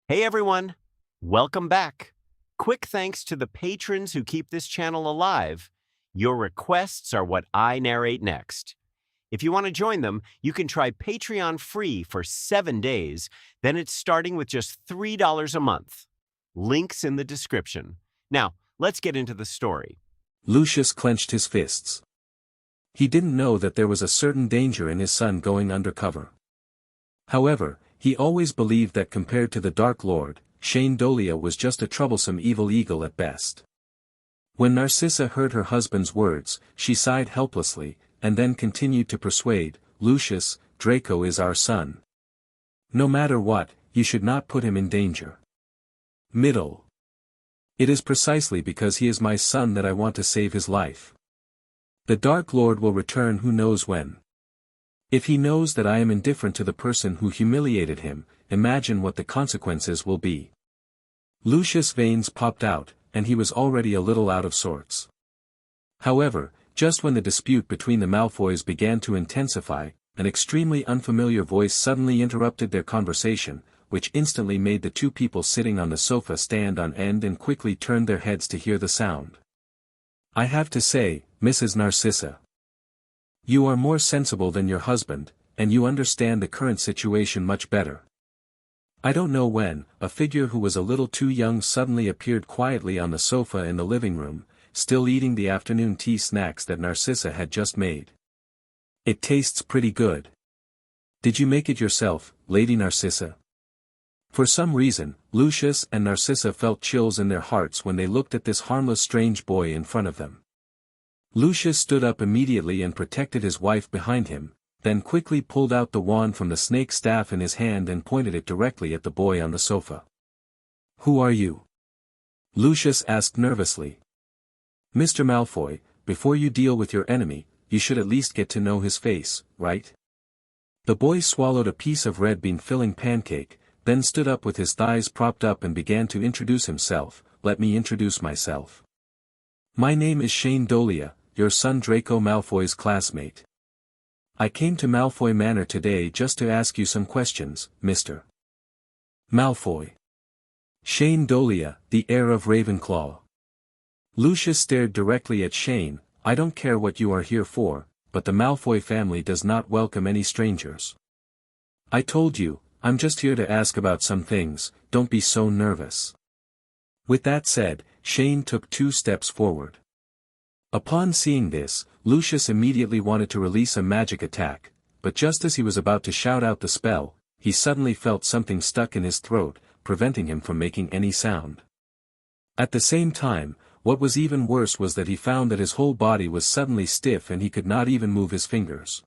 Hey everyone, welcome back. Quick thanks to the patrons who keep this channel alive. Your requests are what I narrate next. If you want to join them, you can try Patreon free for 7 days, then it's starting with just $3 a month. Links in the description. Now, let's get into the story. Lucius clenched his fists. He didn't know that there was a certain danger in his son going undercover. However, he always believed that compared to the Dark Lord, Shane Dolea was just a troublesome evil eagle at best. When Narcissa heard her husband's words, she sighed helplessly, and then continued to persuade, Lucius, Draco is our son. No matter what, you should not put him in danger. Middle. It is precisely because he is my son that I want to save his life. The Dark Lord will return who knows when. If he knows that I am indifferent to the person who humiliated him, imagine what the consequences will be. Lucius' veins popped out, and he was already a little out of sorts. However, just when the dispute between the Malfoys began to intensify, an extremely unfamiliar voice suddenly interrupted their conversation, which instantly made the two people sitting on the sofa stand on end and quickly turned their heads to hear the sound. I have to say, Mrs. Narcissa. You are more sensible than your husband, and you understand the current situation much better. I don't know when, a figure who was a little too young suddenly appeared quietly on the sofa in the living room, still eating the afternoon tea snacks that Narcissa had just made. It tastes pretty good. Did you make it yourself, Lady Narcissa? For some reason, Lucius and Narcissa felt chills in their hearts when they looked at this harmless strange boy in front of them. Lucius stood up immediately and protected his wife behind him, then quickly pulled out the wand from the snake staff in his hand and pointed it directly at the boy on the sofa. Who are you? Lucius asked nervously. Mr. Malfoy, before you deal with your enemy, you should at least get to know his face, right? The boy swallowed a piece of red bean filling pancake, then stood up with his thighs propped up and began to introduce himself. Let me introduce myself. My name is Shane Dolea, your son Draco Malfoy's classmate. I came to Malfoy Manor today just to ask you some questions, Mr. Malfoy. Shane Dolea, the heir of Ravenclaw. Lucius stared directly at Shane. I don't care what you are here for, but the Malfoy family does not welcome any strangers. I told you, I'm just here to ask about some things, don't be so nervous. With that said, Shane took 2 steps forward. Upon seeing this, Lucius immediately wanted to release a magic attack, but just as he was about to shout out the spell, he suddenly felt something stuck in his throat, preventing him from making any sound. At the same time, what was even worse was that he found that his whole body was suddenly stiff and he could not even move his fingers.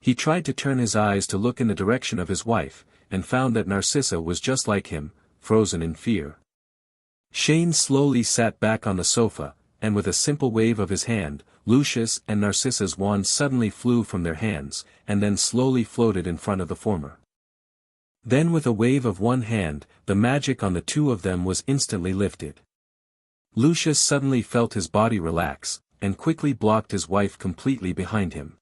He tried to turn his eyes to look in the direction of his wife, and found that Narcissa was just like him, frozen in fear. Shane slowly sat back on the sofa, and with a simple wave of his hand, Lucius and Narcissa's wands suddenly flew from their hands, and then slowly floated in front of the former. Then with a wave of one hand, the magic on the two of them was instantly lifted. Lucius suddenly felt his body relax, and quickly blocked his wife completely behind him.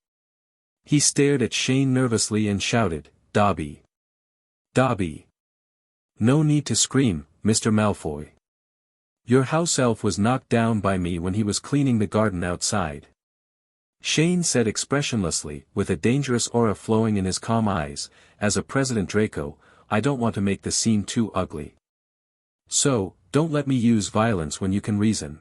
He stared at Shane nervously and shouted, Dobby. Dobby. No need to scream, Mr. Malfoy. Your house elf was knocked down by me when he was cleaning the garden outside. Shane said expressionlessly, with a dangerous aura flowing in his calm eyes, as a President Draco, I don't want to make the scene too ugly. So, don't let me use violence when you can reason.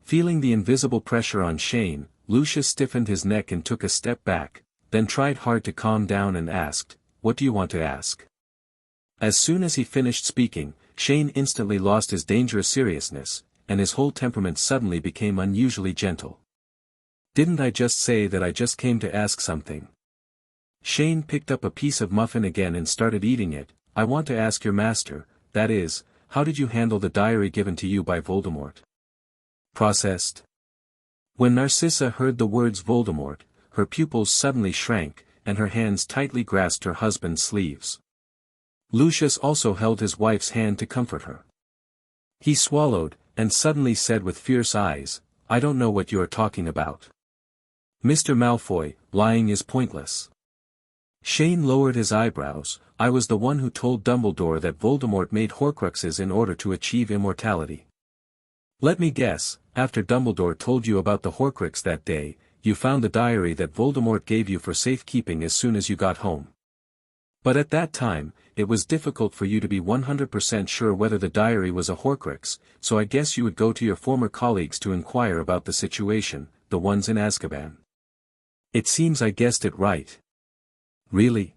Feeling the invisible pressure on Shane, Lucius stiffened his neck and took a step back, then tried hard to calm down and asked, What do you want to ask? As soon as he finished speaking, Shane instantly lost his dangerous seriousness, and his whole temperament suddenly became unusually gentle. Didn't I just say that I just came to ask something? Shane picked up a piece of muffin again and started eating it. I want to ask your master, that is, how did you handle the diary given to you by Voldemort? Processed. When Narcissa heard the words Voldemort, her pupils suddenly shrank, and her hands tightly grasped her husband's sleeves. Lucius also held his wife's hand to comfort her. He swallowed, and suddenly said with fierce eyes, I don't know what you are talking about. Mr. Malfoy, lying is pointless. Shane lowered his eyebrows. I was the one who told Dumbledore that Voldemort made Horcruxes in order to achieve immortality. Let me guess, after Dumbledore told you about the Horcrux that day, you found the diary that Voldemort gave you for safekeeping as soon as you got home. But at that time, it was difficult for you to be 100% sure whether the diary was a Horcrux, so I guess you would go to your former colleagues to inquire about the situation, the ones in Azkaban. It seems I guessed it right. Really?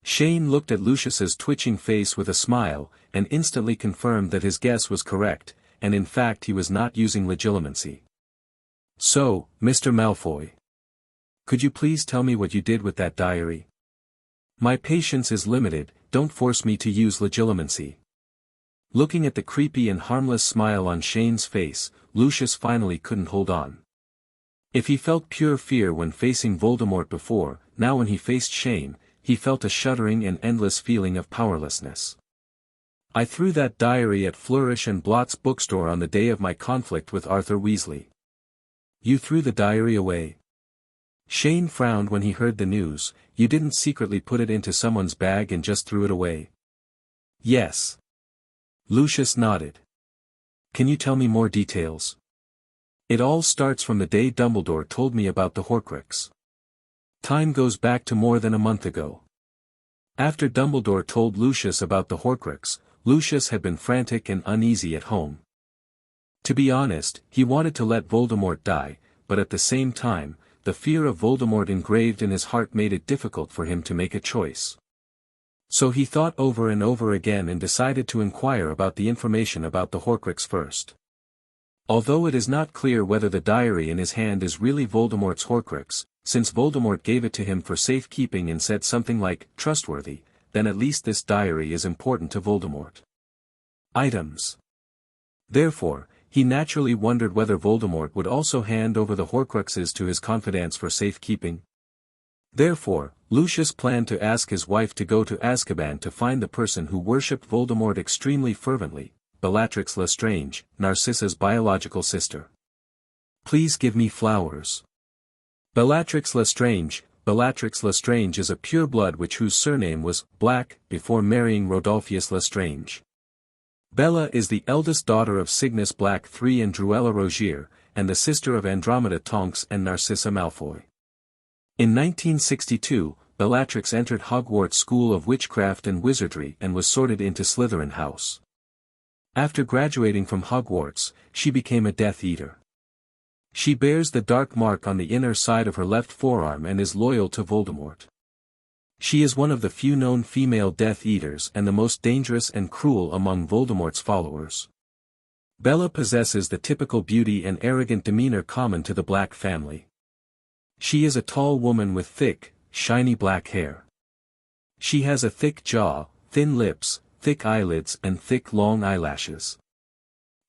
Shane looked at Lucius's twitching face with a smile, and instantly confirmed that his guess was correct, and in fact he was not using legilimency. So, Mr. Malfoy. Could you please tell me what you did with that diary? My patience is limited, don't force me to use legilimency. Looking at the creepy and harmless smile on Shane's face, Lucius finally couldn't hold on. If he felt pure fear when facing Voldemort before, now when he faced Shane, he felt a shuddering and endless feeling of powerlessness. I threw that diary at Flourish and Blott's bookstore on the day of my conflict with Arthur Weasley. You threw the diary away? Shane frowned when he heard the news. You didn't secretly put it into someone's bag and just threw it away? Yes. Lucius nodded. Can you tell me more details? It all starts from the day Dumbledore told me about the Horcrux. Time goes back to more than a month ago. After Dumbledore told Lucius about the Horcrux, Lucius had been frantic and uneasy at home. To be honest, he wanted to let Voldemort die, but at the same time, the fear of Voldemort engraved in his heart made it difficult for him to make a choice. So he thought over and over again and decided to inquire about the information about the Horcrux first. Although it is not clear whether the diary in his hand is really Voldemort's Horcrux, since Voldemort gave it to him for safekeeping and said something like, trustworthy, then at least this diary is important to Voldemort. Items. Therefore, he naturally wondered whether Voldemort would also hand over the Horcruxes to his confidants for safekeeping. Therefore, Lucius planned to ask his wife to go to Azkaban to find the person who worshipped Voldemort extremely fervently, Bellatrix Lestrange, Narcissa's biological sister. Please give me flowers. Bellatrix Lestrange is a pureblood witch whose surname was Black before marrying Rodolphus Lestrange. Bella is the eldest daughter of Cygnus Black III and Druella Rogier, and the sister of Andromeda Tonks and Narcissa Malfoy. In 1962, Bellatrix entered Hogwarts School of Witchcraft and Wizardry and was sorted into Slytherin House. After graduating from Hogwarts, she became a Death Eater. She bears the dark mark on the inner side of her left forearm and is loyal to Voldemort. She is one of the few known female Death Eaters and the most dangerous and cruel among Voldemort's followers. Bella possesses the typical beauty and arrogant demeanor common to the Black family. She is a tall woman with thick, shiny black hair. She has a thick jaw, thin lips, thick eyelids and thick long eyelashes.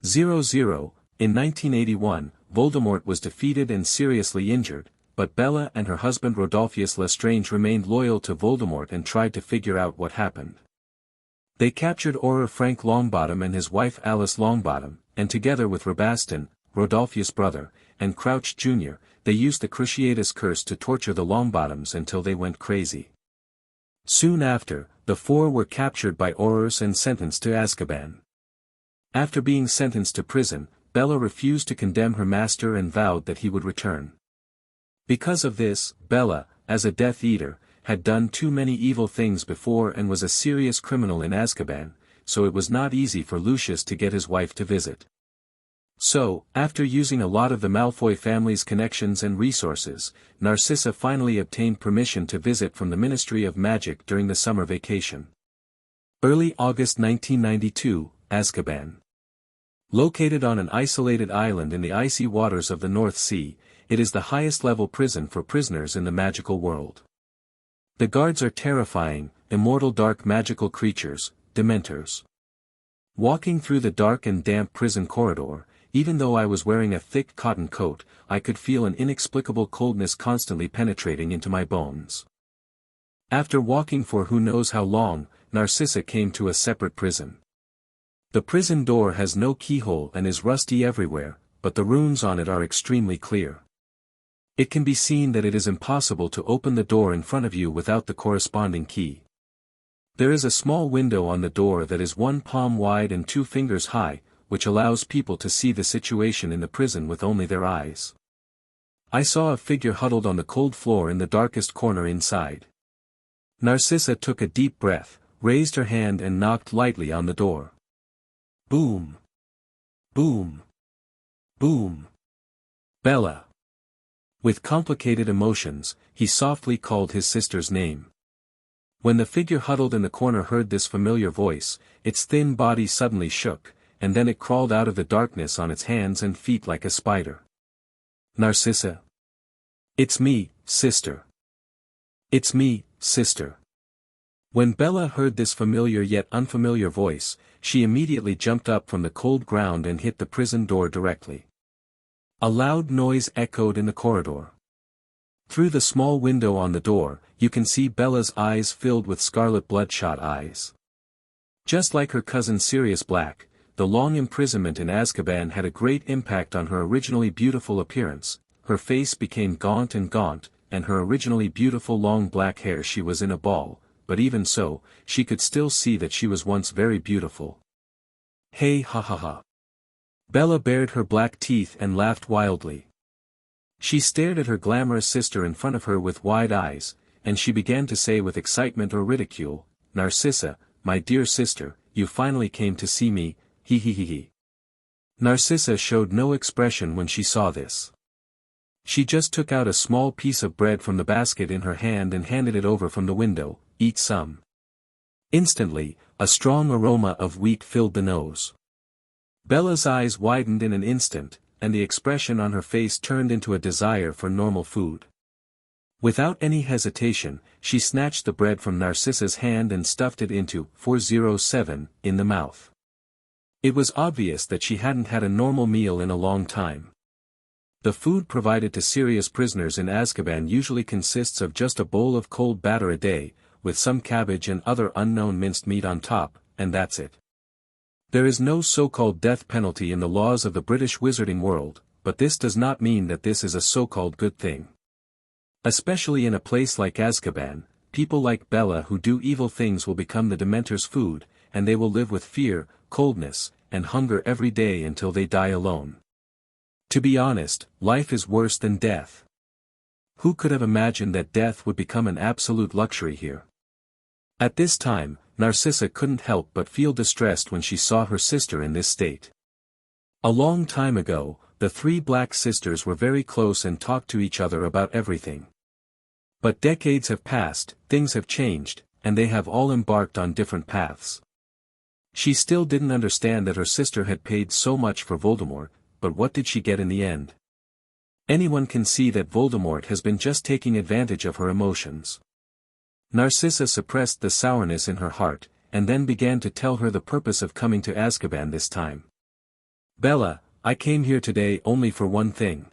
00. In 1981, Voldemort was defeated and seriously injured, but Bella and her husband Rodolphus Lestrange remained loyal to Voldemort and tried to figure out what happened. They captured Auror Frank Longbottom and his wife Alice Longbottom, and together with Rabaston, Rodolphus' brother, and Crouch Jr., they used the Cruciatus Curse to torture the Longbottoms until they went crazy. Soon after, the four were captured by Aurors and sentenced to Azkaban. After being sentenced to prison, Bella refused to condemn her master and vowed that he would return. Because of this, Bella, as a Death Eater, had done too many evil things before and was a serious criminal in Azkaban, so it was not easy for Lucius to get his wife to visit. So, after using a lot of the Malfoy family's connections and resources, Narcissa finally obtained permission to visit from the Ministry of Magic during the summer vacation. Early August 1992, Azkaban. Located on an isolated island in the icy waters of the North Sea, it is the highest-level prison for prisoners in the magical world. The guards are terrifying, immortal dark magical creatures, Dementors. Walking through the dark and damp prison corridor, even though I was wearing a thick cotton coat, I could feel an inexplicable coldness constantly penetrating into my bones. After walking for who knows how long, Narcissa came to a separate prison. The prison door has no keyhole and is rusty everywhere, but the runes on it are extremely clear. It can be seen that it is impossible to open the door in front of you without the corresponding key. There is a small window on the door that is 1 palm wide and 2 fingers high, which allows people to see the situation in the prison with only their eyes. I saw a figure huddled on the cold floor in the darkest corner inside. Narcissa took a deep breath, raised her hand and knocked lightly on the door. Boom! Boom! Boom! Bella! With complicated emotions, he softly called his sister's name. When the figure huddled in the corner heard this familiar voice, its thin body suddenly shook, and then it crawled out of the darkness on its hands and feet like a spider. Narcissa. It's me, sister. It's me, sister. When Bella heard this familiar yet unfamiliar voice, she immediately jumped up from the cold ground and hit the prison door directly. A loud noise echoed in the corridor. Through the small window on the door, you can see Bella's eyes filled with scarlet bloodshot eyes. Just like her cousin Sirius Black, the long imprisonment in Azkaban had a great impact on her originally beautiful appearance. Her face became gaunt, and her originally beautiful long black hair she was in a ball, but even so, she could still see that she was once very beautiful. Hey ha ha ha. Bella bared her black teeth and laughed wildly. She stared at her glamorous sister in front of her with wide eyes, and she began to say with excitement or ridicule, Narcissa, my dear sister, you finally came to see me, he he he he. Narcissa showed no expression when she saw this. She just took out a small piece of bread from the basket in her hand and handed it over from the window, eat some. Instantly, a strong aroma of wheat filled the nose. Bella's eyes widened in an instant, and the expression on her face turned into a desire for normal food. Without any hesitation, she snatched the bread from Narcissa's hand and stuffed it into 407 in the mouth. It was obvious that she hadn't had a normal meal in a long time. The food provided to serious prisoners in Azkaban usually consists of just a bowl of cold batter a day, with some cabbage and other unknown minced meat on top, and that's it. There is no so-called death penalty in the laws of the British wizarding world, but this does not mean that this is a so-called good thing. Especially in a place like Azkaban, people like Bella who do evil things will become the Dementor's food, and they will live with fear, coldness, and hunger every day until they die alone. To be honest, life is worse than death. Who could have imagined that death would become an absolute luxury here? At this time, Narcissa couldn't help but feel distressed when she saw her sister in this state. A long time ago, the 3 black sisters were very close and talked to each other about everything. But decades have passed, things have changed, and they have all embarked on different paths. She still didn't understand that her sister had paid so much for Voldemort, but what did she get in the end? Anyone can see that Voldemort has been just taking advantage of her emotions. Narcissa suppressed the sourness in her heart, and then began to tell her the purpose of coming to Azkaban this time. Bella, I came here today only for one thing.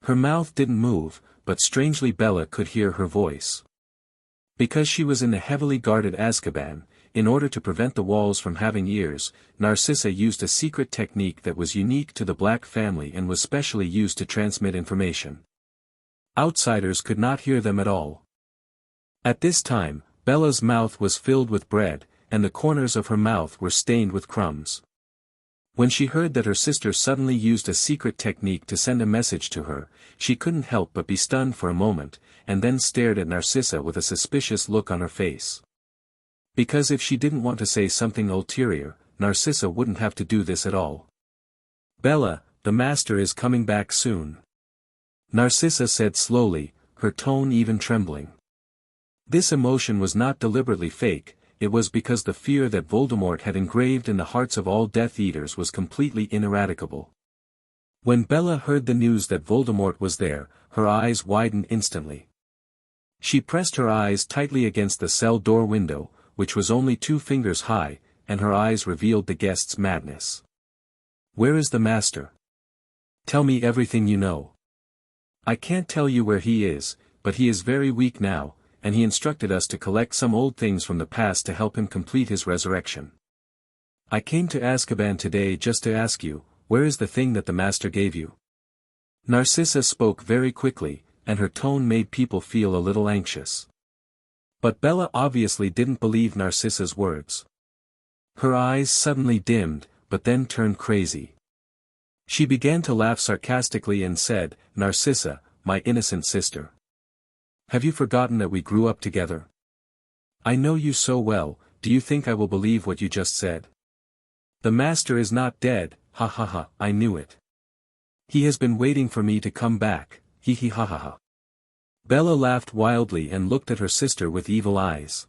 Her mouth didn't move, but strangely Bella could hear her voice. Because she was in the heavily guarded Azkaban, in order to prevent the walls from having ears, Narcissa used a secret technique that was unique to the Black family and was specially used to transmit information. Outsiders could not hear them at all. At this time, Bella's mouth was filled with bread, and the corners of her mouth were stained with crumbs. When she heard that her sister suddenly used a secret technique to send a message to her, she couldn't help but be stunned for a moment, and then stared at Narcissa with a suspicious look on her face. Because if she didn't want to say something ulterior, Narcissa wouldn't have to do this at all. Bella, the master is coming back soon. Narcissa said slowly, her tone even trembling. This emotion was not deliberately fake, it was because the fear that Voldemort had engraved in the hearts of all Death Eaters was completely ineradicable. When Bella heard the news that Voldemort was there, her eyes widened instantly. She pressed her eyes tightly against the cell door window, which was only 2 fingers high, and her eyes revealed the guest's madness. Where is the master? Tell me everything you know. I can't tell you where he is, but he is very weak now, and he instructed us to collect some old things from the past to help him complete his resurrection. I came to Azkaban today just to ask you, where is the thing that the master gave you? Narcissa spoke very quickly, and her tone made people feel a little anxious. But Bella obviously didn't believe Narcissa's words. Her eyes suddenly dimmed, but then turned crazy. She began to laugh sarcastically and said, "Narcissa, my innocent sister. Have you forgotten that we grew up together? I know you so well, do you think I will believe what you just said? The master is not dead, ha ha ha, I knew it. He has been waiting for me to come back, hee hee ha ha ha." Bella laughed wildly and looked at her sister with evil eyes.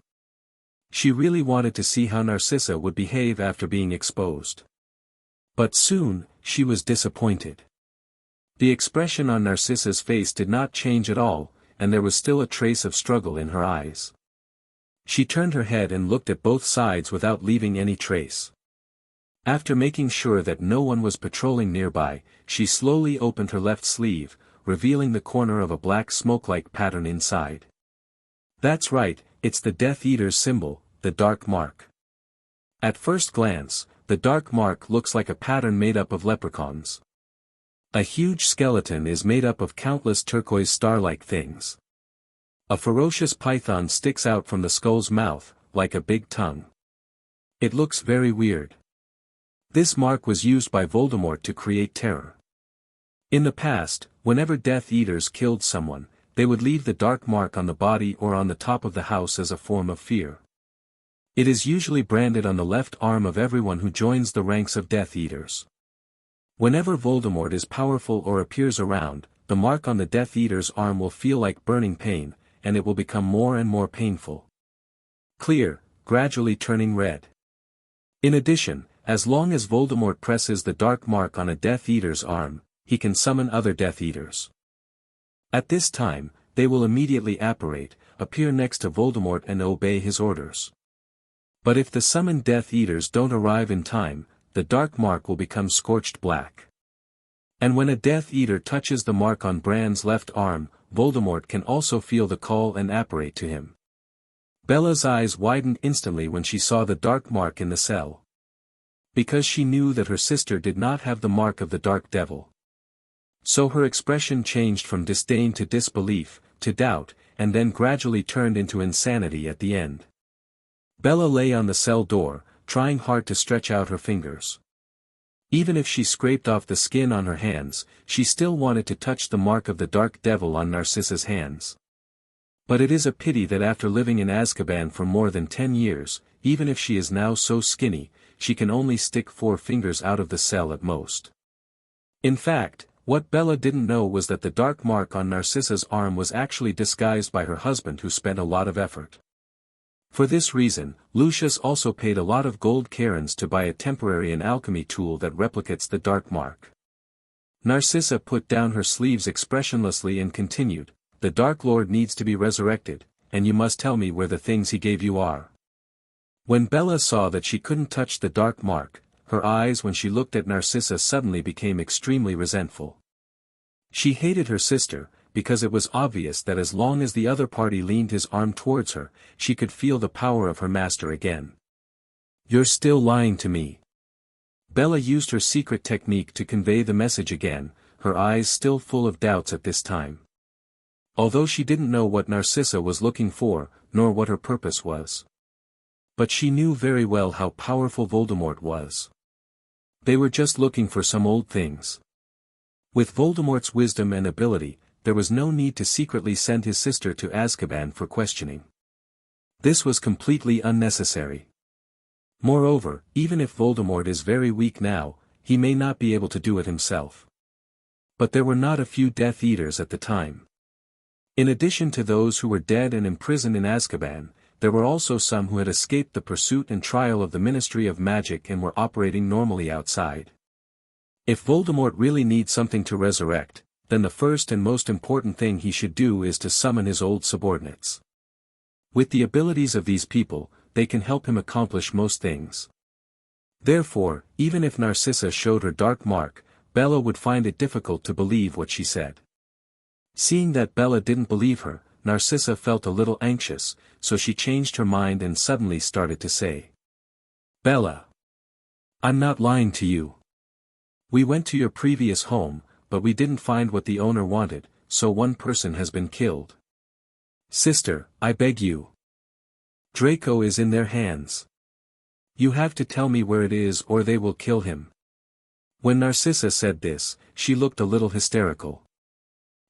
She really wanted to see how Narcissa would behave after being exposed. But soon, she was disappointed. The expression on Narcissa's face did not change at all, and there was still a trace of struggle in her eyes. She turned her head and looked at both sides without leaving any trace. After making sure that no one was patrolling nearby, she slowly opened her left sleeve, revealing the corner of a black smoke-like pattern inside. That's right, it's the Death Eater's symbol, the dark mark. At first glance, the dark mark looks like a pattern made up of leprechauns. A huge skeleton is made up of countless turquoise star-like things. A ferocious python sticks out from the skull's mouth, like a big tongue. It looks very weird. This mark was used by Voldemort to create terror. In the past, whenever Death Eaters killed someone, they would leave the dark mark on the body or on the top of the house as a form of fear. It is usually branded on the left arm of everyone who joins the ranks of Death Eaters. Whenever Voldemort is powerful or appears around, the mark on the Death Eater's arm will feel like burning pain, and it will become more and more painful. Clear, gradually turning red. In addition, as long as Voldemort presses the dark mark on a Death Eater's arm, he can summon other Death Eaters. At this time, they will immediately apparate, appear next to Voldemort and obey his orders. But if the summoned Death Eaters don't arrive in time, the dark mark will become scorched black. And when a Death Eater touches the mark on Bran's left arm, Voldemort can also feel the call and apparate to him. Bella's eyes widened instantly when she saw the dark mark in the cell. Because she knew that her sister did not have the mark of the Dark Devil. So her expression changed from disdain to disbelief, to doubt, and then gradually turned into insanity at the end. Bella lay on the cell door, trying hard to stretch out her fingers. Even if she scraped off the skin on her hands, she still wanted to touch the mark of the Dark Devil on Narcissa's hands. But it is a pity that after living in Azkaban for more than 10 years, even if she is now so skinny, she can only stick 4 fingers out of the cell at most. In fact, what Bella didn't know was that the dark mark on Narcissa's arm was actually disguised by her husband, who spent a lot of effort. For this reason, Lucius also paid a lot of gold carins to buy a temporary alchemy tool that replicates the dark mark. Narcissa put down her sleeves expressionlessly and continued, "The Dark Lord needs to be resurrected, and you must tell me where the things he gave you are." When Bella saw that she couldn't touch the dark mark, her eyes when she looked at Narcissa suddenly became extremely resentful. She hated her sister, because it was obvious that as long as the other party leaned his arm towards her, she could feel the power of her master again. "You're still lying to me." Bella used her secret technique to convey the message again, her eyes still full of doubts at this time. Although she didn't know what Narcissa was looking for, nor what her purpose was. But she knew very well how powerful Voldemort was. They were just looking for some old things. With Voldemort's wisdom and ability, there was no need to secretly send his sister to Azkaban for questioning. This was completely unnecessary. Moreover, even if Voldemort is very weak now, he may not be able to do it himself. But there were not a few Death Eaters at the time. In addition to those who were dead and imprisoned in Azkaban, there were also some who had escaped the pursuit and trial of the Ministry of Magic and were operating normally outside. If Voldemort really needs something to resurrect, then the first and most important thing he should do is to summon his old subordinates. With the abilities of these people, they can help him accomplish most things. Therefore, even if Narcissa showed her dark mark, Bella would find it difficult to believe what she said. Seeing that Bella didn't believe her, Narcissa felt a little anxious, so she changed her mind and suddenly started to say, "Bella, I'm not lying to you. We went to your previous home, but we didn't find what the owner wanted, so one person has been killed. Sister, I beg you. Draco is in their hands. You have to tell me where it is or they will kill him." When Narcissa said this, she looked a little hysterical.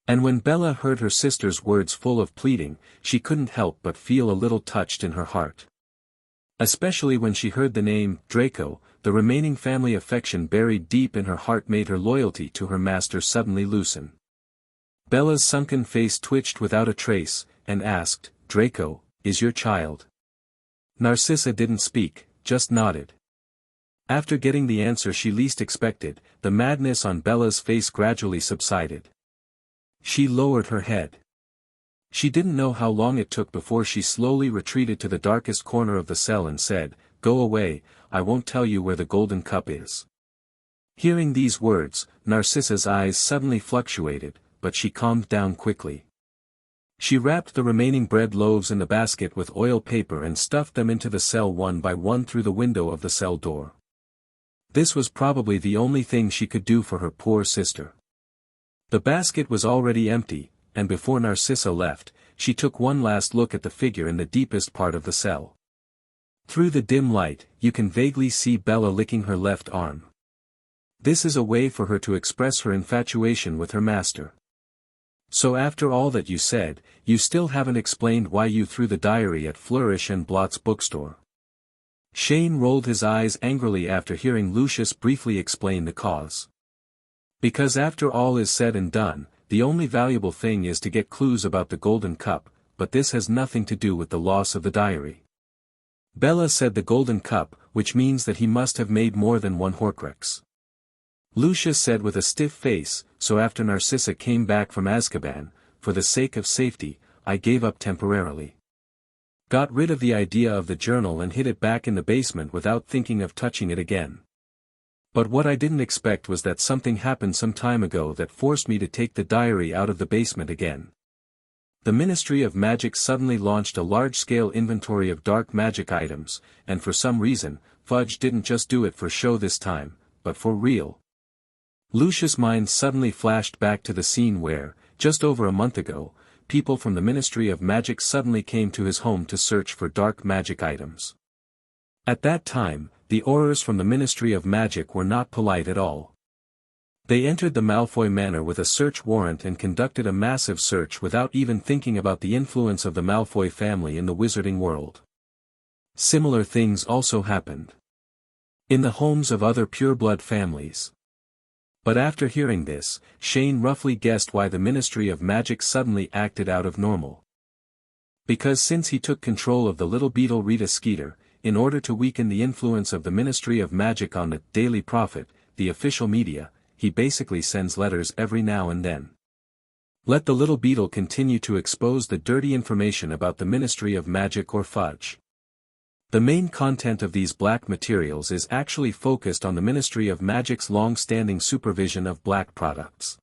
And when Bella heard her sister's words full of pleading, she couldn't help but feel a little touched in her heart. Especially when she heard the name, Draco, the remaining family affection buried deep in her heart made her loyalty to her master suddenly loosen. Bella's sunken face twitched without a trace, and asked, "Draco, is your child?" Narcissa didn't speak, just nodded. After getting the answer she least expected, the madness on Bella's face gradually subsided. She lowered her head. She didn't know how long it took before she slowly retreated to the darkest corner of the cell and said, "Go away, I won't tell you where the golden cup is." Hearing these words, Narcissa's eyes suddenly fluctuated, but she calmed down quickly. She wrapped the remaining bread loaves in the basket with oil paper and stuffed them into the cell one by one through the window of the cell door. This was probably the only thing she could do for her poor sister. The basket was already empty, and before Narcissa left, she took one last look at the figure in the deepest part of the cell. Through the dim light, you can vaguely see Bella licking her left arm. This is a way for her to express her infatuation with her master. "So after all that you said, you still haven't explained why you threw the diary at Flourish and Blott's bookstore." Shane rolled his eyes angrily after hearing Lucius briefly explain the cause. "Because after all is said and done, the only valuable thing is to get clues about the golden cup, but this has nothing to do with the loss of the diary." Bella said the golden cup, which means that he must have made more than one Horcrux. Lucius said with a stiff face, "So after Narcissa came back from Azkaban, for the sake of safety, I gave up temporarily. Got rid of the idea of the journal and hid it back in the basement without thinking of touching it again. But what I didn't expect was that something happened some time ago that forced me to take the diary out of the basement again. The Ministry of Magic suddenly launched a large-scale inventory of dark magic items, and for some reason, Fudge didn't just do it for show this time, but for real." Lucius' mind suddenly flashed back to the scene where, just over a month ago, people from the Ministry of Magic suddenly came to his home to search for dark magic items. At that time, the Aurors from the Ministry of Magic were not polite at all. They entered the Malfoy Manor with a search warrant and conducted a massive search without even thinking about the influence of the Malfoy family in the wizarding world. Similar things also happened in the homes of other pureblood families. But after hearing this, Shane roughly guessed why the Ministry of Magic suddenly acted out of normal. Because since he took control of the little beetle Rita Skeeter, in order to weaken the influence of the Ministry of Magic on the Daily Prophet, the official media, he basically sends letters every now and then. Let the little beetle continue to expose the dirty information about the Ministry of Magic or Fudge. The main content of these black materials is actually focused on the Ministry of Magic's long-standing supervision of black products.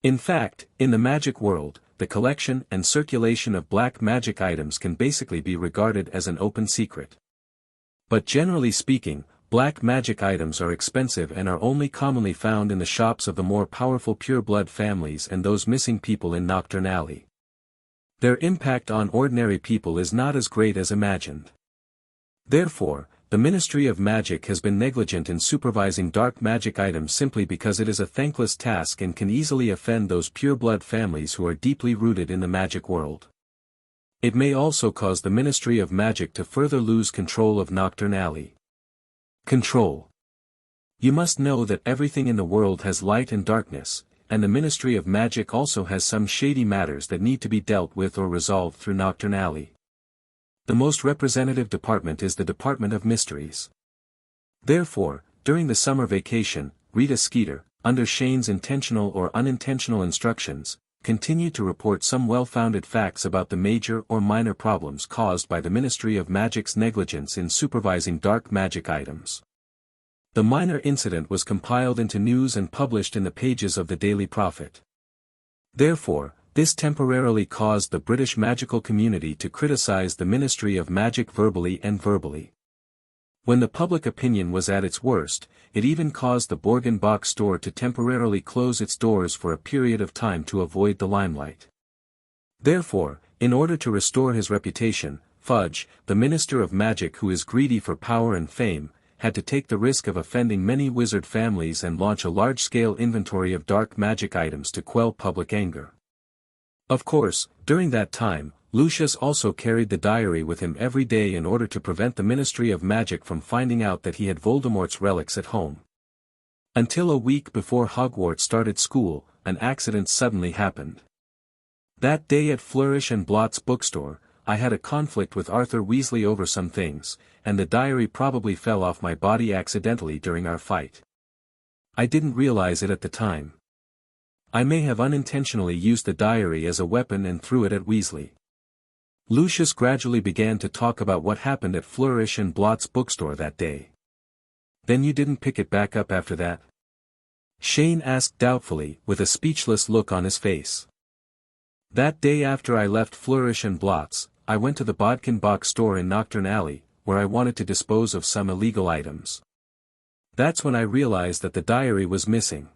In fact, in the magic world, the collection and circulation of black magic items can basically be regarded as an open secret. But generally speaking, black magic items are expensive and are only commonly found in the shops of the more powerful pureblood families and those missing people in Nocturne Alley. Their impact on ordinary people is not as great as imagined. Therefore, the Ministry of Magic has been negligent in supervising dark magic items simply because it is a thankless task and can easily offend those pureblood families who are deeply rooted in the magic world. It may also cause the Ministry of Magic to further lose control of Nocturne Alley. Control. You must know that everything in the world has light and darkness, and the Ministry of Magic also has some shady matters that need to be dealt with or resolved through Nocturne Alley. The most representative department is the Department of Mysteries. Therefore, during the summer vacation, Rita Skeeter, under Shane's intentional or unintentional instructions, continued to report some well-founded facts about the major or minor problems caused by the Ministry of Magic's negligence in supervising dark magic items. The minor incident was compiled into news and published in the pages of the Daily Prophet. Therefore, this temporarily caused the British magical community to criticize the Ministry of Magic verbally and verbally. When the public opinion was at its worst, it even caused the Borgenbach store to temporarily close its doors for a period of time to avoid the limelight. Therefore, in order to restore his reputation, Fudge, the Minister of Magic who is greedy for power and fame, had to take the risk of offending many wizard families and launch a large-scale inventory of dark magic items to quell public anger. Of course, during that time, Lucius also carried the diary with him every day in order to prevent the Ministry of Magic from finding out that he had Voldemort's relics at home. Until a week before Hogwarts started school, an accident suddenly happened. That day at Flourish and Blott's bookstore, I had a conflict with Arthur Weasley over some things, and the diary probably fell off my body accidentally during our fight. I didn't realize it at the time. I may have unintentionally used the diary as a weapon and threw it at Weasley. Lucius gradually began to talk about what happened at Flourish and Blott's bookstore that day. Then you didn't pick it back up after that? Shane asked doubtfully, with a speechless look on his face. That day after I left Flourish and Blott's, I went to the Bodkenbach store in Nocturne Alley, where I wanted to dispose of some illegal items. That's when I realized that the diary was missing.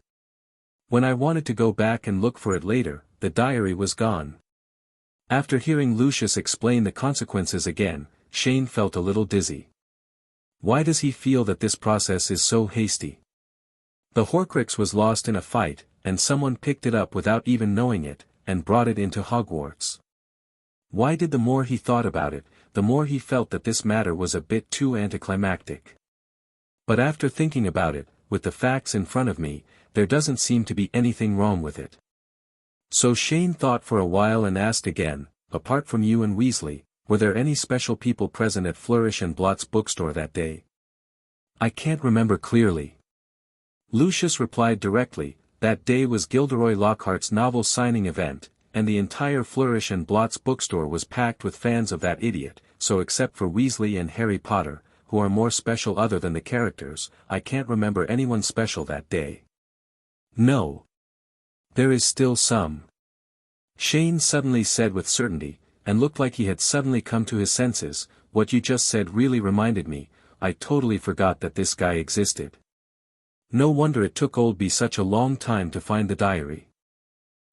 When I wanted to go back and look for it later, the diary was gone. After hearing Lucius explain the consequences again, Shane felt a little dizzy. Why does he feel that this process is so hasty? The Horcrux was lost in a fight, and someone picked it up without even knowing it, and brought it into Hogwarts. Why did the more he thought about it, the more he felt that this matter was a bit too anticlimactic. But after thinking about it, with the facts in front of me, there doesn't seem to be anything wrong with it. So Shane thought for a while and asked again, apart from you and Weasley, were there any special people present at Flourish and Blott's bookstore that day? I can't remember clearly. Lucius replied directly, that day was Gilderoy Lockhart's novel signing event, and the entire Flourish and Blott's bookstore was packed with fans of that idiot, so except for Weasley and Harry Potter, who are more special other than the characters, I can't remember anyone special that day. No. There is still some. Shane suddenly said with certainty, and looked like he had suddenly come to his senses, what you just said really reminded me, I totally forgot that this guy existed. No wonder it took Oldby such a long time to find the diary.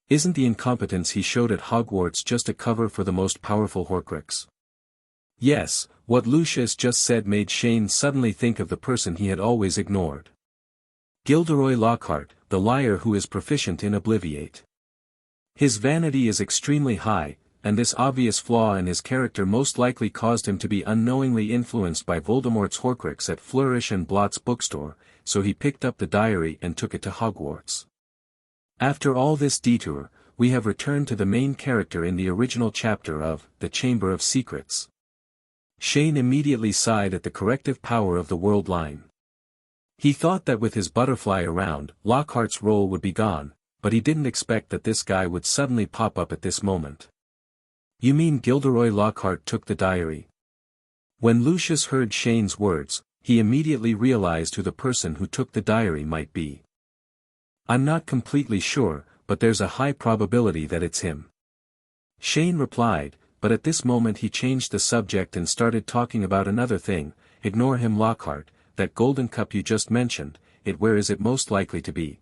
Isn't the incompetence he showed at Hogwarts just a cover for the most powerful Horcrux? Yes, what Lucius just said made Shane suddenly think of the person he had always ignored. Gilderoy Lockhart, the liar who is proficient in Obliviate. His vanity is extremely high, and this obvious flaw in his character most likely caused him to be unknowingly influenced by Voldemort's Horcrux at Flourish and Blott's bookstore, so he picked up the diary and took it to Hogwarts. After all this detour, we have returned to the main character in the original chapter of The Chamber of Secrets. Shane immediately sighed at the corrective power of the world line. He thought that with his butterfly around, Lockhart's role would be gone, but he didn't expect that this guy would suddenly pop up at this moment. You mean Gilderoy Lockhart took the diary? When Lucius heard Shane's words, he immediately realized who the person who took the diary might be. I'm not completely sure, but there's a high probability that it's him. Shane replied, but at this moment he changed the subject and started talking about another thing. Ignore him, Lockhart, that golden cup you just mentioned, where is it most likely to be?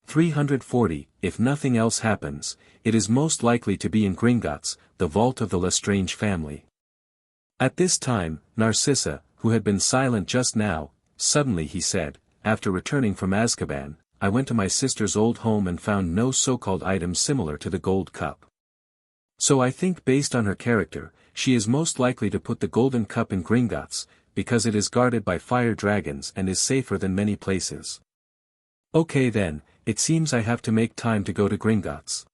340, if nothing else happens, it is most likely to be in Gringotts, the vault of the Lestrange family. At this time, Narcissa, who had been silent just now, suddenly he said, after returning from Azkaban, I went to my sister's old home and found no so-called item similar to the gold cup. So I think based on her character, she is most likely to put the golden cup in Gringotts, because it is guarded by fire dragons and is safer than many places. Okay then, it seems I have to make time to go to Gringotts.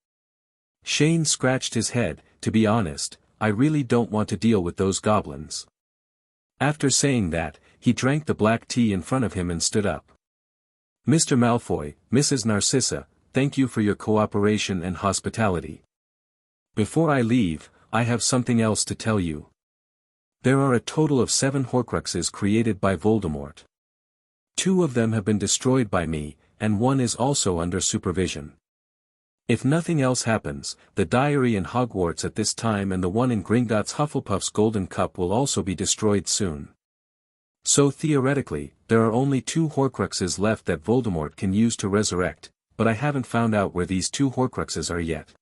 Shane scratched his head, to be honest, I really don't want to deal with those goblins. After saying that, he drank the black tea in front of him and stood up. Mr. Malfoy, Mrs. Narcissa, thank you for your cooperation and hospitality. Before I leave, I have something else to tell you. There are a total of 7 Horcruxes created by Voldemort. 2 of them have been destroyed by me, and 1 is also under supervision. If nothing else happens, the diary in Hogwarts at this time and the one in Gringotts Hufflepuff's golden cup will also be destroyed soon. So theoretically, there are only 2 Horcruxes left that Voldemort can use to resurrect, but I haven't found out where these 2 Horcruxes are yet.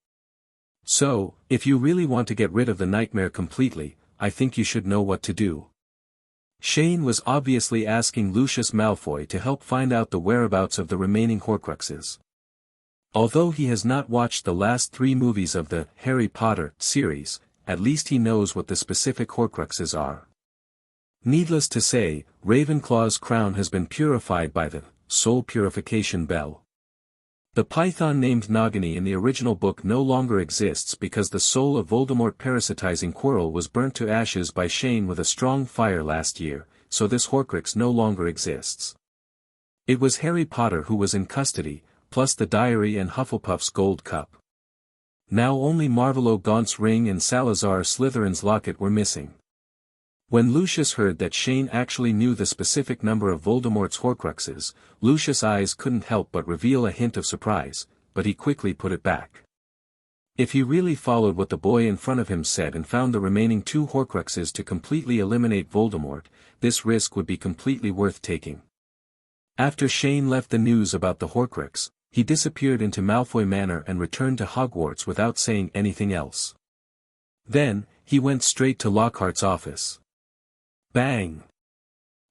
So, if you really want to get rid of the nightmare completely, I think you should know what to do. Shane was obviously asking Lucius Malfoy to help find out the whereabouts of the remaining Horcruxes. Although he has not watched the last 3 movies of the Harry Potter series, at least he knows what the specific Horcruxes are. Needless to say, Ravenclaw's crown has been purified by the soul purification bell. The python named Nagini in the original book no longer exists because the soul of Voldemort parasitizing Quirrell was burnt to ashes by Shane with a strong fire last year, so this Horcrux no longer exists. It was Harry Potter who was in custody, plus the diary and Hufflepuff's gold cup. Now only Marvolo Gaunt's ring and Salazar Slytherin's locket were missing. When Lucius heard that Shane actually knew the specific number of Voldemort's Horcruxes, Lucius' eyes couldn't help but reveal a hint of surprise, but he quickly put it back. If he really followed what the boy in front of him said and found the remaining 2 Horcruxes to completely eliminate Voldemort, this risk would be completely worth taking. After Shane left the news about the Horcrux, he disappeared into Malfoy Manor and returned to Hogwarts without saying anything else. Then, he went straight to Lockhart's office. Bang!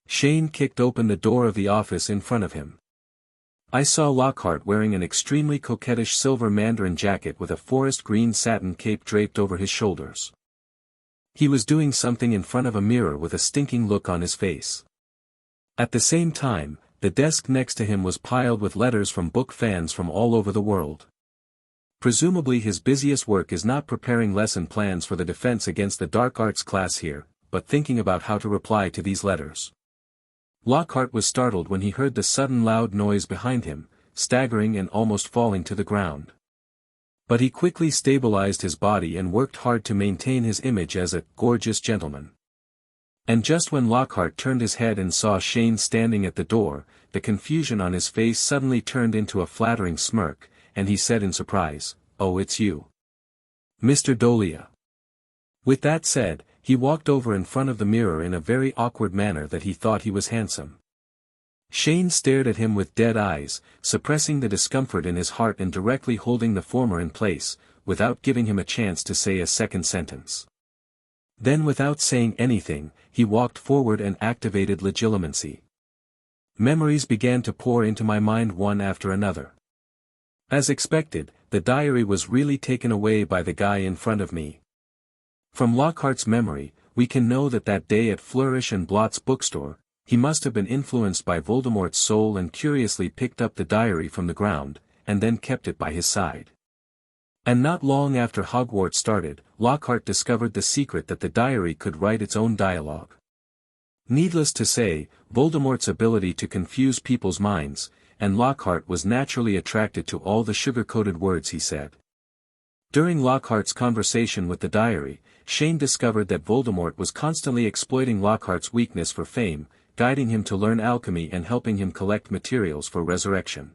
Shane kicked open the door of the office in front of him. I saw Lockhart wearing an extremely coquettish silver mandarin jacket with a forest green satin cape draped over his shoulders. He was doing something in front of a mirror with a stinking look on his face. At the same time, the desk next to him was piled with letters from book fans from all over the world. Presumably his busiest work is not preparing lesson plans for the defense against the dark arts class here, but thinking about how to reply to these letters. Lockhart was startled when he heard the sudden loud noise behind him, staggering and almost falling to the ground. But he quickly stabilized his body and worked hard to maintain his image as a gorgeous gentleman. And just when Lockhart turned his head and saw Shane standing at the door, the confusion on his face suddenly turned into a flattering smirk, and he said in surprise, "Oh, it's you, Mr. Dolea." With that said, he walked over in front of the mirror in a very awkward manner that he thought he was handsome. Shane stared at him with dead eyes, suppressing the discomfort in his heart and directly holding the former in place, without giving him a chance to say a second sentence. Then without saying anything, he walked forward and activated Legilimency. Memories began to pour into my mind one after another. As expected, the diary was really taken away by the guy in front of me. From Lockhart's memory, we can know that day at Flourish and Blott's bookstore, he must have been influenced by Voldemort's soul and curiously picked up the diary from the ground, and then kept it by his side. And not long after Hogwarts started, Lockhart discovered the secret that the diary could write its own dialogue. Needless to say, Voldemort's ability to confuse people's minds, and Lockhart was naturally attracted to all the sugar-coated words he said. During Lockhart's conversation with the diary, Shane discovered that Voldemort was constantly exploiting Lockhart's weakness for fame, guiding him to learn alchemy and helping him collect materials for resurrection.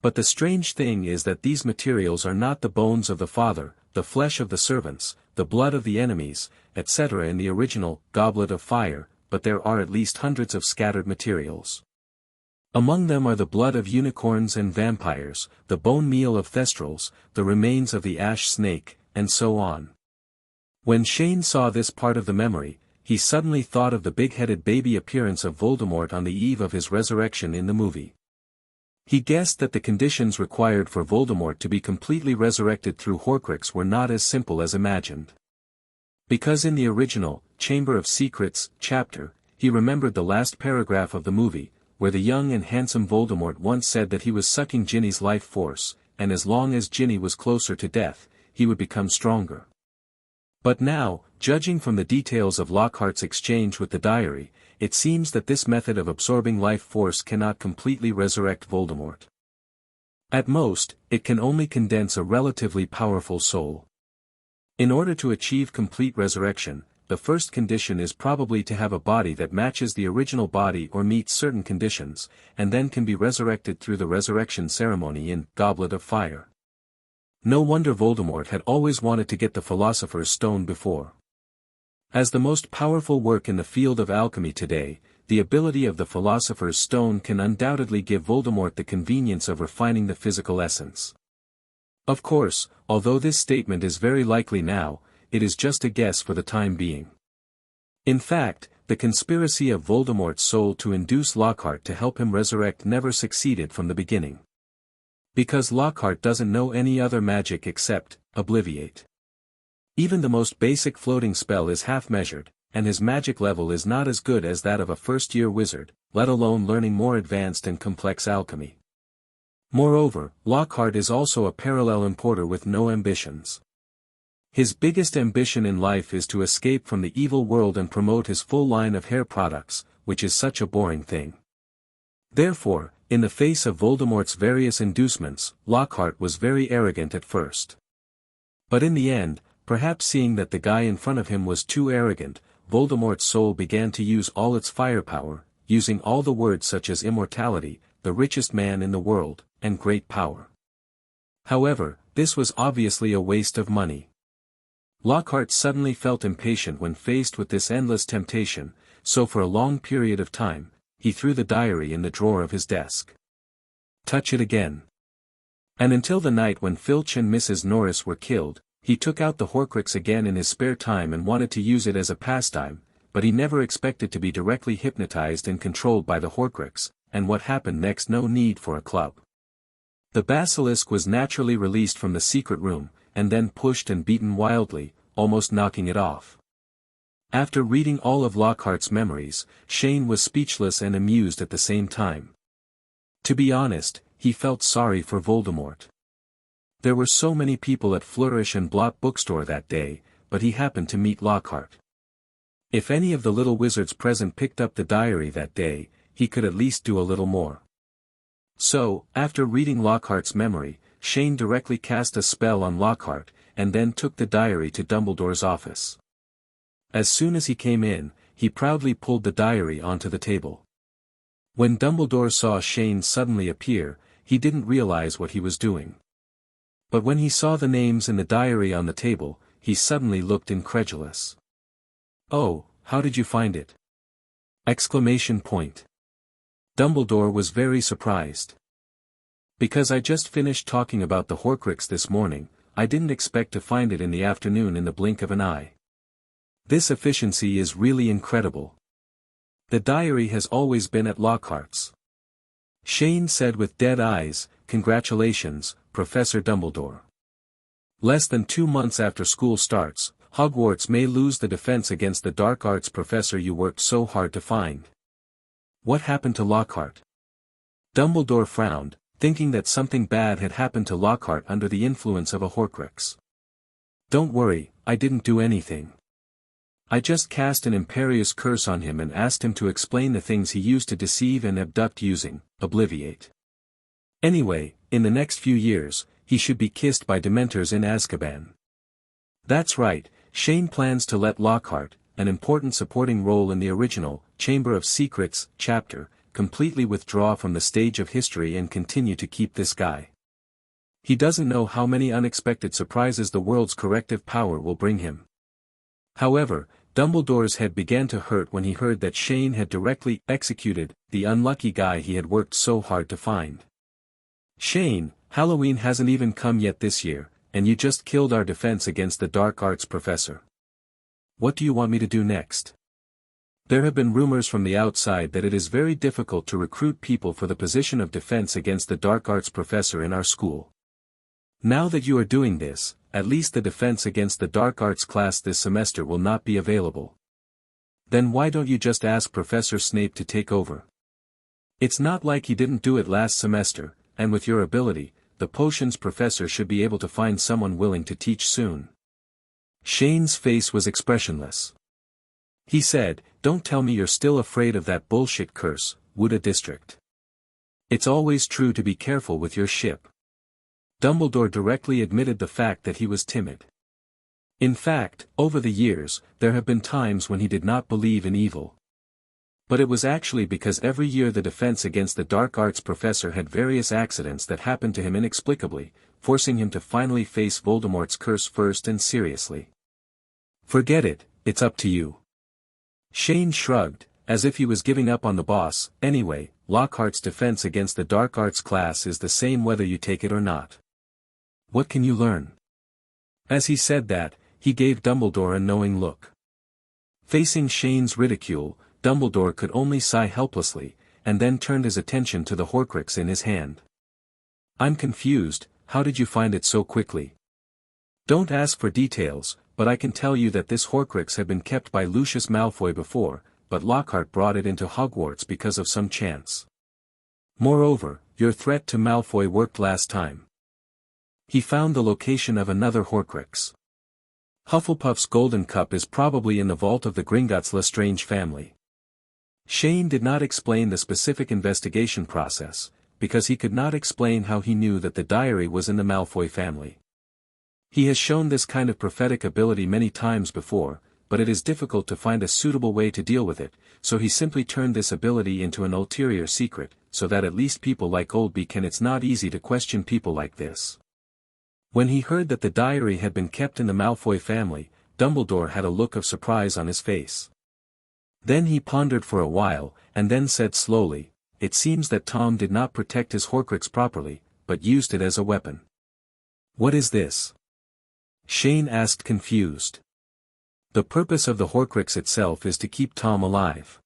But the strange thing is that these materials are not the bones of the father, the flesh of the servants, the blood of the enemies, etc. in the original Goblet of Fire, but there are at least hundreds of scattered materials. Among them are the blood of unicorns and vampires, the bone meal of thestrals, the remains of the ash snake, and so on. When Shane saw this part of the memory, he suddenly thought of the big-headed baby appearance of Voldemort on the eve of his resurrection in the movie. He guessed that the conditions required for Voldemort to be completely resurrected through Horcrux were not as simple as imagined. Because in the original Chamber of Secrets chapter, he remembered the last paragraph of the movie, where the young and handsome Voldemort once said that he was sucking Ginny's life force, and as long as Ginny was closer to death, he would become stronger. But now, judging from the details of Lockhart's exchange with the diary, it seems that this method of absorbing life force cannot completely resurrect Voldemort. At most, it can only condense a relatively powerful soul. In order to achieve complete resurrection, the first condition is probably to have a body that matches the original body or meets certain conditions, and then can be resurrected through the resurrection ceremony in Goblet of Fire. No wonder Voldemort had always wanted to get the Philosopher's Stone before. As the most powerful work in the field of alchemy today, the ability of the Philosopher's Stone can undoubtedly give Voldemort the convenience of refining the physical essence. Of course, although this statement is very likely now, it is just a guess for the time being. In fact, the conspiracy of Voldemort's soul to induce Lockhart to help him resurrect never succeeded from the beginning. Because Lockhart doesn't know any other magic except Obliviate. Even the most basic floating spell is half-measured, and his magic level is not as good as that of a first-year wizard, let alone learning more advanced and complex alchemy. Moreover, Lockhart is also a parallel importer with no ambitions. His biggest ambition in life is to escape from the evil world and promote his full line of hair products, which is such a boring thing. Therefore, in the face of Voldemort's various inducements, Lockhart was very arrogant at first. But in the end, perhaps seeing that the guy in front of him was too arrogant, Voldemort's soul began to use all its firepower, using all the words such as immortality, the richest man in the world, and great power. However, this was obviously a waste of money. Lockhart suddenly felt impatient when faced with this endless temptation, so for a long period of time, he threw the diary in the drawer of his desk. Touch it again. And until the night when Filch and Mrs. Norris were killed, he took out the Horcrux again in his spare time and wanted to use it as a pastime, but he never expected to be directly hypnotized and controlled by the Horcrux, and what happened next no need for a club. The basilisk was naturally released from the secret room, and then pushed and beaten wildly, almost knocking it off. After reading all of Lockhart's memories, Shane was speechless and amused at the same time. To be honest, he felt sorry for Voldemort. There were so many people at Flourish and Blot bookstore that day, but he happened to meet Lockhart. If any of the little wizards present picked up the diary that day, he could at least do a little more. So, after reading Lockhart's memory, Shane directly cast a spell on Lockhart, and then took the diary to Dumbledore's office. As soon as he came in, he proudly pulled the diary onto the table. When Dumbledore saw Shane suddenly appear, he didn't realize what he was doing. But when he saw the names in the diary on the table, he suddenly looked incredulous. "Oh, how did you find it?" Exclamation point. Dumbledore was very surprised. "Because I just finished talking about the Horcrux this morning, I didn't expect to find it in the afternoon in the blink of an eye. This efficiency is really incredible. The diary has always been at Lockhart's." Shane said with dead eyes, "Congratulations, Professor Dumbledore. Less than 2 months after school starts, Hogwarts may lose the defense against the dark arts professor you worked so hard to find." What happened to Lockhart? Dumbledore frowned, thinking that something bad had happened to Lockhart under the influence of a Horcrux. "Don't worry, I didn't do anything. I just cast an imperious curse on him and asked him to explain the things he used to deceive and abduct using Obliviate. Anyway, in the next few years, he should be kissed by Dementors in Azkaban." That's right, Shane plans to let Lockhart, an important supporting role in the original Chamber of Secrets chapter, completely withdraw from the stage of history and continue to keep this guy. He doesn't know how many unexpected surprises the world's corrective power will bring him. However, Dumbledore's head began to hurt when he heard that Shane had directly executed the unlucky guy he had worked so hard to find. "Shane, Halloween hasn't even come yet this year, and you just killed our defense against the dark arts professor. What do you want me to do next?" There have been rumors from the outside that it is very difficult to recruit people for the position of defense against the dark arts professor in our school. Now that you are doing this, at least the defense against the dark arts class this semester will not be available. Then why don't you just ask Professor Snape to take over? It's not like he didn't do it last semester, and with your ability, the potions professor should be able to find someone willing to teach soon. Shane's face was expressionless. He said, "Don't tell me you're still afraid of that bullshit curse, Wooda District. It's always true to be careful with your ship." Dumbledore directly admitted the fact that he was timid. In fact, over the years, there have been times when he did not believe in evil. But it was actually because every year the defense against the dark arts professor had various accidents that happened to him inexplicably, forcing him to finally face Voldemort's curse first and seriously. "Forget it, it's up to you." Shane shrugged, as if he was giving up on the boss. Anyway, Lockhart's defense against the dark arts class is the same whether you take it or not. What can you learn? As he said that, he gave Dumbledore a knowing look. Facing Shane's ridicule, Dumbledore could only sigh helplessly, and then turned his attention to the Horcrux in his hand. I'm confused, how did you find it so quickly? Don't ask for details, but I can tell you that this Horcrux had been kept by Lucius Malfoy before, but Lockhart brought it into Hogwarts because of some chance. Moreover, your threat to Malfoy worked last time. He found the location of another Horcrux. Hufflepuff's golden cup is probably in the vault of the Gringotts Lestrange family. Shane did not explain the specific investigation process, because he could not explain how he knew that the diary was in the Malfoy family. He has shown this kind of prophetic ability many times before, but it is difficult to find a suitable way to deal with it, so he simply turned this ability into an ulterior secret, so that at least people like Oldby can. It's not easy to question people like this. When he heard that the diary had been kept in the Malfoy family, Dumbledore had a look of surprise on his face. Then he pondered for a while, and then said slowly, "It seems that Tom did not protect his Horcrux properly, but used it as a weapon." "What is this?" Shane asked confused. The purpose of the Horcrux itself is to keep Tom alive.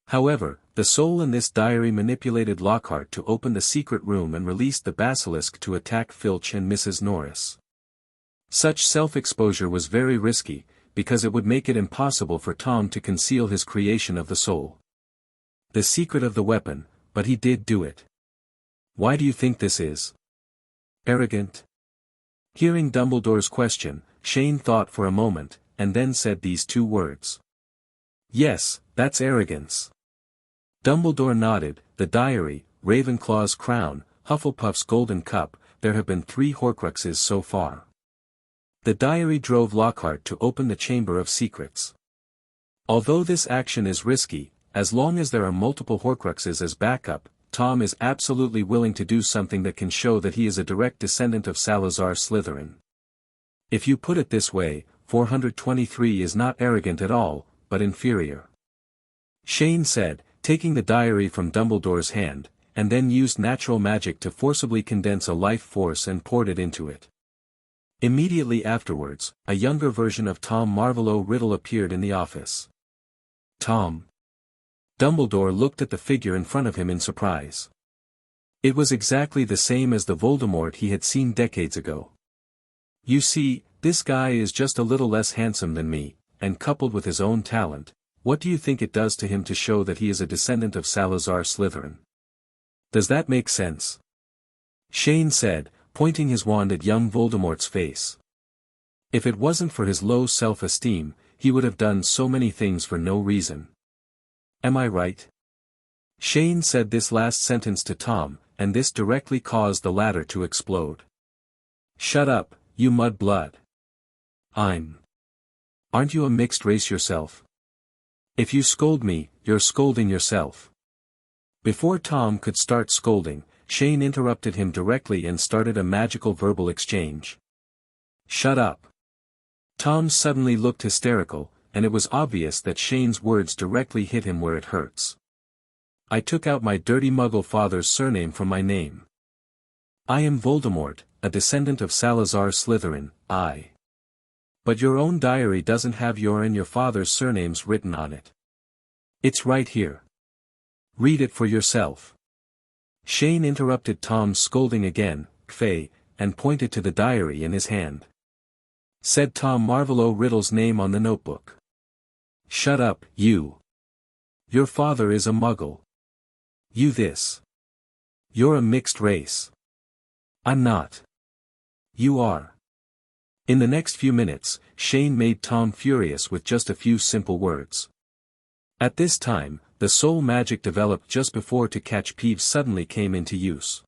However, the soul in this diary manipulated Lockhart to open the secret room and released the basilisk to attack Filch and Mrs. Norris. Such self-exposure was very risky, because it would make it impossible for Tom to conceal his creation of the soul. The secret of the weapon, but he did do it. Why do you think this is? Arrogant? Hearing Dumbledore's question, Shane thought for a moment, and then said these two words. Yes, that's arrogance. Dumbledore nodded. The diary, Ravenclaw's crown, Hufflepuff's golden cup, there have been 3 Horcruxes so far. The diary drove Lockhart to open the Chamber of Secrets. Although this action is risky, as long as there are multiple Horcruxes as backup, Tom is absolutely willing to do something that can show that he is a direct descendant of Salazar Slytherin. If you put it this way, 423 is not arrogant at all, but inferior. Shane said, taking the diary from Dumbledore's hand, and then used natural magic to forcibly condense a life force and poured it into it. Immediately afterwards, a younger version of Tom Marvolo Riddle appeared in the office. Tom. Dumbledore looked at the figure in front of him in surprise. It was exactly the same as the Voldemort he had seen decades ago. You see, this guy is just a little less handsome than me, and coupled with his own talent, what do you think it does to him to show that he is a descendant of Salazar Slytherin? Does that make sense? Shane said, pointing his wand at young Voldemort's face. If it wasn't for his low self-esteem, he would have done so many things for no reason. Am I right? Shane said this last sentence to Tom, and this directly caused the latter to explode. Shut up, you mudblood. Aren't you a mixed race yourself? If you scold me, you're scolding yourself. Before Tom could start scolding, Shane interrupted him directly and started a magical verbal exchange. Shut up. Tom suddenly looked hysterical, and it was obvious that Shane's words directly hit him where it hurts. I took out my dirty muggle father's surname from my name. I am Voldemort, a descendant of Salazar Slytherin, But your own diary doesn't have your and your father's surnames written on it. It's right here. Read it for yourself. Shane interrupted Tom's scolding again, Kfey, and pointed to the diary in his hand. Said Tom Marvolo Riddle's name on the notebook. Shut up, you. Your father is a muggle. You this. You're a mixed race. I'm not. You are. In the next few minutes, Shane made Tom furious with just a few simple words. At this time, the soul magic developed just before to catch Peeves suddenly came into use.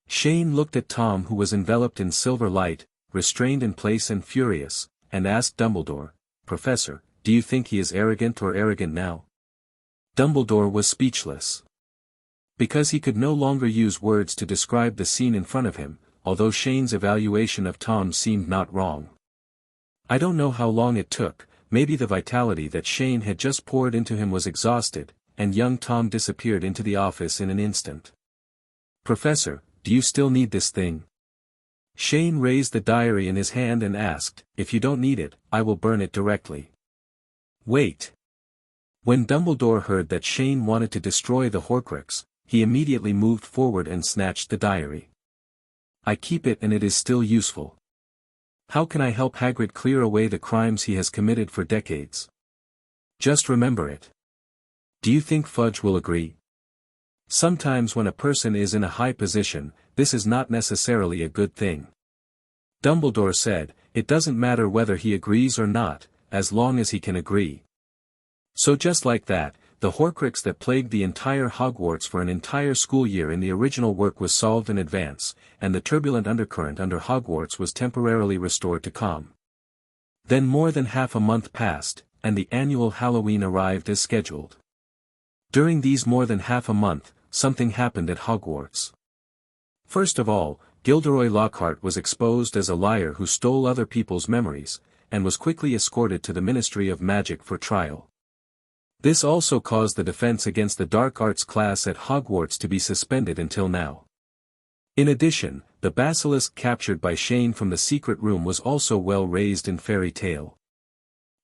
Shane looked at Tom, who was enveloped in silver light, restrained in place and furious, and asked Dumbledore, Professor, do you think he is arrogant or arrogant now? Dumbledore was speechless. Because he could no longer use words to describe the scene in front of him, although Shane's evaluation of Tom seemed not wrong. I don't know how long it took, maybe the vitality that Shane had just poured into him was exhausted, and young Tom disappeared into the office in an instant. "Professor, do you still need this thing?" Shane raised the diary in his hand and asked, "If you don't need it, I will burn it directly." "Wait." When Dumbledore heard that Shane wanted to destroy the Horcrux, he immediately moved forward and snatched the diary. "I keep it and it is still useful. How can I help Hagrid clear away the crimes he has committed for decades? Just remember it. Do you think Fudge will agree? Sometimes when a person is in a high position, this is not necessarily a good thing." Dumbledore said, "It doesn't matter whether he agrees or not, as long as he can agree." So just like that, the Horcrux that plagued the entire Hogwarts for an entire school year in the original work was solved in advance, and the turbulent undercurrent under Hogwarts was temporarily restored to calm. Then more than half a month passed, and the annual Halloween arrived as scheduled. During these more than half a month, something happened at Hogwarts. First of all, Gilderoy Lockhart was exposed as a liar who stole other people's memories, and was quickly escorted to the Ministry of Magic for trial. This also caused the defense against the dark arts class at Hogwarts to be suspended until now. In addition, the basilisk captured by Shane from the secret room was also well raised in fairy tale.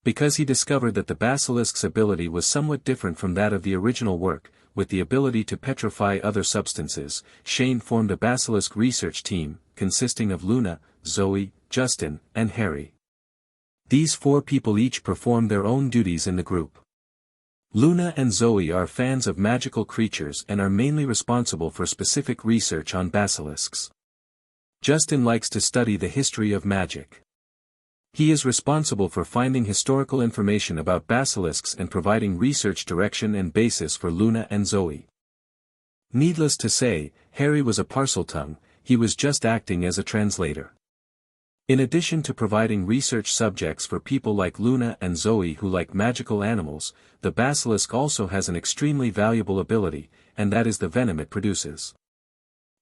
Because he discovered that the basilisk's ability was somewhat different from that of the original work, with the ability to petrify other substances, Shane formed a basilisk research team, consisting of Luna, Zoe, Justin, and Harry. These 4 people each perform their own duties in the group. Luna and Zoe are fans of magical creatures and are mainly responsible for specific research on basilisks. Justin likes to study the history of magic. He is responsible for finding historical information about basilisks and providing research direction and basis for Luna and Zoe. Needless to say, Harry was a Parseltongue, he was just acting as a translator. In addition to providing research subjects for people like Luna and Zoe who like magical animals, the basilisk also has an extremely valuable ability, and that is the venom it produces.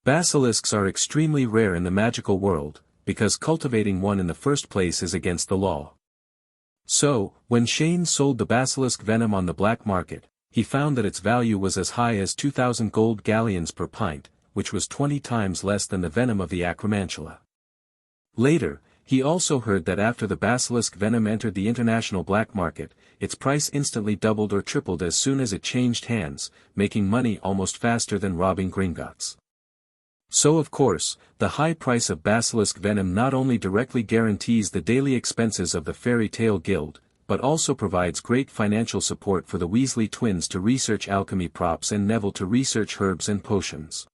Basilisks are extremely rare in the magical world, because cultivating one in the first place is against the law. So, when Shane sold the basilisk venom on the black market, he found that its value was as high as 2,000 gold galleons per pint, which was 20 times less than the venom of the acromantula. Later, he also heard that after the basilisk venom entered the international black market, its price instantly doubled or tripled as soon as it changed hands, making money almost faster than robbing Gringotts. So of course, the high price of basilisk venom not only directly guarantees the daily expenses of the Fairy Tale Guild, but also provides great financial support for the Weasley twins to research alchemy props and Neville to research herbs and potions.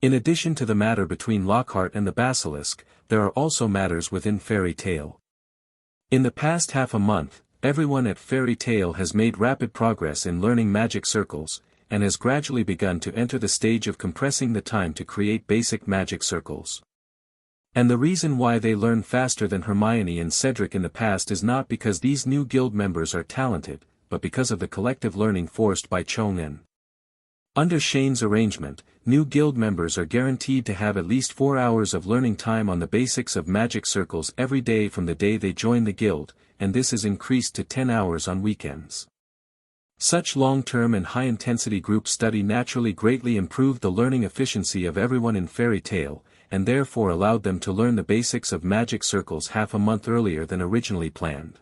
In addition to the matter between Lockhart and the basilisk, there are also matters within Fairy Tale. In the past half a month, everyone at Fairy Tale has made rapid progress in learning magic circles, and has gradually begun to enter the stage of compressing the time to create basic magic circles. And the reason why they learn faster than Hermione and Cedric in the past is not because these new guild members are talented, but because of the collective learning forced by Chong'en. Under Shane's arrangement, new guild members are guaranteed to have at least 4 hours of learning time on the basics of magic circles every day from the day they join the guild, and this is increased to 10 hours on weekends. Such long-term and high-intensity group study naturally greatly improved the learning efficiency of everyone in Fairy Tale, and therefore allowed them to learn the basics of magic circles half a month earlier than originally planned.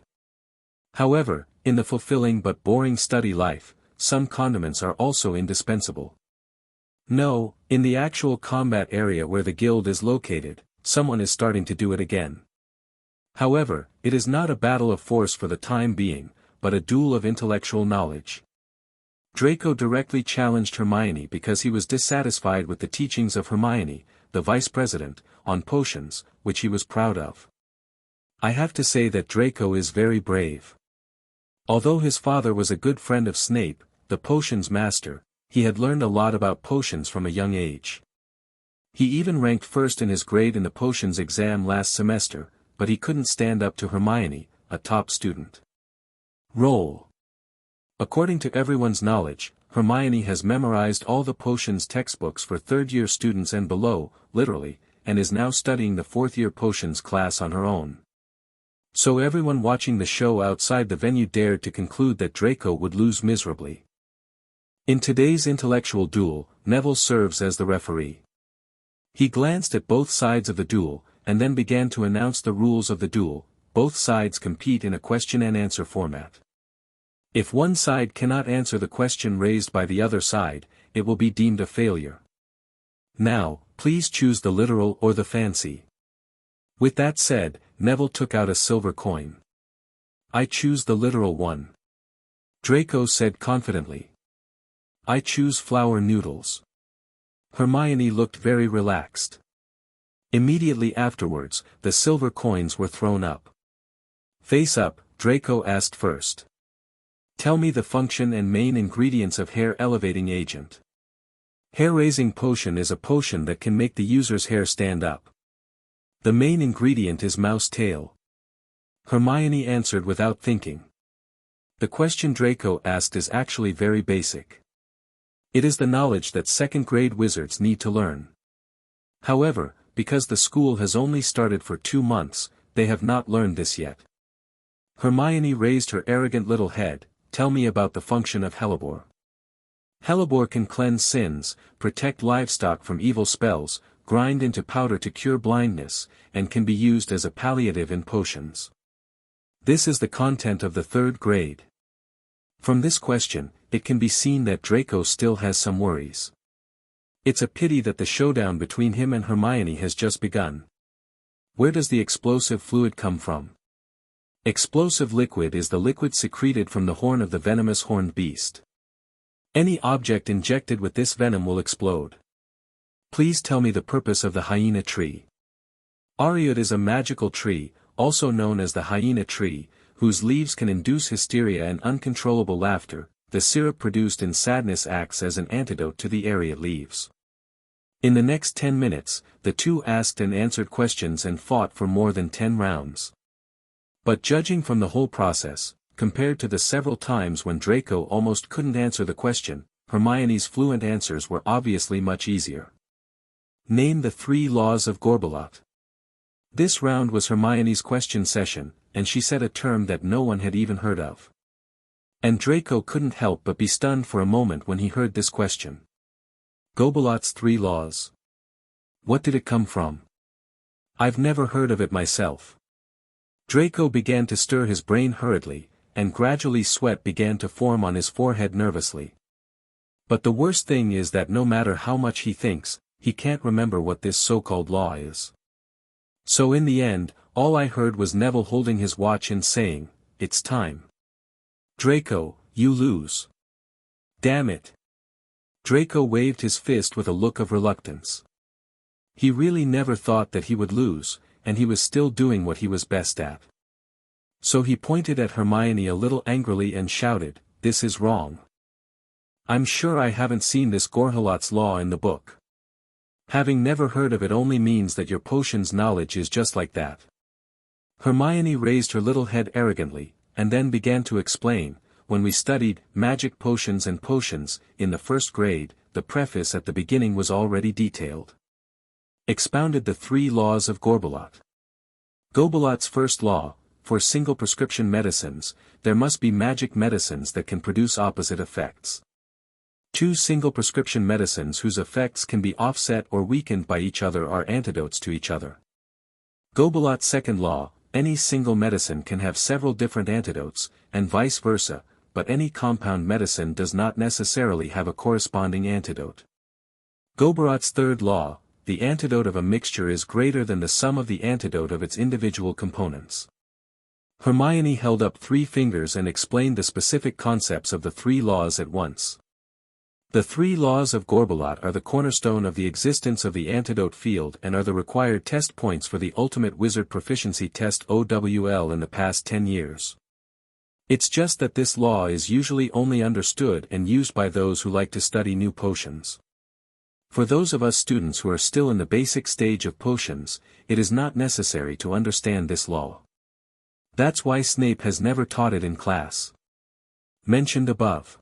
However, in the fulfilling but boring study life, some condiments are also indispensable. No, in the actual combat area where the guild is located, someone is starting to do it again. However, it is not a battle of force for the time being, but a duel of intellectual knowledge. Draco directly challenged Hermione because he was dissatisfied with the teachings of Hermione, the vice president, on potions, which he was proud of. I have to say that Draco is very brave. Although his father was a good friend of Snape, the potions master, he had learned a lot about potions from a young age. He even ranked first in his grade in the potions exam last semester, but he couldn't stand up to Hermione, a top student. Roll. According to everyone's knowledge, Hermione has memorized all the potions textbooks for third-year students and below, literally, and is now studying the fourth-year potions class on her own. So everyone watching the show outside the venue dared to conclude that Draco would lose miserably. In today's intellectual duel, Neville serves as the referee. He glanced at both sides of the duel, and then began to announce the rules of the duel. Both sides compete in a question and answer format. If one side cannot answer the question raised by the other side, it will be deemed a failure. Now, please choose the literal or the fancy. With that said, Neville took out a silver coin. I choose the literal one. Draco said confidently. I choose flour noodles. Hermione looked very relaxed. Immediately afterwards, the silver coins were thrown up. Face up, Draco asked first. Tell me the function and main ingredients of hair elevating agent. Hair-raising potion is a potion that can make the user's hair stand up. The main ingredient is mouse tail. Hermione answered without thinking. The question Draco asked is actually very basic. It is the knowledge that second-grade wizards need to learn. However, because the school has only started for 2 months, they have not learned this yet. Hermione raised her arrogant little head. Tell me about the function of hellebore. Hellebore can cleanse sins, protect livestock from evil spells, grind into powder to cure blindness, and can be used as a palliative in potions. This is the content of the 3rd grade. From this question, it can be seen that Draco still has some worries. It's a pity that the showdown between him and Hermione has just begun. Where does the explosive fluid come from? Explosive liquid is the liquid secreted from the horn of the venomous horned beast. Any object injected with this venom will explode. Please tell me the purpose of the hyena tree. Ariud is a magical tree, also known as the hyena tree, whose leaves can induce hysteria and uncontrollable laughter. The syrup produced in sadness acts as an antidote to the area leaves. In the next 10 minutes, the two asked and answered questions and fought for more than 10 rounds. But judging from the whole process, compared to the several times when Draco almost couldn't answer the question, Hermione's fluent answers were obviously much easier. Name the 3 laws of Gorbolot. This round was Hermione's question session, and she said a term that no one had even heard of. And Draco couldn't help but be stunned for a moment when he heard this question. Gorbolot's 3 laws. What did it come from? I've never heard of it myself. Draco began to stir his brain hurriedly, and gradually sweat began to form on his forehead nervously. But the worst thing is that no matter how much he thinks, he can't remember what this so-called law is. So in the end, all I heard was Neville holding his watch and saying, "It's time." Draco, you lose. Damn it. Draco waved his fist with a look of reluctance. He really never thought that he would lose, and he was still doing what he was best at. So he pointed at Hermione a little angrily and shouted, "This is wrong. I'm sure I haven't seen this Gorbolot's law in the book. Having never heard of it only means that your potions knowledge is just like that." Hermione raised her little head arrogantly, and then began to explain, "When we studied magic potions and potions, in the 1st grade, the preface at the beginning was already detailed. Expounded the 3 laws of Gorbolot. Gorbolot's 1st law, for single prescription medicines, there must be magic medicines that can produce opposite effects. 2 single prescription medicines whose effects can be offset or weakened by each other are antidotes to each other. Gorbolot's 2nd law, any single medicine can have several different antidotes, and vice versa, but any compound medicine does not necessarily have a corresponding antidote. Gorbolot's 3rd law, the antidote of a mixture is greater than the sum of the antidote of its individual components." Hermione held up 3 fingers and explained the specific concepts of the 3 laws at once. The 3 laws of Gorbolot are the cornerstone of the existence of the antidote field and are the required test points for the Ultimate Wizard Proficiency Test (OWL) in the past 10 years. It's just that this law is usually only understood and used by those who like to study new potions. For those of us students who are still in the basic stage of potions, it is not necessary to understand this law. That's why Snape has never taught it in class. Mentioned above.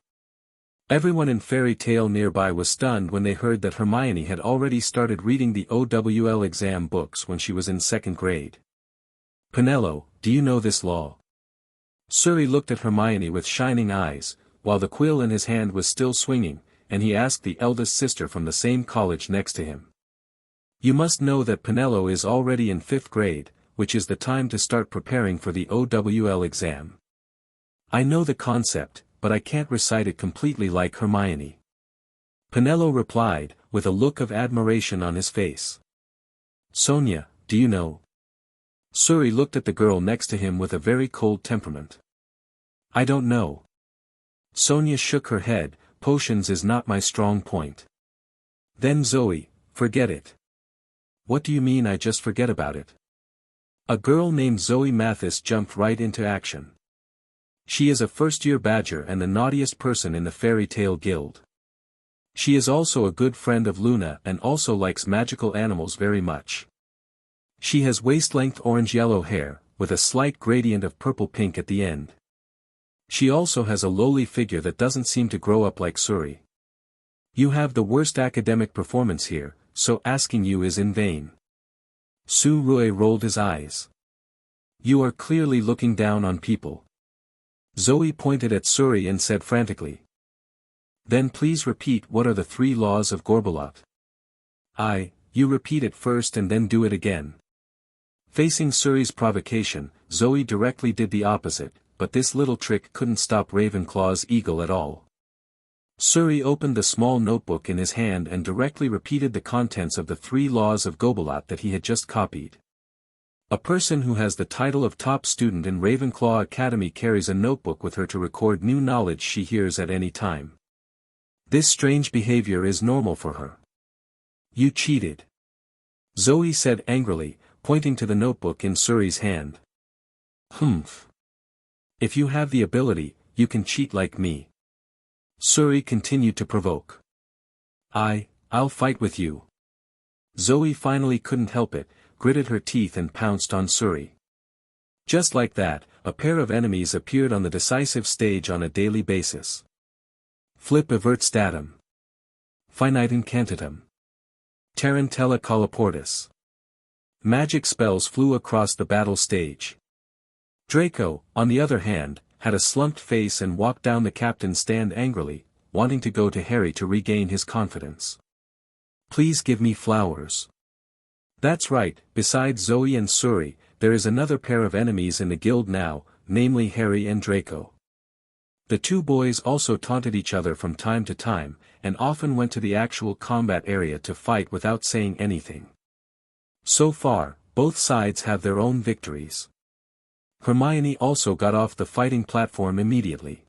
Everyone in Fairy Tale nearby was stunned when they heard that Hermione had already started reading the OWL exam books when she was in 2nd grade. Penelo, do you know this law? Surrey looked at Hermione with shining eyes, while the quill in his hand was still swinging, and he asked the eldest sister from the same college next to him. You must know that Penelo is already in 5th grade, which is the time to start preparing for the OWL exam. I know the concept, but I can't recite it completely like Hermione. Penelo replied, with a look of admiration on his face. Sonia, do you know? Surrey looked at the girl next to him with a very cold temperament. I don't know. Sonia shook her head, potions is not my strong point. Then Zoe, forget it. What do you mean I just forget about it? A girl named Zoe Mathis jumped right into action. She is a first-year badger and the naughtiest person in the fairy tale guild. She is also a good friend of Luna and also likes magical animals very much. She has waist-length orange-yellow hair, with a slight gradient of purple-pink at the end. She also has a lowly figure that doesn't seem to grow up like Surrey. You have the worst academic performance here, so asking you is in vain. Su Rui rolled his eyes. You are clearly looking down on people. Zoe pointed at Surrey and said frantically. Then please repeat what are the 3 laws of Gorbolot. You repeat it first and then do it again. Facing Surrey's provocation, Zoe directly did the opposite, but this little trick couldn't stop Ravenclaw's eagle at all. Surrey opened the small notebook in his hand and directly repeated the contents of the 3 laws of Gorbolot that he had just copied. A person who has the title of top student in Ravenclaw Academy carries a notebook with her to record new knowledge she hears at any time. This strange behavior is normal for her. You cheated. Zoe said angrily, pointing to the notebook in Surrey's hand. Humph. If you have the ability, you can cheat like me. Surrey continued to provoke. I'll fight with you. Zoe finally couldn't help it, gritted her teeth and pounced on Surrey. Just like that, a pair of enemies appeared on the decisive stage on a daily basis. Flip avert statum. Finite incantatum. Tarantella colloportus. Magic spells flew across the battle stage. Draco, on the other hand, had a slumped face and walked down the captain's stand angrily, wanting to go to Harry to regain his confidence. Please give me flowers. That's right, besides Zoe and Surrey, there is another pair of enemies in the guild now, namely Harry and Draco. The 2 boys also taunted each other from time to time, and often went to the actual combat area to fight without saying anything. So far, both sides have their own victories. Hermione also got off the fighting platform immediately.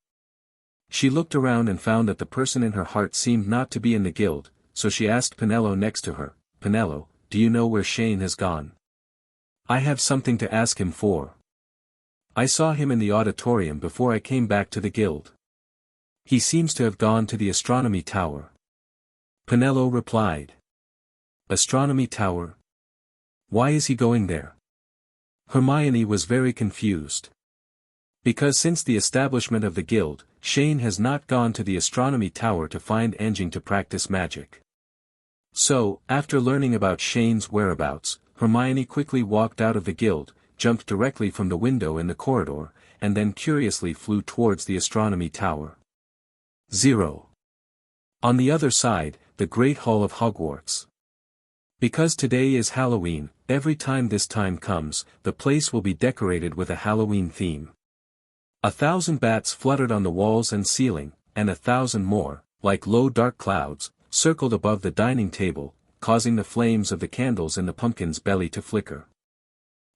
She looked around and found that the person in her heart seemed not to be in the guild, so she asked Penelo next to her, Penelo, do you know where Shane has gone? I have something to ask him for. I saw him in the auditorium before I came back to the guild. He seems to have gone to the astronomy tower. Penelo replied. Astronomy tower? Why is he going there? Hermione was very confused. Because since the establishment of the guild, Shane has not gone to the astronomy tower to find Engine to practice magic. So, after learning about Shane's whereabouts, Hermione quickly walked out of the guild, jumped directly from the window in the corridor, and then curiously flew towards the astronomy tower. 0. On the other side, the Great Hall of Hogwarts. Because today is Halloween, every time this time comes, the place will be decorated with a Halloween theme. 1,000 bats fluttered on the walls and ceiling, and 1,000 more, like low dark clouds, circled above the dining table, causing the flames of the candles in the pumpkin's belly to flicker.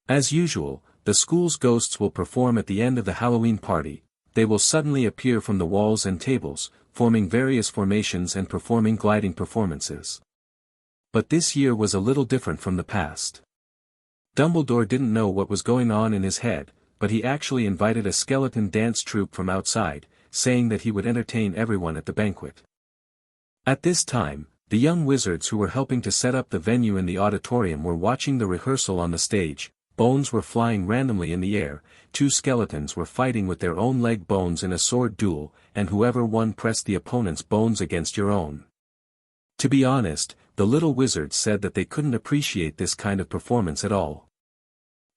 As usual, the school's ghosts will perform at the end of the Halloween party. They will suddenly appear from the walls and tables, forming various formations and performing gliding performances. But this year was a little different from the past. Dumbledore didn't know what was going on in his head, but he actually invited a skeleton dance troupe from outside, saying that he would entertain everyone at the banquet. At this time, the young wizards who were helping to set up the venue in the auditorium were watching the rehearsal on the stage. Bones were flying randomly in the air, 2 skeletons were fighting with their own leg bones in a sword duel, and whoever won pressed the opponent's bones against your own. To be honest, the little wizards said that they couldn't appreciate this kind of performance at all.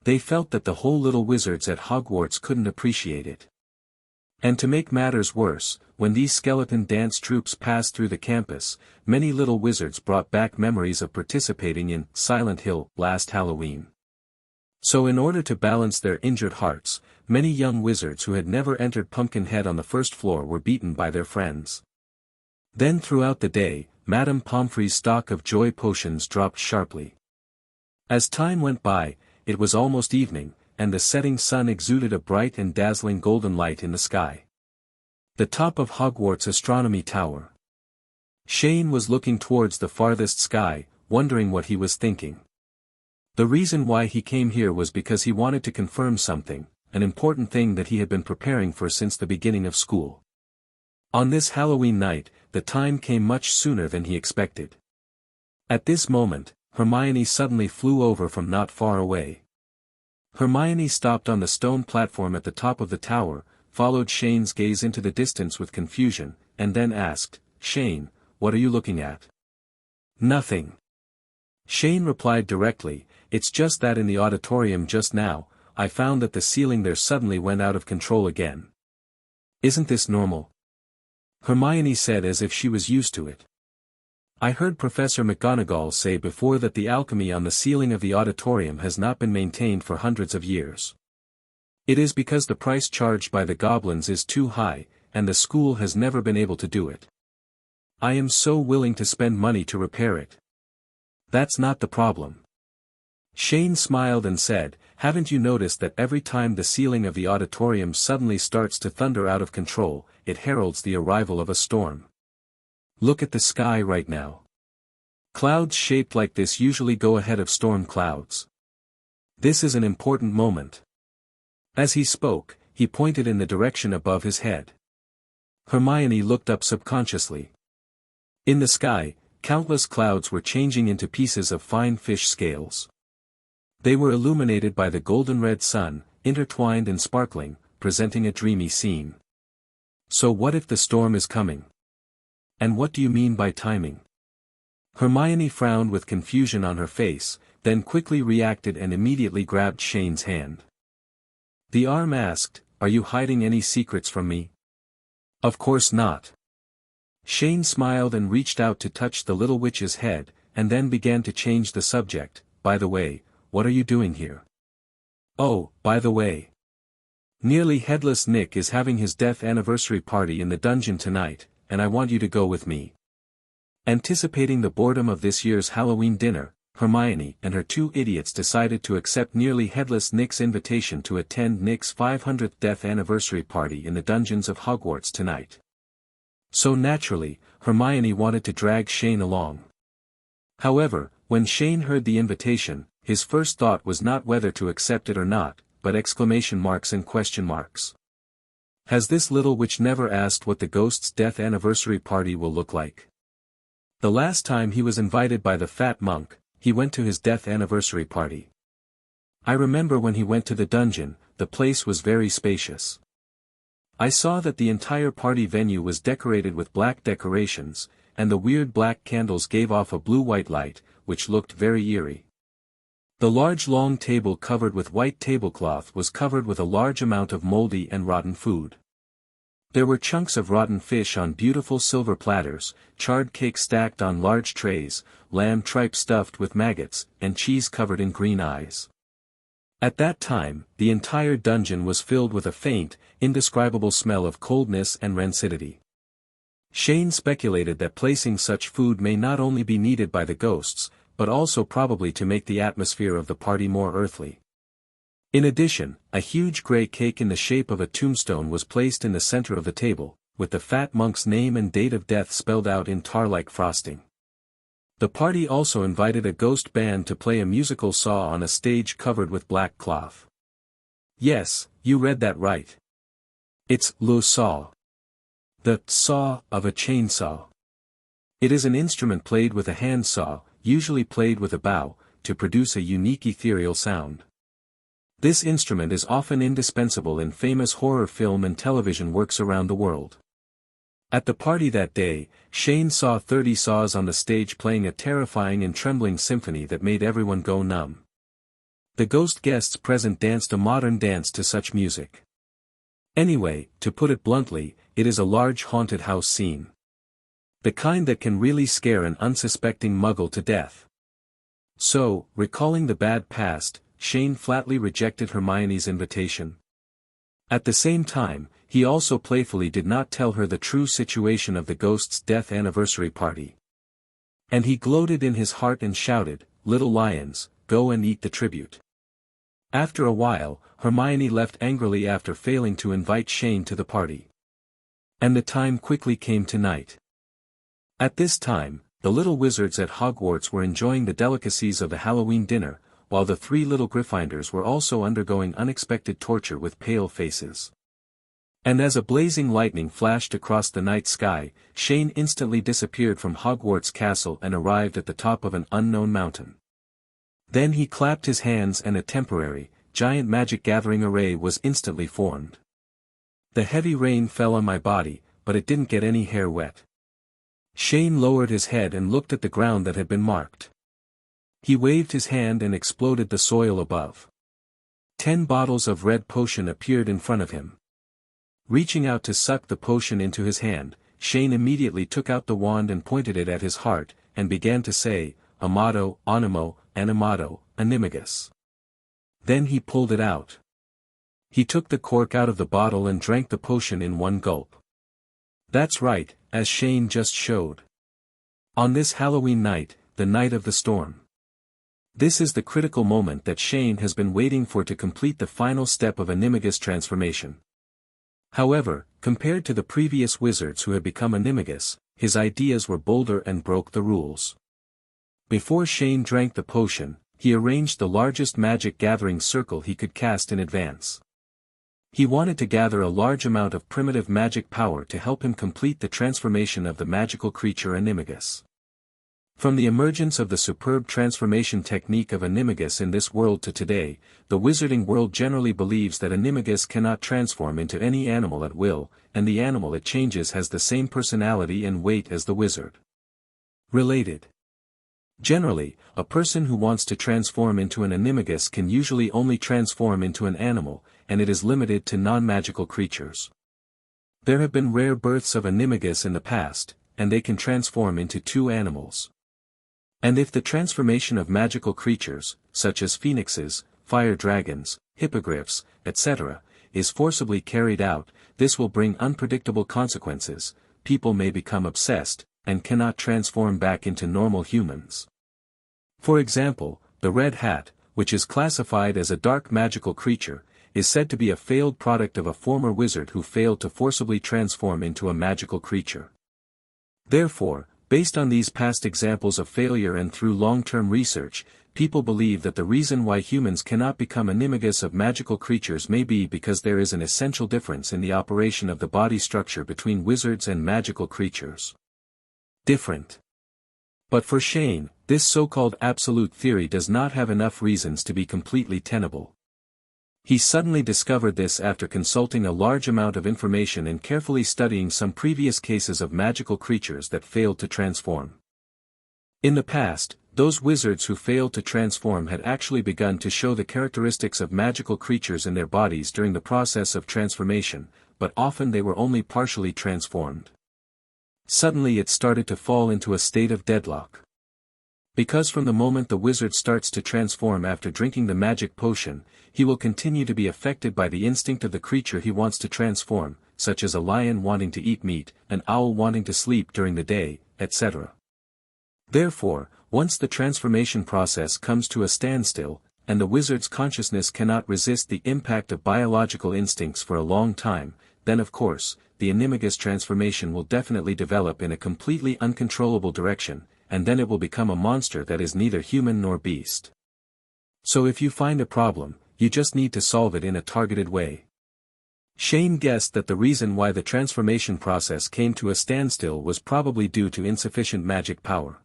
They felt that the whole little wizards at Hogwarts couldn't appreciate it. And to make matters worse, when these skeleton dance troupes passed through the campus, many little wizards brought back memories of participating in Silent Hill last Halloween. So in order to balance their injured hearts, many young wizards who had never entered Pumpkinhead on the first floor were beaten by their friends. Then throughout the day, Madame Pomfrey's stock of joy potions dropped sharply. As time went by, it was almost evening, and the setting sun exuded a bright and dazzling golden light in the sky. The top of Hogwarts Astronomy Tower. Shane was looking towards the farthest sky, wondering what he was thinking. The reason why he came here was because he wanted to confirm something, an important thing that he had been preparing for since the beginning of school. On this Halloween night, the time came much sooner than he expected. At this moment, Hermione suddenly flew over from not far away. Hermione stopped on the stone platform at the top of the tower, followed Shane's gaze into the distance with confusion, and then asked, "Shane, what are you looking at?" "Nothing." Shane replied directly, "It's just that in the auditorium just now, I found that the ceiling there suddenly went out of control again." "Isn't this normal?" Hermione said as if she was used to it. "I heard Professor McGonagall say before that the alchemy on the ceiling of the auditorium has not been maintained for hundreds of years. It is because the price charged by the goblins is too high, and the school has never been able to do it. I am so willing to spend money to repair it. That's not the problem." Shane smiled and said, "Haven't you noticed that every time the ceiling of the auditorium suddenly starts to thunder out of control, it heralds the arrival of a storm? Look at the sky right now. Clouds shaped like this usually go ahead of storm clouds. This is an important moment." As he spoke, he pointed in the direction above his head. Hermione looked up subconsciously. In the sky, countless clouds were changing into pieces of fine fish scales. They were illuminated by the golden-red sun, intertwined and sparkling, presenting a dreamy scene. "So what if the storm is coming? And what do you mean by timing?" Hermione frowned with confusion on her face, then quickly reacted and immediately grabbed Shane's hand. The arm asked, "Are you hiding any secrets from me?" "Of course not." Shane smiled and reached out to touch the little witch's head, and then began to change the subject. "By the way, what are you doing here?" "Oh, by the way. Nearly Headless Nick is having his death anniversary party in the dungeon tonight, and I want you to go with me." Anticipating the boredom of this year's Halloween dinner, Hermione and her two idiots decided to accept Nearly Headless Nick's invitation to attend Nick's 500th death anniversary party in the dungeons of Hogwarts tonight. So naturally, Hermione wanted to drag Shane along. However, when Shane heard the invitation, his first thought was not whether to accept it or not, but exclamation marks and question marks. Has this little witch never asked what the ghost's death anniversary party will look like? The last time he was invited by the fat monk, he went to his death anniversary party. I remember when he went to the dungeon, the place was very spacious. I saw that the entire party venue was decorated with black decorations, and the weird black candles gave off a blue-white light, which looked very eerie. The large long table covered with white tablecloth was covered with a large amount of moldy and rotten food. There were chunks of rotten fish on beautiful silver platters, charred cake stacked on large trays, lamb tripe stuffed with maggots, and cheese covered in green eyes. At that time, the entire dungeon was filled with a faint, indescribable smell of coldness and rancidity. Shane speculated that placing such food may not only be needed by the ghosts, but also probably to make the atmosphere of the party more earthly. In addition, a huge grey cake in the shape of a tombstone was placed in the center of the table, with the fat monk's name and date of death spelled out in tar-like frosting. The party also invited a ghost band to play a musical saw on a stage covered with black cloth. Yes, you read that right. It's le saw. The saw of a chainsaw. It is an instrument played with a hand saw, usually played with a bow, to produce a unique ethereal sound. This instrument is often indispensable in famous horror film and television works around the world. At the party that day, Shane saw 30 saws on the stage playing a terrifying and trembling symphony that made everyone go numb. The ghost guests present danced a modern dance to such music. Anyway, to put it bluntly, it is a large haunted house scene. The kind that can really scare an unsuspecting muggle to death. So, recalling the bad past, Shane flatly rejected Hermione's invitation. At the same time, he also playfully did not tell her the true situation of the ghost's death anniversary party. And he gloated in his heart and shouted, "Little lions, go and eat the tribute." After a while, Hermione left angrily after failing to invite Shane to the party. And the time quickly came to night. At this time, the little wizards at Hogwarts were enjoying the delicacies of the Halloween dinner, while the 3 little Gryffindors were also undergoing unexpected torture with pale faces. And as a blazing lightning flashed across the night sky, Shane instantly disappeared from Hogwarts Castle and arrived at the top of an unknown mountain. Then he clapped his hands and a temporary, giant magic gathering array was instantly formed. The heavy rain fell on my body, but it didn't get any hair wet. Shane lowered his head and looked at the ground that had been marked. He waved his hand and exploded the soil above. 10 bottles of red potion appeared in front of him. Reaching out to suck the potion into his hand, Shane immediately took out the wand and pointed it at his heart, and began to say, "Amato, Animo, Animato, Animagus." Then he pulled it out. He took the cork out of the bottle and drank the potion in one gulp. That's right, as Shane just showed. On this Halloween night, the night of the storm. This is the critical moment that Shane has been waiting for to complete the final step of Animagus transformation. However, compared to the previous wizards who had become Animagus, his ideas were bolder and broke the rules. Before Shane drank the potion, he arranged the largest magic gathering circle he could cast in advance. He wanted to gather a large amount of primitive magic power to help him complete the transformation of the magical creature Animagus. From the emergence of the superb transformation technique of Animagus in this world to today, the wizarding world generally believes that Animagus cannot transform into any animal at will, and the animal it changes has the same personality and weight as the wizard. Related. Generally, a person who wants to transform into an Animagus can usually only transform into an animal, and it is limited to non-magical creatures. There have been rare births of Animagus in the past, and they can transform into 2 animals. And if the transformation of magical creatures, such as phoenixes, fire dragons, hippogriffs, etc., is forcibly carried out, this will bring unpredictable consequences. People may become obsessed, and cannot transform back into normal humans. For example, the Red Hat, which is classified as a dark magical creature, is said to be a failed product of a former wizard who failed to forcibly transform into a magical creature. Therefore, based on these past examples of failure and through long-term research, people believe that the reason why humans cannot become Animagus of magical creatures may be because there is an essential difference in the operation of the body structure between wizards and magical creatures. Different. But for Shane, this so-called absolute theory does not have enough reasons to be completely tenable. He suddenly discovered this after consulting a large amount of information and carefully studying some previous cases of magical creatures that failed to transform. In the past, those wizards who failed to transform had actually begun to show the characteristics of magical creatures in their bodies during the process of transformation, but often they were only partially transformed. Suddenly it started to fall into a state of deadlock. Because from the moment the wizard starts to transform after drinking the magic potion, he will continue to be affected by the instinct of the creature he wants to transform, such as a lion wanting to eat meat, an owl wanting to sleep during the day, etc. Therefore, once the transformation process comes to a standstill, and the wizard's consciousness cannot resist the impact of biological instincts for a long time, then of course, the Animagus transformation will definitely develop in a completely uncontrollable direction, and then it will become a monster that is neither human nor beast. So if you find a problem, you just need to solve it in a targeted way. Shane guessed that the reason why the transformation process came to a standstill was probably due to insufficient magic power.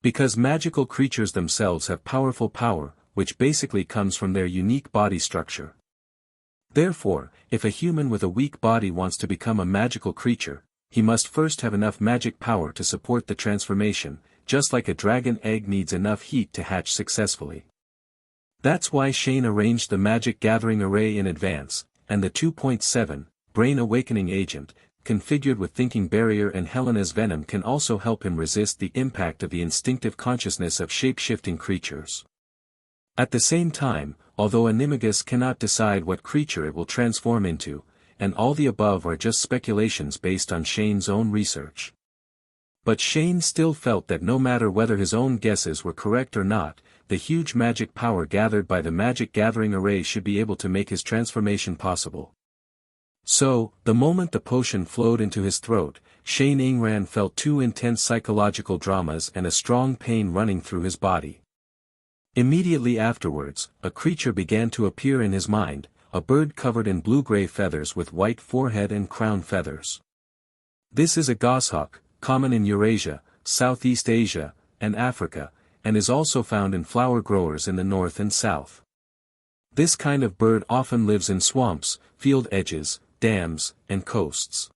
Because magical creatures themselves have powerful power, which basically comes from their unique body structure. Therefore, if a human with a weak body wants to become a magical creature, he must first have enough magic power to support the transformation, just like a dragon egg needs enough heat to hatch successfully. That's why Shane arranged the magic gathering array in advance, and the 2.7 Brain Awakening agent, configured with Thinking Barrier and Helena's Venom, can also help him resist the impact of the instinctive consciousness of shape-shifting creatures. At the same time, although Animagus cannot decide what creature it will transform into, and all the above are just speculations based on Shane's own research. But Shane still felt that no matter whether his own guesses were correct or not, the huge magic power gathered by the magic gathering array should be able to make his transformation possible. So, the moment the potion flowed into his throat, Shane Ingran felt two intense psychological dramas and a strong pain running through his body. Immediately afterwards, a creature began to appear in his mind, a bird covered in blue-gray feathers with white forehead and crown feathers. This is a goshawk, common in Eurasia, Southeast Asia, and Africa, and is also found in flower growers in the north and south. This kind of bird often lives in swamps, field edges, dams, and coasts.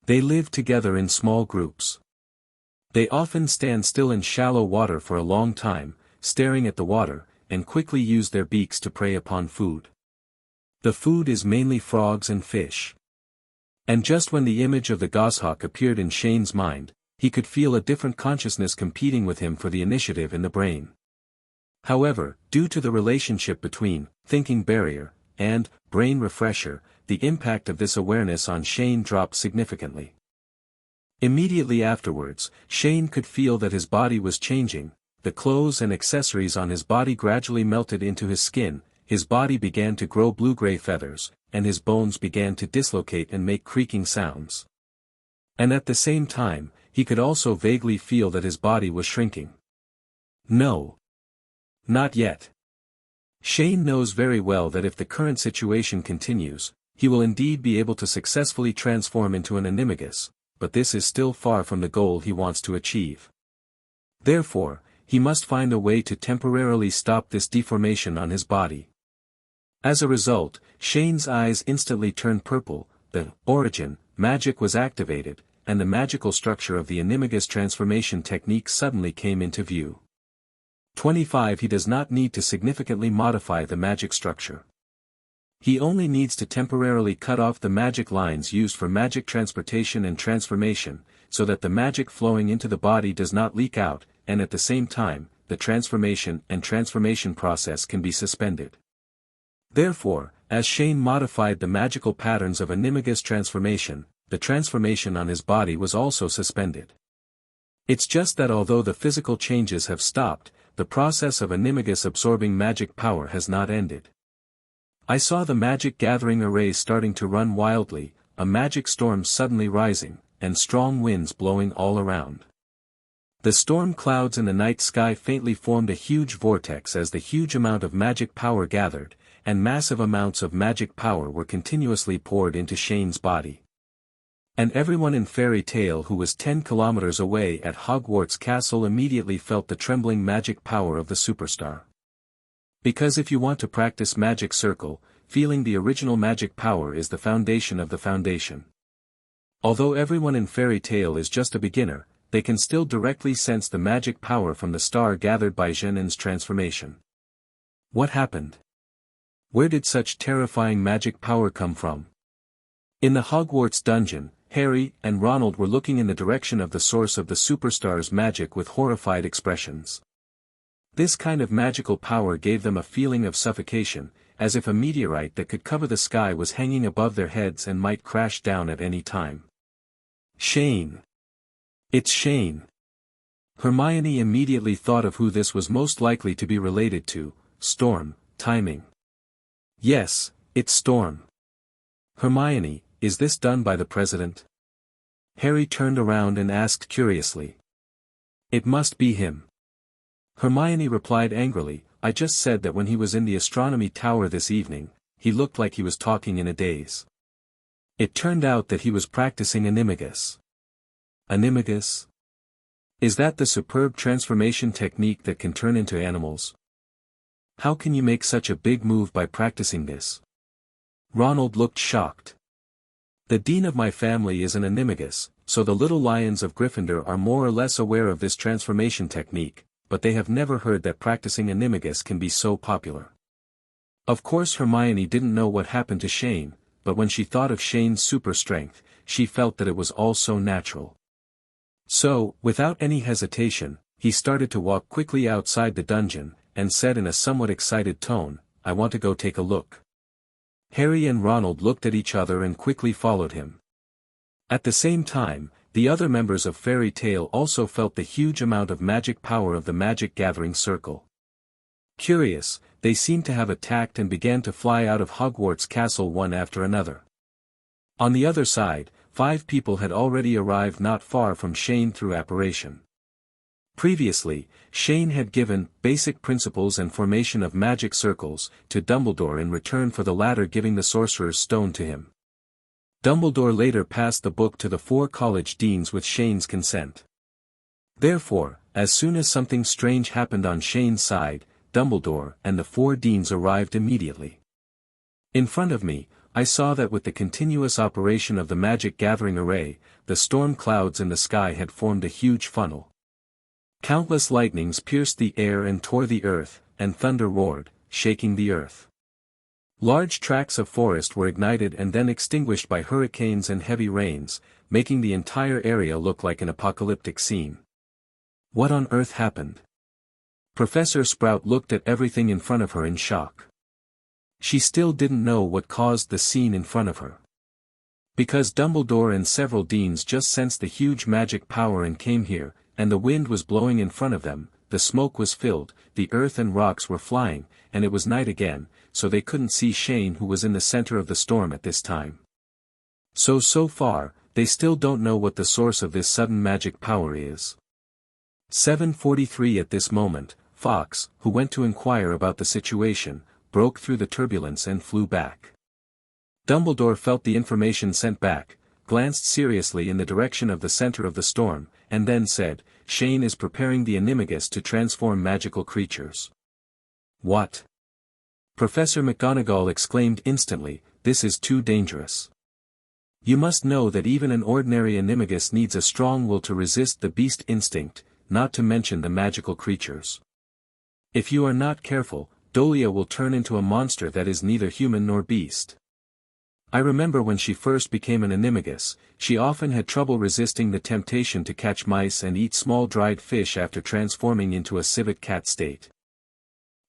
They live together in small groups. They often stand still in shallow water for a long time, staring at the water, and quickly use their beaks to prey upon food. The food is mainly frogs and fish. And just when the image of the goshawk appeared in Shane's mind, he could feel a different consciousness competing with him for the initiative in the brain. However, due to the relationship between Thinking Barrier and Brain Refresher, the impact of this awareness on Shane dropped significantly. Immediately afterwards, Shane could feel that his body was changing. The clothes and accessories on his body gradually melted into his skin, his body began to grow blue-gray feathers, and his bones began to dislocate and make creaking sounds. And at the same time, he could also vaguely feel that his body was shrinking. No. Not yet. Shane knows very well that if the current situation continues, he will indeed be able to successfully transform into an Animagus, but this is still far from the goal he wants to achieve. Therefore, he must find a way to temporarily stop this deformation on his body. As a result, Shane's eyes instantly turned purple, the origin magic was activated, and the magical structure of the Animagus transformation technique suddenly came into view. 25 He does not need to significantly modify the magic structure. He only needs to temporarily cut off the magic lines used for magic transportation and transformation, so that the magic flowing into the body does not leak out, and at the same time, the transformation and transformation process can be suspended. Therefore, as Shane modified the magical patterns of Animagus transformation, the transformation on his body was also suspended. It's just that although the physical changes have stopped, the process of Animagus absorbing magic power has not ended. I saw the magic gathering array starting to run wildly, a magic storm suddenly rising, and strong winds blowing all around. The storm clouds in the night sky faintly formed a huge vortex as the huge amount of magic power gathered, and massive amounts of magic power were continuously poured into Shane's body. And everyone in Fairy Tale who was 10 kilometers away at Hogwarts Castle immediately felt the trembling magic power of the superstar. Because if you want to practice Magic Circle, feeling the original magic power is the foundation of the foundation. Although everyone in Fairy Tale is just a beginner, they can still directly sense the magic power from the star gathered by Jeannen's transformation. What happened? Where did such terrifying magic power come from? In the Hogwarts dungeon, Harry and Ronald were looking in the direction of the source of the superstar's magic with horrified expressions. This kind of magical power gave them a feeling of suffocation, as if a meteorite that could cover the sky was hanging above their heads and might crash down at any time. Shane. It's Shane. Hermione immediately thought of who this was most likely to be related to, Storm, timing. Yes, it's Storm. Hermione, is this done by the president? Harry turned around and asked curiously. It must be him. Hermione replied angrily, I just said that when he was in the astronomy tower this evening, he looked like he was talking in a daze. It turned out that he was practicing Animagus. Animagus? Is that the superb transformation technique that can turn into animals? How can you make such a big move by practicing this? Ronald looked shocked. The dean of my family is an Animagus, so the little lions of Gryffindor are more or less aware of this transformation technique, but they have never heard that practicing Animagus can be so popular. Of course Hermione didn't know what happened to Shane, but when she thought of Shane's super strength, she felt that it was all so natural. So, without any hesitation, he started to walk quickly outside the dungeon, and said in a somewhat excited tone, "I want to go take a look." Harry and Ronald looked at each other and quickly followed him. At the same time, the other members of Fairy Tale also felt the huge amount of magic power of the magic gathering circle. Curious, they seemed to have attacked and began to fly out of Hogwarts Castle one after another. On the other side, 5 people had already arrived not far from Shane through apparition. Previously, Shane had given basic principles and formation of magic circles to Dumbledore in return for the latter giving the Sorcerer's Stone to him. Dumbledore later passed the book to the 4 college deans with Shane's consent. Therefore, as soon as something strange happened on Shane's side, Dumbledore and the 4 deans arrived immediately. In front of me, I saw that with the continuous operation of the magic gathering array, the storm clouds in the sky had formed a huge funnel. Countless lightnings pierced the air and tore the earth, and thunder roared, shaking the earth. Large tracts of forest were ignited and then extinguished by hurricanes and heavy rains, making the entire area look like an apocalyptic scene. What on earth happened? Professor Sprout looked at everything in front of her in shock. She still didn't know what caused the scene in front of her. Because Dumbledore and several deans just sensed the huge magic power and came here, and the wind was blowing in front of them, the smoke was filled, the earth and rocks were flying, and it was night again, so they couldn't see Shane who was in the center of the storm at this time. So far, they still don't know what the source of this sudden magic power is. 7:43 At this moment, Fox, who went to inquire about the situation, broke through the turbulence and flew back. Dumbledore felt the information sent back, glanced seriously in the direction of the center of the storm, and then said, "Shane is preparing the Animagus to transform magical creatures." "What?" Professor McGonagall exclaimed instantly, "This is too dangerous. You must know that even an ordinary Animagus needs a strong will to resist the beast instinct, not to mention the magical creatures. If you are not careful, Dolea will turn into a monster that is neither human nor beast. I remember when she first became an Animagus, she often had trouble resisting the temptation to catch mice and eat small dried fish after transforming into a civet cat state.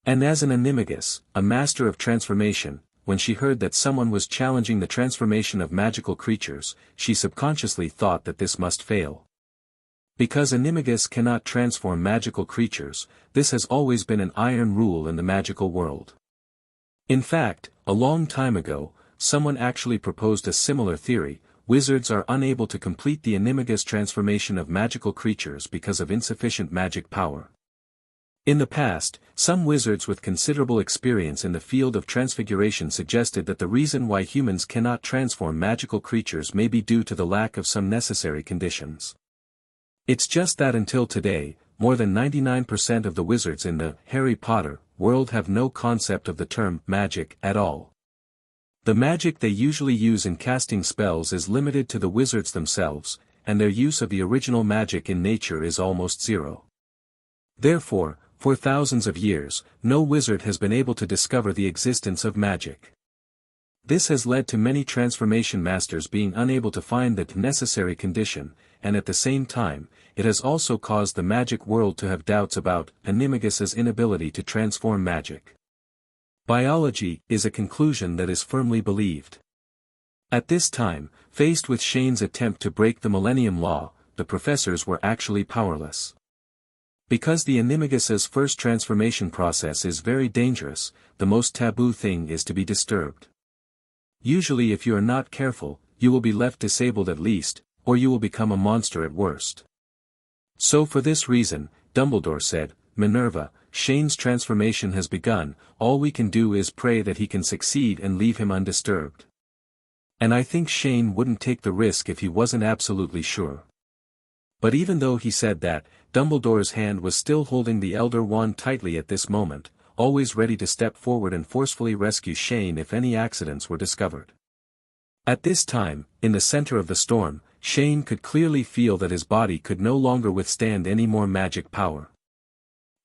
And as an Animagus, a master of transformation, when she heard that someone was challenging the transformation of magical creatures, she subconsciously thought that this must fail. Because Animagus cannot transform magical creatures, this has always been an iron rule in the magical world. In fact, a long time ago, someone actually proposed a similar theory: wizards are unable to complete the Animagus transformation of magical creatures because of insufficient magic power. In the past, some wizards with considerable experience in the field of transfiguration suggested that the reason why humans cannot transform magical creatures may be due to the lack of some necessary conditions. It's just that until today, more than 99% of the wizards in the Harry Potter world have no concept of the term magic at all. The magic they usually use in casting spells is limited to the wizards themselves, and their use of the original magic in nature is almost zero. Therefore, for thousands of years, no wizard has been able to discover the existence of magic. This has led to many transformation masters being unable to find the necessary condition, and at the same time, it has also caused the magic world to have doubts about Animagus's inability to transform magic. Biology is a conclusion that is firmly believed. At this time, faced with Shane's attempt to break the Millennium Law, the professors were actually powerless. Because the Animagus's first transformation process is very dangerous, the most taboo thing is to be disturbed. Usually if you are not careful, you will be left disabled at least, or you will become a monster at worst. So for this reason, Dumbledore said, "Minerva, Shane's transformation has begun, all we can do is pray that he can succeed and leave him undisturbed." And I think Shane wouldn't take the risk if he wasn't absolutely sure. But even though he said that, Dumbledore's hand was still holding the Elder Wand tightly at this moment, always ready to step forward and forcefully rescue Shane if any accidents were discovered. At this time, in the center of the storm, Shane could clearly feel that his body could no longer withstand any more magic power.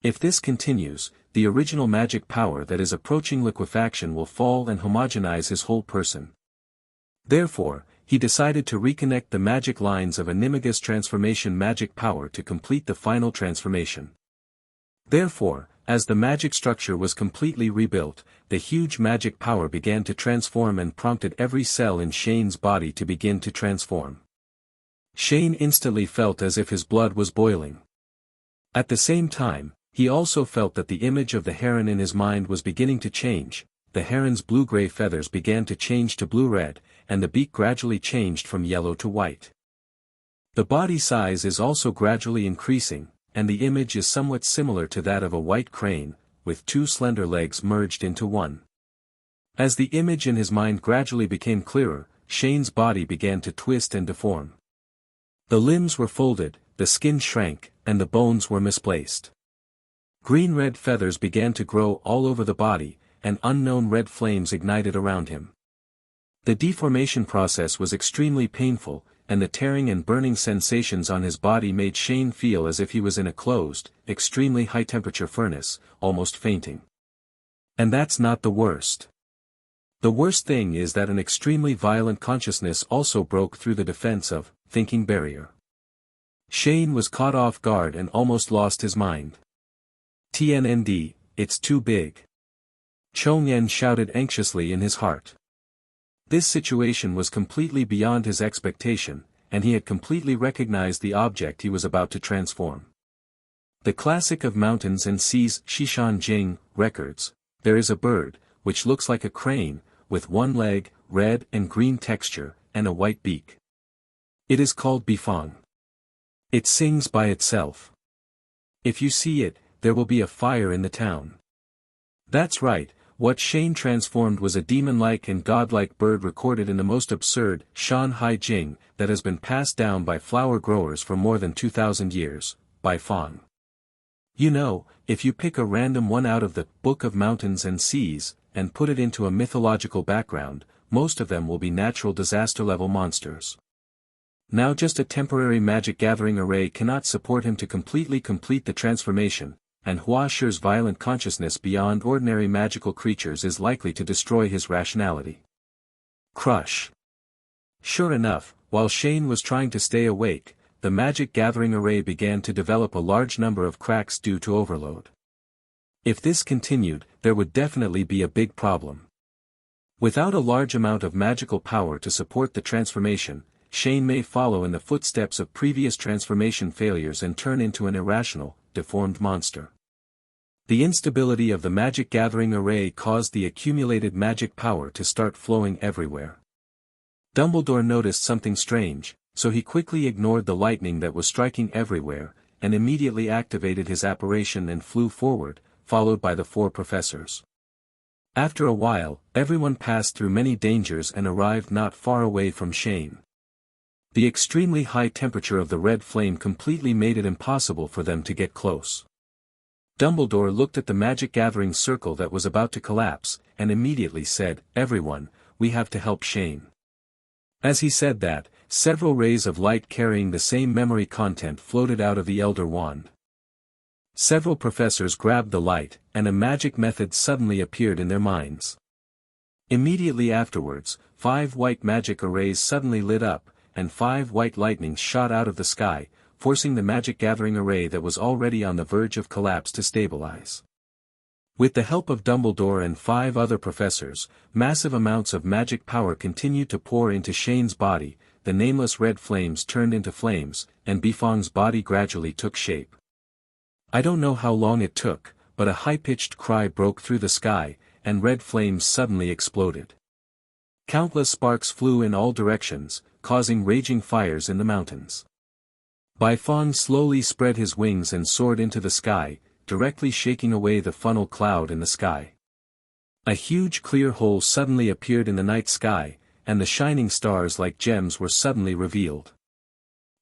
If this continues, the original magic power that is approaching liquefaction will fall and homogenize his whole person. Therefore, he decided to reconnect the magic lines of Animaga's transformation magic power to complete the final transformation. Therefore, as the magic structure was completely rebuilt, the huge magic power began to transform and prompted every cell in Shane's body to begin to transform. Shane instantly felt as if his blood was boiling. At the same time, he also felt that the image of the heron in his mind was beginning to change. The heron's blue-gray feathers began to change to blue-red, and the beak gradually changed from yellow to white. The body size is also gradually increasing, and the image is somewhat similar to that of a white crane, with two slender legs merged into one. As the image in his mind gradually became clearer, Shane's body began to twist and deform. The limbs were folded, the skin shrank, and the bones were misplaced. Green-red feathers began to grow all over the body, and unknown red flames ignited around him. The deformation process was extremely painful, and the tearing and burning sensations on his body made Shane feel as if he was in a closed, extremely high-temperature furnace, almost fainting. And that's not the worst. The worst thing is that an extremely violent consciousness also broke through the defense of thinking barrier. Shane was caught off guard and almost lost his mind. TNND, it's too big. Chongyan shouted anxiously in his heart. This situation was completely beyond his expectation, and he had completely recognized the object he was about to transform. The classic of mountains and seas Shishan Jing records, there is a bird, which looks like a crane, with one leg, red and green texture, and a white beak. It is called Bifang. It sings by itself. If you see it, there will be a fire in the town. That's right, what Shane transformed was a demon-like and godlike bird recorded in the most absurd Shanhai Jing that has been passed down by flower growers for more than 2,000 years, by Fang. You know, if you pick a random one out of the Book of Mountains and Seas, and put it into a mythological background, most of them will be natural disaster-level monsters. Now just a temporary magic gathering array cannot support him to completely complete the transformation, and Hua Shi's violent consciousness beyond ordinary magical creatures is likely to destroy his rationality. Crush. Sure enough, while Shane was trying to stay awake, the magic gathering array began to develop a large number of cracks due to overload. If this continued, there would definitely be a big problem. Without a large amount of magical power to support the transformation, Shane may follow in the footsteps of previous transformation failures and turn into an irrational, deformed monster. The instability of the magic gathering array caused the accumulated magic power to start flowing everywhere. Dumbledore noticed something strange, so he quickly ignored the lightning that was striking everywhere, and immediately activated his apparition and flew forward, followed by the 4 professors. After a while, everyone passed through many dangers and arrived not far away from Shane. The extremely high temperature of the red flame completely made it impossible for them to get close. Dumbledore looked at the magic gathering circle that was about to collapse, and immediately said, "Everyone, we have to help Shane." As he said that, several rays of light carrying the same memory content floated out of the Elder Wand. Several professors grabbed the light, and a magic method suddenly appeared in their minds. Immediately afterwards, 5 white magic arrays suddenly lit up, and 5 white lightnings shot out of the sky, forcing the magic gathering array that was already on the verge of collapse to stabilize. With the help of Dumbledore and 5 other professors, massive amounts of magic power continued to pour into Shane's body, the nameless red flames turned into flames, and Bifang's body gradually took shape. I don't know how long it took, but a high-pitched cry broke through the sky, and red flames suddenly exploded. Countless sparks flew in all directions, causing raging fires in the mountains. Bifang slowly spread his wings and soared into the sky, directly shaking away the funnel cloud in the sky. A huge clear hole suddenly appeared in the night sky, and the shining stars like gems were suddenly revealed.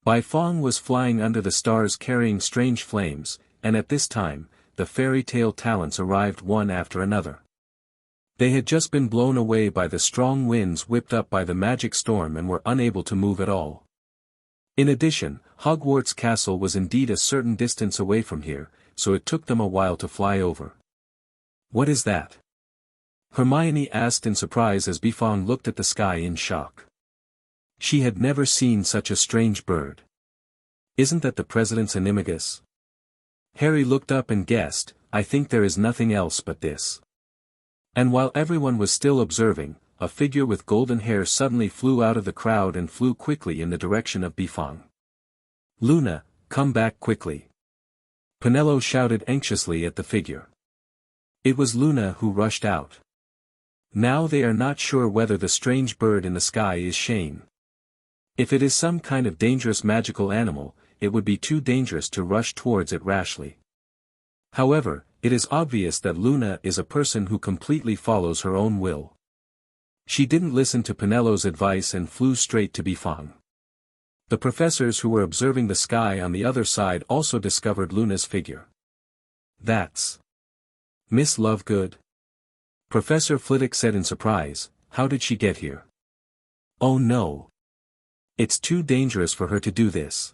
Bifang was flying under the stars carrying strange flames, and at this time, the fairy tale talents arrived one after another. They had just been blown away by the strong winds whipped up by the magic storm and were unable to move at all. In addition, Hogwarts Castle was indeed a certain distance away from here, so it took them a while to fly over. "What is that?" Hermione asked in surprise as Bifong looked at the sky in shock. She had never seen such a strange bird. "Isn't that the President's animagus?" Harry looked up and guessed, "I think there is nothing else but this." And while everyone was still observing, a figure with golden hair suddenly flew out of the crowd and flew quickly in the direction of Bifong. "Luna, come back quickly!" Penelo shouted anxiously at the figure. It was Luna who rushed out. Now they are not sure whether the strange bird in the sky is Shane. If it is some kind of dangerous magical animal, it would be too dangerous to rush towards it rashly. However, it is obvious that Luna is a person who completely follows her own will. She didn't listen to Penelo's advice and flew straight to Bifong. The professors who were observing the sky on the other side also discovered Luna's figure. "That's Miss Lovegood?" Professor Flitwick said in surprise. "How did she get here?" "Oh no. It's too dangerous for her to do this."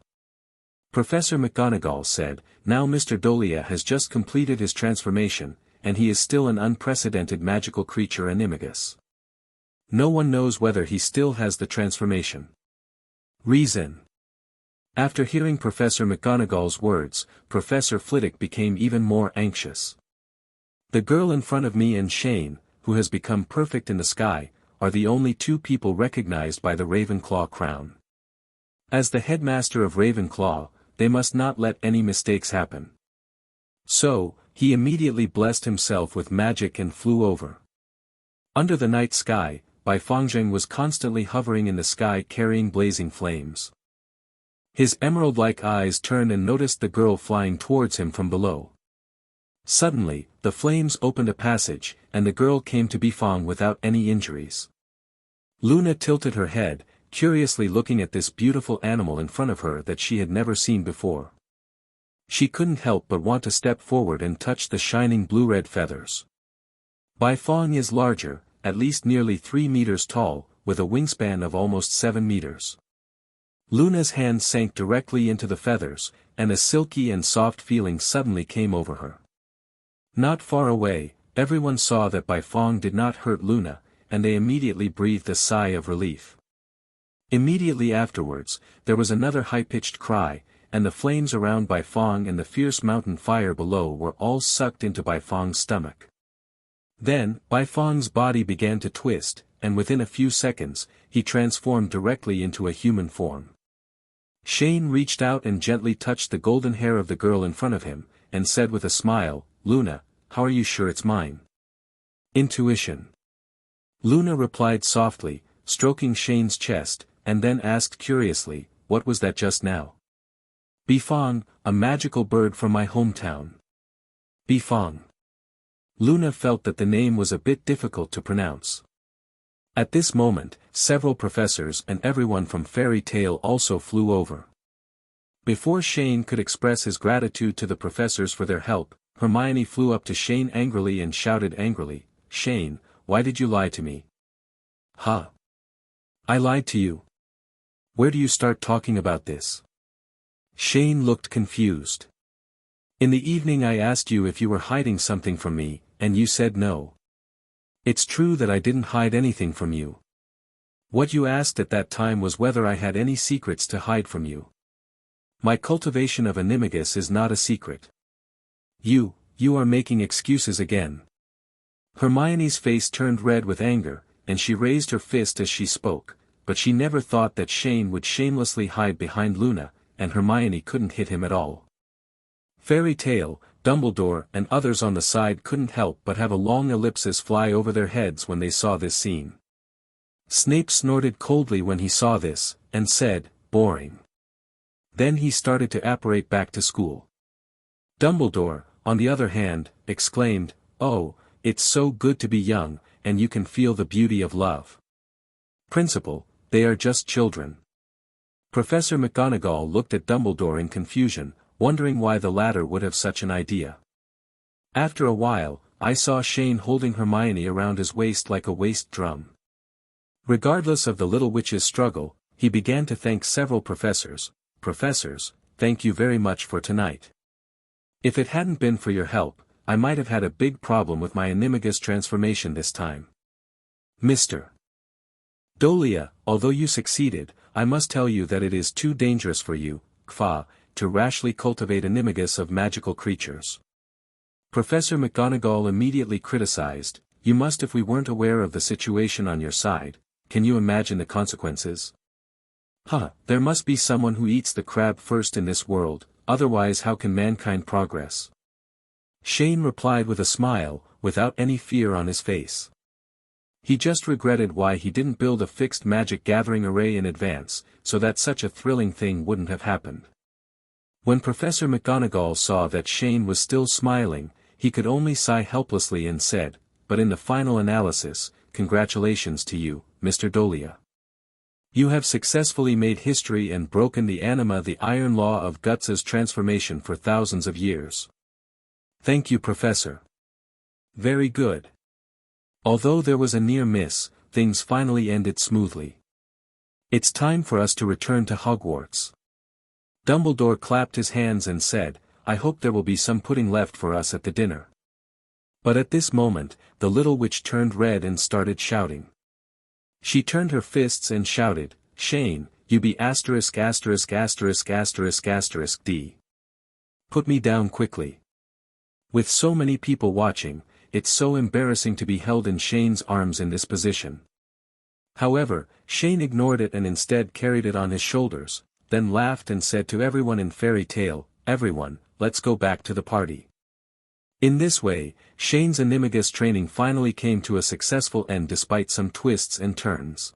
Professor McGonagall said, "Now Mr. Dolea has just completed his transformation, and he is still an unprecedented magical creature animagus. No one knows whether he still has the transformation." Reason. After hearing Professor McGonagall's words, Professor Flitwick became even more anxious. "The girl in front of me and Shane, who has become perfect in the sky, are the only two people recognized by the Ravenclaw crown. As the headmaster of Ravenclaw, they must not let any mistakes happen." So, he immediately blessed himself with magic and flew over. Under the night sky, Bai Fangzheng was constantly hovering in the sky carrying blazing flames. His emerald-like eyes turned and noticed the girl flying towards him from below. Suddenly, the flames opened a passage, and the girl came to Bifong without any injuries. Luna tilted her head, curiously looking at this beautiful animal in front of her that she had never seen before. She couldn't help but want to step forward and touch the shining blue-red feathers. Bifong is larger, at least nearly 3 meters tall, with a wingspan of almost 7 meters. Luna's hand sank directly into the feathers, and a silky and soft feeling suddenly came over her. Not far away, everyone saw that Bifong did not hurt Luna, and they immediately breathed a sigh of relief. Immediately afterwards, there was another high-pitched cry, and the flames around Bifong and the fierce mountain fire below were all sucked into Bifong's stomach. Then, Bifong's body began to twist, and within a few seconds, he transformed directly into a human form. Shane reached out and gently touched the golden hair of the girl in front of him, and said with a smile, "Luna, how are you sure it's mine?" "Intuition." Luna replied softly, stroking Shane's chest, and then asked curiously, "What was that just now?" "Bifong, a magical bird from my hometown." Bifong. Luna felt that the name was a bit difficult to pronounce. At this moment, several professors and everyone from Fairy Tale also flew over. Before Shane could express his gratitude to the professors for their help, Hermione flew up to Shane angrily and shouted angrily, "Shane, why did you lie to me?" "Huh? I lied to you? Where do you start talking about this?" Shane looked confused. "In the evening I asked you if you were hiding something from me, and you said no. It's true that I didn't hide anything from you. What you asked at that time was whether I had any secrets to hide from you. My cultivation of animagus is not a secret. You are making excuses again." Hermione's face turned red with anger, and she raised her fist as she spoke, but she never thought that Shane would shamelessly hide behind Luna, and Hermione couldn't hit him at all. Fairy Tale, Dumbledore and others on the side couldn't help but have a long ellipsis fly over their heads when they saw this scene. Snape snorted coldly when he saw this, and said, "Boring." Then he started to apparate back to school. Dumbledore, on the other hand, exclaimed, "Oh, it's so good to be young, and you can feel the beauty of love." "Principal, they are just children." Professor McGonagall looked at Dumbledore in confusion, wondering why the latter would have such an idea. After a while, I saw Shane holding Hermione around his waist like a waist drum. Regardless of the little witch's struggle, he began to thank several professors, "Professors, thank you very much for tonight. If it hadn't been for your help, I might have had a big problem with my animagus transformation this time. Mr. Dolea, although you succeeded, I must tell you that it is too dangerous for you, Kfa, to rashly cultivate animagus of magical creatures." Professor McGonagall immediately criticized, "You must if we weren't aware of the situation on your side. Can you imagine the consequences? There must be someone who eats the crab first in this world, otherwise how can mankind progress?" Shane replied with a smile, without any fear on his face. He just regretted why he didn't build a fixed magic gathering array in advance, so that such a thrilling thing wouldn't have happened. When Professor McGonagall saw that Shane was still smiling, he could only sigh helplessly and said, "But in the final analysis, congratulations to you, Mr. Dolea. You have successfully made history and broken the iron law of Guts' transformation for thousands of years." "Thank you, Professor. Very good." Although there was a near miss, things finally ended smoothly. "It's time for us to return to Hogwarts." Dumbledore clapped his hands and said, "I hope there will be some pudding left for us at the dinner." But at this moment, the little witch turned red and started shouting. She turned her fists and shouted, "Shane, you be ********D. Put me down quickly. With so many people watching, it's so embarrassing to be held in Shane's arms in this position." However, Shane ignored it and instead carried it on his shoulders, then laughed and said to everyone in Fairy Tale, "Everyone, let's go back to the party." In this way, Shane's animagus training finally came to a successful end despite some twists and turns.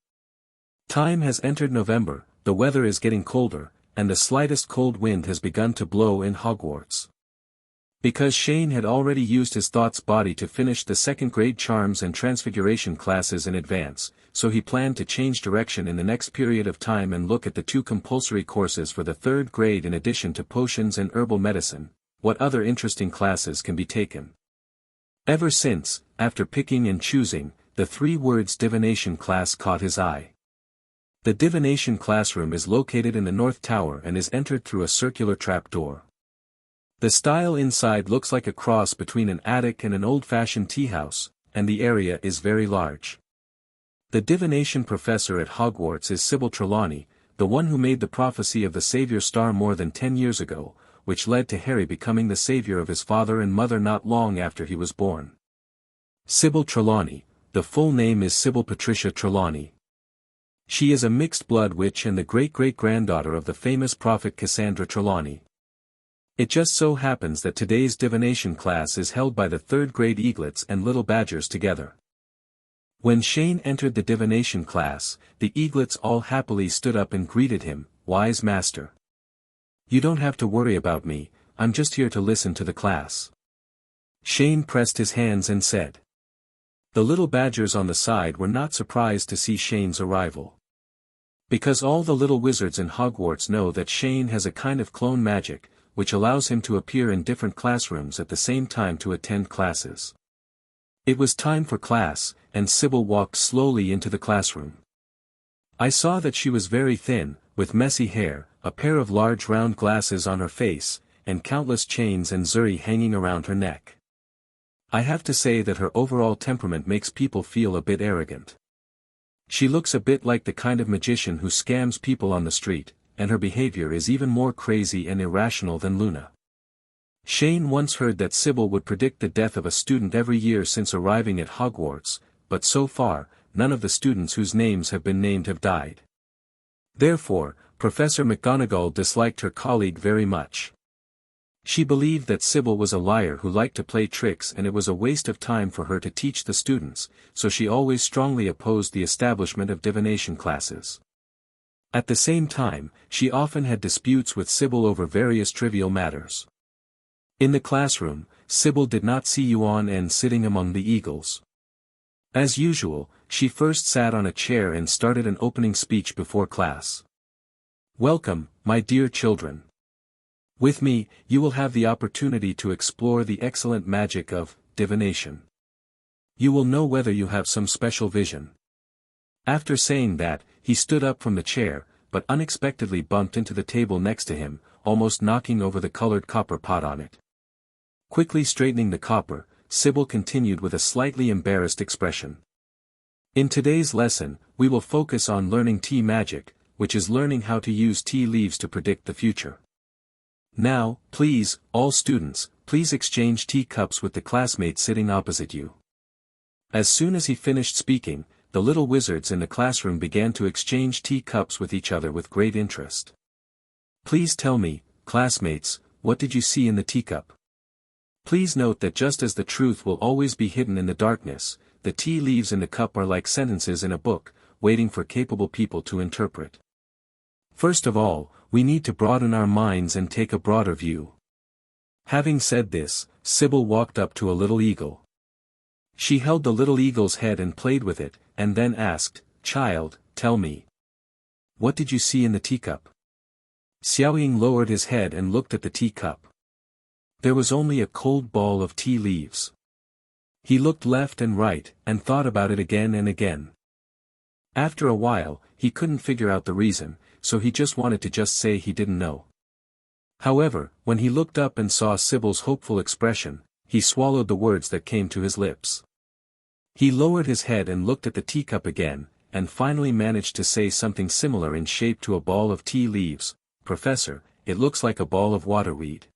Time has entered November, the weather is getting colder, and the slightest cold wind has begun to blow in Hogwarts. Because Shane had already used his thought's body to finish the second-grade charms and transfiguration classes in advance, so he planned to change direction in the next period of time and look at the 2 compulsory courses for the 3rd grade in addition to potions and herbal medicine. What other interesting classes can be taken? Ever since, after picking and choosing, the 3 words divination class caught his eye. The divination classroom is located in the North Tower and is entered through a circular trapdoor. The style inside looks like a cross between an attic and an old-fashioned teahouse, and the area is very large. The divination professor at Hogwarts is Sybil Trelawney, the one who made the prophecy of the Savior Star more than 10 years ago, which led to Harry becoming the savior of his father and mother not long after he was born. Sybil Trelawney, the full name is Sybil Patricia Trelawney. She is a mixed-blood witch and the great-great-granddaughter of the famous prophet Cassandra Trelawney. It just so happens that today's divination class is held by the 3rd-grade eaglets and little badgers together. When Shane entered the divination class, the eaglets all happily stood up and greeted him, "Wise master. You don't have to worry about me, I'm just here to listen to the class." Shane pressed his hands and said. The little badgers on the side were not surprised to see Shane's arrival. Because all the little wizards in Hogwarts know that Shane has a kind of clone magic, which allows him to appear in different classrooms at the same time to attend classes. It was time for class, and Sybil walked slowly into the classroom. I saw that she was very thin, with messy hair, a pair of large round glasses on her face, and countless chains and zuri hanging around her neck. I have to say that her overall temperament makes people feel a bit arrogant. She looks a bit like the kind of magician who scams people on the street, and her behavior is even more crazy and irrational than Luna. Shane once heard that Sybil would predict the death of a student every year since arriving at Hogwarts, but so far, none of the students whose names have been named have died. Therefore, Professor McGonagall disliked her colleague very much. She believed that Sybil was a liar who liked to play tricks and it was a waste of time for her to teach the students, so she always strongly opposed the establishment of divination classes. At the same time, she often had disputes with Sybil over various trivial matters. In the classroom, Sybil did not see Yuan N sitting among the eagles. As usual, she first sat on a chair and started an opening speech before class. "Welcome, my dear children. With me, you will have the opportunity to explore the excellent magic of divination. You will know whether you have some special vision." After saying that, he stood up from the chair, but unexpectedly bumped into the table next to him, almost knocking over the colored copper pot on it. Quickly straightening the copper, Sybil continued with a slightly embarrassed expression. In today's lesson, we will focus on learning tea magic, which is learning how to use tea leaves to predict the future. Now, please, all students, please exchange tea cups with the classmate sitting opposite you. As soon as he finished speaking, the little wizards in the classroom began to exchange tea cups with each other with great interest. Please tell me, classmates, what did you see in the teacup? Please note that just as the truth will always be hidden in the darkness, the tea leaves in the cup are like sentences in a book, waiting for capable people to interpret. First of all, we need to broaden our minds and take a broader view. Having said this, Sybil walked up to a little eagle. She held the little eagle's head and played with it, and then asked, "Child, tell me. What did you see in the teacup?" Xiaoying lowered his head and looked at the teacup. There was only a cold ball of tea leaves. He looked left and right, and thought about it again and again. After a while, he couldn't figure out the reason, so he just wanted to just say he didn't know. However, when he looked up and saw Sybil's hopeful expression, he swallowed the words that came to his lips. He lowered his head and looked at the teacup again, and finally managed to say something similar in shape to a ball of tea leaves. "Professor, it looks like a ball of waterweed."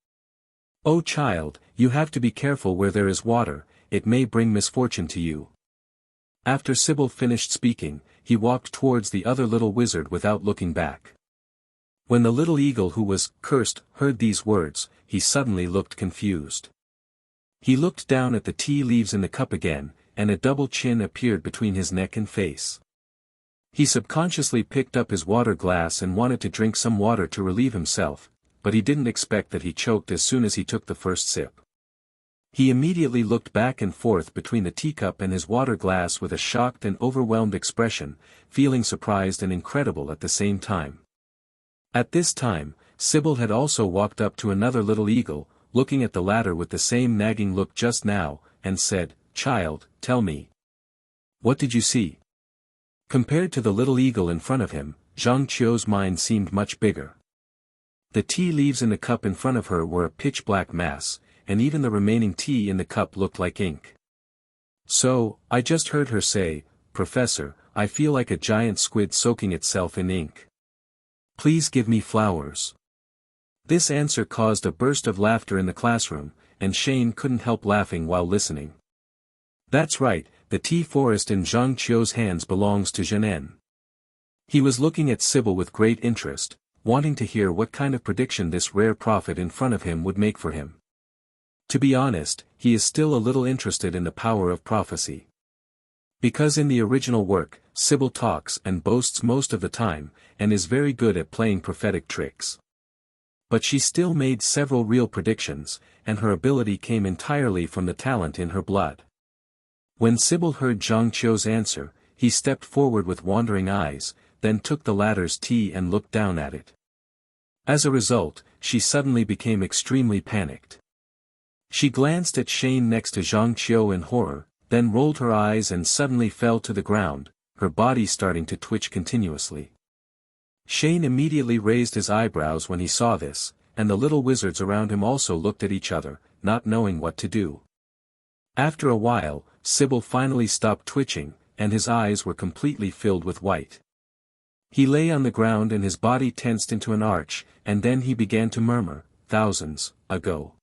"Oh child, you have to be careful where there is water, it may bring misfortune to you." After Sybil finished speaking, he walked towards the other little wizard without looking back. When the little eagle who was cursed heard these words, he suddenly looked confused. He looked down at the tea leaves in the cup again, and a double chin appeared between his neck and face. He subconsciously picked up his water glass and wanted to drink some water to relieve himself, but he didn't expect that he choked as soon as he took the first sip. He immediately looked back and forth between the teacup and his water glass with a shocked and overwhelmed expression, feeling surprised and incredible at the same time. At this time, Sybil had also walked up to another little eagle, looking at the latter with the same nagging look just now, and said, "Child, tell me. What did you see?" Compared to the little eagle in front of him, Zhang Qiu's mind seemed much bigger. The tea leaves in the cup in front of her were a pitch-black mass, and even the remaining tea in the cup looked like ink. "So, I just heard her say, Professor, I feel like a giant squid soaking itself in ink. Please give me flowers." This answer caused a burst of laughter in the classroom, and Shane couldn't help laughing while listening. That's right, the tea forest in Zhang Qiu's hands belongs to Zhenan. He was looking at Sybil with great interest, wanting to hear what kind of prediction this rare prophet in front of him would make for him. To be honest, he is still a little interested in the power of prophecy. Because in the original work, Sybil talks and boasts most of the time, and is very good at playing prophetic tricks. But she still made several real predictions, and her ability came entirely from the talent in her blood. When Sybil heard Zhang Qiu's answer, he stepped forward with wandering eyes, then took the latter's tea and looked down at it. As a result, she suddenly became extremely panicked. She glanced at Shane next to Zhang Qiu in horror, then rolled her eyes and suddenly fell to the ground, her body starting to twitch continuously. Shane immediately raised his eyebrows when he saw this, and the little wizards around him also looked at each other, not knowing what to do. After a while, Sybil finally stopped twitching, and his eyes were completely filled with white. He lay on the ground and his body tensed into an arch, and then he began to murmur, "Thousands ago.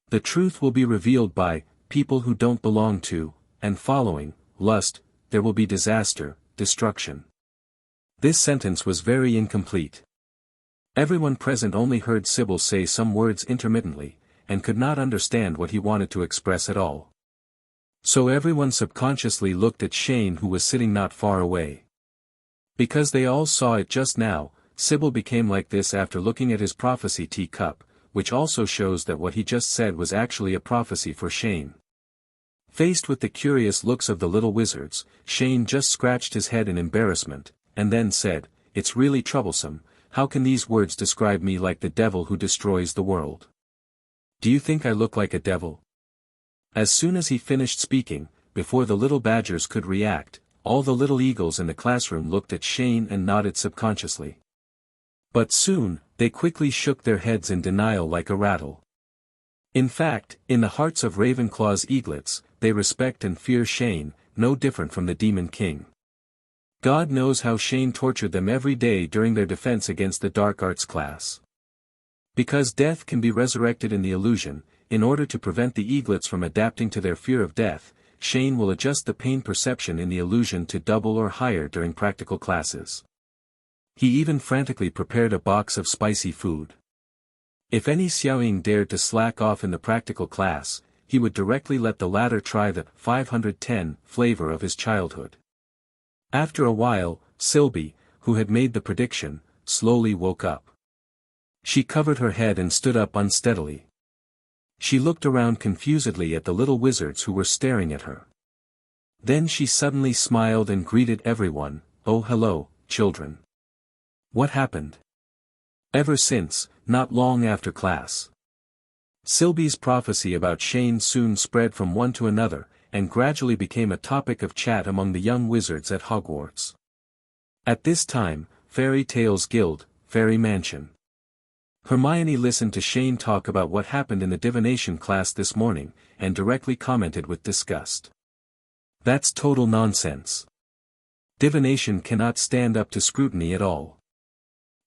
The truth will be revealed by people who don't belong to, and following, lust, there will be disaster, destruction." This sentence was very incomplete. Everyone present only heard Sybil say some words intermittently, and could not understand what he wanted to express at all. So everyone subconsciously looked at Shane, who was sitting not far away. Because they all saw it just now, Sybil became like this after looking at his prophecy teacup, which also shows that what he just said was actually a prophecy for Shane. Faced with the curious looks of the little wizards, Shane just scratched his head in embarrassment, and then said, "It's really troublesome, how can these words describe me like the devil who destroys the world? Do you think I look like a devil?" As soon as he finished speaking, before the little badgers could react, all the little eagles in the classroom looked at Shane and nodded subconsciously. But soon, they quickly shook their heads in denial like a rattle. In fact, in the hearts of Ravenclaw's eaglets, they respect and fear Shane, no different from the Demon King. God knows how Shane tortured them every day during their defense against the dark arts class. Because death can be resurrected in the illusion, in order to prevent the eaglets from adapting to their fear of death, Shane will adjust the pain perception in the illusion to double or higher during practical classes. He even frantically prepared a box of spicy food. If any Xiaoying dared to slack off in the practical class, he would directly let the latter try the 510 flavor of his childhood. After a while, Sylvie, who had made the prediction, slowly woke up. She covered her head and stood up unsteadily. She looked around confusedly at the little wizards who were staring at her. Then she suddenly smiled and greeted everyone, "Oh hello, children. What happened?" Ever since, not long after class. Sylvie's prophecy about Shane soon spread from one to another, and gradually became a topic of chat among the young wizards at Hogwarts. At this time, Fairy Tales Guild, Fairy Mansion. Hermione listened to Shane talk about what happened in the divination class this morning, and directly commented with disgust. That's total nonsense. Divination cannot stand up to scrutiny at all.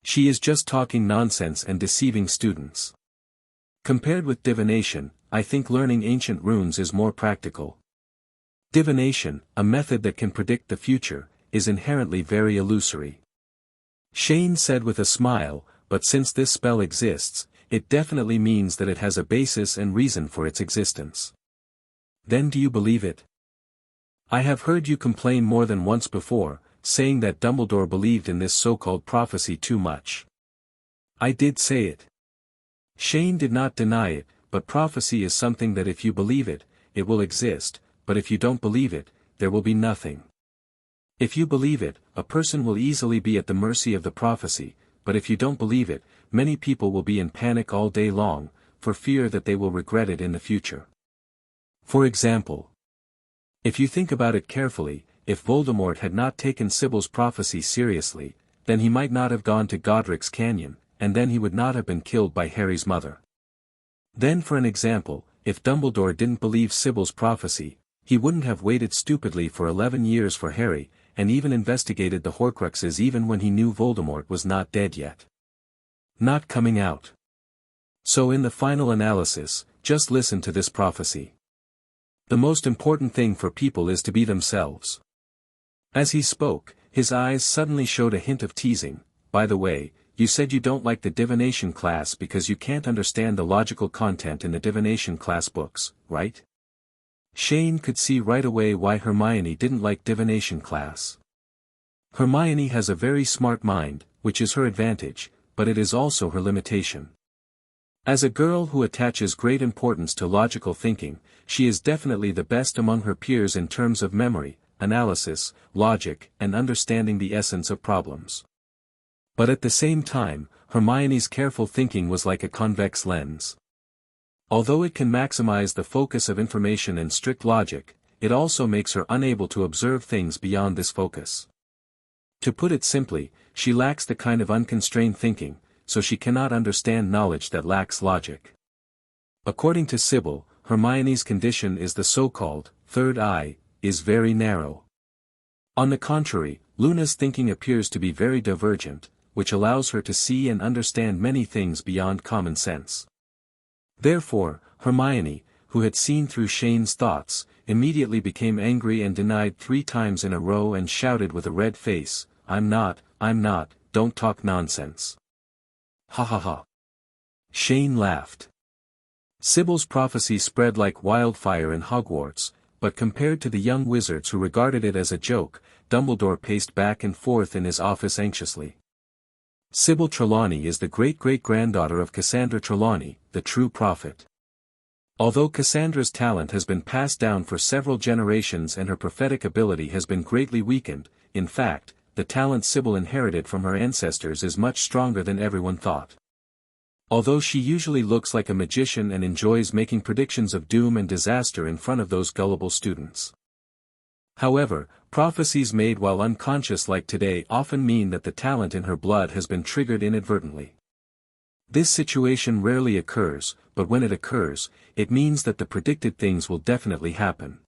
She is just talking nonsense and deceiving students. Compared with divination, I think learning ancient runes is more practical. Divination, a method that can predict the future, is inherently very illusory. Shane said with a smile, but since this spell exists, it definitely means that it has a basis and reason for its existence. Then do you believe it? I have heard you complain more than once before, saying that Dumbledore believed in this so-called prophecy too much. I did say it. Shane did not deny it, but prophecy is something that if you believe it, it will exist, but if you don't believe it, there will be nothing. If you believe it, a person will easily be at the mercy of the prophecy, but if you don't believe it, many people will be in panic all day long, for fear that they will regret it in the future. For example, if you think about it carefully, if Voldemort had not taken Sybil's prophecy seriously, then he might not have gone to Godric's Canyon, and then he would not have been killed by Harry's mother. Then for an example, if Dumbledore didn't believe Sybil's prophecy, he wouldn't have waited stupidly for 11 years for Harry, and even investigated the Horcruxes even when he knew Voldemort was not dead yet. Not coming out. So in the final analysis, just listen to this prophecy. The most important thing for people is to be themselves. As he spoke, his eyes suddenly showed a hint of teasing. By the way, you said you don't like the divination class because you can't understand the logical content in the divination class books, right? Shane could see right away why Hermione didn't like divination class. Hermione has a very smart mind, which is her advantage, but it is also her limitation. As a girl who attaches great importance to logical thinking, she is definitely the best among her peers in terms of memory, analysis, logic, and understanding the essence of problems. But at the same time, Hermione's careful thinking was like a convex lens. Although it can maximize the focus of information and strict logic, it also makes her unable to observe things beyond this focus. To put it simply, she lacks the kind of unconstrained thinking, so she cannot understand knowledge that lacks logic. According to Sybil, Hermione's condition is the so-called third eye, is very narrow. On the contrary, Luna's thinking appears to be very divergent, which allows her to see and understand many things beyond common sense. Therefore, Hermione, who had seen through Shane's thoughts, immediately became angry and denied 3 times in a row and shouted with a red face, I'm not, don't talk nonsense. Ha ha ha. Shane laughed. Sybil's prophecy spread like wildfire in Hogwarts, but compared to the young wizards who regarded it as a joke, Dumbledore paced back and forth in his office anxiously. Sybil Trelawney is the great-great-granddaughter of Cassandra Trelawney, the true prophet. Although Cassandra's talent has been passed down for several generations and her prophetic ability has been greatly weakened, in fact, the talent Sybil inherited from her ancestors is much stronger than everyone thought. Although she usually looks like a magician and enjoys making predictions of doom and disaster in front of those gullible students. However, prophecies made while unconscious like today often mean that the talent in her blood has been triggered inadvertently. This situation rarely occurs, but when it occurs, it means that the predicted things will definitely happen.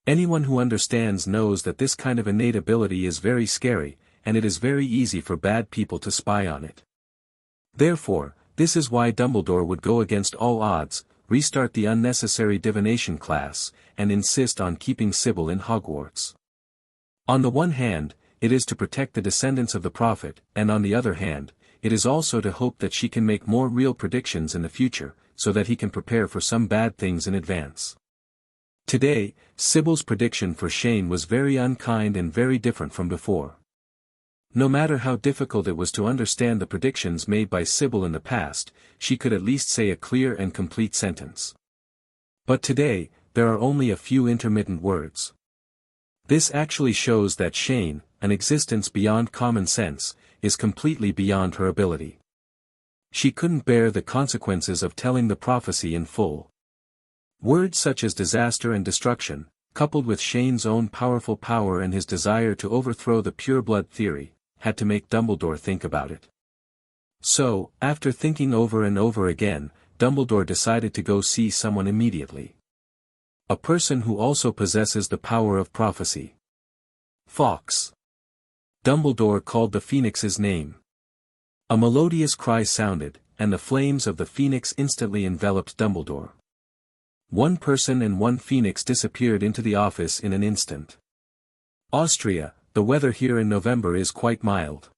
Anyone who understands knows that this kind of innate ability is very scary, and it is very easy for bad people to spy on it. Therefore, this is why Dumbledore would go against all odds, restart the unnecessary divination class, and insist on keeping Sybil in Hogwarts. On the one hand, it is to protect the descendants of the Prophet, and on the other hand, it is also to hope that she can make more real predictions in the future, so that he can prepare for some bad things in advance. Today, Sybil's prediction for Shane was very unkind and very different from before. No matter how difficult it was to understand the predictions made by Sybil in the past, she could at least say a clear and complete sentence. But today, there are only a few intermittent words. This actually shows that Shane, an existence beyond common sense, is completely beyond her ability. She couldn't bear the consequences of telling the prophecy in full. Words such as disaster and destruction, coupled with Shane's own powerful power and his desire to overthrow the pureblood theory, had to make Dumbledore think about it. So, after thinking over and over again, Dumbledore decided to go see someone immediately. A person who also possesses the power of prophecy. Fawkes. Dumbledore called the phoenix's name. A melodious cry sounded, and the flames of the phoenix instantly enveloped Dumbledore. One person and one phoenix disappeared into the office in an instant. Austria, the weather here in November is quite mild.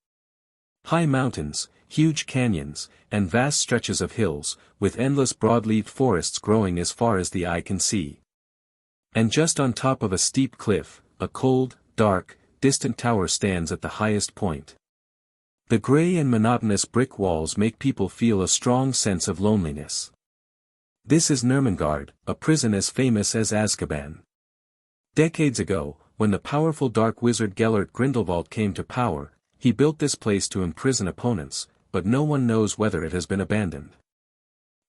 High mountains, huge canyons, and vast stretches of hills, with endless broad-leaved forests growing as far as the eye can see. And just on top of a steep cliff, a cold, dark, distant tower stands at the highest point. The gray and monotonous brick walls make people feel a strong sense of loneliness. This is Nurmengard, a prison as famous as Azkaban. Decades ago, when the powerful dark wizard Gellert Grindelwald came to power, he built this place to imprison opponents, but no one knows whether it has been abandoned.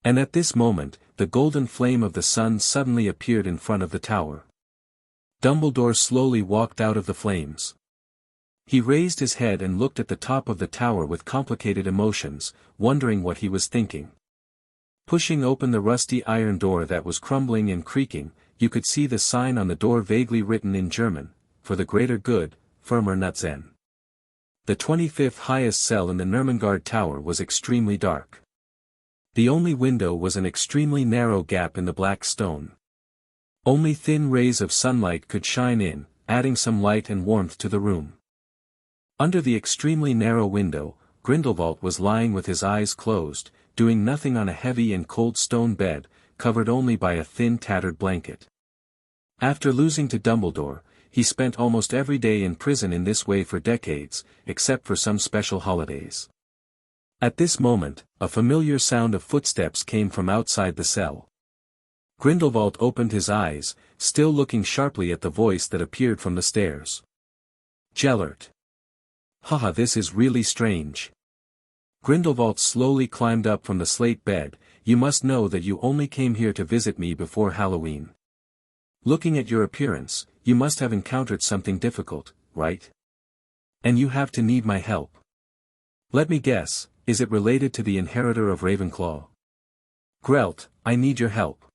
And at this moment, the golden flame of the sun suddenly appeared in front of the tower. Dumbledore slowly walked out of the flames. He raised his head and looked at the top of the tower with complicated emotions, wondering what he was thinking. Pushing open the rusty iron door that was crumbling and creaking, you could see the sign on the door vaguely written in German, "For the greater good, firmer Nutzen." The 25th highest cell in the Nurmengard Tower was extremely dark. The only window was an extremely narrow gap in the black stone. Only thin rays of sunlight could shine in, adding some light and warmth to the room. Under the extremely narrow window, Grindelwald was lying with his eyes closed, doing nothing on a heavy and cold stone bed, covered only by a thin tattered blanket. After losing to Dumbledore, he spent almost every day in prison in this way for decades, except for some special holidays. At this moment, a familiar sound of footsteps came from outside the cell. Grindelwald opened his eyes, still looking sharply at the voice that appeared from the stairs. Gellert. Haha, this is really strange. Grindelwald slowly climbed up from the slate bed. You must know that you only came here to visit me before Halloween. Looking at your appearance, you must have encountered something difficult, right? And you have to need my help. Let me guess, is it related to the inheritor of Ravenclaw? Grelt, I need your help.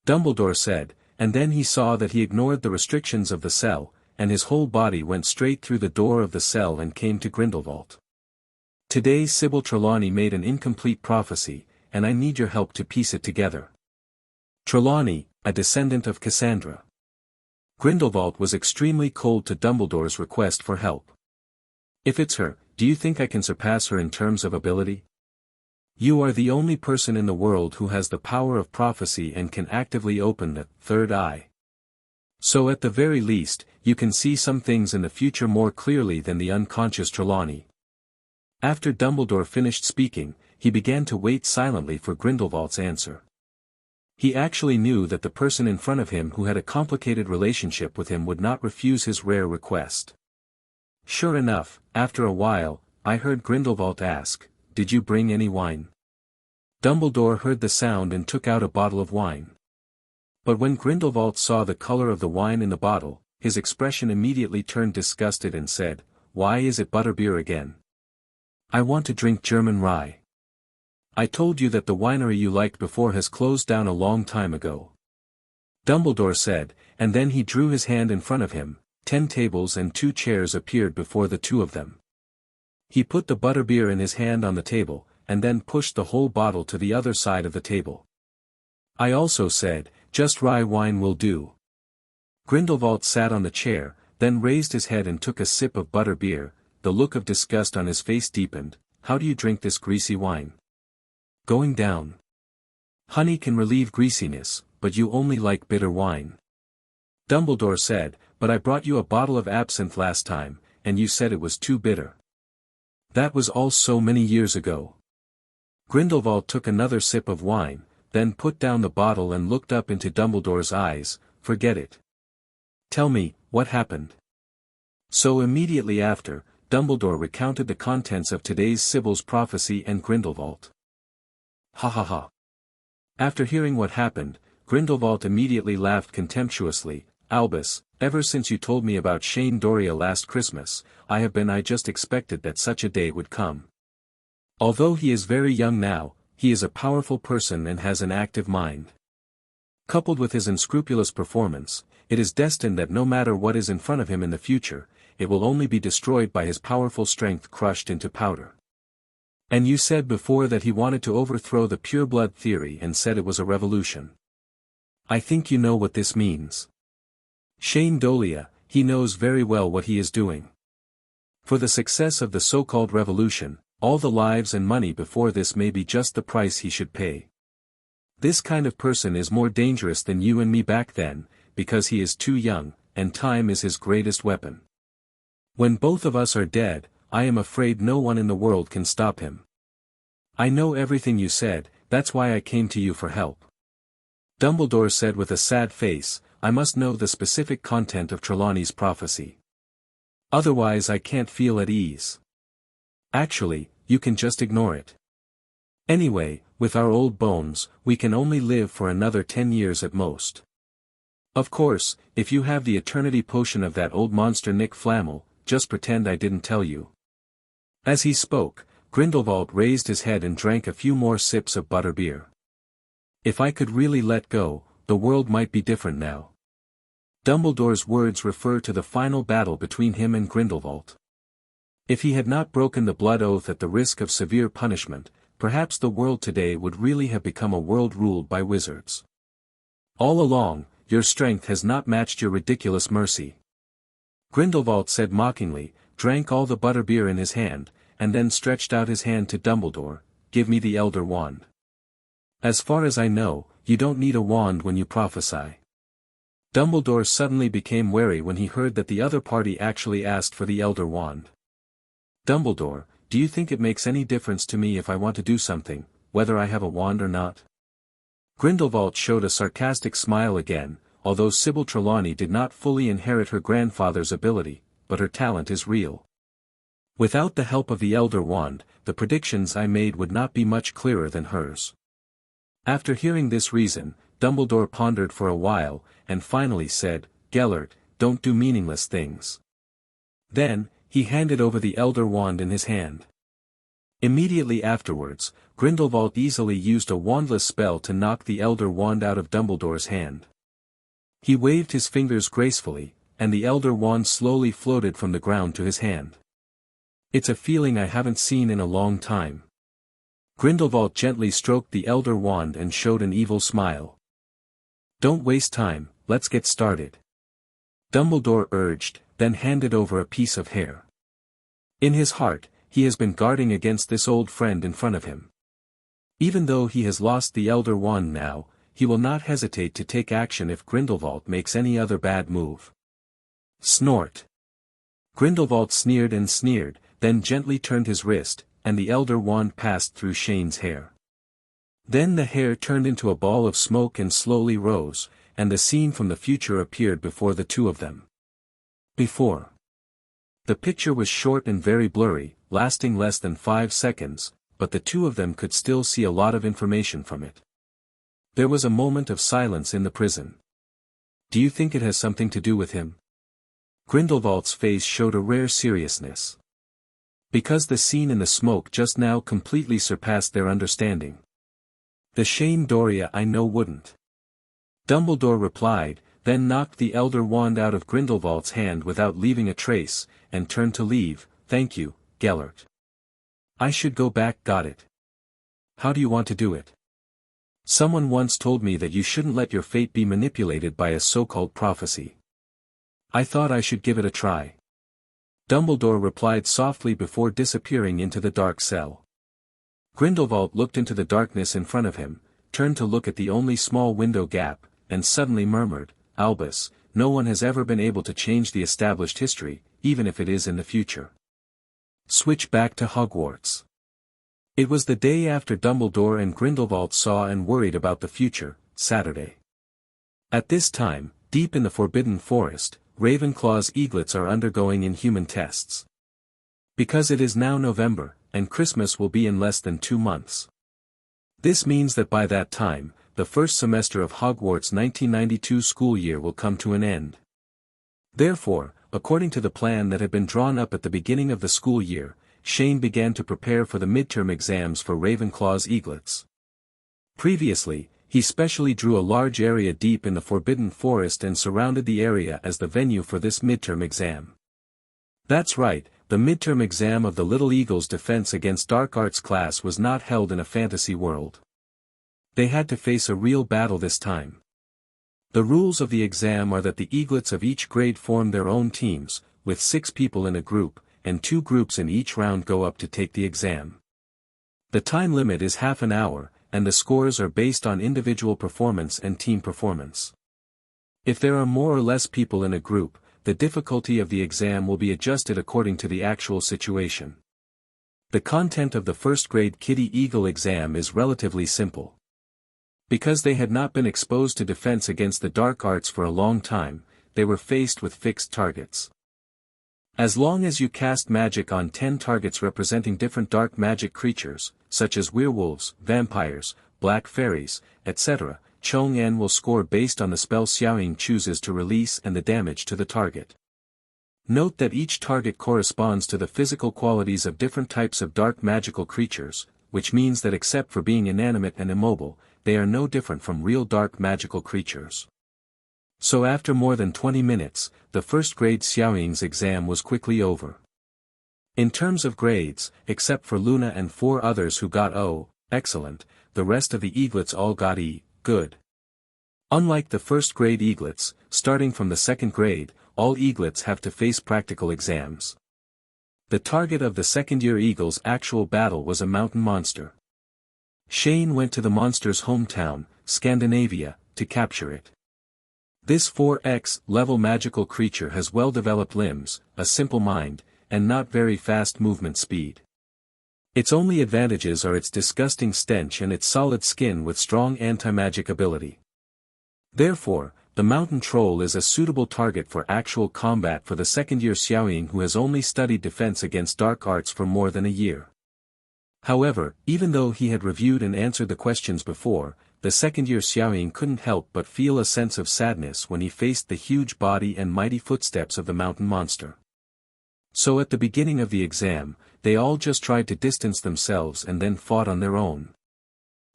Dumbledore said, and then he saw that he ignored the restrictions of the cell, and his whole body went straight through the door of the cell and came to Grindelwald. Today Sybil Trelawney made an incomplete prophecy, and I need your help to piece it together. Trelawney, a descendant of Cassandra. Grindelwald was extremely cold to Dumbledore's request for help. If it's her, do you think I can surpass her in terms of ability? You are the only person in the world who has the power of prophecy and can actively open the third eye. So at the very least, you can see some things in the future more clearly than the unconscious Trelawney. After Dumbledore finished speaking, he began to wait silently for Grindelwald's answer. He actually knew that the person in front of him who had a complicated relationship with him would not refuse his rare request. Sure enough, after a while, I heard Grindelwald ask, "Did you bring any wine?" Dumbledore heard the sound and took out a bottle of wine. But when Grindelwald saw the color of the wine in the bottle, his expression immediately turned disgusted and said, "Why is it butterbeer again? I want to drink German rye. I told you that the winery you liked before has closed down a long time ago." Dumbledore said, and then he drew his hand in front of him. 10 tables and 2 chairs appeared before the two of them. He put the butterbeer in his hand on the table, and then pushed the whole bottle to the other side of the table. I also said, "Just rye wine will do." Grindelwald sat on the chair, then raised his head and took a sip of butterbeer. The look of disgust on his face deepened. "How do you drink this greasy wine? Going down. Honey can relieve greasiness, but you only like bitter wine." Dumbledore said, "But I brought you a bottle of absinthe last time, and you said it was too bitter." "That was all so many years ago." Grindelwald took another sip of wine, then put down the bottle and looked up into Dumbledore's eyes. "Forget it. Tell me, what happened?" So immediately after, Dumbledore recounted the contents of today's Sybil's prophecy and Grindelwald. "Ha ha ha." After hearing what happened, Grindelwald immediately laughed contemptuously. "Albus, ever since you told me about Shane Doria last Christmas, I just expected that such a day would come. Although he is very young now, he is a powerful person and has an active mind. Coupled with his unscrupulous performance, it is destined that no matter what is in front of him in the future, it will only be destroyed by his powerful strength crushed into powder. And you said before that he wanted to overthrow the pureblood theory and said it was a revolution. I think you know what this means. Shane Dolea, he knows very well what he is doing. For the success of the so-called revolution, all the lives and money before this may be just the price he should pay. This kind of person is more dangerous than you and me back then, because he is too young, and time is his greatest weapon. When both of us are dead, I am afraid no one in the world can stop him. I know everything you said, that's why I came to you for help." Dumbledore said with a sad face, "I must know the specific content of Trelawney's prophecy. Otherwise I can't feel at ease." "Actually, you can just ignore it. Anyway, with our old bones, we can only live for another 10 years at most. Of course, if you have the eternity potion of that old monster Nick Flamel, just pretend I didn't tell you." As he spoke, Grindelwald raised his head and drank a few more sips of butterbeer. "If I could really let go, the world might be different now." Dumbledore's words refer to the final battle between him and Grindelwald. If he had not broken the blood oath at the risk of severe punishment, perhaps the world today would really have become a world ruled by wizards. "All along, your strength has not matched your ridiculous mercy," Grindelwald said mockingly, drank all the butterbeer in his hand, and then stretched out his hand to Dumbledore. "Give me the Elder Wand. As far as I know, you don't need a wand when you prophesy." Dumbledore suddenly became wary when he heard that the other party actually asked for the Elder Wand. "Dumbledore, do you think it makes any difference to me if I want to do something, whether I have a wand or not?" Grindelwald showed a sarcastic smile again. Although Sybil Trelawney did not fully inherit her grandfather's ability, but her talent is real. Without the help of the Elder Wand, the predictions I made would not be much clearer than hers. After hearing this reason, Dumbledore pondered for a while, and finally said, "Gellert, don't do meaningless things." Then, he handed over the Elder Wand in his hand. Immediately afterwards, Grindelwald easily used a wandless spell to knock the Elder Wand out of Dumbledore's hand. He waved his fingers gracefully, and the Elder Wand slowly floated from the ground to his hand. "It's a feeling I haven't seen in a long time." Grindelwald gently stroked the Elder Wand and showed an evil smile. "Don't waste time, let's get started," Dumbledore urged, then handed over a piece of hair. In his heart, he has been guarding against this old friend in front of him. Even though he has lost the Elder Wand now, he will not hesitate to take action if Grindelwald makes any other bad move. Snort. Grindelwald sneered and sneered, then gently turned his wrist, and the Elder Wand passed through Shane's hair. Then the hair turned into a ball of smoke and slowly rose, and the scene from the future appeared before the two of them. Before. The picture was short and very blurry, lasting less than 5 seconds, but the two of them could still see a lot of information from it. There was a moment of silence in the prison. "Do you think it has something to do with him?" Grindelwald's face showed a rare seriousness. Because the scene in the smoke just now completely surpassed their understanding. The Shane Doria I know wouldn't. Dumbledore replied, then knocked the Elder Wand out of Grindelwald's hand without leaving a trace, and turned to leave. Thank you, Gellert. I should go back. Got it. How do you want to do it? Someone once told me that you shouldn't let your fate be manipulated by a so-called prophecy. I thought I should give it a try. Dumbledore replied softly before disappearing into the dark cell. Grindelwald looked into the darkness in front of him, turned to look at the only small window gap, and suddenly murmured, Albus, no one has ever been able to change the established history, even if it is in the future. Switch back to Hogwarts. It was the day after Dumbledore and Grindelwald saw and worried about the future, Saturday. At this time, deep in the Forbidden Forest, Ravenclaw's eaglets are undergoing inhuman tests. Because it is now November, and Christmas will be in less than 2 months. This means that by that time, the first semester of Hogwarts' 1992 school year will come to an end. Therefore, according to the plan that had been drawn up at the beginning of the school year, Shane began to prepare for the midterm exams for Ravenclaw's eaglets. Previously, he specially drew a large area deep in the Forbidden Forest and surrounded the area as the venue for this midterm exam. That's right, the midterm exam of the Little Eagle's Defense Against Dark Arts class was not held in a fantasy world. They had to face a real battle this time. The rules of the exam are that the eaglets of each grade form their own teams, with 6 people in a group, and 2 groups in each round go up to take the exam. The time limit is half an hour, and the scores are based on individual performance and team performance. If there are more or less people in a group, the difficulty of the exam will be adjusted according to the actual situation. The content of the first grade Kitty Eagle exam is relatively simple. Because they had not been exposed to defense against the dark arts for a long time, they were faced with fixed targets. As long as you cast magic on 10 targets representing different dark magic creatures, such as werewolves, vampires, black fairies, etc., Chong-En will score based on the spell Xiaoying chooses to release and the damage to the target. Note that each target corresponds to the physical qualities of different types of dark magical creatures, which means that except for being inanimate and immobile, they are no different from real dark magical creatures. So after more than 20 minutes, the first grade Xiaoying's exam was quickly over. In terms of grades, except for Luna and 4 others who got O, excellent, the rest of the eaglets all got E, good. Unlike the first grade eaglets, starting from the second grade, all eaglets have to face practical exams. The target of the second-year eagle's actual battle was a mountain monster. Shane went to the monster's hometown, Scandinavia, to capture it. This 4X level magical creature has well-developed limbs, a simple mind, and not very fast movement speed. Its only advantages are its disgusting stench and its solid skin with strong anti-magic ability. Therefore, the mountain troll is a suitable target for actual combat for the second-year Xiaoying who has only studied defense against dark arts for more than a year. However, even though he had reviewed and answered the questions before, the second-year Xiaoying couldn't help but feel a sense of sadness when he faced the huge body and mighty footsteps of the mountain monster. So at the beginning of the exam, they all just tried to distance themselves and then fought on their own.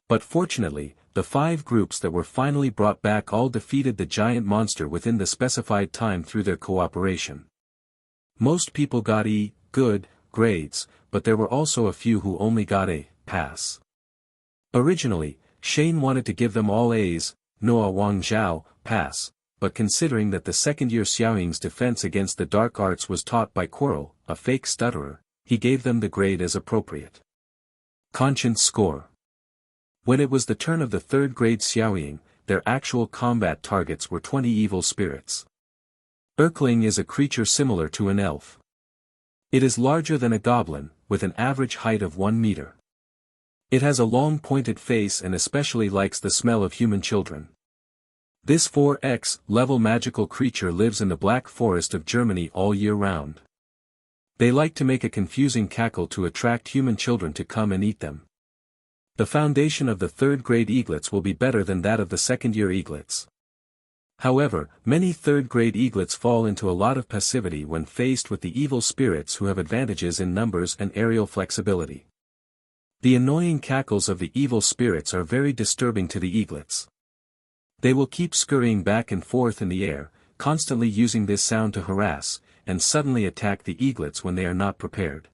But fortunately, the 5 groups that were finally brought back all defeated the giant monster within the specified time through their cooperation. Most people got E, good, grades, but there were also a few who only got A, pass. Originally, Shane wanted to give them all A's, Noah Wang Zhao, pass, but considering that the second-year Xiaoying's defense against the dark arts was taught by Quirrell, a fake stutterer, he gave them the grade as appropriate. Conscience score. When it was the turn of the third-grade Xiaoying, their actual combat targets were 20 evil spirits. Erkling is a creature similar to an elf. It is larger than a goblin, with an average height of 1 meter. It has a long pointed face and especially likes the smell of human children. This 4X level magical creature lives in the Black Forest of Germany all year round. They like to make a confusing cackle to attract human children to come and eat them. The foundation of the third grade eaglets will be better than that of the second year eaglets. However, many third-grade eaglets fall into a lot of passivity when faced with the evil spirits who have advantages in numbers and aerial flexibility. The annoying cackles of the evil spirits are very disturbing to the eaglets. They will keep scurrying back and forth in the air, constantly using this sound to harass, and suddenly attack the eaglets when they are not prepared.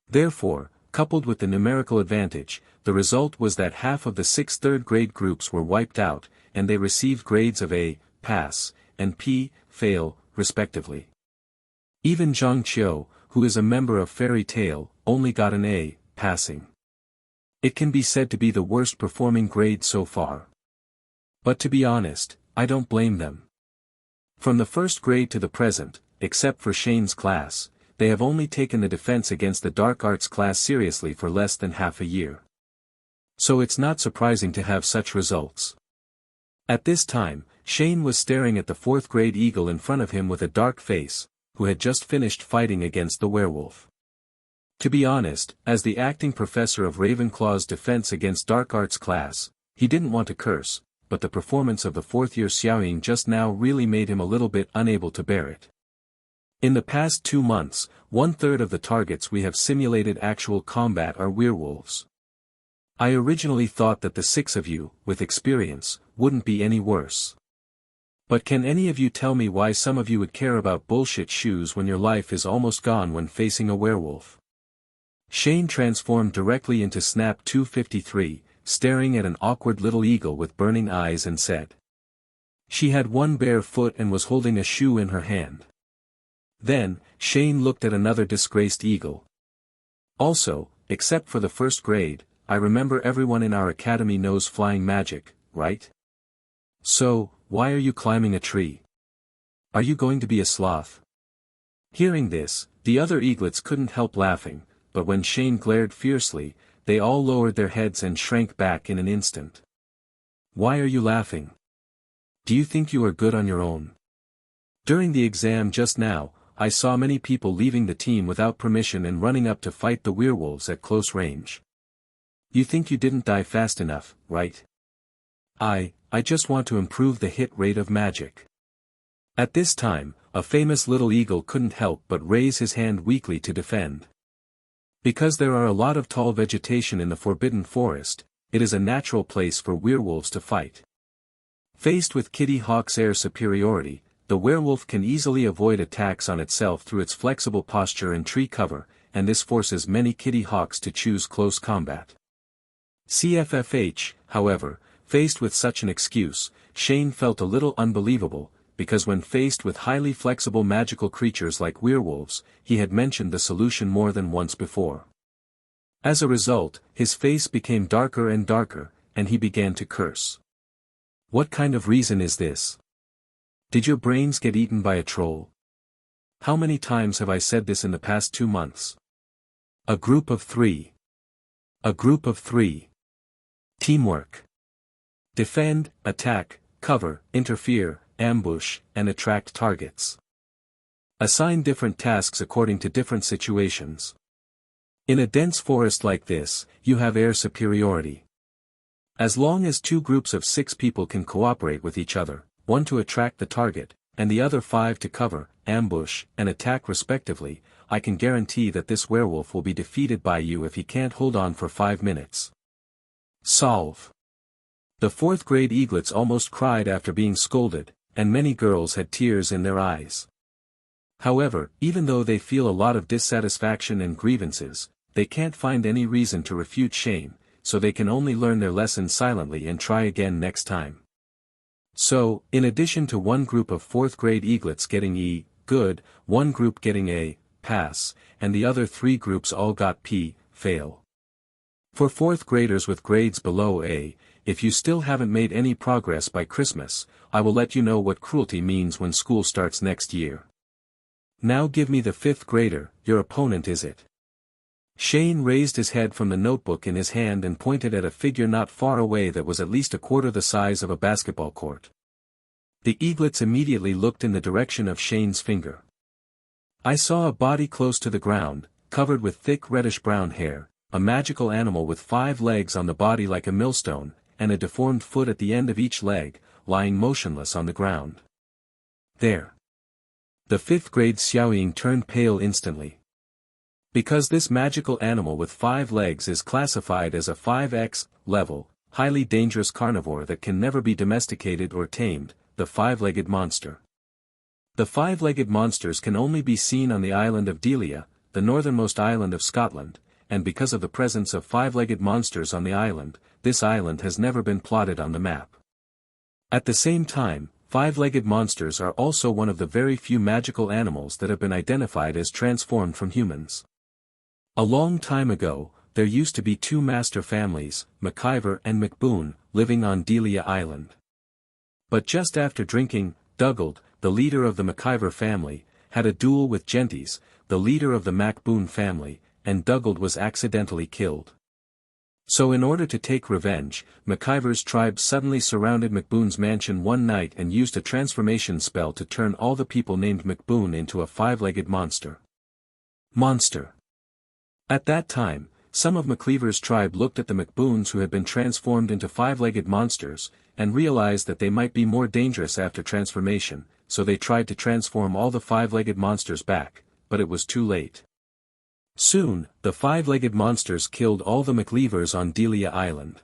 Therefore, coupled with the numerical advantage, the result was that half of the 6 third-grade groups were wiped out, and they received grades of A, pass, and P, fail, respectively. Even Zhang Qiu, who is a member of Fairy Tail, only got an A, passing. It can be said to be the worst performing grade so far. But to be honest, I don't blame them. From the first grade to the present, except for Shane's class, they have only taken the defense against the Dark Arts class seriously for less than half a year. So it's not surprising to have such results. At this time, Shane was staring at the 4th grade eagle in front of him with a dark face, who had just finished fighting against the werewolf. To be honest, as the acting professor of Ravenclaw's defense against Dark Arts class, he didn't want to curse, but the performance of the 4th-year Xiaoying just now really made him a little bit unable to bear it. In the past 2 months, 1/3 of the targets we have simulated actual combat are werewolves. I originally thought that the 6 of you, with experience, wouldn't be any worse. But can any of you tell me why some of you would care about bullshit shoes when your life is almost gone when facing a werewolf? Shane transformed directly into Snap 253, staring at an awkward little eagle with burning eyes and said. She had one bare foot and was holding a shoe in her hand. Then, Shane looked at another disgraced eagle. Also, except for the 1st grade, I remember everyone in our academy knows flying magic, right? So, why are you climbing a tree? Are you going to be a sloth? Hearing this, the other eaglets couldn't help laughing, but when Shane glared fiercely, they all lowered their heads and shrank back in an instant. Why are you laughing? Do you think you are good on your own? During the exam just now, I saw many people leaving the team without permission and running up to fight the werewolves at close range. You think you didn't die fast enough, right? I just want to improve the hit rate of magic. At this time, a famous little eagle couldn't help but raise his hand weakly to defend. Because there are a lot of tall vegetation in the Forbidden Forest, it is a natural place for werewolves to fight. Faced with Kitty Hawk's air superiority, the werewolf can easily avoid attacks on itself through its flexible posture and tree cover, and this forces many Kitty Hawks to choose close combat. CFFH, however, faced with such an excuse, Shane felt a little unbelievable, because when faced with highly flexible magical creatures like werewolves, he had mentioned the solution more than once before. As a result, his face became darker and darker, and he began to curse. What kind of reason is this? Did your brains get eaten by a troll? How many times have I said this in the past 2 months? A group of 3. A group of 3. Teamwork. Defend, attack, cover, interfere, ambush, and attract targets. Assign different tasks according to different situations. In a dense forest like this, you have air superiority. As long as 2 groups of 6 people can cooperate with each other, 1 to attract the target, and the other 5 to cover, ambush, and attack respectively, I can guarantee that this werewolf will be defeated by you if he can't hold on for 5 minutes. Solve. The 4th grade eaglets almost cried after being scolded, and many girls had tears in their eyes. However, even though they feel a lot of dissatisfaction and grievances, they can't find any reason to refute Shane, so they can only learn their lesson silently and try again next time. So, in addition to 1 group of 4th grade eaglets getting E, good, 1 group getting A, pass, and the other 3 groups all got P, fail. For 4th graders with grades below A, if you still haven't made any progress by Christmas, I will let you know what cruelty means when school starts next year. Now give me the 5th grader, your opponent is it? Shane raised his head from the notebook in his hand and pointed at a figure not far away that was at least a quarter the size of a basketball court. The eaglets immediately looked in the direction of Shane's finger. I saw a body close to the ground, covered with thick reddish-brown hair, a magical animal with 5 legs on the body like a millstone, and a deformed foot at the end of each leg, lying motionless on the ground. There. The 5th grade Xiaoying turned pale instantly. Because this magical animal with 5 legs is classified as a 5X level, highly dangerous carnivore that can never be domesticated or tamed, the 5-legged monster. The 5-legged monsters can only be seen on the island of Dolea, the northernmost island of Scotland, and because of the presence of 5-legged monsters on the island, this island has never been plotted on the map. At the same time, 5-legged monsters are also one of the very few magical animals that have been identified as transformed from humans. A long time ago, there used to be 2 master families, McIver and McBoone, living on Dolea Island. But just after drinking, Dugald, the leader of the McIver family, had a duel with Genties, the leader of the McBoone family, and Dugald was accidentally killed. So in order to take revenge, McIver's tribe suddenly surrounded McBoone's mansion one night and used a transformation spell to turn all the people named McBoone into a 5-legged monster. At that time, some of McIver's tribe looked at the McBoones who had been transformed into 5-legged monsters, and realized that they might be more dangerous after transformation, so they tried to transform all the 5-legged monsters back, but it was too late. Soon, the 5-legged monsters killed all the McIvers on Dolea Island.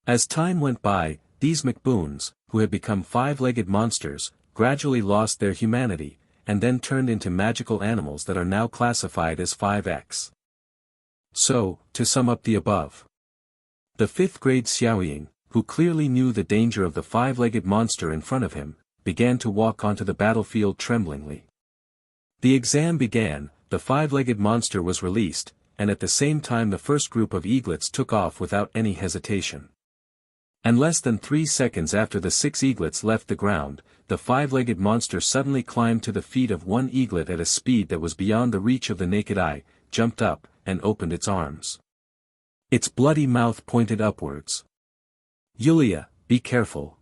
As time went by, these McBoones, who had become 5-legged monsters, gradually lost their humanity, and then turned into magical animals that are now classified as 5X. So, to sum up the above. The 5th grade Xiaoying, who clearly knew the danger of the 5-legged monster in front of him, began to walk onto the battlefield tremblingly. The exam began, the 5-legged monster was released, and at the same time the first group of eaglets took off without any hesitation. And less than 3 seconds after the 6 eaglets left the ground, the 5-legged monster suddenly climbed to the feet of one eaglet at a speed that was beyond the reach of the naked eye, jumped up, and opened its arms. Its bloody mouth pointed upwards. "Yulia, be careful."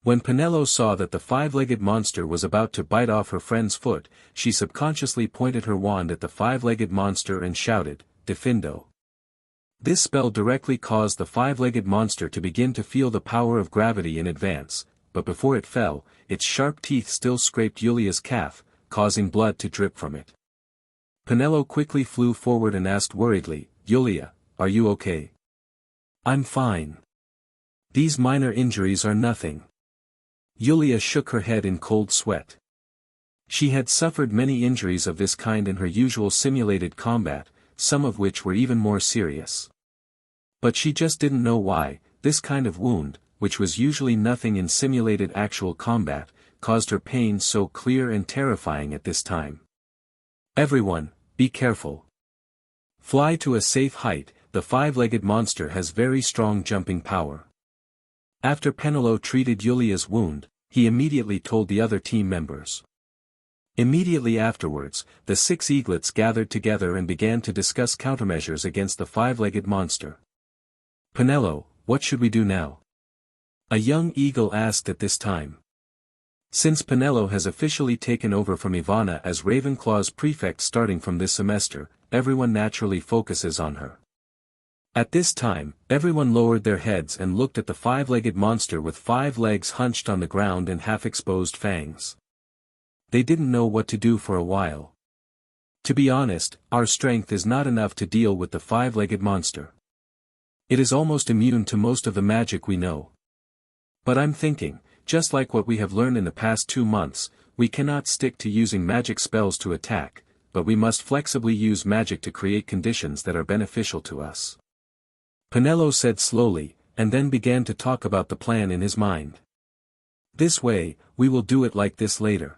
When Penelo saw that the 5-legged monster was about to bite off her friend's foot, she subconsciously pointed her wand at the 5-legged monster and shouted, "Defindo." This spell directly caused the 5-legged monster to begin to feel the power of gravity in advance, but before it fell, its sharp teeth still scraped Yulia's calf, causing blood to drip from it. Penelo quickly flew forward and asked worriedly, "Yulia, are you okay?" "I'm fine. These minor injuries are nothing." Yulia shook her head in cold sweat. She had suffered many injuries of this kind in her usual simulated combat, some of which were even more serious. But she just didn't know why, this kind of wound, which was usually nothing in simulated actual combat, caused her pain so clear and terrifying at this time. "Everyone, be careful. Fly to a safe height, the 5-legged monster has very strong jumping power." After Penelo treated Yulia's wound, he immediately told the other team members. Immediately afterwards, the 6 eaglets gathered together and began to discuss countermeasures against the 5-legged monster. "Penelo, what should we do now?" a young eagle asked at this time. Since Penelo has officially taken over from Ivana as Ravenclaw's prefect starting from this semester, everyone naturally focuses on her. At this time, everyone lowered their heads and looked at the 5-legged monster with 5 legs hunched on the ground and half-exposed fangs. They didn't know what to do for a while. To be honest, our strength is not enough to deal with the 5-legged monster. It is almost immune to most of the magic we know. But I'm thinking, just like what we have learned in the past 2 months, we cannot stick to using magic spells to attack, but we must flexibly use magic to create conditions that are beneficial to us. Penelo said slowly, and then began to talk about the plan in his mind. "This way, we will do it like this later."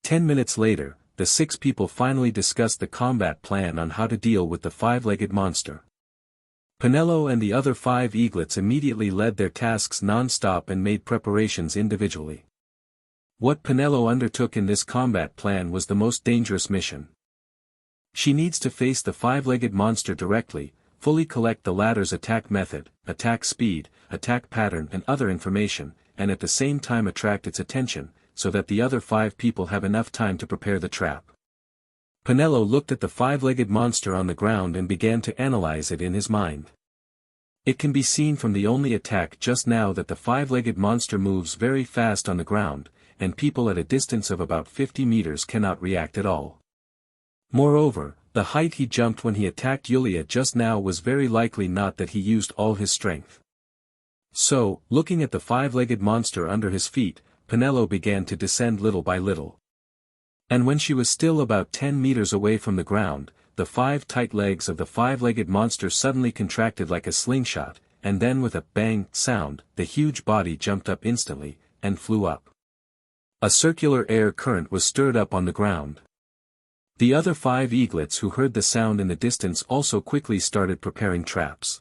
10 minutes later, the 6 people finally discussed the combat plan on how to deal with the 5-legged monster. Penelo and the other 5 eaglets immediately led their tasks non-stop and made preparations individually. What Penelo undertook in this combat plan was the most dangerous mission. She needs to face the 5-legged monster directly, fully collect the latter's attack method, attack speed, attack pattern and other information, and at the same time attract its attention, so that the other 5 people have enough time to prepare the trap. Penelo looked at the 5-legged monster on the ground and began to analyze it in his mind. It can be seen from the only attack just now that the five-legged monster moves very fast on the ground, and people at a distance of about 50 meters cannot react at all. Moreover, the height he jumped when he attacked Yulia just now was very likely not that he used all his strength. So, looking at the five-legged monster under his feet, Penelo began to descend little by little. And when she was still about 10 meters away from the ground, the five tight legs of the five-legged monster suddenly contracted like a slingshot, and then with a bang sound, the huge body jumped up instantly, and flew up. A circular air current was stirred up on the ground. The other five eaglets who heard the sound in the distance also quickly started preparing traps.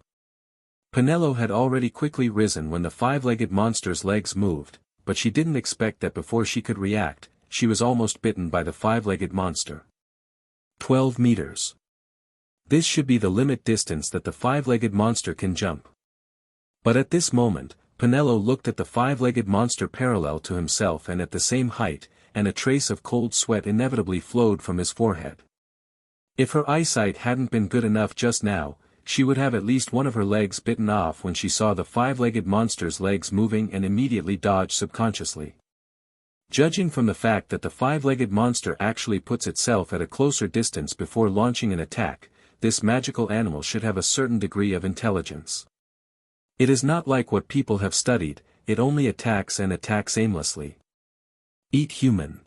Penelo had already quickly risen when the five-legged monster's legs moved, but she didn't expect that before she could react, she was almost bitten by the five-legged monster. 12 meters. This should be the limit distance that the five-legged monster can jump. But at this moment, Penelo looked at the five-legged monster parallel to himself and at the same height, and a trace of cold sweat inevitably flowed from his forehead. If her eyesight hadn't been good enough just now, she would have at least one of her legs bitten off when she saw the five-legged monster's legs moving and immediately dodged subconsciously. Judging from the fact that the five-legged monster actually puts itself at a closer distance before launching an attack, this magical animal should have a certain degree of intelligence. It is not like what people have studied, it only attacks and attacks aimlessly. Eat human.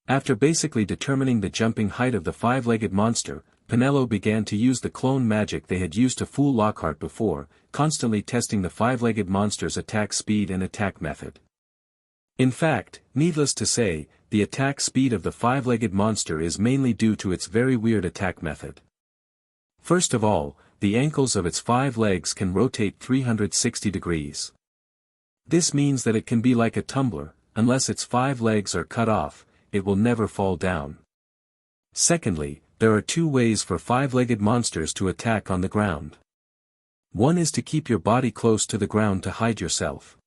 After basically determining the jumping height of the five-legged monster, Penelo began to use the clone magic they had used to fool Lockhart before, constantly testing the five-legged monster's attack speed and attack method. In fact, needless to say, the attack speed of the five-legged monster is mainly due to its very weird attack method. First of all, the ankles of its five legs can rotate 360 degrees. This means that it can be like a tumbler, unless its five legs are cut off, it will never fall down. Secondly, there are two ways for five-legged monsters to attack on the ground. One is to keep your body close to the ground to hide yourself.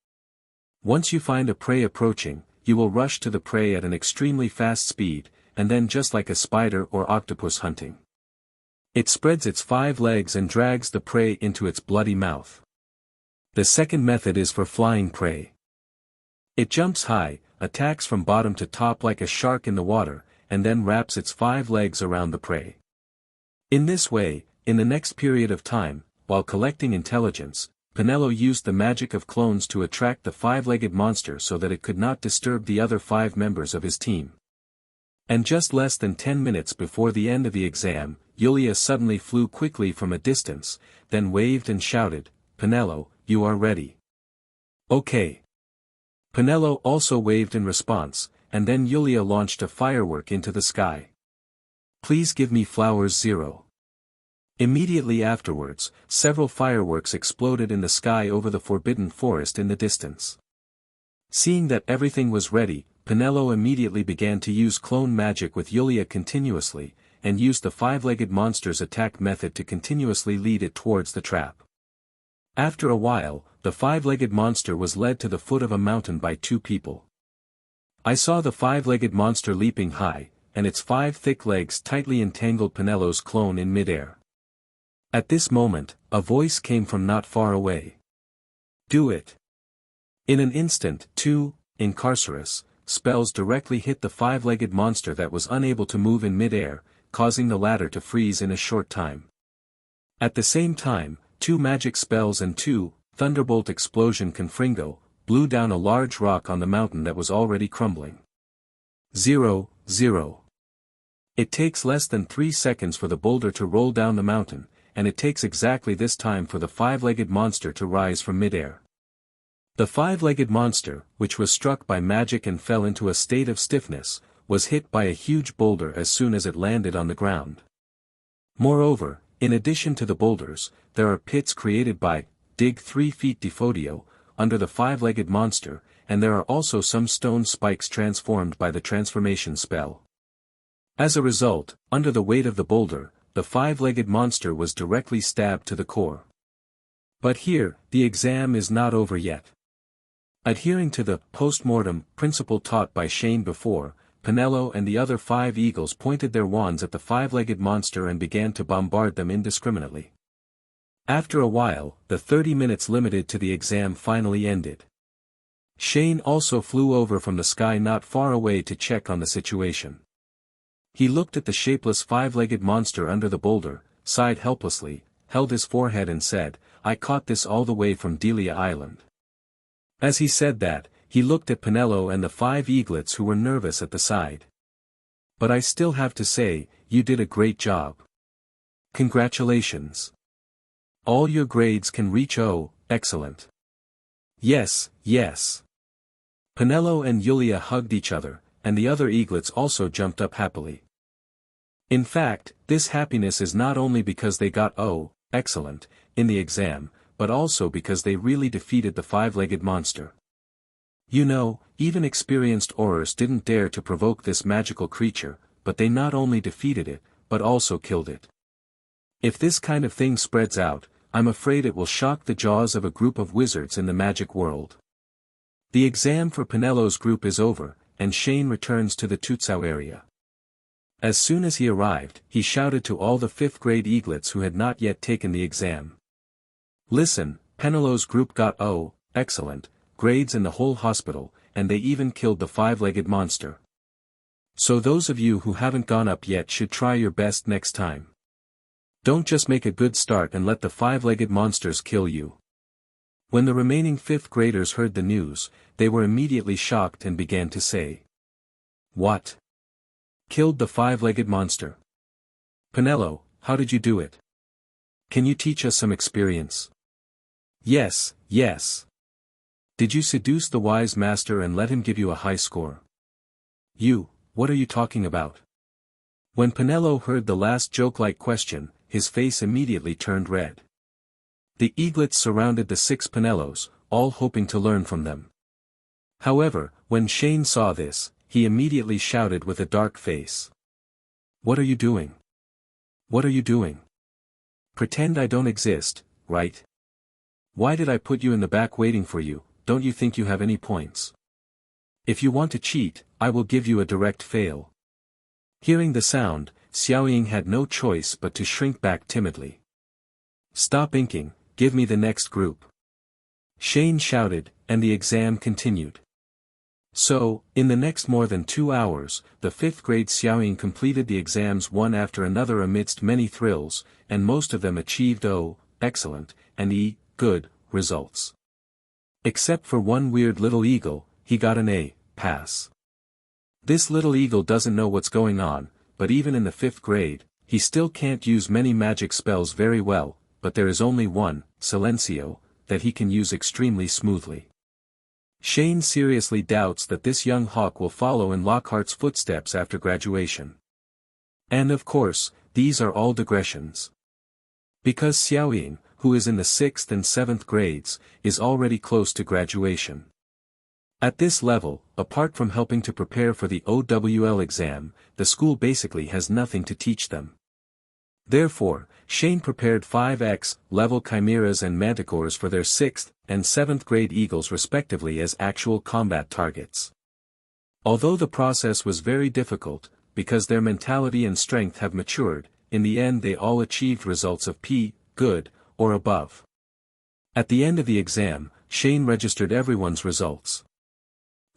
Once you find a prey approaching, you will rush to the prey at an extremely fast speed, and then just like a spider or octopus hunting. It spreads its five legs and drags the prey into its bloody mouth. The second method is for flying prey. It jumps high, attacks from bottom to top like a shark in the water, and then wraps its five legs around the prey. In this way, in the next period of time, while collecting intelligence, Penelo used the magic of clones to attract the five-legged monster so that it could not disturb the other five members of his team. And just less than 10 minutes before the end of the exam, Yulia suddenly flew quickly from a distance, then waved and shouted, "Penelo, you are ready." "Okay." Penelo also waved in response, and then Yulia launched a firework into the sky. "Please give me flowers 0. Immediately afterwards, several fireworks exploded in the sky over the forbidden forest in the distance. Seeing that everything was ready, Penelo immediately began to use clone magic with Yulia continuously, and used the five-legged monster's attack method to continuously lead it towards the trap. After a while, the five-legged monster was led to the foot of a mountain by two people. I saw the five-legged monster leaping high, and its five thick legs tightly entangled Penelo's clone in midair. At this moment, a voice came from not far away. "Do it." In an instant, two incarcerus spells directly hit the five-legged monster that was unable to move in midair, causing the latter to freeze in a short time. At the same time, two magic spells and two thunderbolt explosion confringo blew down a large rock on the mountain that was already crumbling. 0, 0. It takes less than 3 seconds for the boulder to roll down the mountain, and it takes exactly this time for the five-legged monster to rise from midair. The five-legged monster, which was struck by magic and fell into a state of stiffness, was hit by a huge boulder as soon as it landed on the ground. Moreover, in addition to the boulders, there are pits created by dig 3 feet Defodio under the five-legged monster, and there are also some stone spikes transformed by the transformation spell. As a result, under the weight of the boulder, the five-legged monster was directly stabbed to the core. But here, the exam is not over yet. Adhering to the post-mortem principle taught by Shane before, Penelo and the other five eagles pointed their wands at the five-legged monster and began to bombard them indiscriminately. After a while, the 30 minutes limited to the exam finally ended. Shane also flew over from the sky not far away to check on the situation. He looked at the shapeless five-legged monster under the boulder, sighed helplessly, held his forehead and said, "I caught this all the way from Dolea Island." As he said that, he looked at Penelo and the 5 eaglets who were nervous at the side. "But I still have to say, you did a great job. Congratulations. All your grades can reach O, excellent." "Yes, yes." Penelo and Yulia hugged each other, and the other eaglets also jumped up happily. In fact, this happiness is not only because they got O, excellent, in the exam, but also because they really defeated the five-legged monster. You know, even experienced aurors didn't dare to provoke this magical creature, but they not only defeated it, but also killed it. If this kind of thing spreads out, I'm afraid it will shock the jaws of a group of wizards in the magic world. The exam for Penelo's group is over, and Shane returns to the Tutsao area. As soon as he arrived, he shouted to all the 5th grade eaglets who had not yet taken the exam. "Listen, Penelo's group got O, excellent, grades in the whole hospital, and they even killed the five-legged monster. So those of you who haven't gone up yet should try your best next time. Don't just make a good start and let the five-legged monsters kill you." When the remaining 5th graders heard the news, they were immediately shocked and began to say, "What? Killed the five-legged monster? Penelo, how did you do it? Can you teach us some experience?" "Yes, yes. Did you seduce the wise master and let him give you a high score?" What are you talking about?" When Penelo heard the last joke-like question, his face immediately turned red. The eaglets surrounded the 6 Penelos, all hoping to learn from them. However, when Shane saw this, he immediately shouted with a dark face. "What are you doing? What are you doing? Pretend I don't exist, right? Why did I put you in the back waiting for you? Don't you think you have any points? If you want to cheat, I will give you a direct fail." Hearing the sound, Xiaoying had no choice but to shrink back timidly. "Stop inking, give me the next group." Shane shouted, and the exam continued. So, in the next more than 2 hours, the 5th grade Xiaoying completed the exams one after another amidst many thrills, and most of them achieved O, excellent, and E, good, results. Except for one weird little eagle, he got an A, pass. This little eagle doesn't know what's going on, but even in the 5th grade, he still can't use many magic spells very well, but there is only one, Silencio, that he can use extremely smoothly. Shane seriously doubts that this young hawk will follow in Lockhart's footsteps after graduation. And of course, these are all digressions. Because Xiaoying, who is in the 6th and 7th grades, is already close to graduation. At this level, apart from helping to prepare for the OWL exam, the school basically has nothing to teach them. Therefore, Shane prepared 5X level chimeras and manticores for their 6th and 7th grade eagles respectively as actual combat targets. Although the process was very difficult, because their mentality and strength have matured, in the end they all achieved results of P, good, or above. At the end of the exam, Shane registered everyone's results.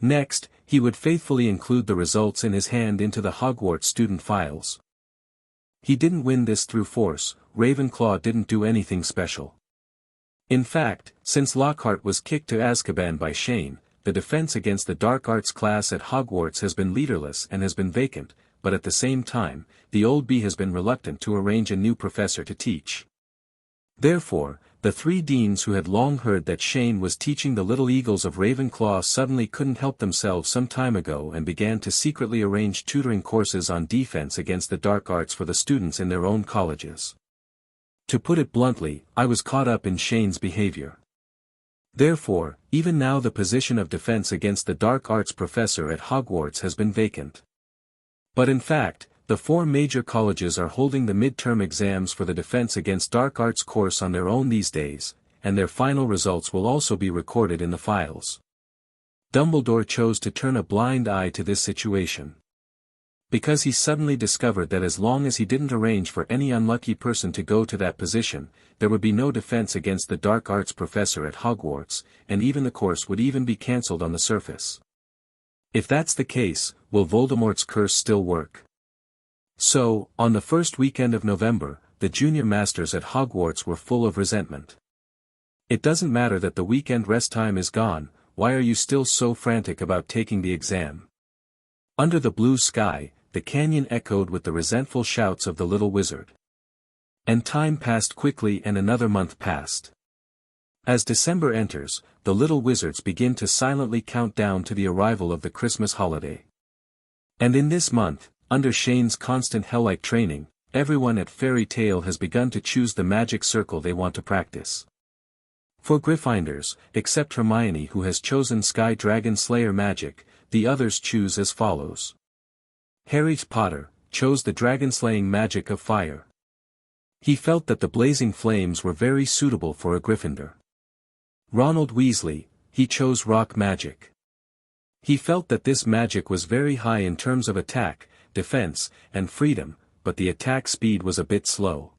Next, he would faithfully include the results in his hand into the Hogwarts student files. He didn't win this through force, Ravenclaw didn't do anything special. In fact, since Lockhart was kicked to Azkaban by Shane, the defense against the dark arts class at Hogwarts has been leaderless and has been vacant, but at the same time, the old bee has been reluctant to arrange a new professor to teach. Therefore, the 3 deans who had long heard that Shane was teaching the little eagles of Ravenclaw suddenly couldn't help themselves some time ago and began to secretly arrange tutoring courses on defense against the dark arts for the students in their own colleges. To put it bluntly, I was caught up in Shane's behavior. Therefore, even now the position of defense against the dark arts professor at Hogwarts has been vacant. But in fact, the 4 major colleges are holding the midterm exams for the Defense Against Dark Arts course on their own these days, and their final results will also be recorded in the files. Dumbledore chose to turn a blind eye to this situation. Because he suddenly discovered that as long as he didn't arrange for any unlucky person to go to that position, there would be no defense against the dark arts professor at Hogwarts, and even the course would even be cancelled on the surface. If that's the case, will Voldemort's curse still work? So, on the first weekend of November, the junior masters at Hogwarts were full of resentment. It doesn't matter that the weekend rest time is gone, why are you still so frantic about taking the exam? Under the blue sky, the canyon echoed with the resentful shouts of the little wizard. And time passed quickly and another month passed. As December enters, the little wizards begin to silently count down to the arrival of the Christmas holiday. And in this month, under Shane's constant hell-like training, everyone at Fairy Tale has begun to choose the magic circle they want to practice. For Gryffindors, except Hermione who has chosen Sky Dragon Slayer magic, the others choose as follows. Harry Potter chose the dragon-slaying magic of fire. He felt that the blazing flames were very suitable for a Gryffindor. Ronald Weasley, he chose rock magic. He felt that this magic was very high in terms of attack, defense, and freedom, but the attack speed was a bit slow.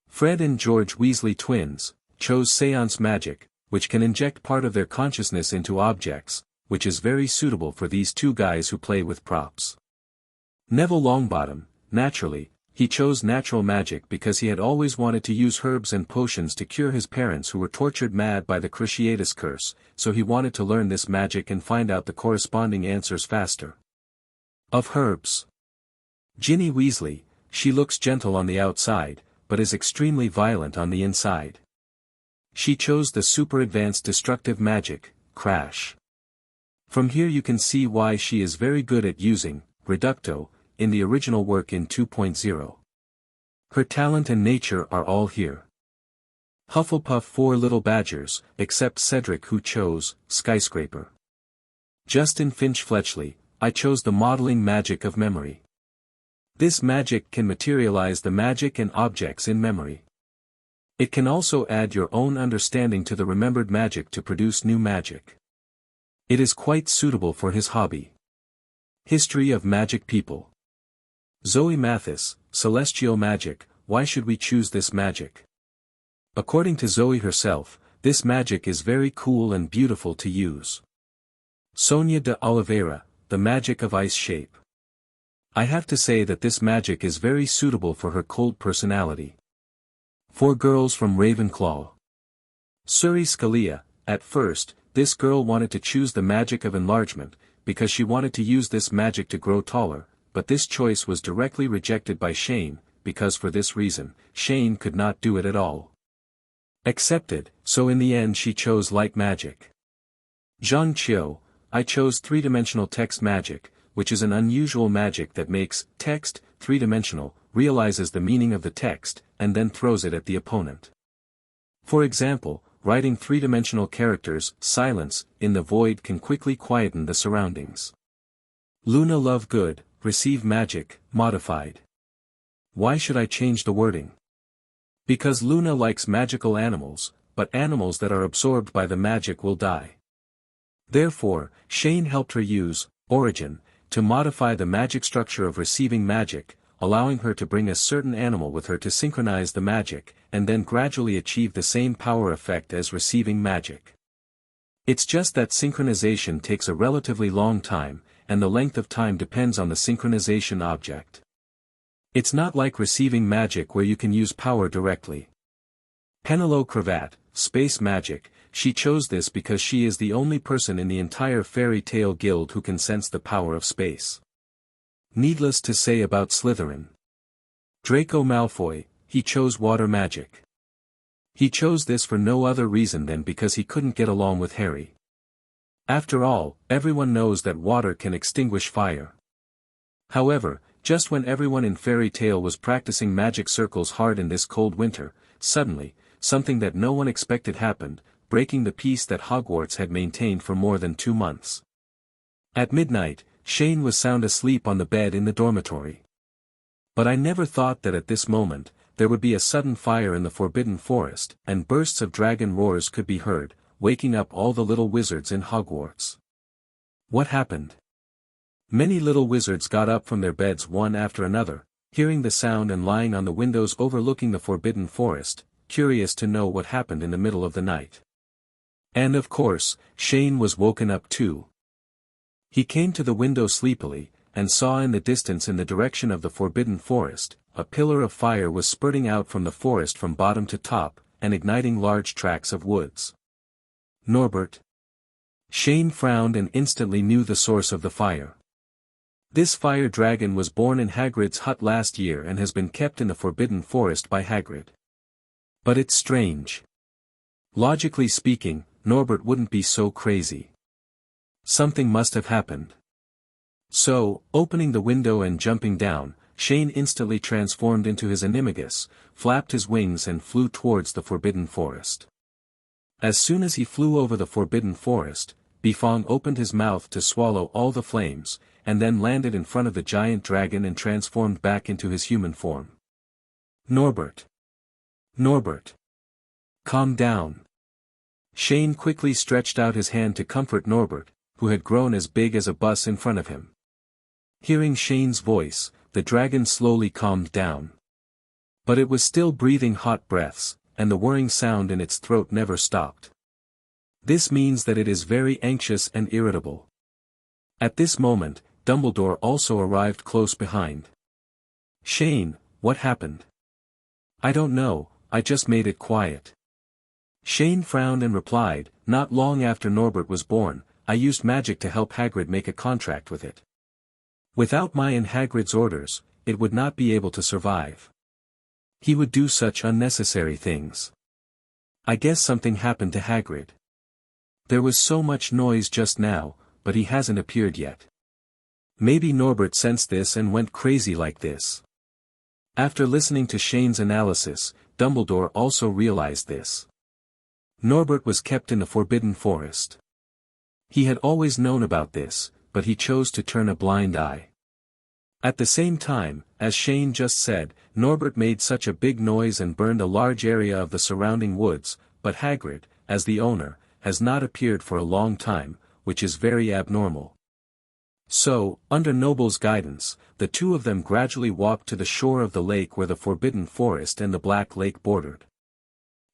Fred and George Weasley twins chose seance magic, which can inject part of their consciousness into objects, which is very suitable for these two guys who play with props. Neville Longbottom, naturally, he chose natural magic because he had always wanted to use herbs and potions to cure his parents who were tortured mad by the Cruciatus curse, so he wanted to learn this magic and find out the corresponding answers faster. Of herbs. Ginny Weasley, she looks gentle on the outside, but is extremely violent on the inside. She chose the super advanced destructive magic, Crash. From here you can see why she is very good at using Reducto in the original work in 2.0. Her talent and nature are all here. Hufflepuff 4 little badgers, except Cedric who chose Skyscraper. Justin Finch Fletchley, I chose the modeling magic of memory. This magic can materialize the magic and objects in memory. It can also add your own understanding to the remembered magic to produce new magic. It is quite suitable for his hobby. History of magic people. Zoe Mathis, Celestial Magic, why should we choose this magic? According to Zoe herself, this magic is very cool and beautiful to use. Sonia de Oliveira, the magic of ice shape. I have to say that this magic is very suitable for her cold personality. 4 girls from Ravenclaw. Suri Scalia, at first, this girl wanted to choose the magic of enlargement, because she wanted to use this magic to grow taller, but this choice was directly rejected by Shane, because for this reason, Shane could not do it at all. Accepted, so in the end she chose light magic. Zhang Qiu, I chose 3-dimensional text magic, which is an unusual magic that makes text 3-dimensional, realizes the meaning of the text, and then throws it at the opponent. For example, writing 3-dimensional characters, silence, in the void can quickly quieten the surroundings. Luna Lovegood, receive magic, modified. Why should I change the wording? Because Luna likes magical animals, but animals that are absorbed by the magic will die. Therefore, Shane helped her use origin to modify the magic structure of receiving magic, allowing her to bring a certain animal with her to synchronize the magic, and then gradually achieve the same power effect as receiving magic. It's just that synchronization takes a relatively long time, and the length of time depends on the synchronization object. It's not like receiving magic where you can use power directly. Penelope Cravat, space magic, she chose this because she is the only person in the entire Fairy Tale Guild who can sense the power of space. Needless to say about Slytherin. Draco Malfoy, he chose water magic. He chose this for no other reason than because he couldn't get along with Harry. After all, everyone knows that water can extinguish fire. However, just when everyone in Fairy Tale was practicing magic circles hard in this cold winter, suddenly, something that no one expected happened, breaking the peace that Hogwarts had maintained for more than 2 months. At midnight, Shane was sound asleep on the bed in the dormitory. But I never thought that at this moment, there would be a sudden fire in the Forbidden Forest, and bursts of dragon roars could be heard, waking up all the little wizards in Hogwarts. What happened? Many little wizards got up from their beds one after another, hearing the sound and lying on the windows overlooking the forbidden forest, curious to know what happened in the middle of the night. And of course, Shane was woken up too. He came to the window sleepily, and saw in the distance in the direction of the forbidden forest, a pillar of fire was spurting out from the forest from bottom to top, and igniting large tracts of woods. Norbert. Shane frowned and instantly knew the source of the fire. This fire dragon was born in Hagrid's hut last year and has been kept in the forbidden forest by Hagrid. But it's strange. Logically speaking, Norbert wouldn't be so crazy. Something must have happened. So, opening the window and jumping down, Shane instantly transformed into his animagus, flapped his wings and flew towards the forbidden forest. As soon as he flew over the forbidden forest, Bifong opened his mouth to swallow all the flames, and then landed in front of the giant dragon and transformed back into his human form. Norbert. Norbert. Calm down. Shane quickly stretched out his hand to comfort Norbert, who had grown as big as a bus in front of him. Hearing Shane's voice, the dragon slowly calmed down. But it was still breathing hot breaths, and the whirring sound in its throat never stopped. This means that it is very anxious and irritable. At this moment, Dumbledore also arrived close behind. Shane, what happened? I don't know, I just made it quiet. Shane frowned and replied, not long after Norbert was born, I used magic to help Hagrid make a contract with it. Without my and Hagrid's orders, it would not be able to survive. He would do such unnecessary things. I guess something happened to Hagrid. There was so much noise just now, but he hasn't appeared yet. Maybe Norbert sensed this and went crazy like this. After listening to Shane's analysis, Dumbledore also realized this. Norbert was kept in the forbidden forest. He had always known about this, but he chose to turn a blind eye. At the same time, as Shane just said, Norbert made such a big noise and burned a large area of the surrounding woods, but Hagrid, as the owner, has not appeared for a long time, which is very abnormal. So, under Noble's guidance, the two of them gradually walked to the shore of the lake where the forbidden forest and the Black Lake bordered.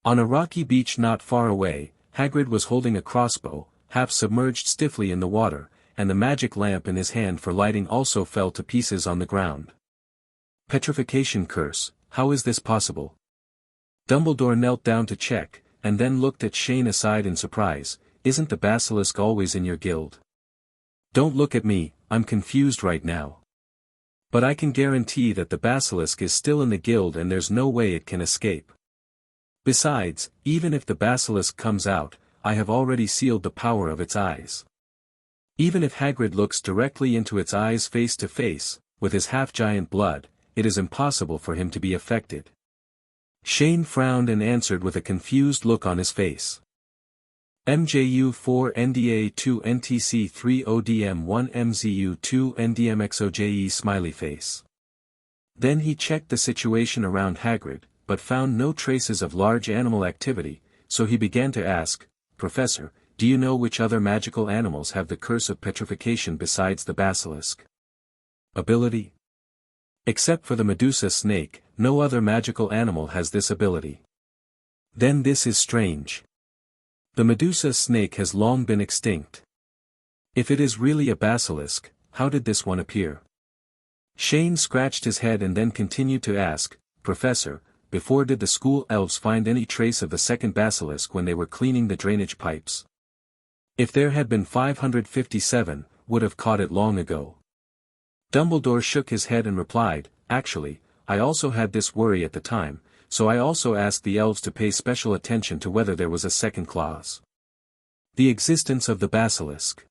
On a rocky beach not far away, Hagrid was holding a crossbow, half submerged stiffly in the water, and the magic lamp in his hand for lighting also fell to pieces on the ground. Petrification curse, how is this possible? Dumbledore knelt down to check, and then looked at Shane aside in surprise. Isn't the basilisk always in your guild? Don't look at me, I'm confused right now. But I can guarantee that the basilisk is still in the guild and there's no way it can escape. Besides, even if the basilisk comes out, I have already sealed the power of its eyes. Even if Hagrid looks directly into its eyes face to face, with his half-giant blood, it is impossible for him to be affected. Shane frowned and answered with a confused look on his face. MJU 4 NDA 2 NTC 3 ODM 1 MZU 2 NDMXOJE smiley face. Then he checked the situation around Hagrid, but found no traces of large animal activity, so he began to ask, Professor, do you know which other magical animals have the curse of petrification besides the basilisk? Ability? Except for the Medusa snake, no other magical animal has this ability. Then this is strange. The Medusa snake has long been extinct. If it is really a basilisk, how did this one appear? Shane scratched his head and then continued to ask, Professor, before did the school elves find any trace of the second basilisk when they were cleaning the drainage pipes? If there had been 557, would have caught it long ago. Dumbledore shook his head and replied, Actually, I also had this worry at the time, so I also asked the elves to pay special attention to whether there was a second clause. The existence of the basilisk.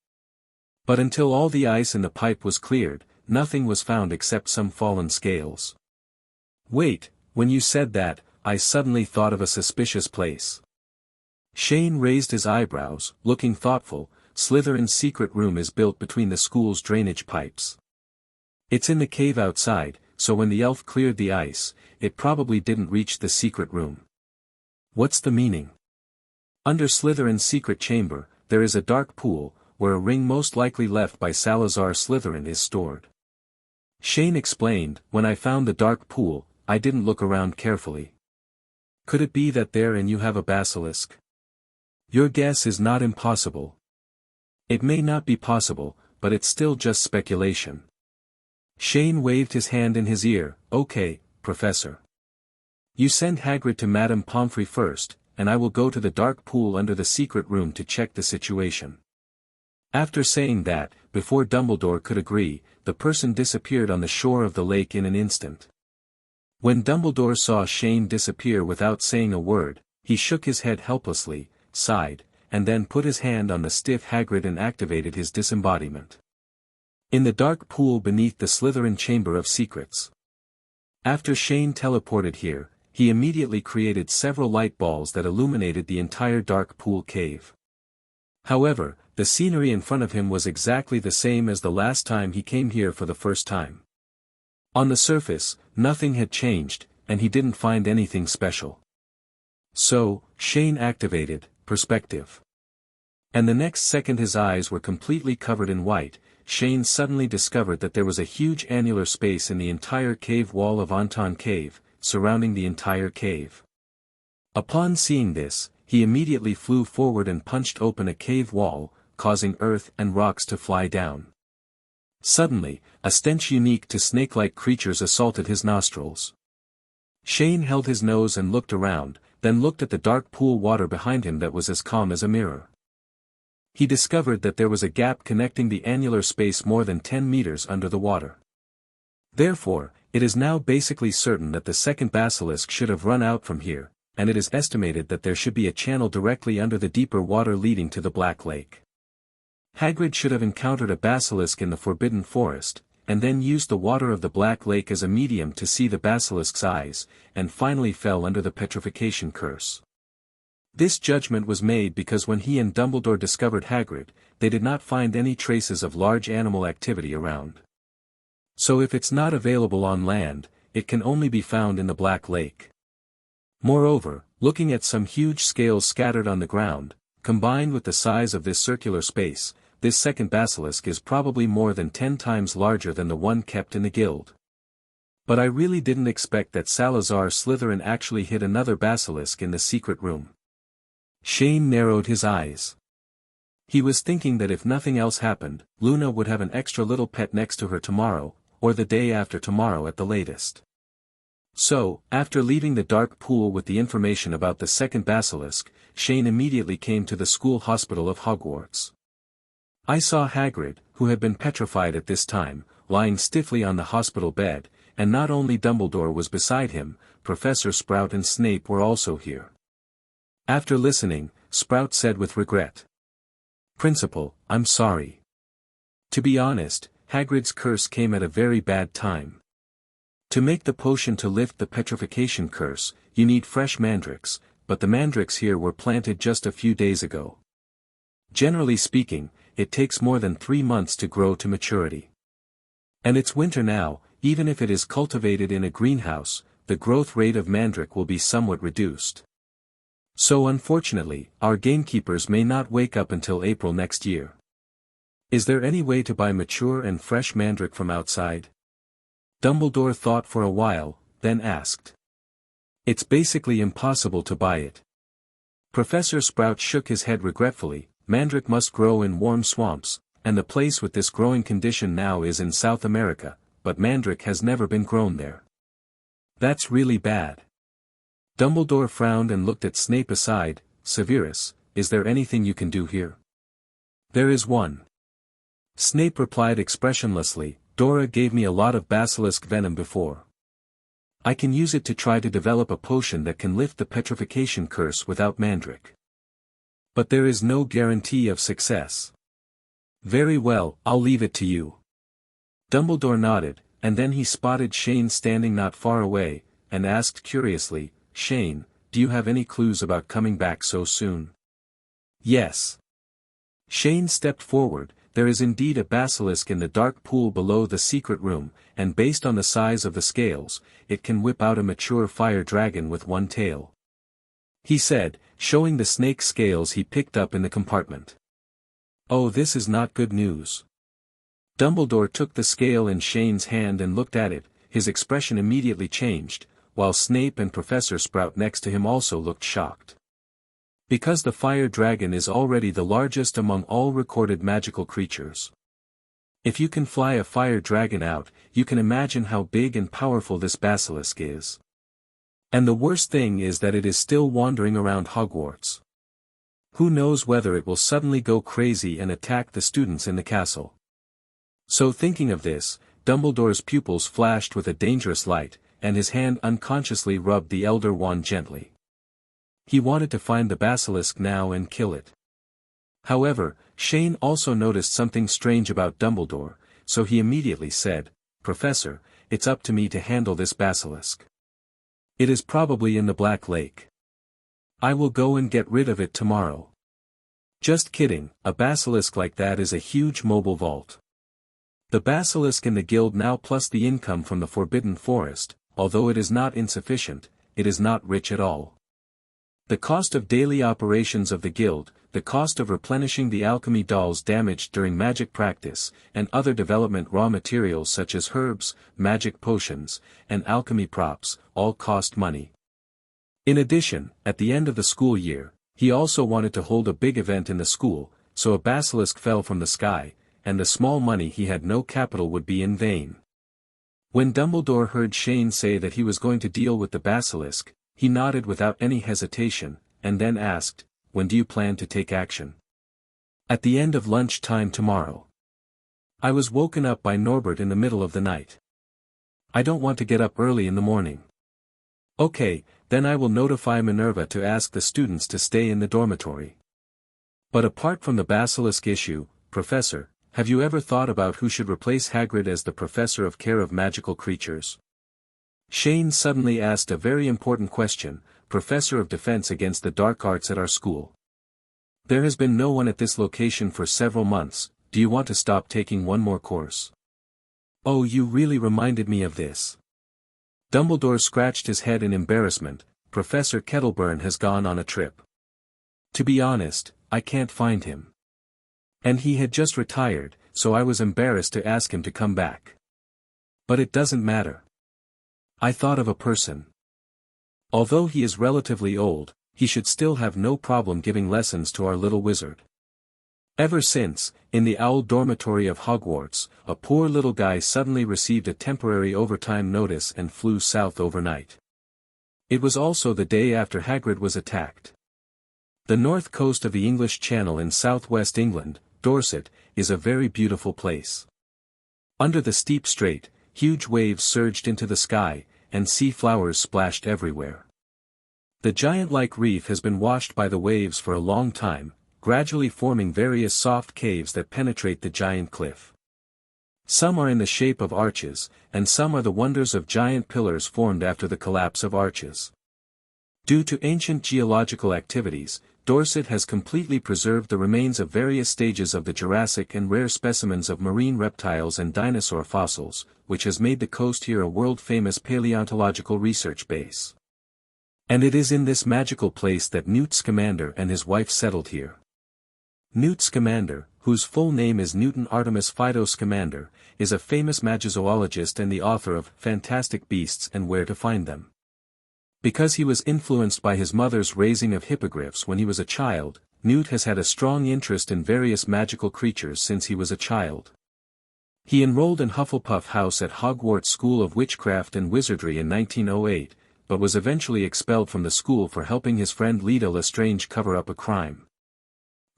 But until all the ice in the pipe was cleared, nothing was found except some fallen scales. Wait, when you said that, I suddenly thought of a suspicious place. Shane raised his eyebrows, looking thoughtful. Slytherin's secret room is built between the school's drainage pipes. It's in the cave outside, so when the elf cleared the ice, it probably didn't reach the secret room. What's the meaning? Under Slytherin's secret chamber, there is a dark pool, where a ring most likely left by Salazar Slytherin is stored. Shane explained, when I found the dark pool, I didn't look around carefully. Could it be that therein you have a basilisk? Your guess is not impossible. It may not be possible, but it's still just speculation. Shane waved his hand in his ear. Okay, Professor. You send Hagrid to Madame Pomfrey first, and I will go to the dark pool under the secret room to check the situation. After saying that, before Dumbledore could agree, the person disappeared on the shore of the lake in an instant. When Dumbledore saw Shane disappear without saying a word, he shook his head helplessly, sighed, and then put his hand on the stiff Hagrid and activated his disembodiment. In the dark pool beneath the Slytherin Chamber of Secrets. After Shane teleported here, he immediately created several light balls that illuminated the entire dark pool cave. However, the scenery in front of him was exactly the same as the last time he came here for the first time. On the surface, nothing had changed, and he didn't find anything special. So, Shane activated perspective. And the next second his eyes were completely covered in white. Shane suddenly discovered that there was a huge annular space in the entire cave wall of Anton Cave, surrounding the entire cave. Upon seeing this, he immediately flew forward and punched open a cave wall, causing earth and rocks to fly down. Suddenly, a stench unique to snake-like creatures assaulted his nostrils. Shane held his nose and looked around, then looked at the dark pool water behind him that was as calm as a mirror. He discovered that there was a gap connecting the annular space more than 10 meters under the water. Therefore, it is now basically certain that the second basilisk should have run out from here, and it is estimated that there should be a channel directly under the deeper water leading to the Black Lake. Hagrid should have encountered a basilisk in the Forbidden Forest, and then used the water of the Black Lake as a medium to see the basilisk's eyes, and finally fell under the petrification curse. This judgment was made because when he and Dumbledore discovered Hagrid, they did not find any traces of large animal activity around. So if it's not available on land, it can only be found in the Black Lake. Moreover, looking at some huge scales scattered on the ground, combined with the size of this circular space, this second basilisk is probably more than 10 times larger than the one kept in the guild. But I really didn't expect that Salazar Slytherin actually hid another basilisk in the secret room. Shane narrowed his eyes. He was thinking that if nothing else happened, Luna would have an extra little pet next to her tomorrow, or the day after tomorrow at the latest. So, after leaving the dark pool with the information about the second basilisk, Shane immediately came to the school hospital of Hogwarts. I saw Hagrid, who had been petrified at this time, lying stiffly on the hospital bed, and not only Dumbledore was beside him, Professor Sprout and Snape were also here. After listening, Sprout said with regret, "Principal, I'm sorry. To be honest, Hagrid's curse came at a very bad time. To make the potion to lift the petrification curse, you need fresh mandrakes, but the mandrakes here were planted just a few days ago. Generally speaking, it takes more than 3 months to grow to maturity. And it's winter now, even if it is cultivated in a greenhouse, the growth rate of mandrake will be somewhat reduced. So unfortunately, our gamekeepers may not wake up until April next year. Is there any way to buy mature and fresh mandrake from outside?" Dumbledore thought for a while, then asked. "It's basically impossible to buy it." Professor Sprout shook his head regretfully. Mandrake must grow in warm swamps, and the place with this growing condition now is in South America, but mandrake has never been grown there. That's really bad. Dumbledore frowned and looked at Snape aside. "Severus, is there anything you can do here?" "There is one." Snape replied expressionlessly. "Dora gave me a lot of basilisk venom before. I can use it to try to develop a potion that can lift the petrification curse without mandrake. But there is no guarantee of success." "Very well, I'll leave it to you." Dumbledore nodded, and then he spotted Shane standing not far away, and asked curiously, "Shane, do you have any clues about coming back so soon?" "Yes." Shane stepped forward. "There is indeed a basilisk in the dark pool below the secret room, and based on the size of the scales, it can whip out a mature fire dragon with one tail," he said, showing the snake scales he picked up in the compartment. Oh, this is not good news. Dumbledore took the scale in Shane's hand and looked at it, his expression immediately changed, while Snape and Professor Sprout next to him also looked shocked. Because the fire dragon is already the largest among all recorded magical creatures. If you can fly a fire dragon out, you can imagine how big and powerful this basilisk is. And the worst thing is that it is still wandering around Hogwarts. Who knows whether it will suddenly go crazy and attack the students in the castle. So thinking of this, Dumbledore's pupils flashed with a dangerous light, and his hand unconsciously rubbed the Elder Wand gently. He wanted to find the basilisk now and kill it. However, Shane also noticed something strange about Dumbledore, so he immediately said, "Professor, it's up to me to handle this basilisk. It is probably in the Black Lake. I will go and get rid of it tomorrow." Just kidding, a basilisk like that is a huge mobile vault. The basilisk in the guild now plus the income from the Forbidden Forest, although it is not insufficient, it is not rich at all. The cost of daily operations of the guild, the cost of replenishing the alchemy dolls damaged during magic practice, and other development raw materials such as herbs, magic potions, and alchemy props, all cost money. In addition, at the end of the school year, he also wanted to hold a big event in the school, so a basilisk fell from the sky, and the small money he had no capital would be in vain. When Dumbledore heard Shane say that he was going to deal with the basilisk, he nodded without any hesitation, and then asked, "When do you plan to take action?" "At the end of lunch time tomorrow. I was woken up by Norbert in the middle of the night. I don't want to get up early in the morning." "Okay, then I will notify Minerva to ask the students to stay in the dormitory." "But apart from the basilisk issue, Professor, have you ever thought about who should replace Hagrid as the Professor of Care of Magical Creatures?" Shane suddenly asked a very important question, "Professor of Defense against the Dark Arts at our school. There has been no one at this location for several months, do you want to stop taking one more course?" "Oh, you really reminded me of this." Dumbledore scratched his head in embarrassment. "Professor Kettleburn has gone on a trip. To be honest, I can't find him. And he had just retired, so I was embarrassed to ask him to come back. But it doesn't matter. I thought of a person. Although he is relatively old, he should still have no problem giving lessons to our little wizard. Ever since, in the Owl Dormitory of Hogwarts, a poor little guy suddenly received a temporary overtime notice and flew south overnight. It was also the day after Hagrid was attacked. The north coast of the English Channel in southwest England, Dorset, is a very beautiful place. Under the steep strait, huge waves surged into the sky, and sea flowers splashed everywhere. The giant-like reef has been washed by the waves for a long time, gradually forming various soft caves that penetrate the giant cliff. Some are in the shape of arches, and some are the wonders of giant pillars formed after the collapse of arches. Due to ancient geological activities, Dorset has completely preserved the remains of various stages of the Jurassic and rare specimens of marine reptiles and dinosaur fossils, which has made the coast here a world-famous paleontological research base. And it is in this magical place that Newt Scamander and his wife settled here. Newt Scamander, whose full name is Newton Artemis Fido Scamander, is a famous magizoologist and the author of Fantastic Beasts and Where to Find Them. Because he was influenced by his mother's raising of hippogriffs when he was a child, Newt has had a strong interest in various magical creatures since he was a child. He enrolled in Hufflepuff House at Hogwarts School of Witchcraft and Wizardry in 1908, but was eventually expelled from the school for helping his friend Leta Lestrange cover up a crime.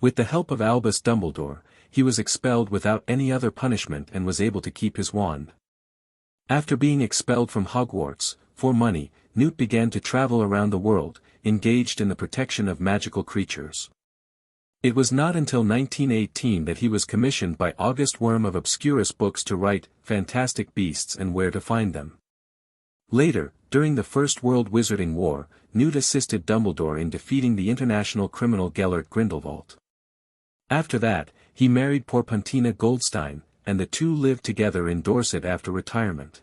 With the help of Albus Dumbledore, he was expelled without any other punishment and was able to keep his wand. After being expelled from Hogwarts, for money, Newt began to travel around the world, engaged in the protection of magical creatures. It was not until 1918 that he was commissioned by August Worm of Obscurus Books to write Fantastic Beasts and Where to Find Them. Later, during the First World Wizarding War, Newt assisted Dumbledore in defeating the international criminal Gellert Grindelwald. After that, he married Porpuntina Goldstein, and the two lived together in Dorset after retirement.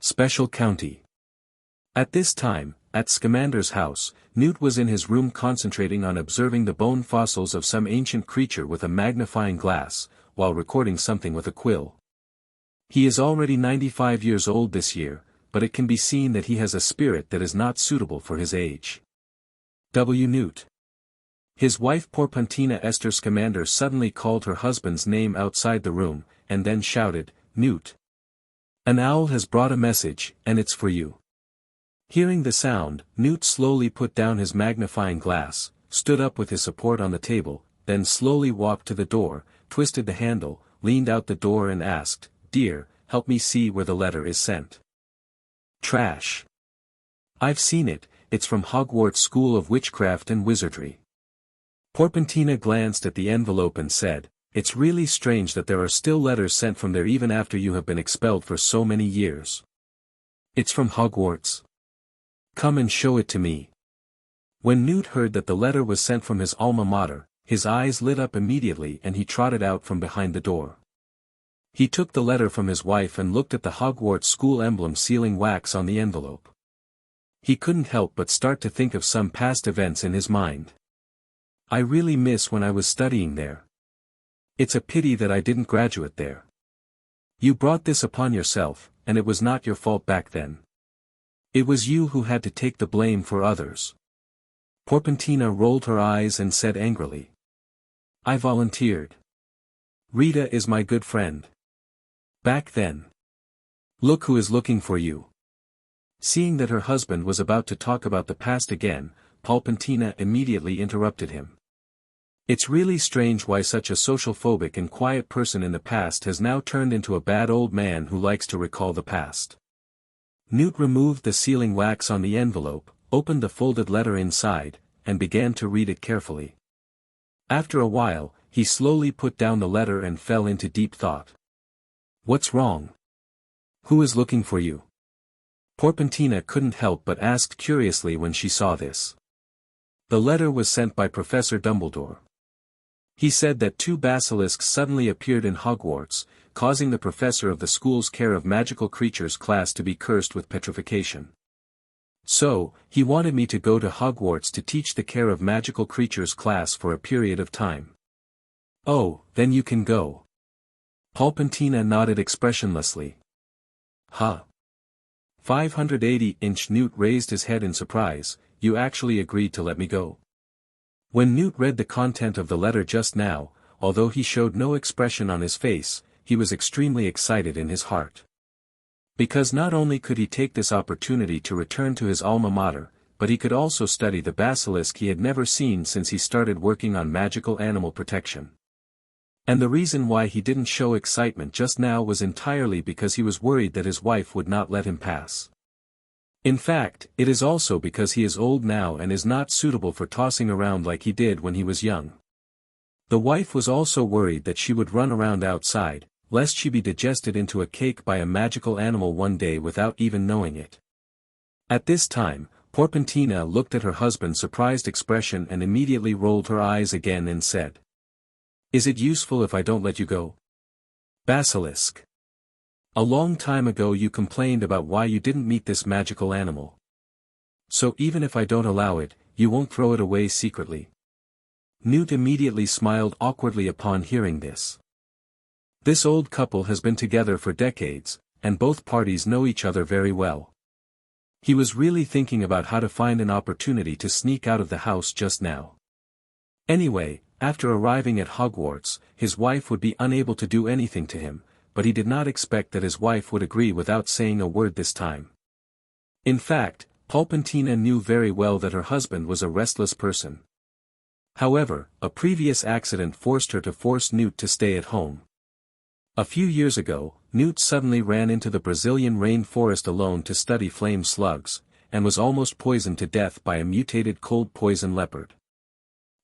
Special County. At this time, At Scamander's house, Newt was in his room concentrating on observing the bone fossils of some ancient creature with a magnifying glass, while recording something with a quill. He is already 95 years old this year, but it can be seen that he has a spirit that is not suitable for his age. W. Newt. His wife Porpentina Esther Scamander suddenly called her husband's name outside the room, and then shouted, "Newt! An owl has brought a message, and it's for you." Hearing the sound, Newt slowly put down his magnifying glass, stood up with his support on the table, then slowly walked to the door, twisted the handle, leaned out the door and asked, "Dear, help me see where the letter is sent." "Trash. I've seen it, it's from Hogwarts School of Witchcraft and Wizardry." Porpentina glanced at the envelope and said, "It's really strange that there are still letters sent from there even after you have been expelled for so many years. It's from Hogwarts? Come and show it to me." When Newt heard that the letter was sent from his alma mater, his eyes lit up immediately and he trotted out from behind the door. He took the letter from his wife and looked at the Hogwarts school emblem sealing wax on the envelope. He couldn't help but start to think of some past events in his mind. "I really miss when I was studying there. It's a pity that I didn't graduate there. You brought this upon yourself, and it was not your fault back then. It was you who had to take the blame for others." Porpentina rolled her eyes and said angrily, "I volunteered. Rita is my good friend. Back then. Look who is looking for you." Seeing that her husband was about to talk about the past again, Porpentina immediately interrupted him. "It's really strange why such a social phobic and quiet person in the past has now turned into a bad old man who likes to recall the past." Newt removed the sealing wax on the envelope, opened the folded letter inside, and began to read it carefully. After a while, he slowly put down the letter and fell into deep thought. "What's wrong? Who is looking for you?" Porpentina couldn't help but ask curiously when she saw this. The letter was sent by Professor Dumbledore. He said that 2 basilisks suddenly appeared in Hogwarts, causing the professor of the school's Care of Magical Creatures class to be cursed with petrification. So, he wanted me to go to Hogwarts to teach the Care of Magical Creatures class for a period of time. "Oh, then you can go." Porpentina nodded expressionlessly. "Huh. 580" Newt raised his head in surprise. "You actually agreed to let me go?" When Newt read the content of the letter just now, although he showed no expression on his face, he was extremely excited in his heart. Because not only could he take this opportunity to return to his alma mater, but he could also study the basilisk he had never seen since he started working on magical animal protection. And the reason why he didn't show excitement just now was entirely because he was worried that his wife would not let him pass. In fact, it is also because he is old now and is not suitable for tossing around like he did when he was young. The wife was also worried that she would run around outside, lest she be digested into a cake by a magical animal one day without even knowing it. At this time, Porpentina looked at her husband's surprised expression and immediately rolled her eyes again and said, "Is it useful if I don't let you go? Basilisk. A long time ago you complained about why you didn't meet this magical animal. So even if I don't allow it, you won't throw it away secretly?" Newt immediately smiled awkwardly upon hearing this. This old couple has been together for decades, and both parties know each other very well. He was really thinking about how to find an opportunity to sneak out of the house just now. Anyway, after arriving at Hogwarts, his wife would be unable to do anything to him, but he did not expect that his wife would agree without saying a word this time. In fact, Porpentina knew very well that her husband was a restless person. However, a previous accident forced her to force Newt to stay at home. A few years ago, Newt suddenly ran into the Brazilian rainforest alone to study flame slugs, and was almost poisoned to death by a mutated cold poison leopard.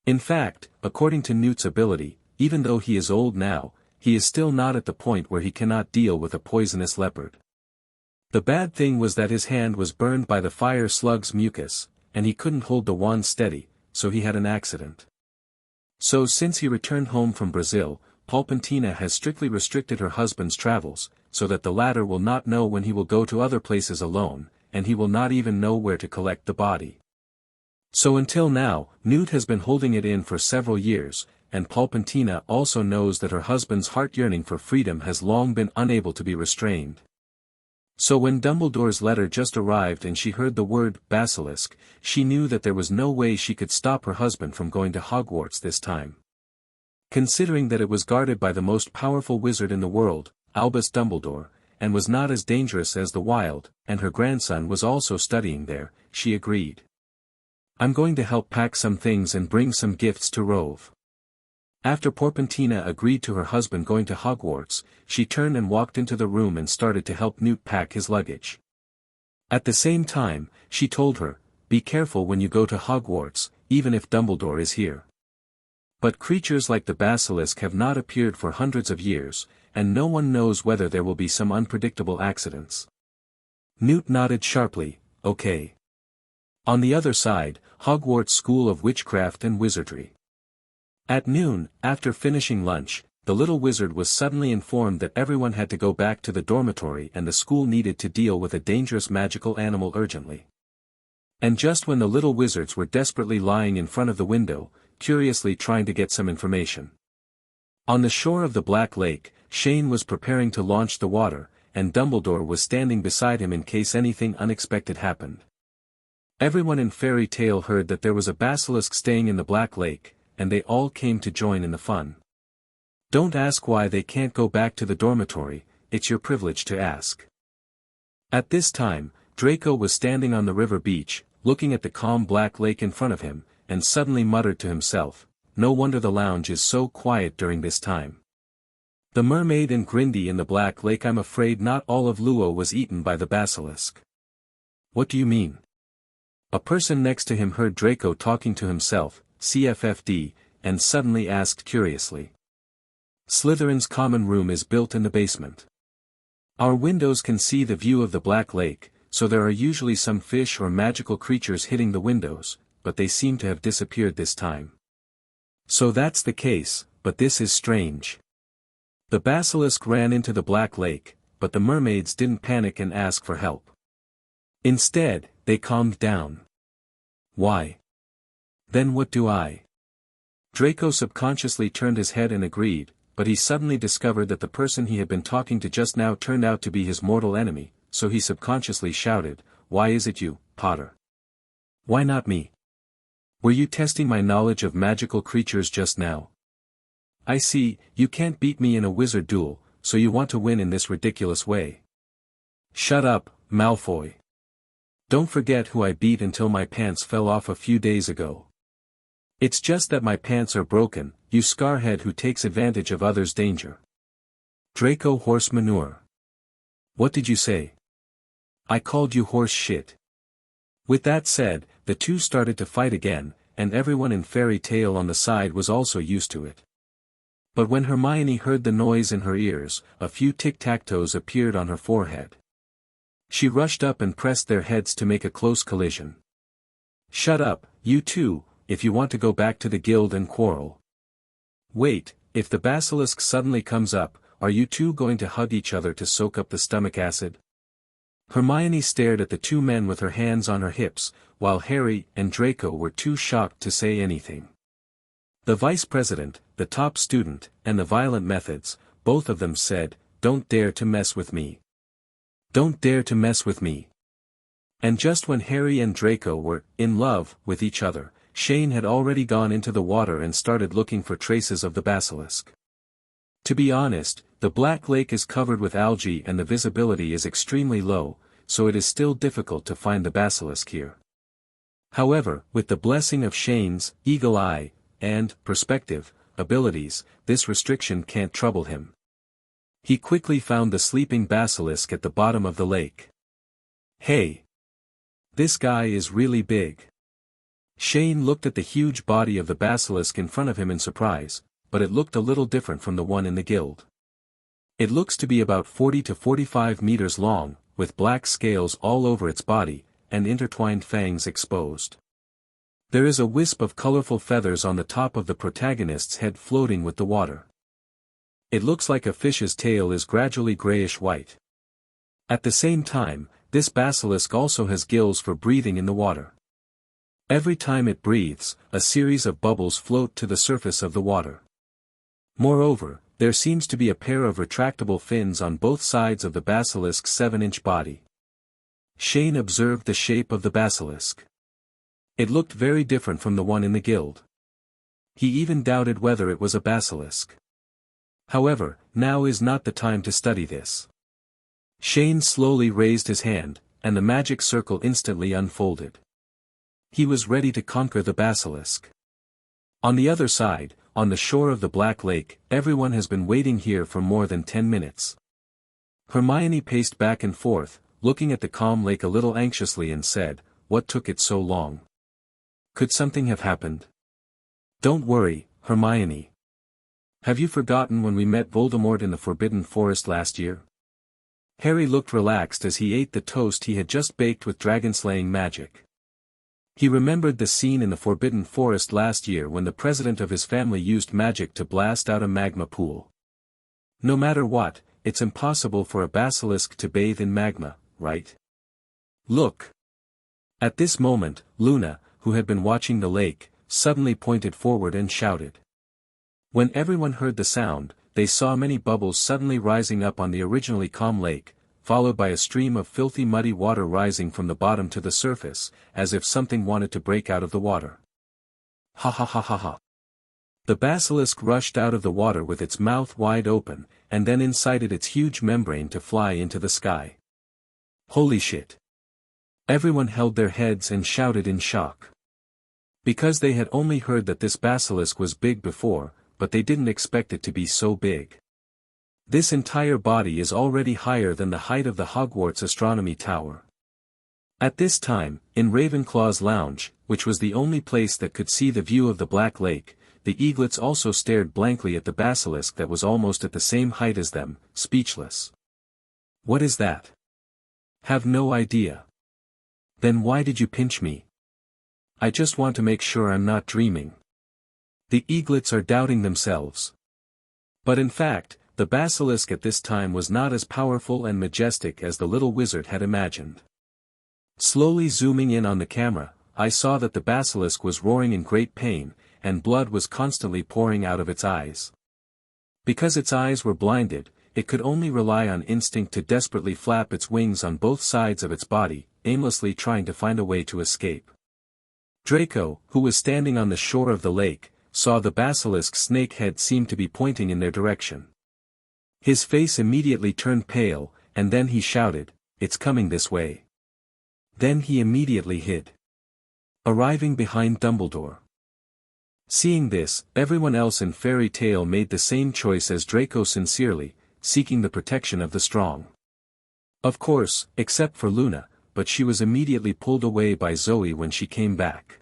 In fact, according to Newt's ability, even though he is old now, he is still not at the point where he cannot deal with a poisonous leopard. The bad thing was that his hand was burned by the fire slug's mucus, and he couldn't hold the wand steady, so he had an accident. So since he returned home from Brazil, Porpentina has strictly restricted her husband's travels, so that the latter will not know when he will go to other places alone, and he will not even know where to collect the body. So until now, Newt has been holding it in for several years, and Palpentina also knows that her husband's heart yearning for freedom has long been unable to be restrained. So when Dumbledore's letter just arrived and she heard the word basilisk, she knew that there was no way she could stop her husband from going to Hogwarts this time. Considering that it was guarded by the most powerful wizard in the world, Albus Dumbledore, and was not as dangerous as the Wild, and her grandson was also studying there, she agreed. I'm going to help pack some things and bring some gifts to Rove. After Porpentina agreed to her husband going to Hogwarts, she turned and walked into the room and started to help Newt pack his luggage. At the same time, she told her, "Be careful when you go to Hogwarts, even if Dumbledore is here. But creatures like the basilisk have not appeared for hundreds of years, and no one knows whether there will be some unpredictable accidents." Newt nodded sharply, "Okay." On the other side, Hogwarts School of Witchcraft and Wizardry. At noon, after finishing lunch, the little wizard was suddenly informed that everyone had to go back to the dormitory and the school needed to deal with a dangerous magical animal urgently. And just when the little wizards were desperately lying in front of the window, curiously trying to get some information. On the shore of the Black Lake, Shane was preparing to launch the water, and Dumbledore was standing beside him in case anything unexpected happened. Everyone in Fairy Tale heard that there was a basilisk staying in the Black Lake, and they all came to join in the fun. Don't ask why they can't go back to the dormitory, it's your privilege to ask. At this time, Draco was standing on the river beach, looking at the calm Black Lake in front of him, and suddenly muttered to himself, "No wonder the lounge is so quiet during this time. The mermaid and Grindy in the Black Lake. I'm afraid not all of Luo was eaten by the basilisk." "What do you mean?" A person next to him heard Draco talking to himself, CFFD, and suddenly asked curiously. "Slytherin's common room is built in the basement. Our windows can see the view of the Black Lake, so there are usually some fish or magical creatures hitting the windows, but they seem to have disappeared this time." "So that's the case, but this is strange. The basilisk ran into the Black Lake, but the mermaids didn't panic and ask for help. Instead, they calmed down. Why? Then what do I?" Draco subconsciously turned his head and agreed, but he suddenly discovered that the person he had been talking to just now turned out to be his mortal enemy, so he subconsciously shouted, "Why is it you, Potter? Why not me? Were you testing my knowledge of magical creatures just now? I see, you can't beat me in a wizard duel, so you want to win in this ridiculous way. Shut up, Malfoy. Don't forget who I beat until my pants fell off a few days ago. It's just that my pants are broken, you scarhead who takes advantage of others' danger. Draco horse manure. What did you say? I called you horse shit." With that said, the two started to fight again, and everyone in Fairy Tale on the side was also used to it. But when Hermione heard the noise in her ears, a few tic-tac-toes appeared on her forehead. She rushed up and pressed their heads to make a close collision. "Shut up, you two, if you want to go back to the guild and quarrel. Wait, if the basilisk suddenly comes up, are you two going to hug each other to soak up the stomach acid?" Hermione stared at the two men with her hands on her hips, while Harry and Draco were too shocked to say anything. The vice president, the top student, and the violent methods, both of them said, "Don't dare to mess with me. Don't dare to mess with me." And just when Harry and Draco were in love with each other, Shane had already gone into the water and started looking for traces of the basilisk. To be honest, the Black Lake is covered with algae and the visibility is extremely low, so it is still difficult to find the basilisk here. However, with the blessing of Shane's eagle eye and perspective abilities, this restriction can't trouble him. He quickly found the sleeping basilisk at the bottom of the lake. "Hey! This guy is really big." Shane looked at the huge body of the basilisk in front of him in surprise, but it looked a little different from the one in the guild. It looks to be about 40 to 45 meters long, with black scales all over its body, and intertwined fangs exposed. There is a wisp of colorful feathers on the top of the protagonist's head floating with the water. It looks like a fish's tail is gradually grayish-white. At the same time, this basilisk also has gills for breathing in the water. Every time it breathes, a series of bubbles float to the surface of the water. Moreover, there seems to be a pair of retractable fins on both sides of the basilisk's 7-inch body. Shane observed the shape of the basilisk. It looked very different from the one in the guild. He even doubted whether it was a basilisk. However, now is not the time to study this. Shane slowly raised his hand, and the magic circle instantly unfolded. He was ready to conquer the basilisk. On the other side, on the shore of the Black Lake, everyone has been waiting here for more than 10 minutes. Hermione paced back and forth, looking at the calm lake a little anxiously and said, "What took it so long? Could something have happened?" "Don't worry, Hermione. Have you forgotten when we met Voldemort in the Forbidden Forest last year?" Harry looked relaxed as he ate the toast he had just baked with dragon-slaying magic. He remembered the scene in the Forbidden Forest last year when the president of his family used magic to blast out a magma pool. No matter what, it's impossible for a basilisk to bathe in magma, right? Look! At this moment, Luna, who had been watching the lake, suddenly pointed forward and shouted. When everyone heard the sound, they saw many bubbles suddenly rising up on the originally calm lake, followed by a stream of filthy muddy water rising from the bottom to the surface, as if something wanted to break out of the water. Ha ha ha ha ha. The basilisk rushed out of the water with its mouth wide open, and then incited its huge membrane to fly into the sky. Holy shit! Everyone held their heads and shouted in shock. Because they had only heard that this basilisk was big before, but they didn't expect it to be so big. This entire body is already higher than the height of the Hogwarts Astronomy Tower. At this time, in Ravenclaw's lounge, which was the only place that could see the view of the Black Lake, the eaglets also stared blankly at the basilisk that was almost at the same height as them, speechless. "What is that?" "Have no idea." "Then why did you pinch me?" "I just want to make sure I'm not dreaming." The eaglets are doubting themselves. But in fact, the basilisk at this time was not as powerful and majestic as the little wizard had imagined. Slowly zooming in on the camera, I saw that the basilisk was roaring in great pain, and blood was constantly pouring out of its eyes. Because its eyes were blinded, it could only rely on instinct to desperately flap its wings on both sides of its body, aimlessly trying to find a way to escape. Draco, who was standing on the shore of the lake, saw the basilisk's snake head seem to be pointing in their direction. His face immediately turned pale, and then he shouted, "It's coming this way." Then he immediately hid, arriving behind Dumbledore. Seeing this, everyone else in Fairy Tale made the same choice as Draco, sincerely, seeking the protection of the strong. Of course, except for Luna, but she was immediately pulled away by Zoe when she came back.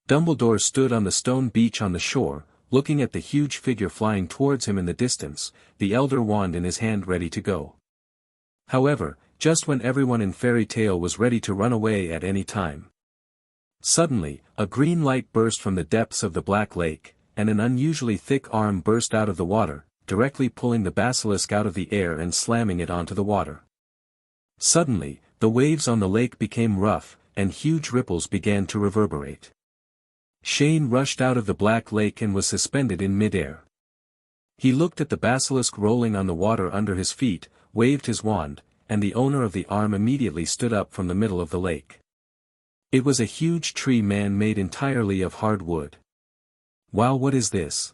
Dumbledore stood on the stone beach on the shore, looking at the huge figure flying towards him in the distance, the Elder Wand in his hand ready to go. However, just when everyone in Fairy Tale was ready to run away at any time, suddenly, a green light burst from the depths of the Black Lake, and an unusually thick arm burst out of the water, directly pulling the basilisk out of the air and slamming it onto the water. Suddenly, the waves on the lake became rough, and huge ripples began to reverberate. Shane rushed out of the Black Lake and was suspended in midair. He looked at the basilisk rolling on the water under his feet, waved his wand, and the owner of the arm immediately stood up from the middle of the lake. It was a huge tree man made entirely of hard wood. "Wow, what is this?"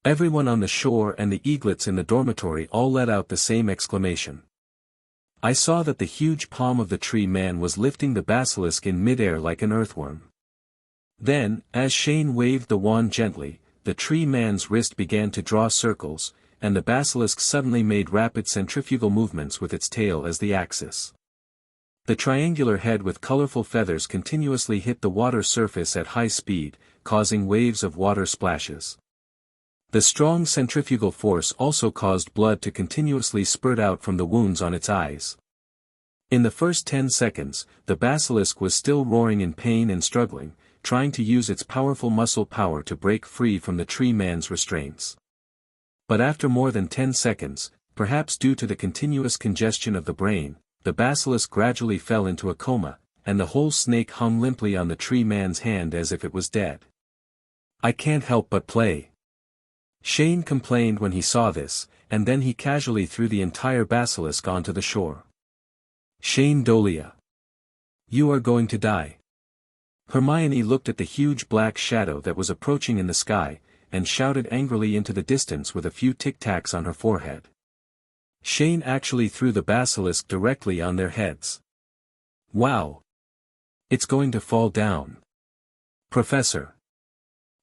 Everyone on the shore and the eaglets in the dormitory all let out the same exclamation. I saw that the huge palm of the tree man was lifting the basilisk in midair like an earthworm. Then, as Shane waved the wand gently, the tree man's wrist began to draw circles, and the basilisk suddenly made rapid centrifugal movements with its tail as the axis. The triangular head with colorful feathers continuously hit the water surface at high speed, causing waves of water splashes. The strong centrifugal force also caused blood to continuously spurt out from the wounds on its eyes. In the first 10 seconds, the basilisk was still roaring in pain and struggling, trying to use its powerful muscle power to break free from the tree man's restraints. But after more than 10 seconds, perhaps due to the continuous congestion of the brain, the basilisk gradually fell into a coma, and the whole snake hung limply on the tree man's hand as if it was dead. "I can't help but play," Shane complained when he saw this, and then he casually threw the entire basilisk onto the shore. "Shane Dolea, you are going to die." Hermione looked at the huge black shadow that was approaching in the sky, and shouted angrily into the distance with a few tic-tacs on her forehead. Shane actually threw the basilisk directly on their heads. "Wow! It's going to fall down. Professor!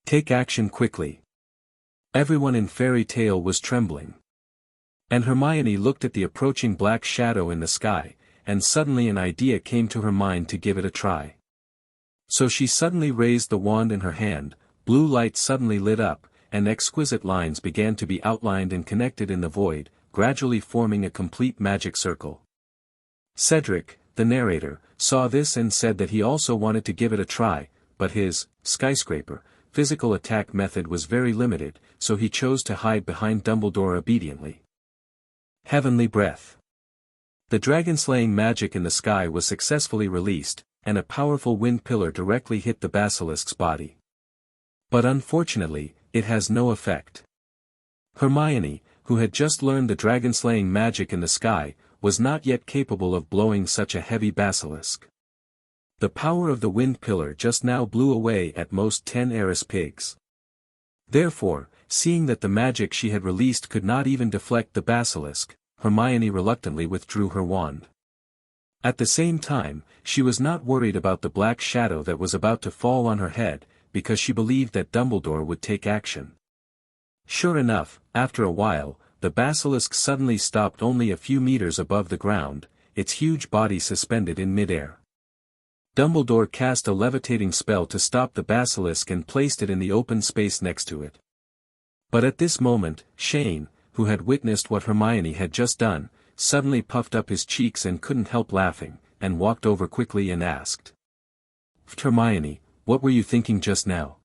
Take action quickly." Everyone in Fairy Tale was trembling. And Hermione looked at the approaching black shadow in the sky, and suddenly an idea came to her mind to give it a try. So she suddenly raised the wand in her hand, blue light suddenly lit up, and exquisite lines began to be outlined and connected in the void, gradually forming a complete magic circle. Cedric, the narrator, saw this and said that he also wanted to give it a try, but his skyscraper physical attack method was very limited, so he chose to hide behind Dumbledore obediently. Heavenly Breath. The dragon-slaying magic in the sky was successfully released, and a powerful wind pillar directly hit the basilisk's body. But unfortunately, it has no effect. Hermione, who had just learned the dragon-slaying magic in the sky, was not yet capable of blowing such a heavy basilisk. The power of the wind pillar just now blew away at most 10 Eris pigs. Therefore, seeing that the magic she had released could not even deflect the basilisk, Hermione reluctantly withdrew her wand. At the same time, she was not worried about the black shadow that was about to fall on her head, because she believed that Dumbledore would take action. Sure enough, after a while, the basilisk suddenly stopped only a few meters above the ground, its huge body suspended in midair. Dumbledore cast a levitating spell to stop the basilisk and placed it in the open space next to it. But at this moment, Shane, who had witnessed what Hermione had just done, suddenly puffed up his cheeks and couldn't help laughing, and walked over quickly and asked, "Hermione, what were you thinking just now?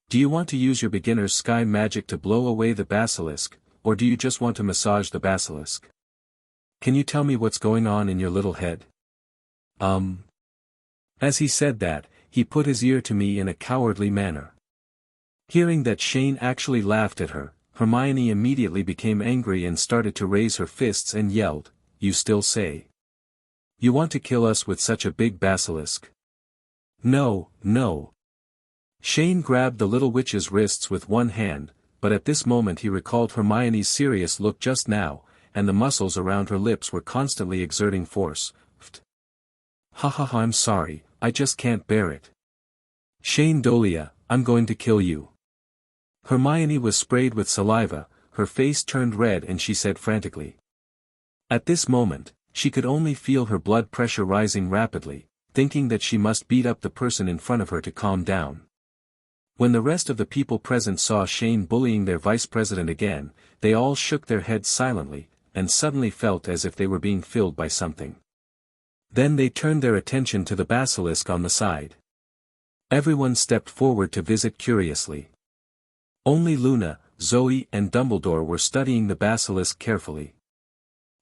Do you want to use your beginner's sky magic to blow away the basilisk, or do you just want to massage the basilisk? Can you tell me what's going on in your little head?" As he said that, he put his ear to me in a cowardly manner. Hearing that Shane actually laughed at her, Hermione immediately became angry and started to raise her fists and yelled, "You still say? You want to kill us with such a big basilisk? No, no." Shane grabbed the little witch's wrists with one hand, but at this moment he recalled Hermione's serious look just now, and the muscles around her lips were constantly exerting force. "Ha ha ha, I'm sorry, I just can't bear it. Shane Dolea, I'm going to kill you." Hermione was sprayed with saliva, her face turned red and she said frantically. At this moment, she could only feel her blood pressure rising rapidly, thinking that she must beat up the person in front of her to calm down. When the rest of the people present saw Shane bullying their vice president again, they all shook their heads silently, and suddenly felt as if they were being filled by something. Then they turned their attention to the basilisk on the side. Everyone stepped forward to visit curiously. Only Luna, Zoe and Dumbledore were studying the basilisk carefully.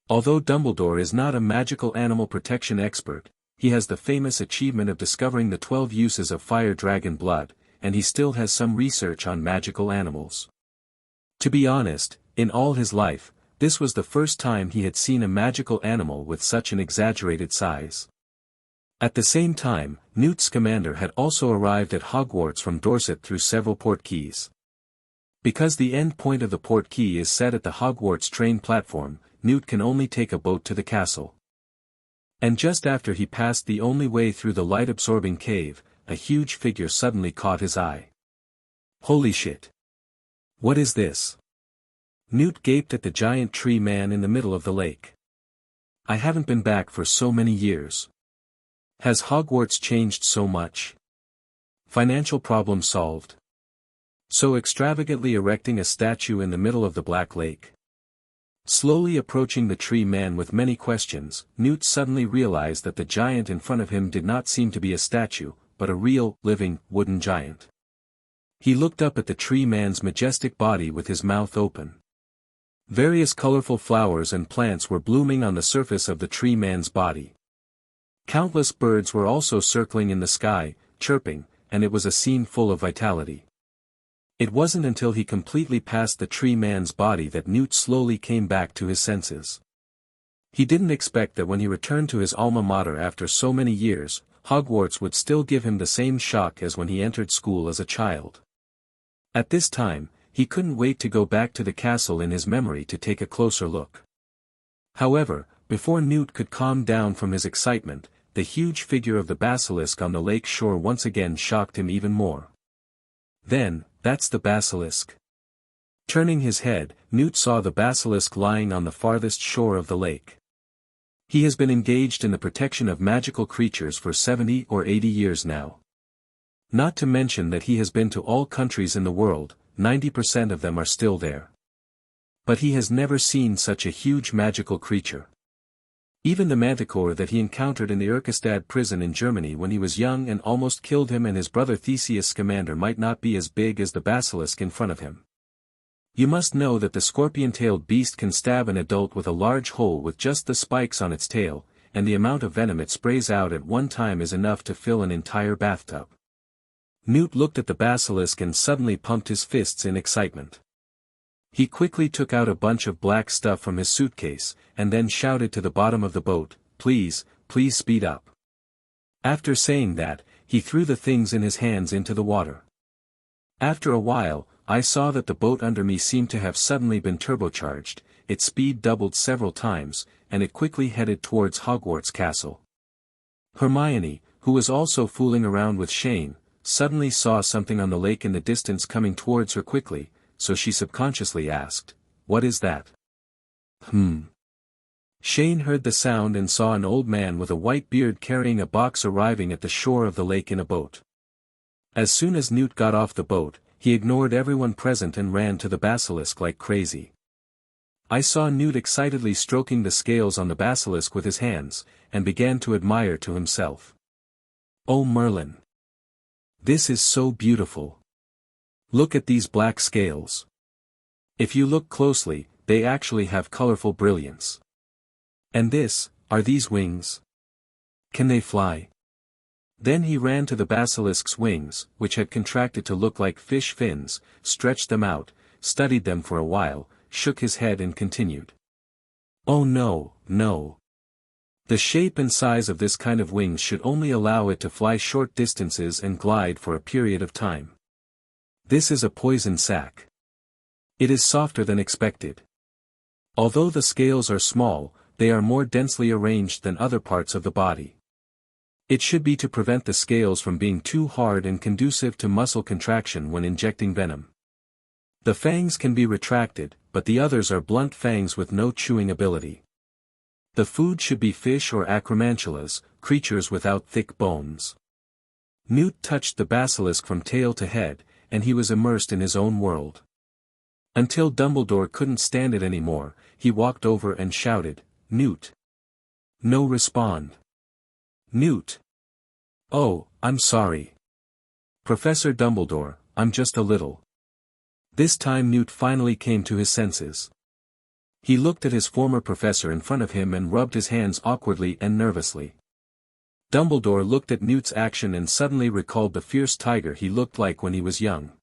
Although Dumbledore is not a magical animal protection expert, he has the famous achievement of discovering the 12 uses of fire dragon blood, and he still has some research on magical animals. To be honest, in all his life, this was the first time he had seen a magical animal with such an exaggerated size. At the same time, Newt Scamander had also arrived at Hogwarts from Dorset through several portkeys. Because the end point of the portkey is set at the Hogwarts train platform, Newt can only take a boat to the castle. And just after he passed the only way through the light-absorbing cave, a huge figure suddenly caught his eye. Holy shit! What is this? Newt gaped at the giant tree man in the middle of the lake. I haven't been back for so many years. Has Hogwarts changed so much? Financial problem solved. So extravagantly erecting a statue in the middle of the Black Lake. Slowly approaching the tree man with many questions, Newt suddenly realized that the giant in front of him did not seem to be a statue, but a real, living, wooden giant. He looked up at the tree man's majestic body with his mouth open. Various colorful flowers and plants were blooming on the surface of the tree man's body. Countless birds were also circling in the sky, chirping, and it was a scene full of vitality. It wasn't until he completely passed the tree man's body that Newt slowly came back to his senses. He didn't expect that when he returned to his alma mater after so many years, Hogwarts would still give him the same shock as when he entered school as a child. At this time, he couldn't wait to go back to the castle in his memory to take a closer look. However, before Newt could calm down from his excitement, the huge figure of the basilisk on the lake shore once again shocked him even more. Then, that's the basilisk. Turning his head, Newt saw the basilisk lying on the farthest shore of the lake. He has been engaged in the protection of magical creatures for 70 or 80 years now. Not to mention that he has been to all countries in the world, 90% of them are still there. But he has never seen such a huge magical creature. Even the manticore that he encountered in the Erkestad prison in Germany when he was young and almost killed him and his brother Theseus Scamander might not be as big as the basilisk in front of him. You must know that the scorpion-tailed beast can stab an adult with a large hole with just the spikes on its tail, and the amount of venom it sprays out at one time is enough to fill an entire bathtub. Newt looked at the basilisk and suddenly pumped his fists in excitement. He quickly took out a bunch of black stuff from his suitcase, and then shouted to the bottom of the boat, "Please, please speed up." After saying that, he threw the things in his hands into the water. After a while, I saw that the boat under me seemed to have suddenly been turbocharged, its speed doubled several times, and it quickly headed towards Hogwarts Castle. Hermione, who was also fooling around with Shane, suddenly saw something on the lake in the distance coming towards her quickly, so she subconsciously asked, "What is that?" Shane heard the sound and saw an old man with a white beard carrying a box arriving at the shore of the lake in a boat. As soon as Newt got off the boat, he ignored everyone present and ran to the basilisk like crazy. I saw Newt excitedly stroking the scales on the basilisk with his hands, and began to admire to himself. "Oh Merlin! This is so beautiful. Look at these black scales. If you look closely, they actually have colorful brilliance. And are these wings? Can they fly?" Then he ran to the basilisk's wings, which had contracted to look like fish fins, stretched them out, studied them for a while, shook his head and continued. "Oh no, no. The shape and size of this kind of wings should only allow it to fly short distances and glide for a period of time. This is a poison sac. It is softer than expected. Although the scales are small, they are more densely arranged than other parts of the body. It should be to prevent the scales from being too hard and conducive to muscle contraction when injecting venom. The fangs can be retracted, but the others are blunt fangs with no chewing ability. The food should be fish or acromantulas, creatures without thick bones." Newt touched the basilisk from tail to head, and he was immersed in his own world. Until Dumbledore couldn't stand it anymore, he walked over and shouted, "Newt!" No respond. "Newt! Oh, I'm sorry. Professor Dumbledore, I'm just a little." This time Newt finally came to his senses. He looked at his former professor in front of him and rubbed his hands awkwardly and nervously. Dumbledore looked at Newt's action and suddenly recalled the fierce tiger he looked like when he was young.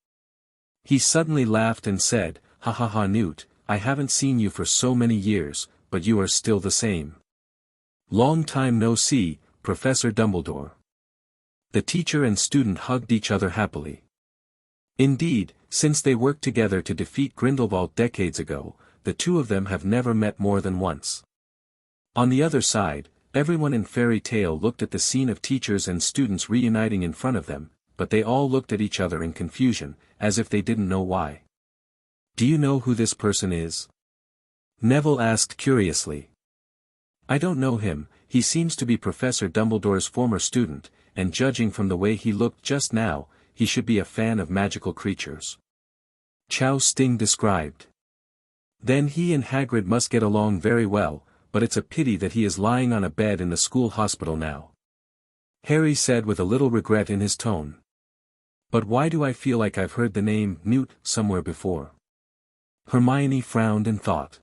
He suddenly laughed and said, "Ha ha ha Newt, I haven't seen you for so many years, but you are still the same. Long time no see, Professor Dumbledore." The teacher and student hugged each other happily. Indeed, since they worked together to defeat Grindelwald decades ago, the two of them have never met more than once. On the other side, everyone in Fairy Tale looked at the scene of teachers and students reuniting in front of them, but they all looked at each other in confusion, as if they didn't know why. "Do you know who this person is?" Neville asked curiously. "I don't know him. He seems to be Professor Dumbledore's former student, and judging from the way he looked just now, he should be a fan of magical creatures," Chow Sting described. "Then he and Hagrid must get along very well, but it's a pity that he is lying on a bed in the school hospital now," Harry said with a little regret in his tone. "But why do I feel like I've heard the name Newt somewhere before?" Hermione frowned and thought.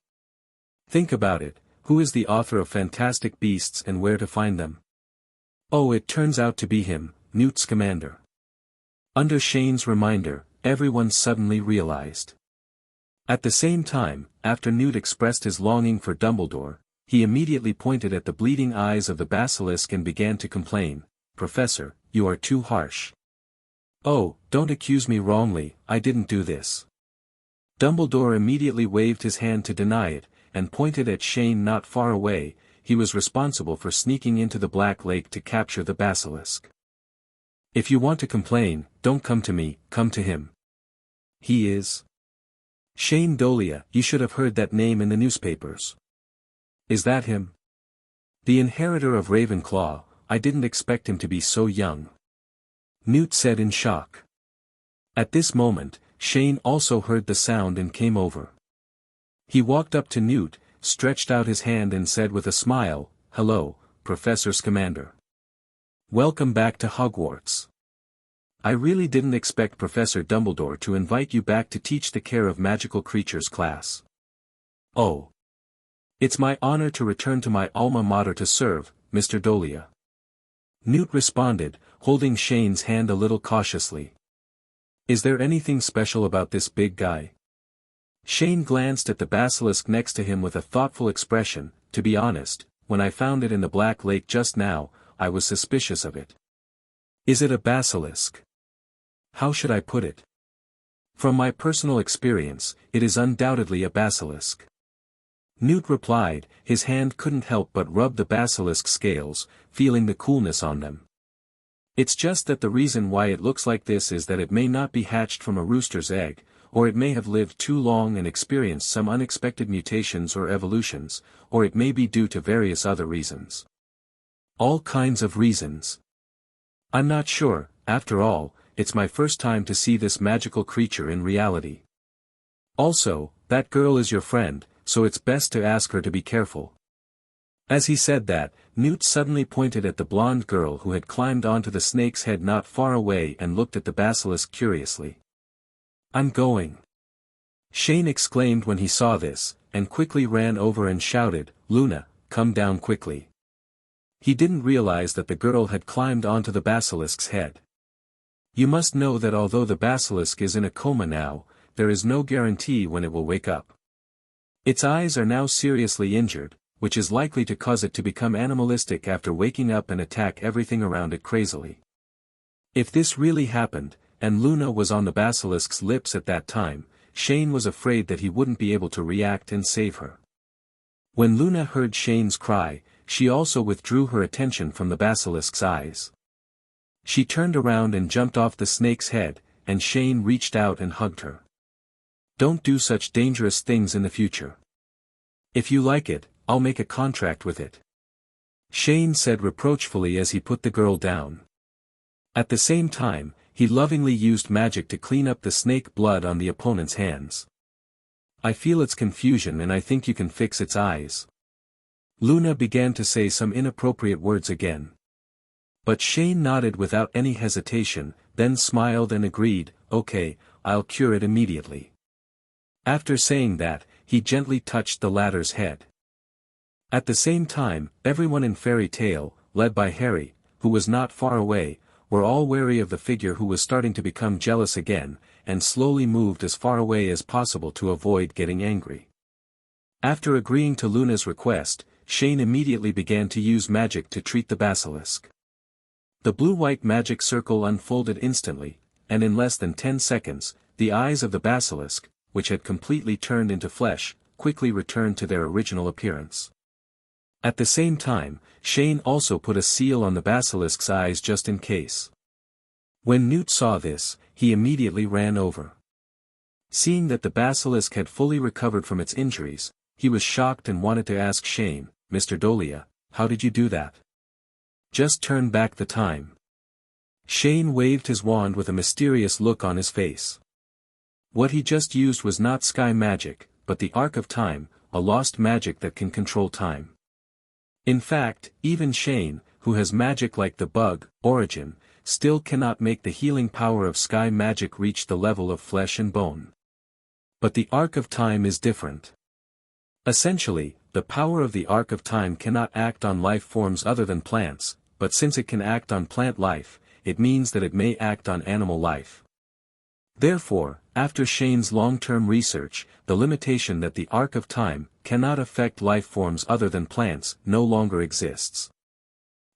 Think about it, who is the author of Fantastic Beasts and Where to Find Them? Oh, it turns out to be him, Newt Scamander. Under Shane's reminder, everyone suddenly realized. At the same time, after Newt expressed his longing for Dumbledore, he immediately pointed at the bleeding eyes of the basilisk and began to complain, "Professor, you are too harsh. Oh, don't accuse me wrongly, I didn't do this." Dumbledore immediately waved his hand to deny it, and pointed at Shane not far away. He was responsible for sneaking into the Black Lake to capture the basilisk. If you want to complain, don't come to me, come to him. He is Shane Dolea. You should have heard that name in the newspapers. Is that him? The inheritor of Ravenclaw. I didn't expect him to be so young. Newt said in shock. At this moment, Shane also heard the sound and came over. He walked up to Newt, stretched out his hand and said with a smile, "Hello, Professor Scamander. Welcome back to Hogwarts. I really didn't expect Professor Dumbledore to invite you back to teach the Care of Magical Creatures class." "Oh. It's my honor to return to my alma mater to serve, Mr. Dolea." Newt responded, holding Shane's hand a little cautiously. "Is there anything special about this big guy?" Shane glanced at the basilisk next to him with a thoughtful expression. "To be honest, when I found it in the Black Lake just now, I was suspicious of it." "Is it a basilisk?" "How should I put it? From my personal experience, it is undoubtedly a basilisk." Newt replied. His hand couldn't help but rub the basilisk scales, feeling the coolness on them. "It's just that the reason why it looks like this is that it may not be hatched from a rooster's egg, or it may have lived too long and experienced some unexpected mutations or evolutions, or it may be due to various other reasons." "All kinds of reasons." "I'm not sure. After all, it's my first time to see this magical creature in reality. Also, that girl is your friend, so it's best to ask her to be careful." As he said that, Newt suddenly pointed at the blonde girl who had climbed onto the snake's head not far away and looked at the basilisk curiously. "I'm going," Shane exclaimed when he saw this, and quickly ran over and shouted, "Luna, come down quickly." He didn't realize that the girl had climbed onto the basilisk's head. You must know that although the basilisk is in a coma now, there is no guarantee when it will wake up. Its eyes are now seriously injured, which is likely to cause it to become animalistic after waking up and attack everything around it crazily. If this really happened, and Luna was on the basilisk's lips at that time, Shane was afraid that he wouldn't be able to react and save her. When Luna heard Shane's cry, she also withdrew her attention from the basilisk's eyes. She turned around and jumped off the snake's head, and Shane reached out and hugged her. "Don't do such dangerous things in the future. If you like it, I'll make a contract with it," Shane said reproachfully as he put the girl down. At the same time, he lovingly used magic to clean up the snake blood on the opponent's hands. "I feel its confusion and I think you can fix its eyes." Luna began to say some inappropriate words again. But Shane nodded without any hesitation, then smiled and agreed, "Okay, I'll cure it immediately." After saying that, he gently touched the latter's head. At the same time, everyone in Fairy Tale, led by Harry, who was not far away, were all wary of the figure who was starting to become jealous again, and slowly moved as far away as possible to avoid getting angry. After agreeing to Luna's request, Shane immediately began to use magic to treat the basilisk. The blue-white magic circle unfolded instantly, and in less than 10 seconds, the eyes of the basilisk, which had completely turned into flesh, quickly returned to their original appearance. At the same time, Shane also put a seal on the basilisk's eyes just in case. When Newt saw this, he immediately ran over. Seeing that the basilisk had fully recovered from its injuries, he was shocked and wanted to ask Shane, "Mr. Dolea, how did you do that? Just turn back the time." Shane waved his wand with a mysterious look on his face. What he just used was not sky magic, but the Arc of Time, a lost magic that can control time. In fact, even Shane, who has magic like the bug, Origin, still cannot make the healing power of sky magic reach the level of flesh and bone. But the Arc of Time is different. Essentially, the power of the Arc of Time cannot act on life forms other than plants, but since it can act on plant life, it means that it may act on animal life. Therefore, after Shane's long-term research, the limitation that the Arc of Time cannot affect life forms other than plants no longer exists.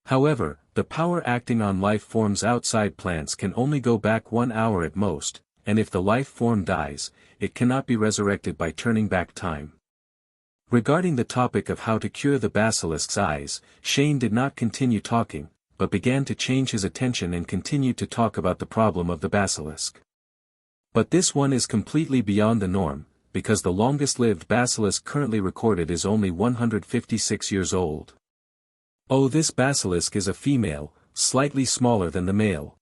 However, the power acting on life forms outside plants can only go back 1 hour at most, and if the life form dies, it cannot be resurrected by turning back time. Regarding the topic of how to cure the basilisk's eyes, Shane did not continue talking, but began to change his attention and continued to talk about the problem of the basilisk. But this one is completely beyond the norm, because the longest-lived basilisk currently recorded is only 156 years old. Oh, this basilisk is a female, slightly smaller than the male.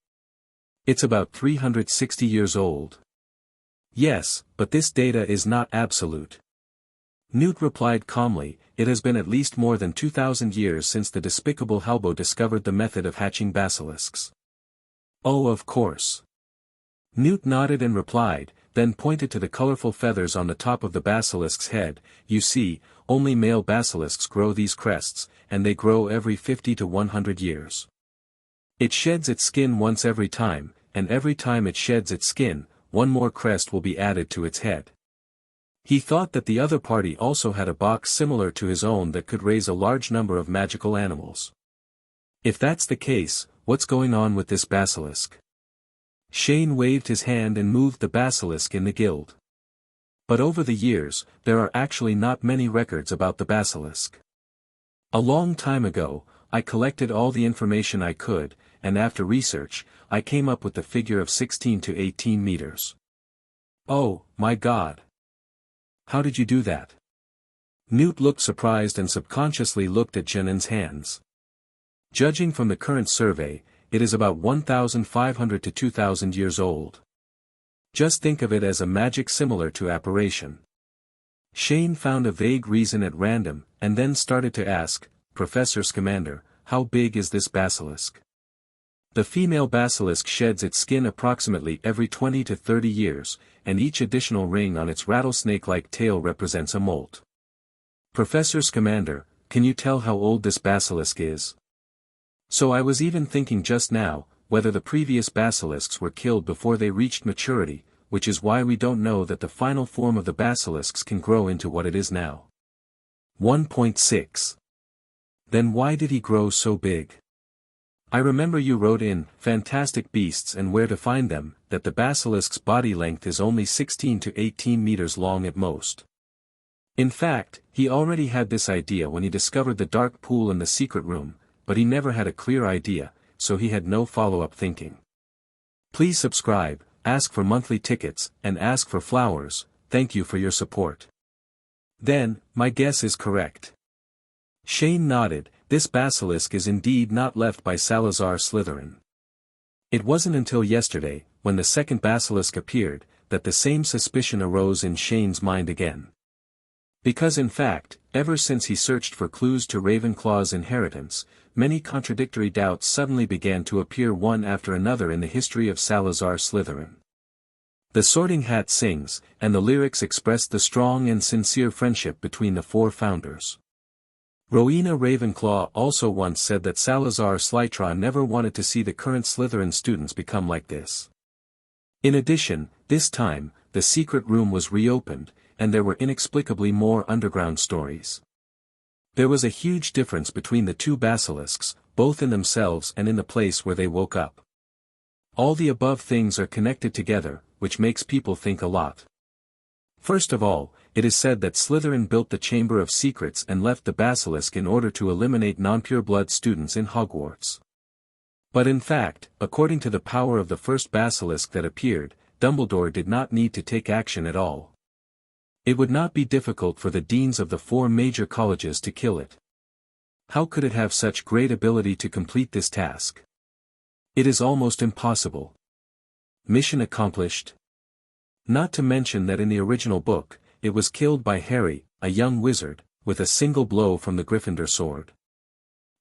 It's about 360 years old. Yes, but this data is not absolute. Newt replied calmly, it has been at least more than 2,000 years since the despicable Halbo discovered the method of hatching basilisks. Oh, of course. Newt nodded and replied, then pointed to the colorful feathers on the top of the basilisk's head. You see, only male basilisks grow these crests, and they grow every 50 to 100 years. It sheds its skin once every time, and every time it sheds its skin, one more crest will be added to its head. He thought that the other party also had a box similar to his own that could raise a large number of magical animals. If that's the case, what's going on with this basilisk? Shane waved his hand and moved the basilisk in the guild. But over the years, there are actually not many records about the basilisk. A long time ago, I collected all the information I could, and after research, I came up with the figure of 16 to 18 meters. Oh, my God! How did you do that? Newt looked surprised and subconsciously looked at Janen's hands. Judging from the current survey, it is about 1,500 to 2,000 years old. Just think of it as a magic similar to apparition. Shane found a vague reason at random, and then started to ask, Professor Scamander, how big is this basilisk? The female basilisk sheds its skin approximately every 20 to 30 years, and each additional ring on its rattlesnake-like tail represents a molt. Professor Scamander, can you tell how old this basilisk is? So I was even thinking just now, whether the previous basilisks were killed before they reached maturity, which is why we don't know that the final form of the basilisks can grow into what it is now. 1.6. Then why did he grow so big? I remember you wrote in Fantastic Beasts and Where to Find Them, that the basilisk's body length is only 16 to 18 meters long at most. In fact, he already had this idea when he discovered the dark pool in the secret room, but he never had a clear idea, so he had no follow-up thinking. Please subscribe, ask for monthly tickets, and ask for flowers. Thank you for your support. Then, my guess is correct. Shane nodded. This basilisk is indeed not left by Salazar Slytherin. It wasn't until yesterday, when the second basilisk appeared, that the same suspicion arose in Shane's mind again. Because in fact, ever since he searched for clues to Ravenclaw's inheritance, many contradictory doubts suddenly began to appear one after another in the history of Salazar Slytherin. The Sorting Hat sings, and the lyrics expressed the strong and sincere friendship between the four founders. Rowena Ravenclaw also once said that Salazar Slytherin never wanted to see the current Slytherin students become like this. In addition, this time, the secret room was reopened, and there were inexplicably more underground stories. There was a huge difference between the two basilisks, both in themselves and in the place where they woke up. All the above things are connected together, which makes people think a lot. First of all, it is said that Slytherin built the Chamber of Secrets and left the basilisk in order to eliminate non-pure-blood students in Hogwarts. But in fact, according to the power of the first basilisk that appeared, Dumbledore did not need to take action at all. It would not be difficult for the deans of the four major colleges to kill it. How could it have such great ability to complete this task? It is almost impossible. Mission accomplished. Not to mention that in the original book, it was killed by Harry, a young wizard, with a single blow from the Gryffindor sword.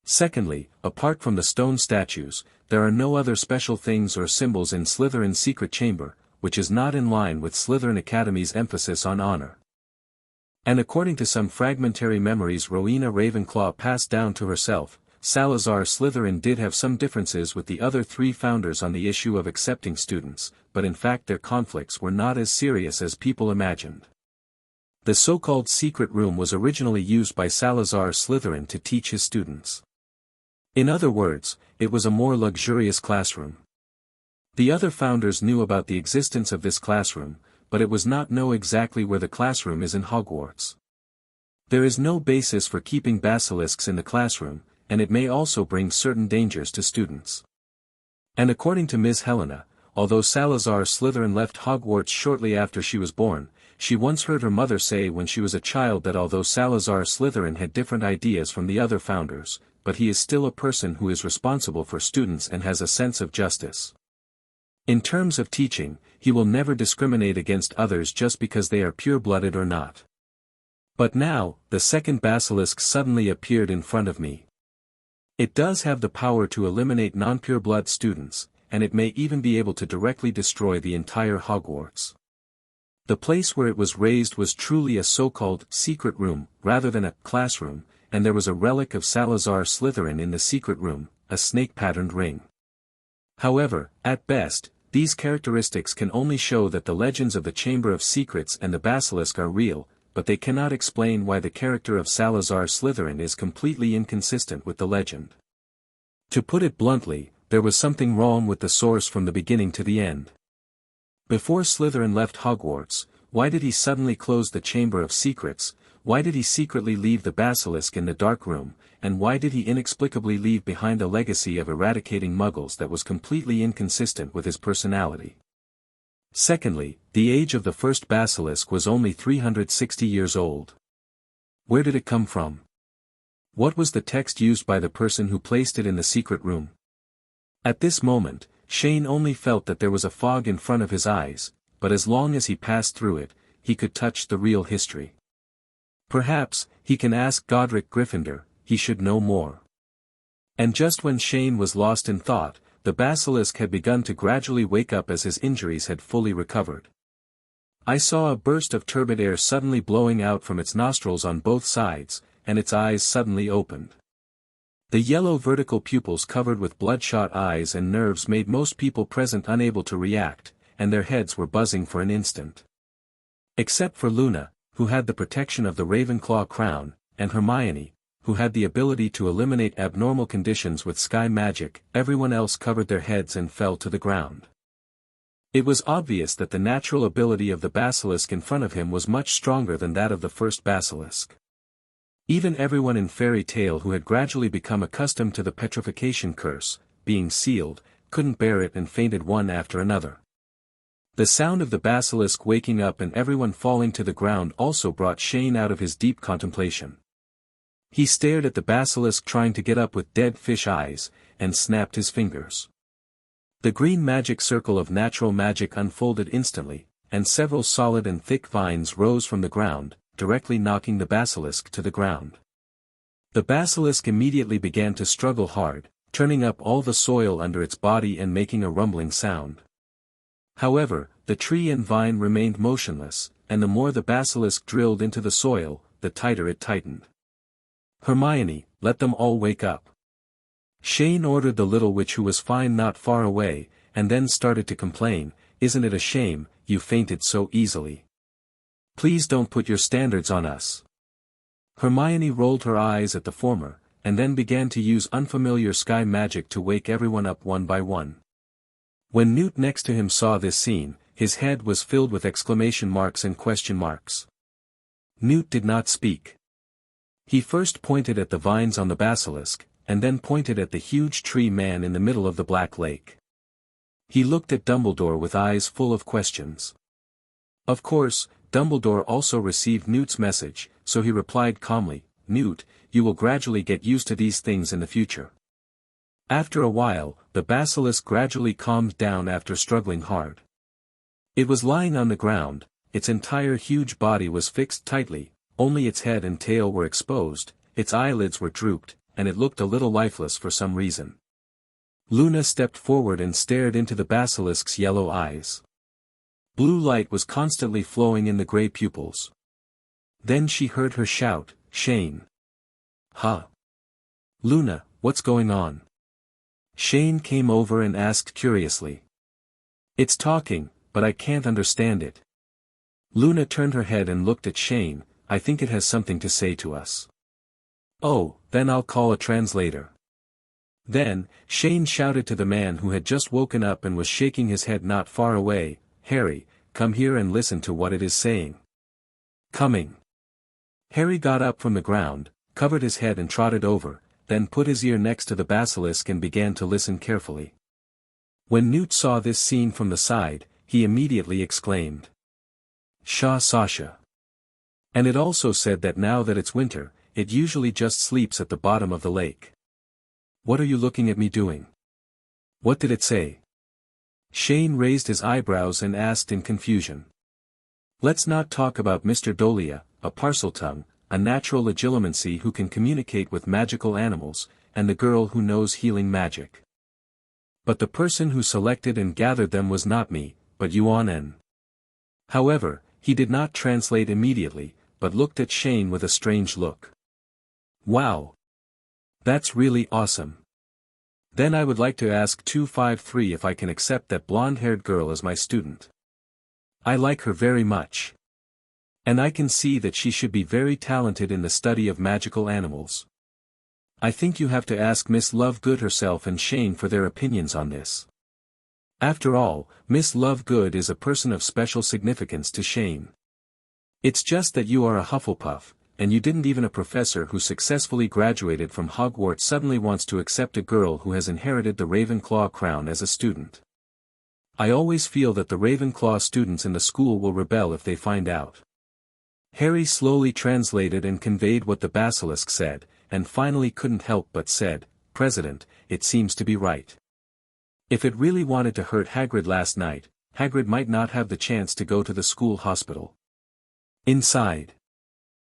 Secondly, apart from the stone statues, there are no other special things or symbols in Slytherin's secret chamber, which is not in line with Slytherin Academy's emphasis on honor. And according to some fragmentary memories Rowena Ravenclaw passed down to herself, Salazar Slytherin did have some differences with the other three founders on the issue of accepting students, but in fact their conflicts were not as serious as people imagined. The so-called secret room was originally used by Salazar Slytherin to teach his students. In other words, it was a more luxurious classroom. The other founders knew about the existence of this classroom, but it was not know exactly where the classroom is in Hogwarts. There is no basis for keeping basilisks in the classroom, and it may also bring certain dangers to students. And according to Ms. Helena, although Salazar Slytherin left Hogwarts shortly after she was born, she once heard her mother say when she was a child that although Salazar Slytherin had different ideas from the other founders, but he is still a person who is responsible for students and has a sense of justice. In terms of teaching, he will never discriminate against others just because they are pure-blooded or not. But now, the second basilisk suddenly appeared in front of me. It does have the power to eliminate non-pure-blood students, and it may even be able to directly destroy the entire Hogwarts. The place where it was raised was truly a so-called secret room, rather than a classroom, and there was a relic of Salazar Slytherin in the secret room, a snake-patterned ring. However, at best, these characteristics can only show that the legends of the Chamber of Secrets and the Basilisk are real, but they cannot explain why the character of Salazar Slytherin is completely inconsistent with the legend. To put it bluntly, there was something wrong with the source from the beginning to the end. Before Slytherin left Hogwarts, why did he suddenly close the Chamber of Secrets, why did he secretly leave the Basilisk in the dark room, and why did he inexplicably leave behind a legacy of eradicating Muggles that was completely inconsistent with his personality? Secondly, the age of the first basilisk was only 360 years old. Where did it come from? What was the text used by the person who placed it in the secret room? At this moment, Shane only felt that there was a fog in front of his eyes, but as long as he passed through it, he could touch the real history. Perhaps, he can ask Godric Gryffindor, he should know more. And just when Shane was lost in thought, the basilisk had begun to gradually wake up as his injuries had fully recovered. I saw a burst of turbid air suddenly blowing out from its nostrils on both sides, and its eyes suddenly opened. The yellow vertical pupils covered with bloodshot eyes and nerves made most people present unable to react, and their heads were buzzing for an instant. Except for Luna, who had the protection of the Ravenclaw crown, and Hermione, who had the ability to eliminate abnormal conditions with sky magic, everyone else covered their heads and fell to the ground. It was obvious that the natural ability of the basilisk in front of him was much stronger than that of the first basilisk. Even everyone in Fairy Tale who had gradually become accustomed to the petrification curse, being sealed, couldn't bear it and fainted one after another. The sound of the basilisk waking up and everyone falling to the ground also brought Shane out of his deep contemplation. He stared at the basilisk trying to get up with dead fish eyes, and snapped his fingers. The green magic circle of natural magic unfolded instantly, and several solid and thick vines rose from the ground, directly knocking the basilisk to the ground. The basilisk immediately began to struggle hard, turning up all the soil under its body and making a rumbling sound. However, the tree and vine remained motionless, and the more the basilisk drilled into the soil, the tighter it tightened. Hermione, let them all wake up. Shane ordered the little witch who was fine not far away, and then started to complain, isn't it a shame, you fainted so easily. Please don't put your standards on us. Hermione rolled her eyes at the former, and then began to use unfamiliar sky magic to wake everyone up one by one. When Newt next to him saw this scene, his head was filled with exclamation marks and question marks. Newt did not speak. He first pointed at the vines on the basilisk, and then pointed at the huge tree man in the middle of the Black Lake. He looked at Dumbledore with eyes full of questions. Of course, Dumbledore also received Newt's message, so he replied calmly, Newt, you will gradually get used to these things in the future. After a while, the basilisk gradually calmed down after struggling hard. It was lying on the ground, its entire huge body was fixed tightly, only its head and tail were exposed, its eyelids were drooped, and it looked a little lifeless for some reason. Luna stepped forward and stared into the basilisk's yellow eyes. Blue light was constantly flowing in the gray pupils. Then she heard her shout, "Shane!" "Huh? Luna, what's going on?" Shane came over and asked curiously. "It's talking, but I can't understand it." Luna turned her head and looked at Shane. "I think it has something to say to us." "Oh, then I'll call a translator." Then, Shane shouted to the man who had just woken up and was shaking his head not far away, "Harry, come here and listen to what it is saying." "Coming." Harry got up from the ground, covered his head and trotted over, then put his ear next to the basilisk and began to listen carefully. When Newt saw this scene from the side, he immediately exclaimed, "Shah Sasha." And it also said that now that it's winter, it usually just sleeps at the bottom of the lake. "What are you looking at me doing? What did it say?" Shane raised his eyebrows and asked in confusion. "Let's not talk about Mr. Dolea, a parseltongue, a natural legilimency who can communicate with magical animals, and the girl who knows healing magic. But the person who selected and gathered them was not me, but Yuan." However, he did not translate immediately, but looked at Shane with a strange look. "Wow! That's really awesome. Then I would like to ask 253 if I can accept that blonde-haired girl as my student. I like her very much. And I can see that she should be very talented in the study of magical animals. I think you have to ask Miss Lovegood herself and Shane for their opinions on this. After all, Miss Lovegood is a person of special significance to Shane. It's just that you are a Hufflepuff, and you didn't even a professor who successfully graduated from Hogwarts suddenly wants to accept a girl who has inherited the Ravenclaw crown as a student. I always feel that the Ravenclaw students in the school will rebel if they find out." Harry slowly translated and conveyed what the basilisk said, and finally couldn't help but said, "President, it seems to be right. If it really wanted to hurt Hagrid last night, Hagrid might not have the chance to go to the school hospital." Inside.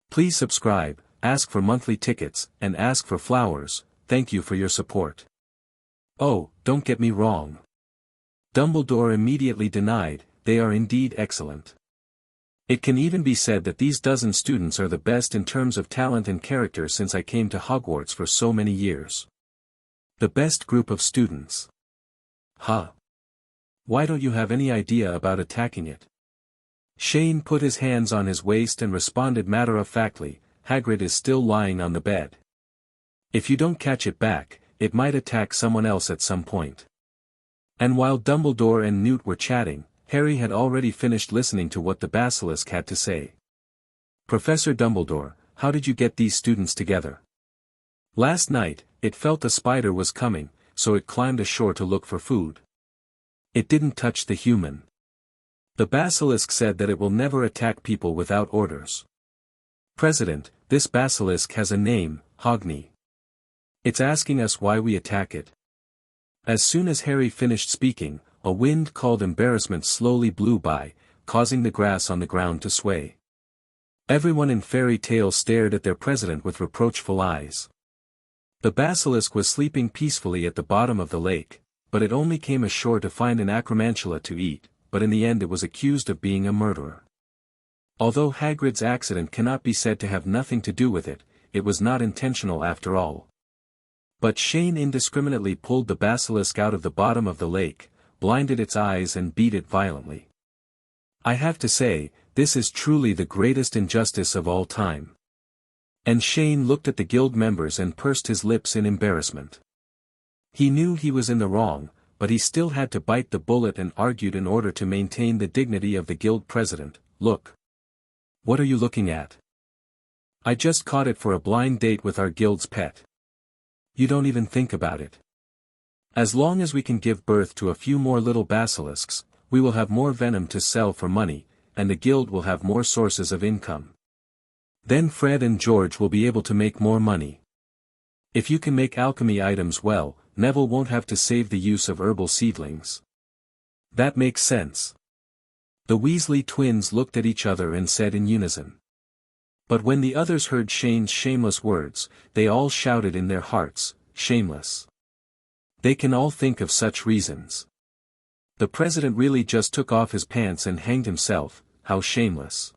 Please subscribe, ask for monthly tickets, and ask for flowers. Thank you for your support. Oh, don't get me wrong. Dumbledore immediately denied, they are indeed excellent. It can even be said that these dozen students are the best in terms of talent and character since I came to Hogwarts for so many years. The best group of students. Huh? Why don't you have any idea about attacking it? Shane put his hands on his waist and responded matter-of-factly, "Hagrid is still lying on the bed. If you don't catch it back, it might attack someone else at some point." And while Dumbledore and Newt were chatting, Harry had already finished listening to what the basilisk had to say. "Professor Dumbledore, how did you get these students together?" "Last night, it felt a spider was coming, so it climbed ashore to look for food. It didn't touch the human. The basilisk said that it will never attack people without orders. President, this basilisk has a name, Hogni. It's asking us why we attack it." As soon as Harry finished speaking, a wind called embarrassment slowly blew by, causing the grass on the ground to sway. Everyone in Fairy Tale stared at their president with reproachful eyes. The basilisk was sleeping peacefully at the bottom of the lake, but it only came ashore to find an acromantula to eat, but in the end it was accused of being a murderer. Although Hagrid's accident cannot be said to have nothing to do with it, it was not intentional after all. But Shane indiscriminately pulled the basilisk out of the bottom of the lake, blinded its eyes and beat it violently. I have to say, this is truly the greatest injustice of all time. And Shane looked at the guild members and pursed his lips in embarrassment. He knew he was in the wrong, but he still had to bite the bullet and argued in order to maintain the dignity of the guild president. "Look. What are you looking at? I just caught it for a blind date with our guild's pet. You don't even think about it. As long as we can give birth to a few more little basilisks, we will have more venom to sell for money, and the guild will have more sources of income. Then Fred and George will be able to make more money. If you can make alchemy items well, Neville won't have to save the use of herbal seedlings. That makes sense." The Weasley twins looked at each other and said in unison. But when the others heard Shane's shameless words, they all shouted in their hearts, "Shameless." They can all think of such reasons. The president really just took off his pants and hanged himself, how shameless.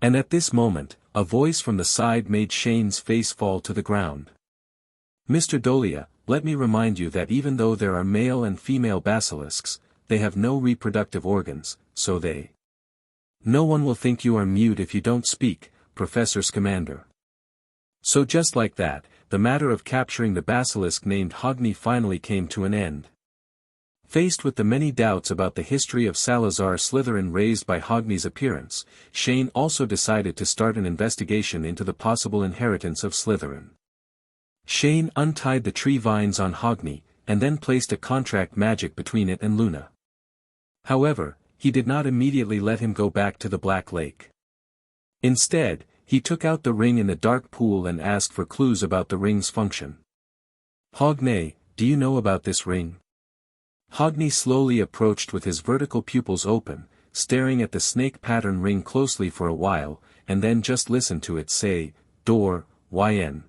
And at this moment, a voice from the side made Shane's face fall to the ground. Mr. Dolea, let me remind you that even though there are male and female basilisks, they have no reproductive organs, so they. No one will think you are mute if you don't speak, Professor Scamander. So just like that, the matter of capturing the basilisk named Hogni finally came to an end. Faced with the many doubts about the history of Salazar Slytherin raised by Hogni's appearance, Shane also decided to start an investigation into the possible inheritance of Slytherin. Shane untied the tree vines on Hogni, and then placed a contract magic between it and Luna. However, he did not immediately let him go back to the Black Lake. Instead, he took out the ring in the dark pool and asked for clues about the ring's function. Hogni, do you know about this ring? Hogni slowly approached with his vertical pupils open, staring at the snake pattern ring closely for a while, and then just listened to it say, "Door, YN."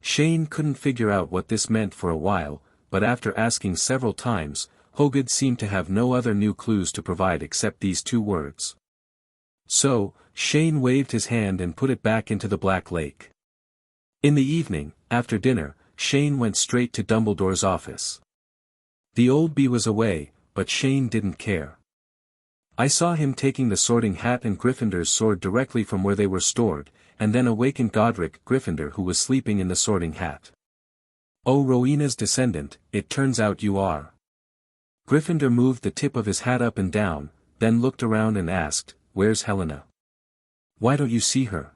Shane couldn't figure out what this meant for a while, but after asking several times, Hogid seemed to have no other new clues to provide except these two words. So, Shane waved his hand and put it back into the Black Lake. In the evening, after dinner, Shane went straight to Dumbledore's office. The old bee was away, but Shane didn't care. I saw him taking the Sorting Hat and Gryffindor's sword directly from where they were stored, and then awakened Godric Gryffindor who was sleeping in the Sorting Hat. "Oh, Rowena's descendant, it turns out you are." Gryffindor moved the tip of his hat up and down, then looked around and asked, "Where's Helena? Why don't you see her?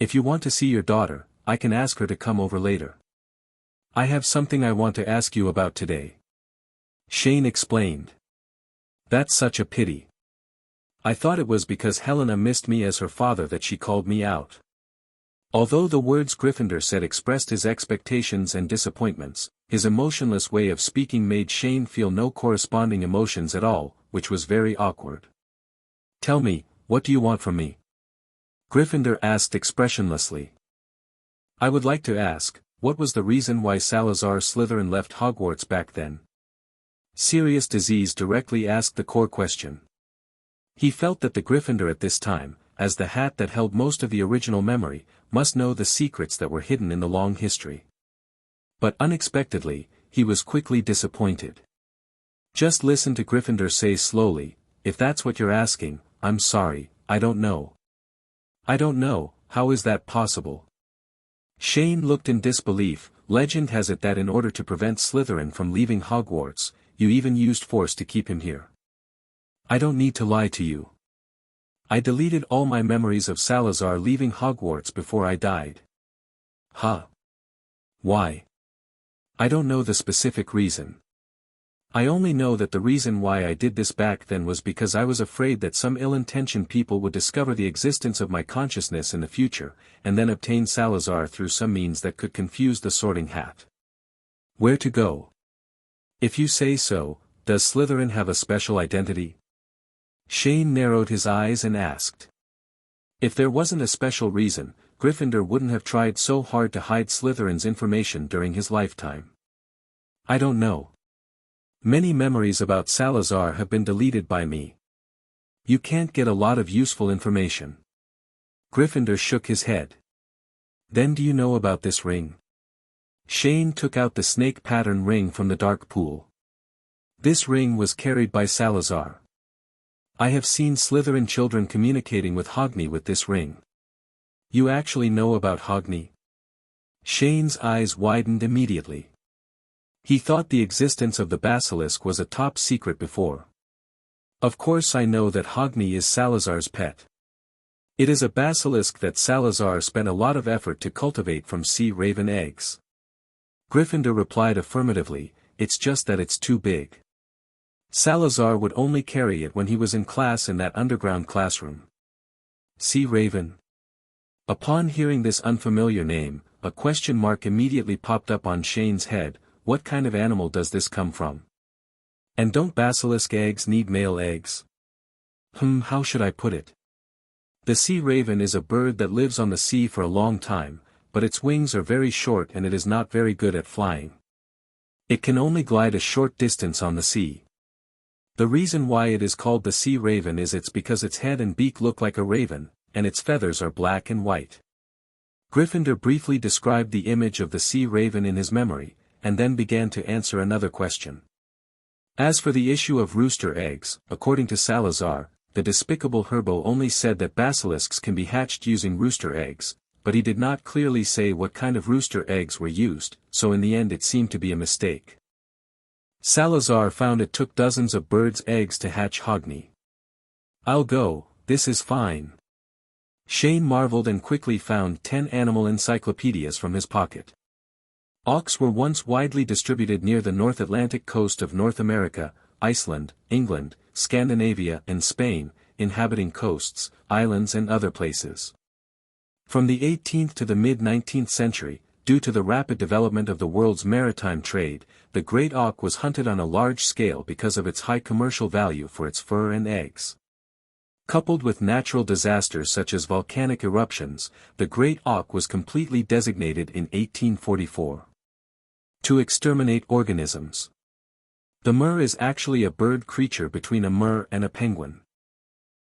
If you want to see your daughter, I can ask her to come over later. I have something I want to ask you about today." Shane explained. "That's such a pity. I thought it was because Helena missed me as her father that she called me out." Although the words Gryffindor said expressed his expectations and disappointments, his emotionless way of speaking made Shane feel no corresponding emotions at all, which was very awkward. "Tell me, what do you want from me?" Gryffindor asked expressionlessly. "I would like to ask, what was the reason why Salazar Slytherin left Hogwarts back then?" Serious Disease directly asked the core question. He felt that the Gryffindor at this time, as the hat that held most of the original memory, must know the secrets that were hidden in the long history. But unexpectedly, he was quickly disappointed. "Just listen to Gryffindor say slowly, if that's what you're asking, I'm sorry, I don't know." "I don't know, how is that possible?" Shane looked in disbelief. "Legend has it that in order to prevent Slytherin from leaving Hogwarts, you even used force to keep him here." "I don't need to lie to you. I deleted all my memories of Salazar leaving Hogwarts before I died." "Huh? Why?" "I don't know the specific reason. I only know that the reason why I did this back then was because I was afraid that some ill-intentioned people would discover the existence of my consciousness in the future, and then obtain Salazar through some means that could confuse the Sorting Hat." "Where to go?" "If you say so, does Slytherin have a special identity?" Shane narrowed his eyes and asked. If there wasn't a special reason, Gryffindor wouldn't have tried so hard to hide Slytherin's information during his lifetime. "I don't know. Many memories about Salazar have been deleted by me. You can't get a lot of useful information." Gryffindor shook his head. "Then do you know about this ring?" Shane took out the snake pattern ring from the dark pool. "This ring was carried by Salazar. I have seen Slytherin children communicating with Hogni with this ring." "You actually know about Hogni?" Shane's eyes widened immediately. He thought the existence of the basilisk was a top secret before. "Of course I know that Hogni is Salazar's pet. It is a basilisk that Salazar spent a lot of effort to cultivate from sea raven eggs." Gryffindor replied affirmatively, "It's just that it's too big. Salazar would only carry it when he was in class in that underground classroom." "Sea raven?" Upon hearing this unfamiliar name, a question mark immediately popped up on Shane's head. What kind of animal does this come from? And don't basilisk eggs need male eggs? How should I put it? The sea raven is a bird that lives on the sea for a long time, but its wings are very short and it is not very good at flying. It can only glide a short distance on the sea. The reason why it is called the sea raven is it's because its head and beak look like a raven, and its feathers are black and white. Gryffindor briefly described the image of the sea raven in his memory, and then began to answer another question. As for the issue of rooster eggs, according to Salazar, the despicable Herbo only said that basilisks can be hatched using rooster eggs, but he did not clearly say what kind of rooster eggs were used, so in the end it seemed to be a mistake. Salazar found it took dozens of birds' eggs to hatch Hogni. I'll go, this is fine. Shane marveled and quickly found 10 animal encyclopedias from his pocket. Auks were once widely distributed near the North Atlantic coast of North America, Iceland, England, Scandinavia and Spain, inhabiting coasts, islands and other places. From the 18th to the mid-19th century, due to the rapid development of the world's maritime trade, the great auk was hunted on a large scale because of its high commercial value for its fur and eggs. Coupled with natural disasters such as volcanic eruptions, the great auk was completely designated in 1844. To exterminate organisms. The murre is actually a bird creature between a murre and a penguin.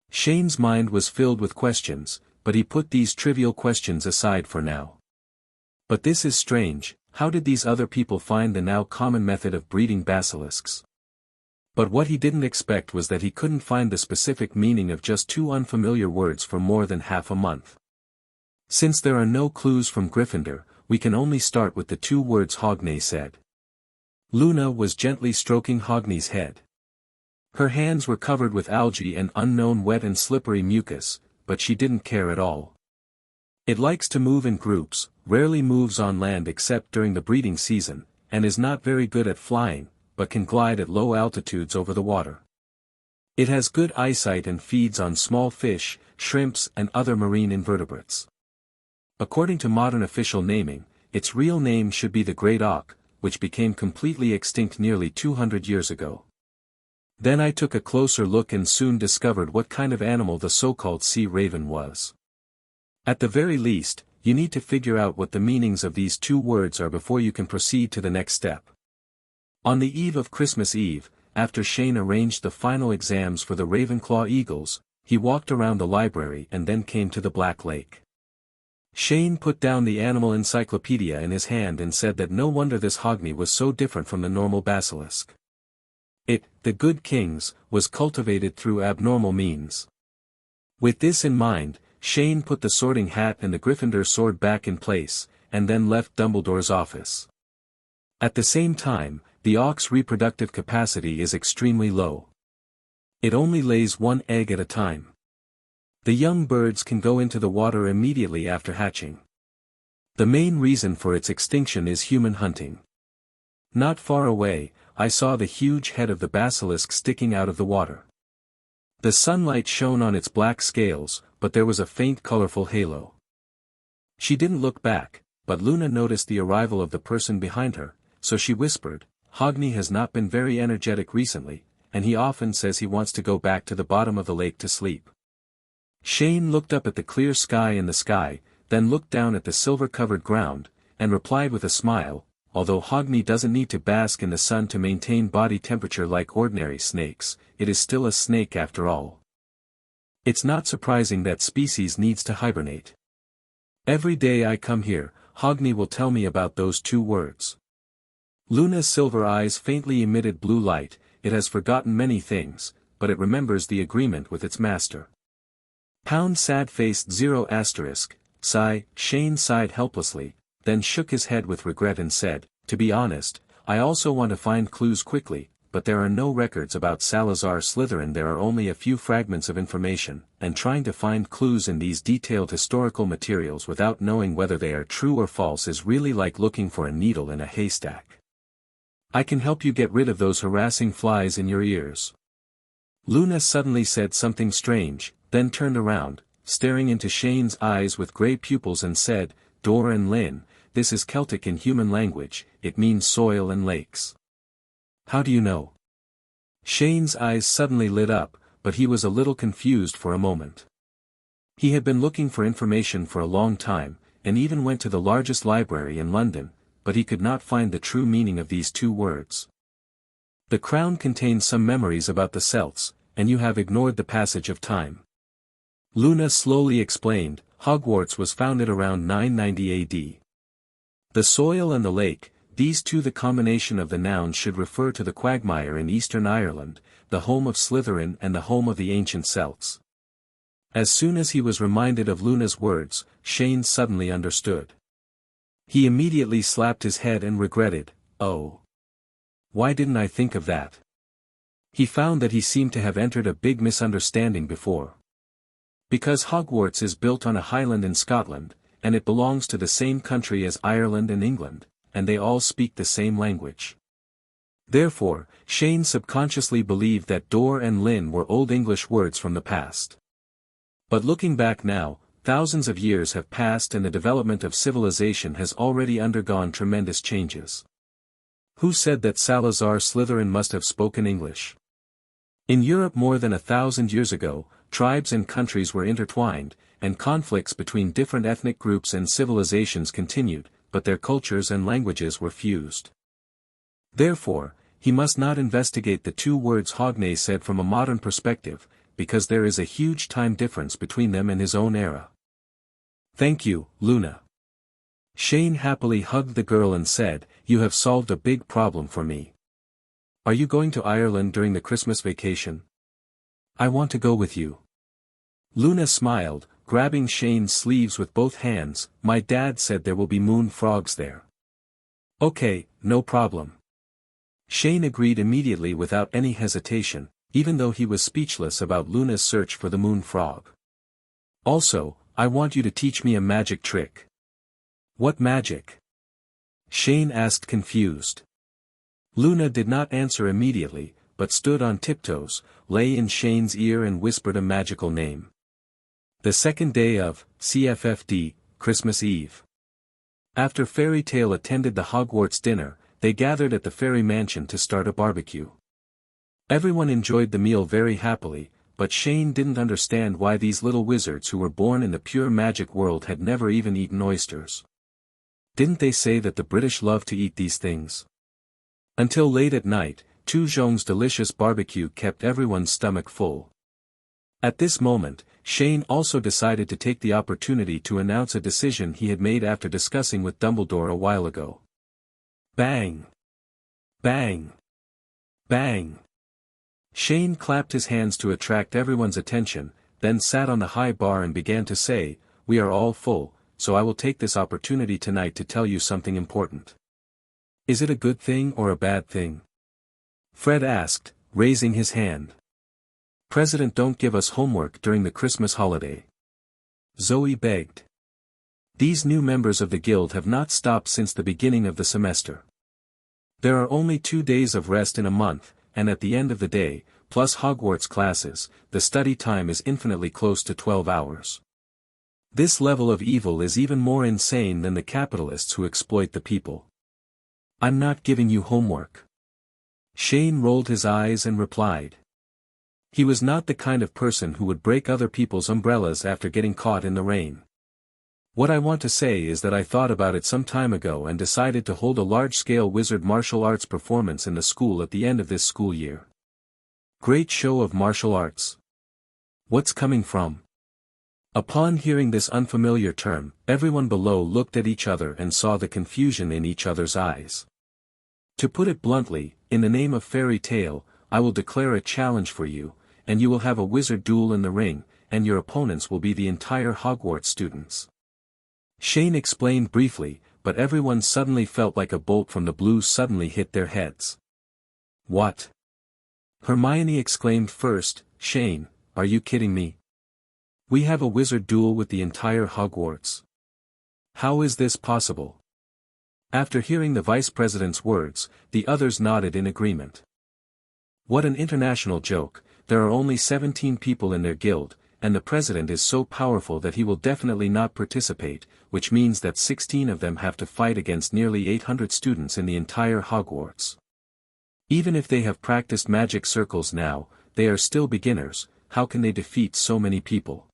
Shane's mind was filled with questions, but he put these trivial questions aside for now. But this is strange, how did these other people find the now common method of breeding basilisks? But what he didn't expect was that he couldn't find the specific meaning of just 2 unfamiliar words for more than half a month. Since there are no clues from Gryffindor, we can only start with the 2 words Hogni said. Luna was gently stroking Hogni's head. Her hands were covered with algae and unknown wet and slippery mucus, but she didn't care at all. It likes to move in groups, rarely moves on land except during the breeding season, and is not very good at flying, but can glide at low altitudes over the water. It has good eyesight and feeds on small fish, shrimps and other marine invertebrates. According to modern official naming, its real name should be the great auk, which became completely extinct nearly 200 years ago. Then I took a closer look and soon discovered what kind of animal the so-called sea raven was. At the very least, you need to figure out what the meanings of these 2 words are before you can proceed to the next step. On the eve of Christmas Eve, after Shane arranged the final exams for the Ravenclaw Eagles, he walked around the library and then came to the Black Lake. Shane put down the animal encyclopedia in his hand and said that no wonder this Hogni was so different from the normal basilisk. It, the good king's, was cultivated through abnormal means. With this in mind, Shane put the sorting hat and the Gryffindor sword back in place, and then left Dumbledore's office. At the same time, the auk's reproductive capacity is extremely low. It only lays 1 egg at a time. The young birds can go into the water immediately after hatching. The main reason for its extinction is human hunting. Not far away, I saw the huge head of the basilisk sticking out of the water. The sunlight shone on its black scales, but there was a faint colorful halo. She didn't look back, but Luna noticed the arrival of the person behind her, so she whispered, "Hogni has not been very energetic recently, and he often says he wants to go back to the bottom of the lake to sleep." Shane looked up at the clear sky in the sky, then looked down at the silver-covered ground, and replied with a smile, "Although Hogni doesn't need to bask in the sun to maintain body temperature like ordinary snakes, it is still a snake after all. It's not surprising that species needs to hibernate. Every day I come here, Hogni will tell me about those 2 words." Luna's silver eyes faintly emitted blue light. It has forgotten many things, but it remembers the agreement with its master. Pound sad-faced 0*, sigh, Shane sighed helplessly, then shook his head with regret and said, "To be honest, I also want to find clues quickly, but there are no records about Salazar Slytherin. There are only a few fragments of information, and trying to find clues in these detailed historical materials without knowing whether they are true or false is really like looking for a needle in a haystack. I can help you get rid of those harassing flies in your ears." Luna suddenly said something strange, then turned around, staring into Shane's eyes with grey pupils and said, "Dora and Lynn, this is Celtic in human language, it means soil and lakes." "How do you know?" Shane's eyes suddenly lit up, but he was a little confused for a moment. He had been looking for information for a long time, and even went to the largest library in London, but he could not find the true meaning of these 2 words. The crown contains some memories about the Celts, and you have ignored the passage of time. Luna slowly explained, Hogwarts was founded around 990 AD. The soil and the lake, these two, the combination of the nouns should refer to the quagmire in Eastern Ireland, the home of Slytherin and the home of the ancient Celts. As soon as he was reminded of Luna's words, Shane suddenly understood. He immediately slapped his head and regretted, oh. Why didn't I think of that? He found that he seemed to have entered a big misunderstanding before. Because Hogwarts is built on a highland in Scotland, and it belongs to the same country as Ireland and England, and they all speak the same language. Therefore, Shane subconsciously believed that door and lin were Old English words from the past. But looking back now, thousands of years have passed and the development of civilization has already undergone tremendous changes. Who said that Salazar Slytherin must have spoken English? In Europe more than 1,000 years ago, tribes and countries were intertwined, and conflicts between different ethnic groups and civilizations continued, but their cultures and languages were fused. Therefore, he must not investigate the two words Hogne said from a modern perspective, because there is a huge time difference between them and his own era. Thank you, Luna. Shane happily hugged the girl and said, you have solved a big problem for me. Are you going to Ireland during the Christmas vacation? I want to go with you. Luna smiled, grabbing Shane's sleeves with both hands. My dad said there will be moon frogs there. Okay, no problem. Shane agreed immediately without any hesitation, even though he was speechless about Luna's search for the moon frog. Also, I want you to teach me a magic trick. What magic? Shane asked confused. Luna did not answer immediately, but stood on tiptoes, lay in Shane's ear and whispered a magical name. The second day of CFFD, Christmas Eve. After Fairy Tale attended the Hogwarts dinner, they gathered at the fairy mansion to start a barbecue. Everyone enjoyed the meal very happily, but Shane didn't understand why these little wizards who were born in the pure magic world had never even eaten oysters. Didn't they say that the British love to eat these things? Until late at night, Tu Zhong's delicious barbecue kept everyone's stomach full. At this moment, Shane also decided to take the opportunity to announce a decision he had made after discussing with Dumbledore a while ago. Bang! Bang! Bang! Shane clapped his hands to attract everyone's attention, then sat on the high bar and began to say, we are all full, so I will take this opportunity tonight to tell you something important. Is it a good thing or a bad thing? Fred asked, raising his hand. President, don't give us homework during the Christmas holiday. Zoe begged. These new members of the guild have not stopped since the beginning of the semester. There are only 2 days of rest in a month, and at the end of the day, plus Hogwarts classes, the study time is infinitely close to 12 hours. This level of evil is even more insane than the capitalists who exploit the people. I'm not giving you homework. Shane rolled his eyes and replied. He was not the kind of person who would break other people's umbrellas after getting caught in the rain. What I want to say is that I thought about it some time ago and decided to hold a large-scale wizard martial arts performance in the school at the end of this school year. Great show of martial arts. What's coming from? Upon hearing this unfamiliar term, everyone below looked at each other and saw the confusion in each other's eyes. To put it bluntly, in the name of Fairy Tale, I will declare a challenge for you, and you will have a wizard duel in the ring, and your opponents will be the entire Hogwarts students. Shane explained briefly, but everyone suddenly felt like a bolt from the blue suddenly hit their heads. What? Hermione exclaimed first. Shane, are you kidding me? We have a wizard duel with the entire Hogwarts. How is this possible? After hearing the vice president's words, the others nodded in agreement. What an international joke. There are only 17 people in their guild, and the president is so powerful that he will definitely not participate, which means that 16 of them have to fight against nearly 800 students in the entire Hogwarts. Even if they have practiced magic circles now, they are still beginners. How can they defeat so many people?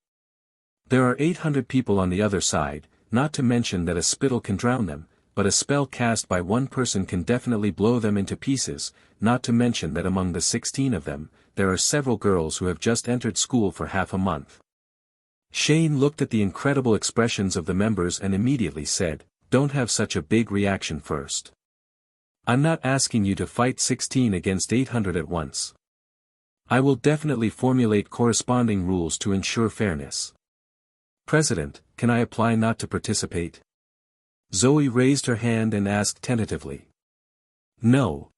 There are 800 people on the other side, not to mention that a spittle can drown them, but a spell cast by one person can definitely blow them into pieces, not to mention that among the 16 of them, there are several girls who have just entered school for half a month. Shane looked at the incredible expressions of the members and immediately said, "Don't have such a big reaction first. I'm not asking you to fight 16 against 800 at once. I will definitely formulate corresponding rules to ensure fairness. President, can I apply not to participate?" Zoe raised her hand and asked tentatively. "No."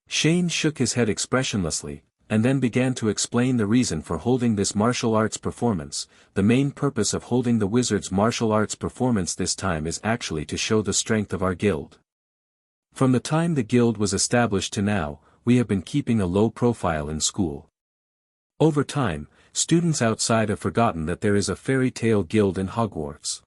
Shane shook his head expressionlessly, and then began to explain the reason for holding this martial arts performance. The main purpose of holding the wizard's martial arts performance this time is actually to show the strength of our guild. From the time the guild was established to now, we have been keeping a low profile in school. Over time, students outside have forgotten that there is a fairy tale guild in Hogwarts.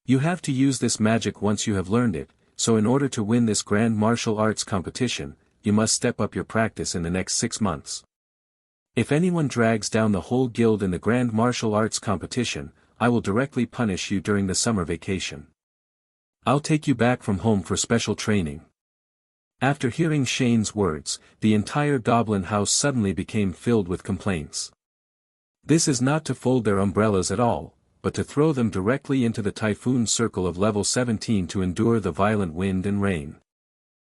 You have to use this magic once you have learned it, so in order to win this grand martial arts competition, you must step up your practice in the next 6 months. If anyone drags down the whole guild in the grand martial arts competition, I will directly punish you during the summer vacation. I'll take you back from home for special training. After hearing Shane's words, the entire Goblin house suddenly became filled with complaints. This is not to fold their umbrellas at all, but to throw them directly into the typhoon circle of level 17 to endure the violent wind and rain.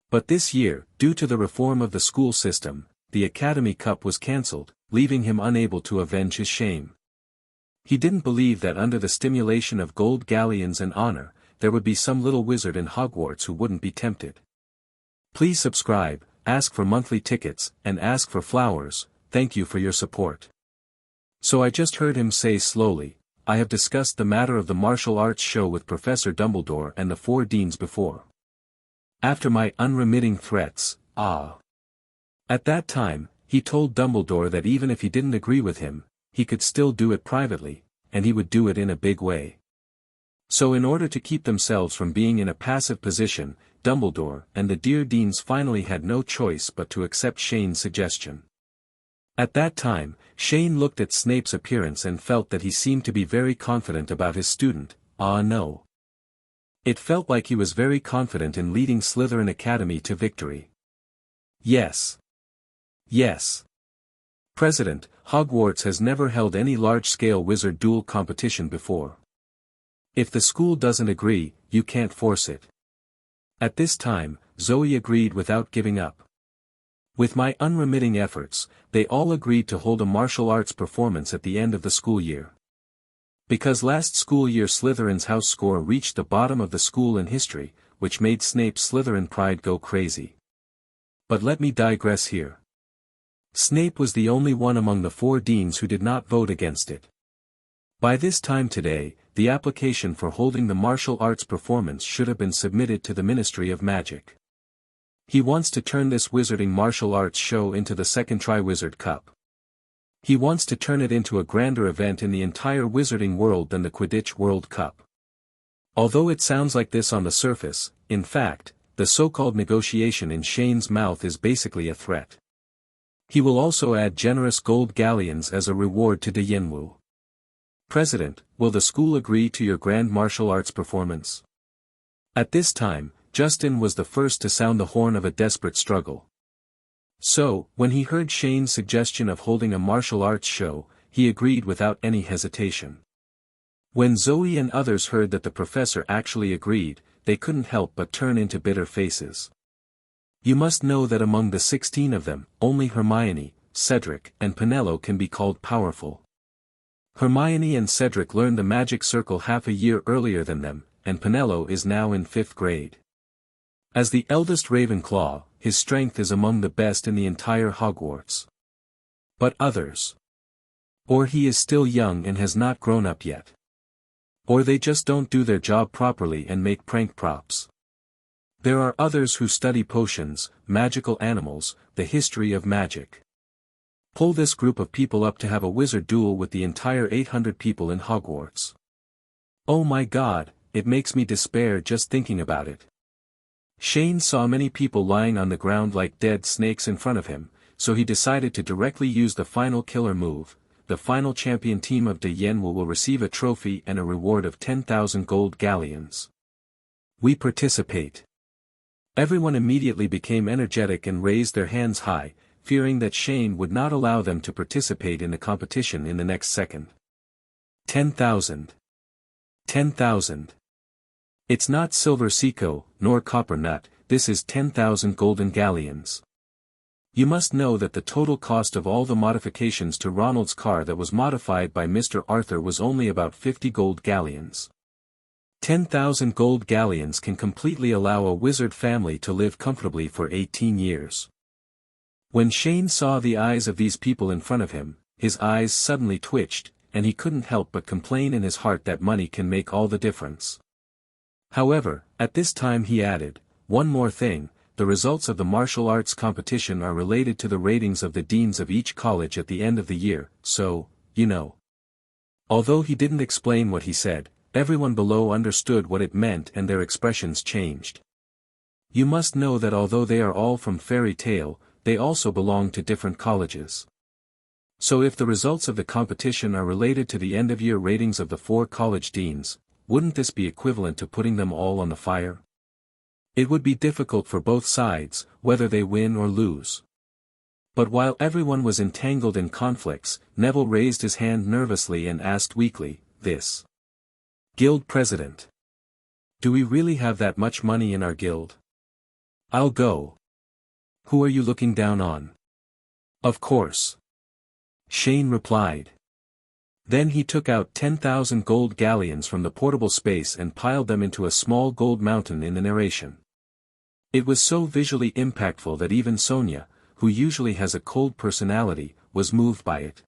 But this year, due to the reform of the school system, the Academy Cup was cancelled, leaving him unable to avenge his shame. He didn't believe that under the stimulation of gold galleons and honor, there would be some little wizard in Hogwarts who wouldn't be tempted. Please subscribe, ask for monthly tickets, and ask for flowers. Thank you for your support. So I just heard him say slowly, "I have discussed the matter of the martial arts show with Professor Dumbledore and the 4 deans before. After my unremitting threats, At that time, he told Dumbledore that even if he didn't agree with him, he could still do it privately, and he would do it in a big way. So in order to keep themselves from being in a passive position, Dumbledore and the dear deans finally had no choice but to accept Shane's suggestion. At that time, Shane looked at Snape's appearance and felt that he seemed to be very confident about his student. No. It felt like he was very confident in leading Slytherin Academy to victory. Yes. Yes. President, Hogwarts has never held any large-scale wizard duel competition before. If the school doesn't agree, you can't force it. At this time, Zoe agreed without giving up. With my unremitting efforts, they all agreed to hold a martial arts performance at the end of the school year. Because last school year Slytherin's house score reached the bottom of the school in history, which made Snape's Slytherin pride go crazy. But let me digress here. Snape was the only one among the 4 deans who did not vote against it. By this time today, the application for holding the martial arts performance should have been submitted to the Ministry of Magic. He wants to turn this wizarding martial arts show into the second Triwizard Cup. He wants to turn it into a grander event in the entire wizarding world than the Quidditch World Cup. Although it sounds like this on the surface, in fact, the so-called negotiation in Shane's mouth is basically a threat. He will also add generous gold galleons as a reward to De Yenwu. President, will the school agree to your grand martial arts performance? At this time, Justin was the first to sound the horn of a desperate struggle. So, when he heard Shane's suggestion of holding a martial arts show, he agreed without any hesitation. When Zoe and others heard that the professor actually agreed, they couldn't help but turn into bitter faces. You must know that among the 16 of them, only Hermione, Cedric, and Penelo can be called powerful. Hermione and Cedric learned the magic circle half a year earlier than them, and Penelo is now in 5th grade. As the eldest Ravenclaw, his strength is among the best in the entire Hogwarts. But others. Or he is still young and has not grown up yet. Or they just don't do their job properly and make prank props. There are others who study potions, magical animals, the history of magic. Pull this group of people up to have a wizard duel with the entire 800 people in Hogwarts. Oh my God, it makes me despair just thinking about it. Shane saw many people lying on the ground like dead snakes in front of him, so he decided to directly use the final killer move. The final champion team of De Yenwu will receive a trophy and a reward of 10,000 gold galleons. We participate. Everyone immediately became energetic and raised their hands high, fearing that Shane would not allow them to participate in the competition in the next second. 10,000. 10,000. It's not silver seco, nor copper nut, this is 10,000 golden galleons. You must know that the total cost of all the modifications to Ronald's car that was modified by Mr. Arthur was only about 50 gold galleons. 10,000 gold galleons can completely allow a wizard family to live comfortably for 18 years. When Shane saw the eyes of these people in front of him, his eyes suddenly twitched, and he couldn't help but complain in his heart that money can make all the difference. However, at this time he added, one more thing, the results of the martial arts competition are related to the ratings of the deans of each college at the end of the year, so, you know. Although he didn't explain what he said, everyone below understood what it meant and their expressions changed. You must know that although they are all from Fairy Tale, they also belong to different colleges. So if the results of the competition are related to the end-of-year ratings of the 4 college deans, wouldn't this be equivalent to putting them all on the fire? It would be difficult for both sides, whether they win or lose. But while everyone was entangled in conflicts, Neville raised his hand nervously and asked weakly, this guild president. Do we really have that much money in our guild? I'll go. Who are you looking down on? Of course. Shane replied. Then he took out 10,000 gold galleons from the portable space and piled them into a small gold mountain in the narration. It was so visually impactful that even Sonia, who usually has a cold personality, was moved by it.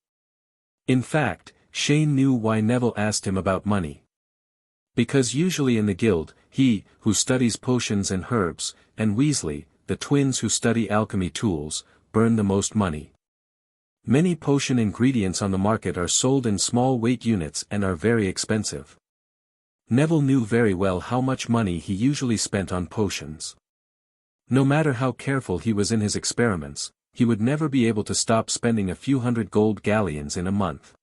In fact, Shane knew why Neville asked him about money. Because usually in the guild, he, who studies potions and herbs, and Weasley, the twins who study alchemy tools, burn the most money. Many potion ingredients on the market are sold in small weight units and are very expensive. Neville knew very well how much money he usually spent on potions. No matter how careful he was in his experiments, he would never be able to stop spending a few hundred gold galleons in a month.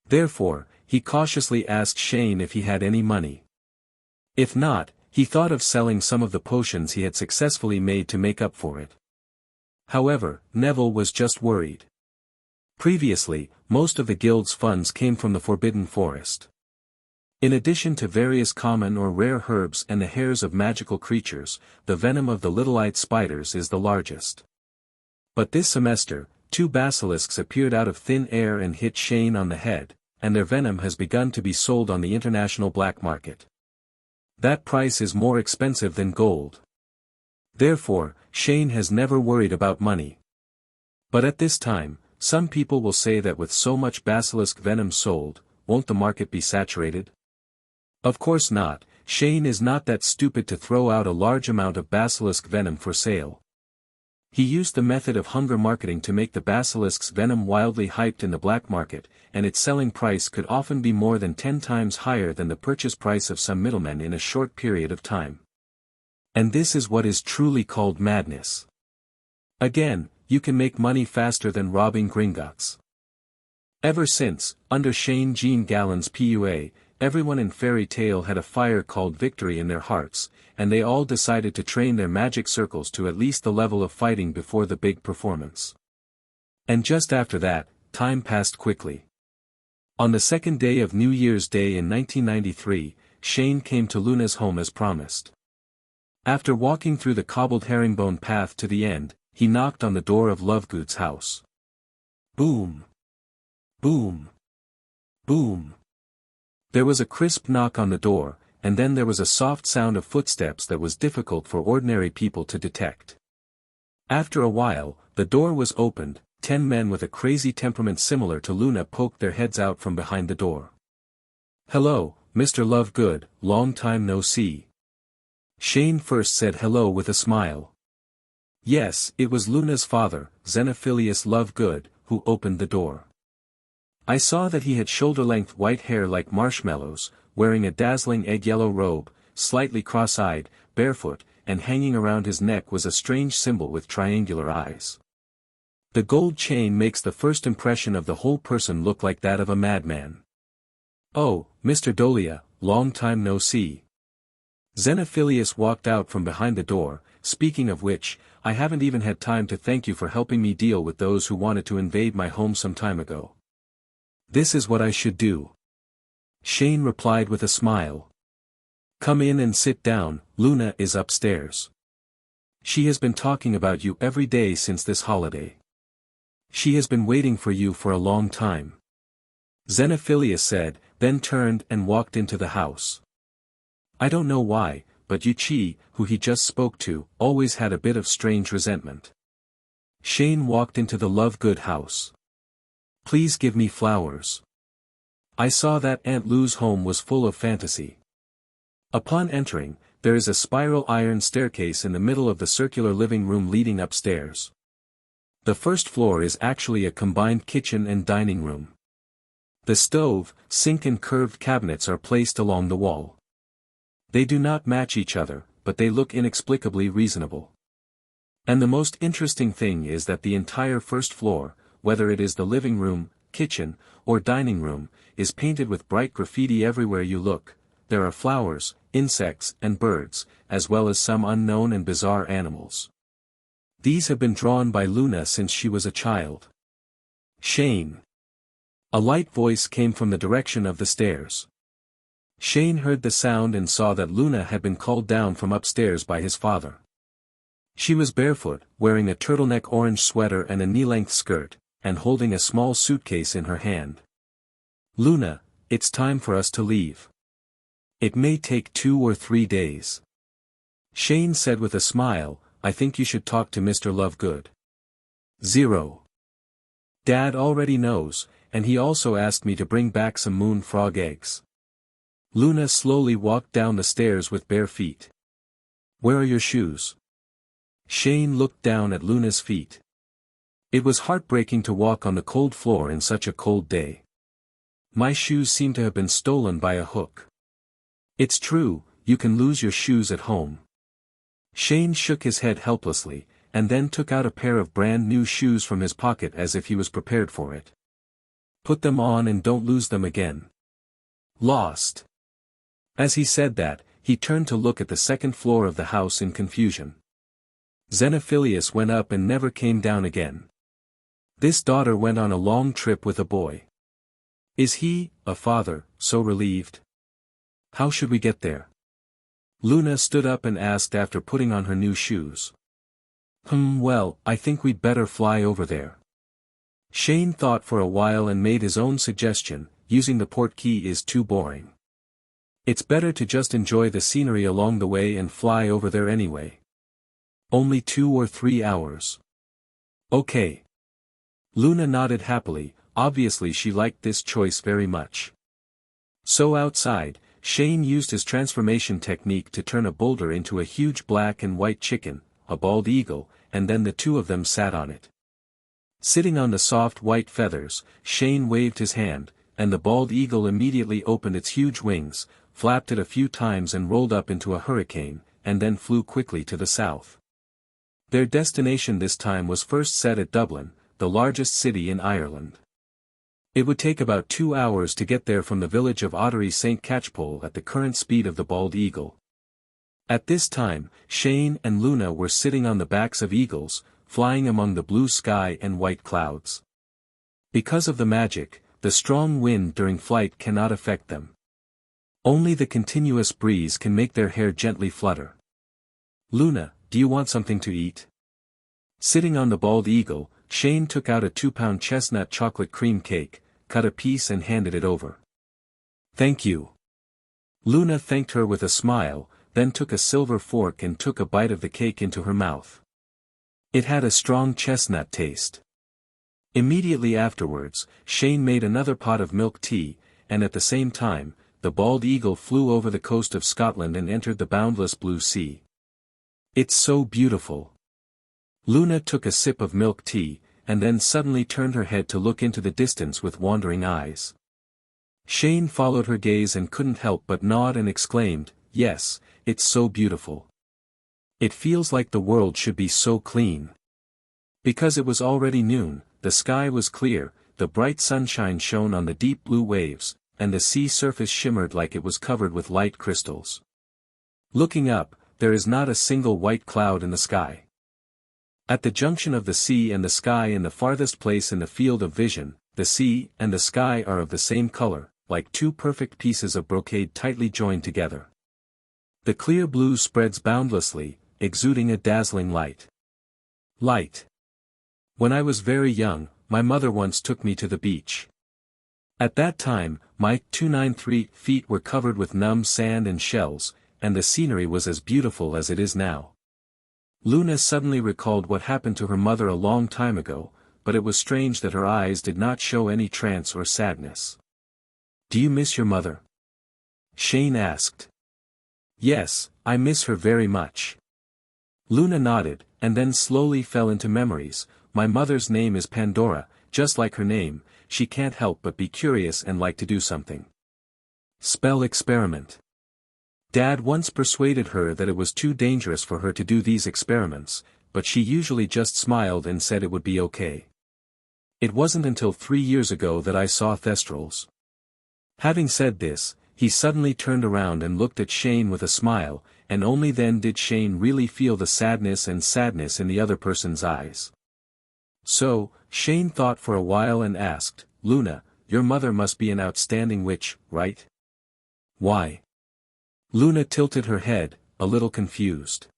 Therefore, he cautiously asked Shane if he had any money. If not, he thought of selling some of the potions he had successfully made to make up for it. However, Neville was just worried. Previously, most of the guild's funds came from the Forbidden Forest. In addition to various common or rare herbs and the hairs of magical creatures, the venom of the little-eyed spiders is the largest. But this semester, 2 basilisks appeared out of thin air and hit Shane on the head, and their venom has begun to be sold on the international black market. That price is more expensive than gold. Therefore, Shane has never worried about money. But at this time, some people will say that with so much basilisk venom sold, won't the market be saturated? Of course not, Shane is not that stupid to throw out a large amount of basilisk venom for sale. He used the method of hunger marketing to make the basilisk's venom wildly hyped in the black market, and its selling price could often be more than 10 times higher than the purchase price of some middlemen in a short period of time. And this is what is truly called madness. Again, you can make money faster than robbing Gringotts. Ever since, under Shane Jean Gallen's PUA, everyone in Fairy Tale had a fire called victory in their hearts, and they all decided to train their magic circles to at least the level of fighting before the big performance. And just after that, time passed quickly. On the second day of New Year's Day in 1993, Shane came to Luna's home as promised. After walking through the cobbled herringbone path to the end, he knocked on the door of Lovegood's house. Boom! Boom! Boom! There was a crisp knock on the door, and then there was a soft sound of footsteps that was difficult for ordinary people to detect. After a while, the door was opened, 10 men with a crazy temperament similar to Luna poked their heads out from behind the door. Hello, Mr. Lovegood, long time no see. Shane first said hello with a smile. Yes, it was Luna's father, Xenophilius Lovegood, who opened the door. I saw that he had shoulder-length white hair like marshmallows, wearing a dazzling egg-yellow robe, slightly cross-eyed, barefoot, and hanging around his neck was a strange symbol with triangular eyes. The gold chain makes the first impression of the whole person look like that of a madman. Oh, Mr. Dolea, long time no see. Xenophilius walked out from behind the door. Speaking of which, I haven't even had time to thank you for helping me deal with those who wanted to invade my home some time ago. This is what I should do. Shane replied with a smile. Come in and sit down, Luna is upstairs. She has been talking about you every day since this holiday. She has been waiting for you for a long time. Xenophilius said, then turned and walked into the house. I don't know why, but Yuchi, who he just spoke to, always had a bit of strange resentment. Shane walked into the Lovegood house. Please give me flowers. I saw that Aunt Lou's home was full of fantasy. Upon entering, there is a spiral iron staircase in the middle of the circular living room leading upstairs. The first floor is actually a combined kitchen and dining room. The stove, sink and curved cabinets are placed along the wall. They do not match each other, but they look inexplicably reasonable. And the most interesting thing is that the entire first floor, whether it is the living room, kitchen, or dining room, is painted with bright graffiti everywhere you look. There are flowers, insects, and birds, as well as some unknown and bizarre animals. These have been drawn by Luna since she was a child. Shane. A light voice came from the direction of the stairs. Shane heard the sound and saw that Luna had been called down from upstairs by his father. She was barefoot, wearing a turtleneck orange sweater and a knee-length skirt, and holding a small suitcase in her hand. Luna, it's time for us to leave. It may take 2 or 3 days. Shane said with a smile, I think you should talk to Mr. Lovegood. 0. Dad already knows, and he also asked me to bring back some moon frog eggs. Luna slowly walked down the stairs with bare feet. Where are your shoes? Shane looked down at Luna's feet. It was heartbreaking to walk on the cold floor in such a cold day. My shoes seem to have been stolen by a hook. It's true, you can lose your shoes at home. Shane shook his head helplessly, and then took out a pair of brand new shoes from his pocket as if he was prepared for it. Put them on and don't lose them again. Lost. As he said that, he turned to look at the second floor of the house in confusion. Xenophilius went up and never came down again. This daughter went on a long trip with a boy. Is he, a father, so relieved? How should we get there? Luna stood up and asked after putting on her new shoes. Well, I think we'd better fly over there. Shane thought for a while and made his own suggestion, using the port key is too boring. It's better to just enjoy the scenery along the way and fly over there anyway. Only 2 or 3 hours. Okay. Luna nodded happily, obviously she liked this choice very much. So outside, Shane used his transformation technique to turn a boulder into a huge black and white chicken, a bald eagle, and then the two of them sat on it. Sitting on the soft white feathers, Shane waved his hand, and the bald eagle immediately opened its huge wings, flapped it a few times and rolled up into a hurricane, and then flew quickly to the south. Their destination this time was first set at Dublin, the largest city in Ireland. It would take about 2 hours to get there from the village of Ottery St. Catchpole at the current speed of the bald eagle. At this time, Shane and Luna were sitting on the backs of eagles, flying among the blue sky and white clouds. Because of the magic, the strong wind during flight cannot affect them. Only the continuous breeze can make their hair gently flutter. Luna, do you want something to eat? Sitting on the bald eagle, Shane took out a 2-pound chestnut chocolate cream cake, cut a piece and handed it over. Thank you. Luna thanked her with a smile, then took a silver fork and took a bite of the cake into her mouth. It had a strong chestnut taste. Immediately afterwards, Shane made another pot of milk tea, and at the same time, the bald eagle flew over the coast of Scotland and entered the boundless blue sea. It's so beautiful. Luna took a sip of milk tea, and then suddenly turned her head to look into the distance with wandering eyes. Shane followed her gaze and couldn't help but nod and exclaimed, yes, it's so beautiful. It feels like the world should be so clean. Because it was already noon, the sky was clear, the bright sunshine shone on the deep blue waves, and the sea surface shimmered like it was covered with light crystals. Looking up, there is not a single white cloud in the sky. At the junction of the sea and the sky in the farthest place in the field of vision, the sea and the sky are of the same color, like two perfect pieces of brocade tightly joined together. The clear blue spreads boundlessly, exuding a dazzling light. Light. When I was very young, my mother once took me to the beach. At that time, my 293 feet were covered with numb sand and shells, and the scenery was as beautiful as it is now. Luna suddenly recalled what happened to her mother a long time ago, but it was strange that her eyes did not show any trance or sadness. "Do you miss your mother?" Shane asked. "Yes, I miss her very much." Luna nodded, and then slowly fell into memories. "My mother's name is Pandora, just like her name, she can't help but be curious and like to do something. Spell experiment. Dad once persuaded her that it was too dangerous for her to do these experiments, but she usually just smiled and said it would be okay. It wasn't until 3 years ago that I saw Thestrals." Having said this, he suddenly turned around and looked at Shane with a smile, and only then did Shane really feel the sadness in the other person's eyes. So, Shane thought for a while and asked, "Luna, your mother must be an outstanding witch, right?" "Why?" Luna tilted her head, a little confused.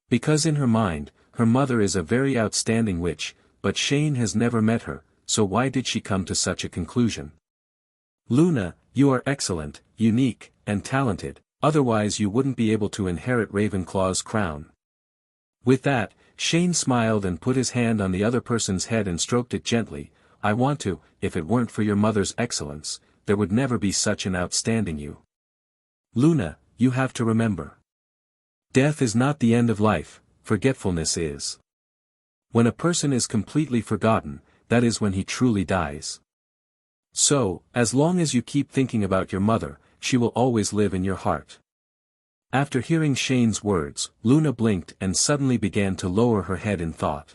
Because in her mind, her mother is a very outstanding witch, but Shane has never met her, so why did she come to such a conclusion? "Luna, you are excellent, unique, and talented, otherwise you wouldn't be able to inherit Ravenclaw's crown." With that, Shane smiled and put his hand on the other person's head and stroked it gently. "I want to, if it weren't for your mother's excellence, there would never be such an outstanding you. Luna, you have to remember. Death is not the end of life, forgetfulness is. When a person is completely forgotten, that is when he truly dies. So, as long as you keep thinking about your mother, she will always live in your heart." After hearing Shane's words, Luna blinked and suddenly began to lower her head in thought.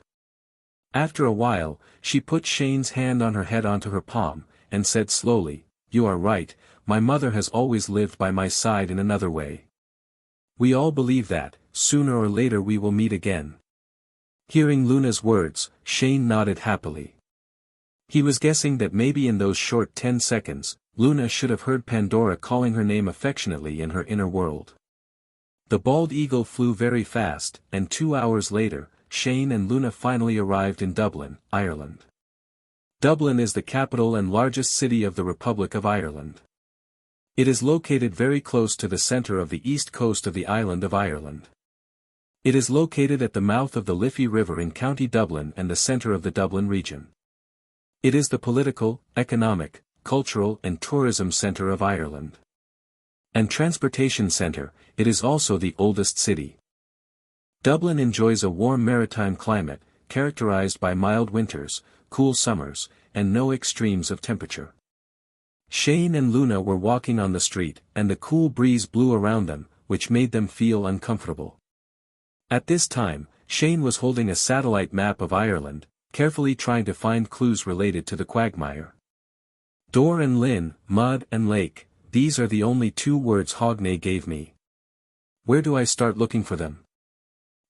After a while, she put Shane's hand on her head onto her palm, and said slowly, "You are right, my mother has always lived by my side in another way. We all believe that, sooner or later we will meet again." Hearing Luna's words, Shane nodded happily. He was guessing that maybe in those short 10 seconds, Luna should have heard Pandora calling her name affectionately in her inner world. The bald eagle flew very fast, and 2 hours later, Shane and Luna finally arrived in Dublin, Ireland. Dublin is the capital and largest city of the Republic of Ireland. It is located very close to the center of the east coast of the island of Ireland. It is located at the mouth of the Liffey River in County Dublin and the center of the Dublin region. It is the political, economic, cultural and tourism center of Ireland. And transportation center, it is also the oldest city. Dublin enjoys a warm maritime climate, characterized by mild winters, cool summers, and no extremes of temperature. Shane and Luna were walking on the street, and the cool breeze blew around them, which made them feel uncomfortable. At this time, Shane was holding a satellite map of Ireland, carefully trying to find clues related to the quagmire. Door and Lynn, mud and lake, these are the only 2 words Hognay gave me. Where do I start looking for them?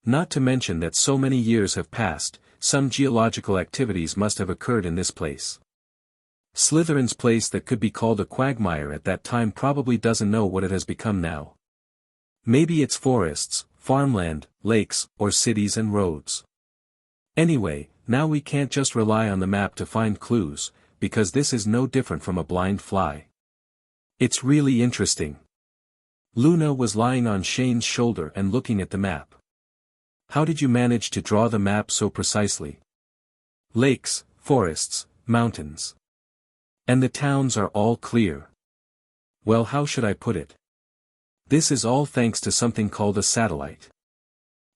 Not to mention that so many years have passed, some geological activities must have occurred in this place. Slytherin's place that could be called a quagmire at that time probably doesn't know what it has become now. Maybe it's forests, farmland, lakes, or cities and roads. Anyway, now we can't just rely on the map to find clues, because this is no different from a blind fly. It's really interesting. Luna was lying on Shane's shoulder and looking at the map. How did you manage to draw the map so precisely? Lakes, forests, mountains. And the towns are all clear. Well, how should I put it? This is all thanks to something called a satellite.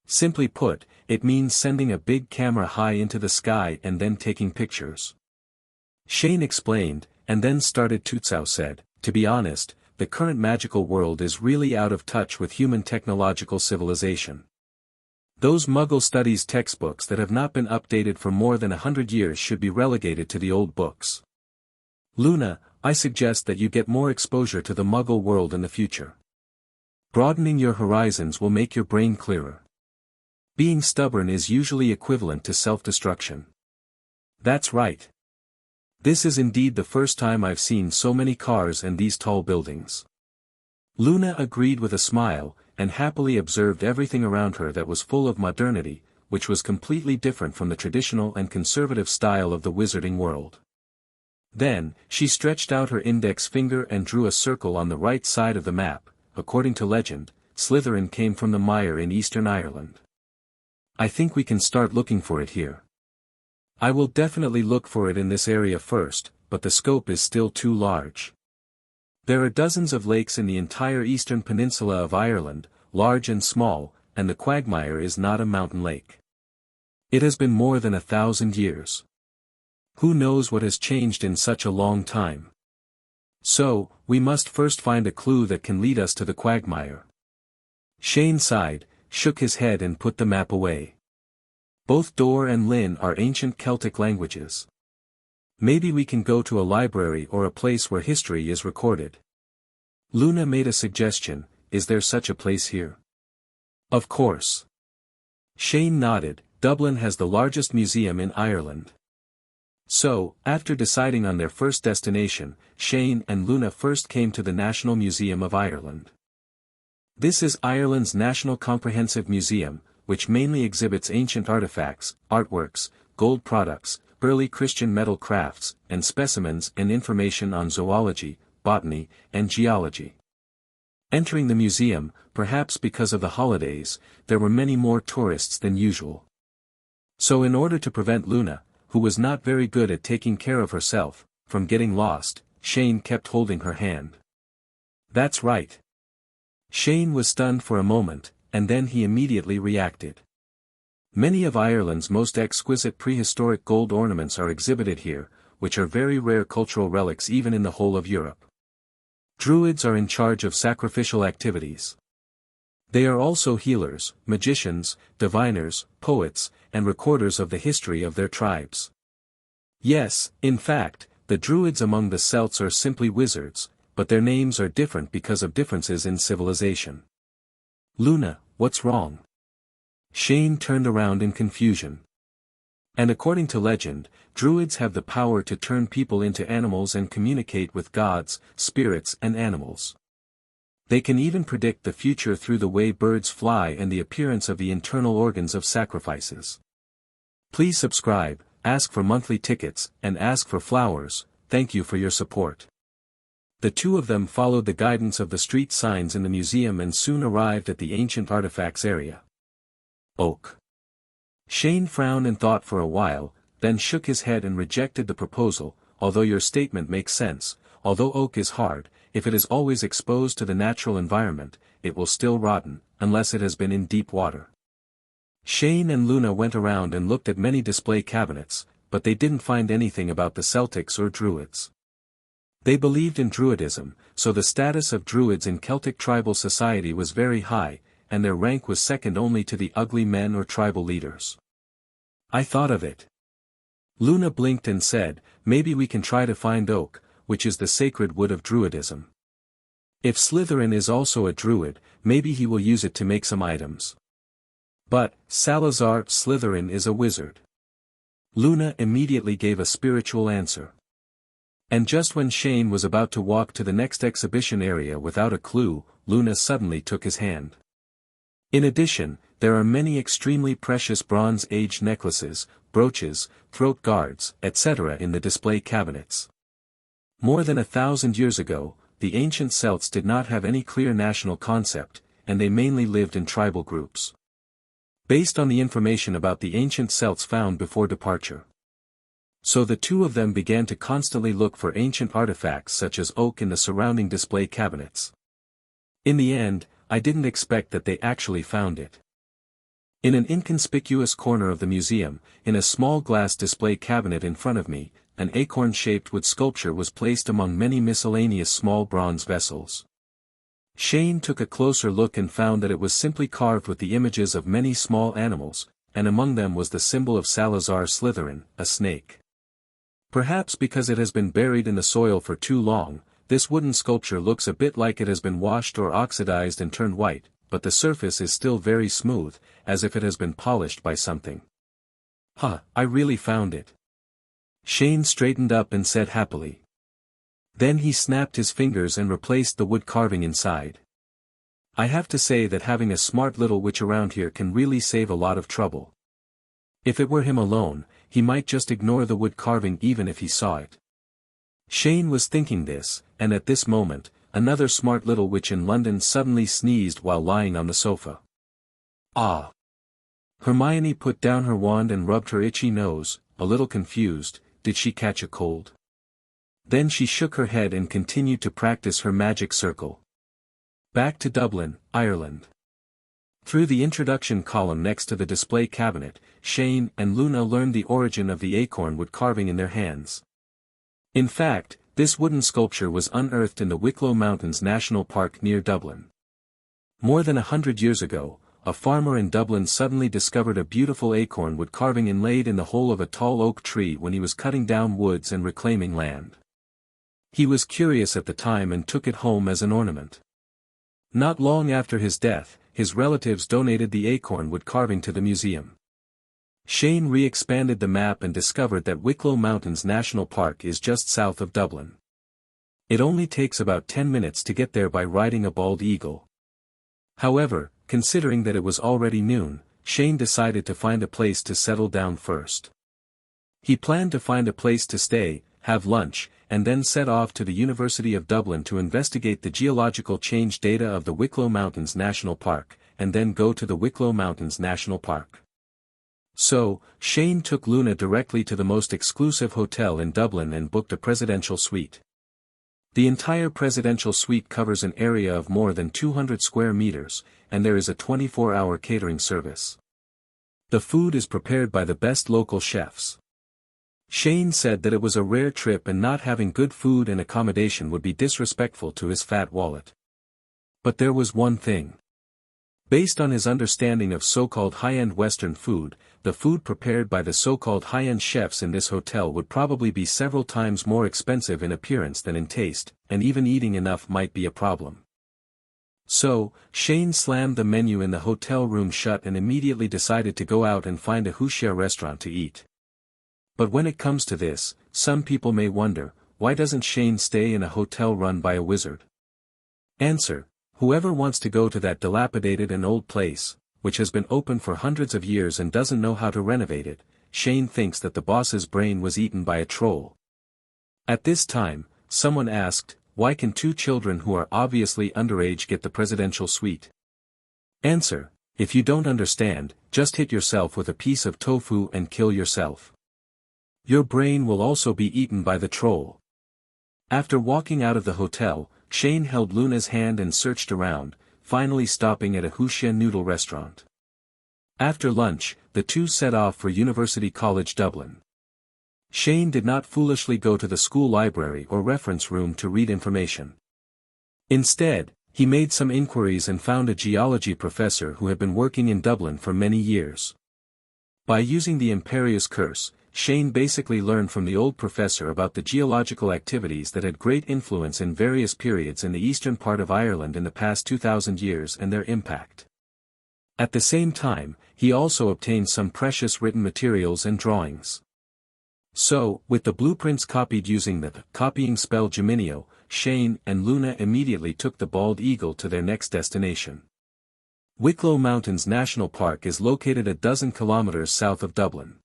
Simply put, it means sending a big camera high into the sky and then taking pictures. Shane explained, and then started. Tutsau said, "To be honest, the current magical world is really out of touch with human technological civilization. Those Muggle studies textbooks that have not been updated for more than 100 years should be relegated to the old books. Luna, I suggest that you get more exposure to the Muggle world in the future. Broadening your horizons will make your brain clearer. Being stubborn is usually equivalent to self-destruction. That's right. This is indeed the first time I've seen so many cars and these tall buildings. Luna agreed with a smile, and happily observed everything around her that was full of modernity, which was completely different from the traditional and conservative style of the wizarding world. Then, she stretched out her index finger and drew a circle on the right side of the map. According to legend, Slytherin came from the mire in Eastern Ireland. I think we can start looking for it here. I will definitely look for it in this area first, but the scope is still too large. There are dozens of lakes in the entire eastern peninsula of Ireland, large and small, and the quagmire is not a mountain lake. It has been more than 1,000 years. Who knows what has changed in such a long time? So, we must first find a clue that can lead us to the quagmire. Shane sighed, shook his head and put the map away. Both Dor and Lin are ancient Celtic languages. Maybe we can go to a library or a place where history is recorded. Luna made a suggestion, is there such a place here? Of course. Shane nodded, Dublin has the largest museum in Ireland. So, after deciding on their first destination, Shane and Luna first came to the National Museum of Ireland. This is Ireland's National Comprehensive Museum, which mainly exhibits ancient artifacts, artworks, gold products, early Christian metal crafts, and specimens and information on zoology, botany, and geology. Entering the museum, perhaps because of the holidays, there were many more tourists than usual. So in order to prevent Luna, who was not very good at taking care of herself, from getting lost, Shane kept holding her hand. That's right. Shane was stunned for a moment, and then he immediately reacted. Many of Ireland's most exquisite prehistoric gold ornaments are exhibited here, which are very rare cultural relics even in the whole of Europe. Druids are in charge of sacrificial activities. They are also healers, magicians, diviners, poets, and recorders of the history of their tribes. Yes, in fact, the Druids among the Celts are simply wizards, but their names are different because of differences in civilization. Luna, what's wrong? Shane turned around in confusion. And according to legend, Druids have the power to turn people into animals and communicate with gods, spirits and animals. They can even predict the future through the way birds fly and the appearance of the internal organs of sacrifices. Please subscribe, ask for monthly tickets, and ask for flowers. Thank you for your support. The two of them followed the guidance of the street signs in the museum and soon arrived at the ancient artifacts area. Oak. Shane frowned and thought for a while, then shook his head and rejected the proposal. Although your statement makes sense, although oak is hard, if it is always exposed to the natural environment, it will still rotten, unless it has been in deep water. Shane and Luna went around and looked at many display cabinets, but they didn't find anything about the Celtics or Druids. They believed in Druidism, so the status of Druids in Celtic tribal society was very high, and their rank was second only to the ugly men or tribal leaders. I thought of it. Luna blinked and said, maybe we can try to find oak, which is the sacred wood of Druidism. If Slytherin is also a Druid, maybe he will use it to make some items. But, Salazar Slytherin is a wizard. Luna immediately gave a spiritual answer. And just when Shane was about to walk to the next exhibition area without a clue, Luna suddenly took his hand. In addition, there are many extremely precious Bronze Age necklaces, brooches, throat guards, etc. in the display cabinets. More than 1,000 years ago, the ancient Celts did not have any clear national concept, and they mainly lived in tribal groups. Based on the information about the ancient Celts found before departure. So the two of them began to constantly look for ancient artifacts such as oak in the surrounding display cabinets. In the end, I didn't expect that they actually found it. In an inconspicuous corner of the museum, in a small glass display cabinet in front of me, an acorn-shaped wood sculpture was placed among many miscellaneous small bronze vessels. Shane took a closer look and found that it was simply carved with the images of many small animals, and among them was the symbol of Salazar Slytherin, a snake. Perhaps because it has been buried in the soil for too long, this wooden sculpture looks a bit like it has been washed or oxidized and turned white, but the surface is still very smooth, as if it has been polished by something. Huh, I really found it. Shane straightened up and said happily. Then he snapped his fingers and replaced the wood carving inside. I have to say that having a smart little witch around here can really save a lot of trouble. If it were him alone, he might just ignore the wood carving even if he saw it. Shane was thinking this, and at this moment, another smart little witch in London suddenly sneezed while lying on the sofa. Ah! Hermione put down her wand and rubbed her itchy nose, a little confused. Did she catch a cold? Then she shook her head and continued to practice her magic circle. Back to Dublin, Ireland. Through the introduction column next to the display cabinet, Shane and Luna learned the origin of the acorn wood carving in their hands. In fact, this wooden sculpture was unearthed in the Wicklow Mountains National Park near Dublin. More than 100 years ago, a farmer in Dublin suddenly discovered a beautiful acorn wood carving inlaid in the hole of a tall oak tree when he was cutting down woods and reclaiming land. He was curious at the time and took it home as an ornament. Not long after his death, his relatives donated the acorn wood carving to the museum. Shane re-expanded the map and discovered that Wicklow Mountains National Park is just south of Dublin. It only takes about 10 minutes to get there by riding a bald eagle. However, considering that it was already noon, Shane decided to find a place to settle down first. He planned to find a place to stay, have lunch, and then set off to the University of Dublin to investigate the geological change data of the Wicklow Mountains National Park, and then go to the Wicklow Mountains National Park. So, Shane took Luna directly to the most exclusive hotel in Dublin and booked a presidential suite. The entire presidential suite covers an area of more than 200 square meters, and there is a 24-hour catering service. The food is prepared by the best local chefs. Shane said that it was a rare trip and not having good food and accommodation would be disrespectful to his fat wallet. But there was one thing. Based on his understanding of so-called high-end Western food, the food prepared by the so-called high-end chefs in this hotel would probably be several times more expensive in appearance than in taste, and even eating enough might be a problem. So, Shane slammed the menu in the hotel room shut and immediately decided to go out and find a huichère restaurant to eat. But when it comes to this, some people may wonder, why doesn't Shane stay in a hotel run by a wizard? Answer: whoever wants to go to that dilapidated and old place, which has been open for hundreds of years and doesn't know how to renovate it, Shane thinks that the boss's brain was eaten by a troll. At this time, someone asked, why can two children who are obviously underage get the presidential suite? Answer: if you don't understand, just hit yourself with a piece of tofu and kill yourself. Your brain will also be eaten by the troll. After walking out of the hotel, Shane held Luna's hand and searched around, finally stopping at a huichère noodle restaurant. After lunch, the two set off for University College Dublin. Shane did not foolishly go to the school library or reference room to read information. Instead, he made some inquiries and found a geology professor who had been working in Dublin for many years. By using the Imperious Curse, Shane basically learned from the old professor about the geological activities that had great influence in various periods in the eastern part of Ireland in the past 2,000 years and their impact. At the same time, he also obtained some precious written materials and drawings. So, with the blueprints copied using the copying spell Geminio, Shane and Luna immediately took the bald eagle to their next destination. Wicklow Mountains National Park is located a dozen kilometers south of Dublin.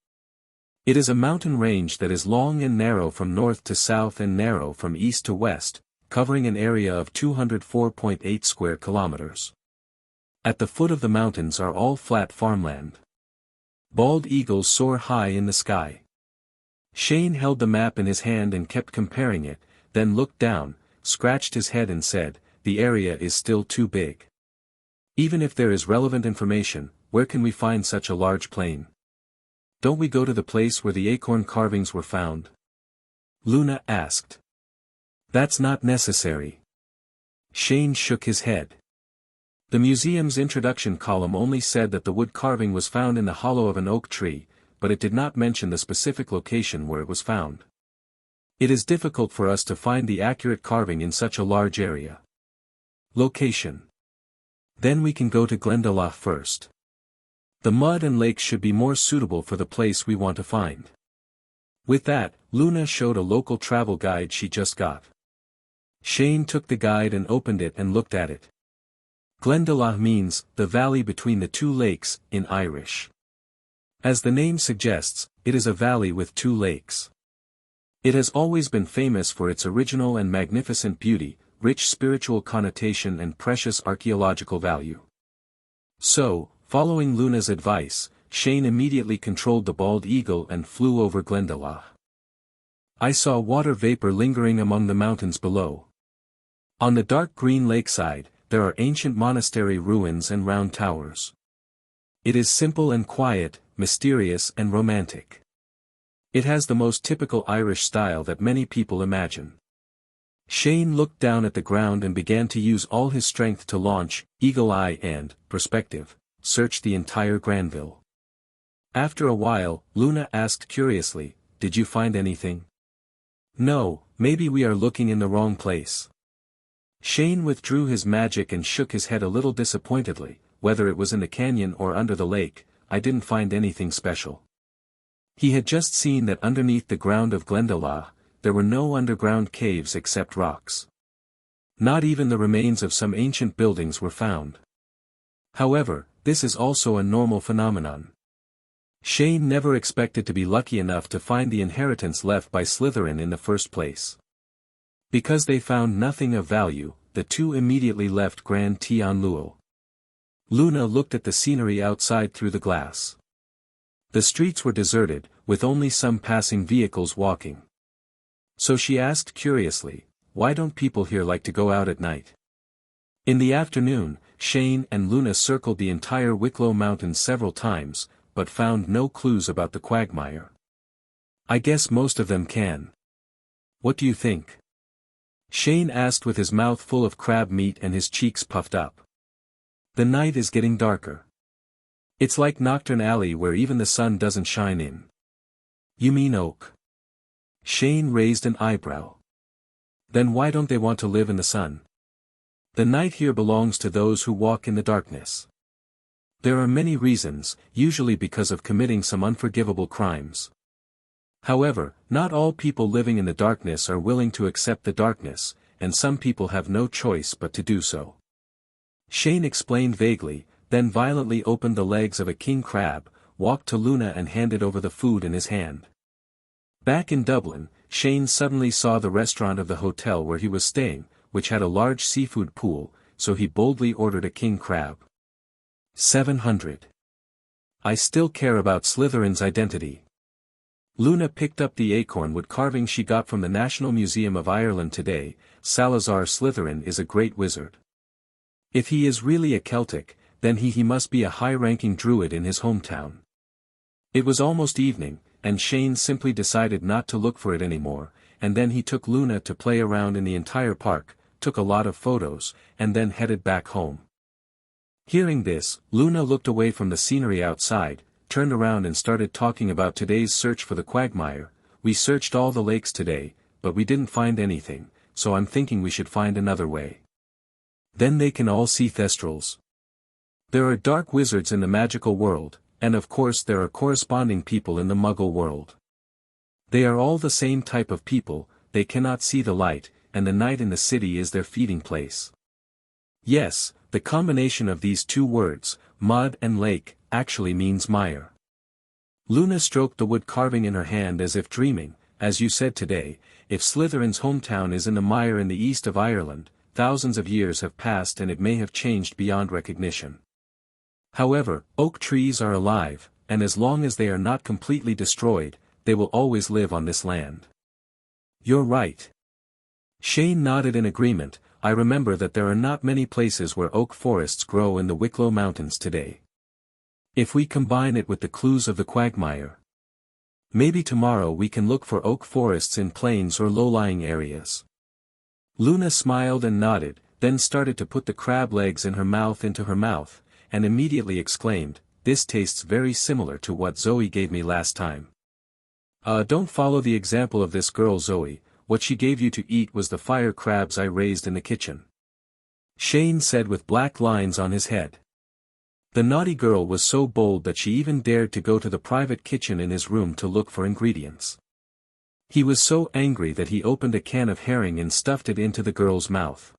It is a mountain range that is long and narrow from north to south and narrow from east to west, covering an area of 204.8 square kilometers. At the foot of the mountains are all flat farmland. Bald eagles soar high in the sky. Shane held the map in his hand and kept comparing it, then looked down, scratched his head and said, the area is still too big. Even if there is relevant information, where can we find such a large plain? Don't we go to the place where the acorn carvings were found? Luna asked. That's not necessary. Shane shook his head. The museum's introduction column only said that the wood carving was found in the hollow of an oak tree, but it did not mention the specific location where it was found. It is difficult for us to find the accurate carving in such a large area. Location. Then we can go to Dolea first. The mud and lakes should be more suitable for the place we want to find. With that, Luna showed a local travel guide she just got. Shane took the guide and opened it and looked at it. Dolea means, the valley between the two lakes, in Irish. As the name suggests, it is a valley with two lakes. It has always been famous for its original and magnificent beauty, rich spiritual connotation and precious archaeological value. So, following Luna's advice, Shane immediately controlled the bald eagle and flew over Dolea. I saw water vapor lingering among the mountains below. On the dark green lakeside, there are ancient monastery ruins and round towers. It is simple and quiet, mysterious and romantic. It has the most typical Irish style that many people imagine. Shane looked down at the ground and began to use all his strength to launch, eagle eye and, perspective, search the entire Granville. After a while, Luna asked curiously, "Did you find anything?" "No, maybe we are looking in the wrong place." Shane withdrew his magic and shook his head a little disappointedly. Whether it was in the canyon or under the lake, I didn't find anything special. He had just seen that underneath the ground of Dolea, there were no underground caves except rocks. Not even the remains of some ancient buildings were found. However, this is also a normal phenomenon. Shane never expected to be lucky enough to find the inheritance left by Slytherin in the first place. Because they found nothing of value, the two immediately left Grand Tion Luel. Luna looked at the scenery outside through the glass. The streets were deserted, with only some passing vehicles walking. So she asked curiously, "Why don't people here like to go out at night?" In the afternoon, Shane and Luna circled the entire Wicklow Mountains several times, but found no clues about the quagmire. "I guess most of them can. What do you think?" Shane asked with his mouth full of crab meat and his cheeks puffed up. "The night is getting darker. It's like Nocturne Alley where even the sun doesn't shine in." "You mean Oak?" Shane raised an eyebrow. "Then why don't they want to live in the sun?" "The night here belongs to those who walk in the darkness. There are many reasons, usually because of committing some unforgivable crimes. However, not all people living in the darkness are willing to accept the darkness, and some people have no choice but to do so." Shane explained vaguely, then violently opened the legs of a king crab, walked to Luna and handed over the food in his hand. Back in Dublin, Shane suddenly saw the restaurant of the hotel where he was staying, which had a large seafood pool, so he boldly ordered a king crab. 700. I still care about Slytherin's identity. Luna picked up the acorn wood carving she got from the National Museum of Ireland today. Salazar Slytherin is a great wizard. If he is really a Celtic, then he must be a high-ranking druid in his hometown. It was almost evening, and Shane simply decided not to look for it anymore, and then he took Luna to play around in the entire park, took a lot of photos, and then headed back home. Hearing this, Luna looked away from the scenery outside, turned around and started talking about today's search for the quagmire. "We searched all the lakes today, but we didn't find anything, so I'm thinking we should find another way. Then they can all see Thestrals. There are dark wizards in the magical world, and of course there are corresponding people in the Muggle world. They are all the same type of people, they cannot see the light, and the night in the city is their feeding place." Yes, the combination of these two words, mud and lake, actually means mire. Luna stroked the wood carving in her hand as if dreaming. "As you said today, if Slytherin's hometown is in the mire in the east of Ireland, thousands of years have passed and it may have changed beyond recognition. However, oak trees are alive, and as long as they are not completely destroyed, they will always live on this land." "You're right." Shane nodded in agreement. "I remember that there are not many places where oak forests grow in the Wicklow Mountains today. If we combine it with the clues of the quagmire, maybe tomorrow we can look for oak forests in plains or low-lying areas." Luna smiled and nodded, then started to put the crab legs into her mouth, and immediately exclaimed, "This tastes very similar to what Zoe gave me last time." Don't follow the example of this girl Zoe, what she gave you to eat was the fire crabs I raised in the kitchen," Shane said with black lines on his head. The naughty girl was so bold that she even dared to go to the private kitchen in his room to look for ingredients. He was so angry that he opened a can of herring and stuffed it into the girl's mouth.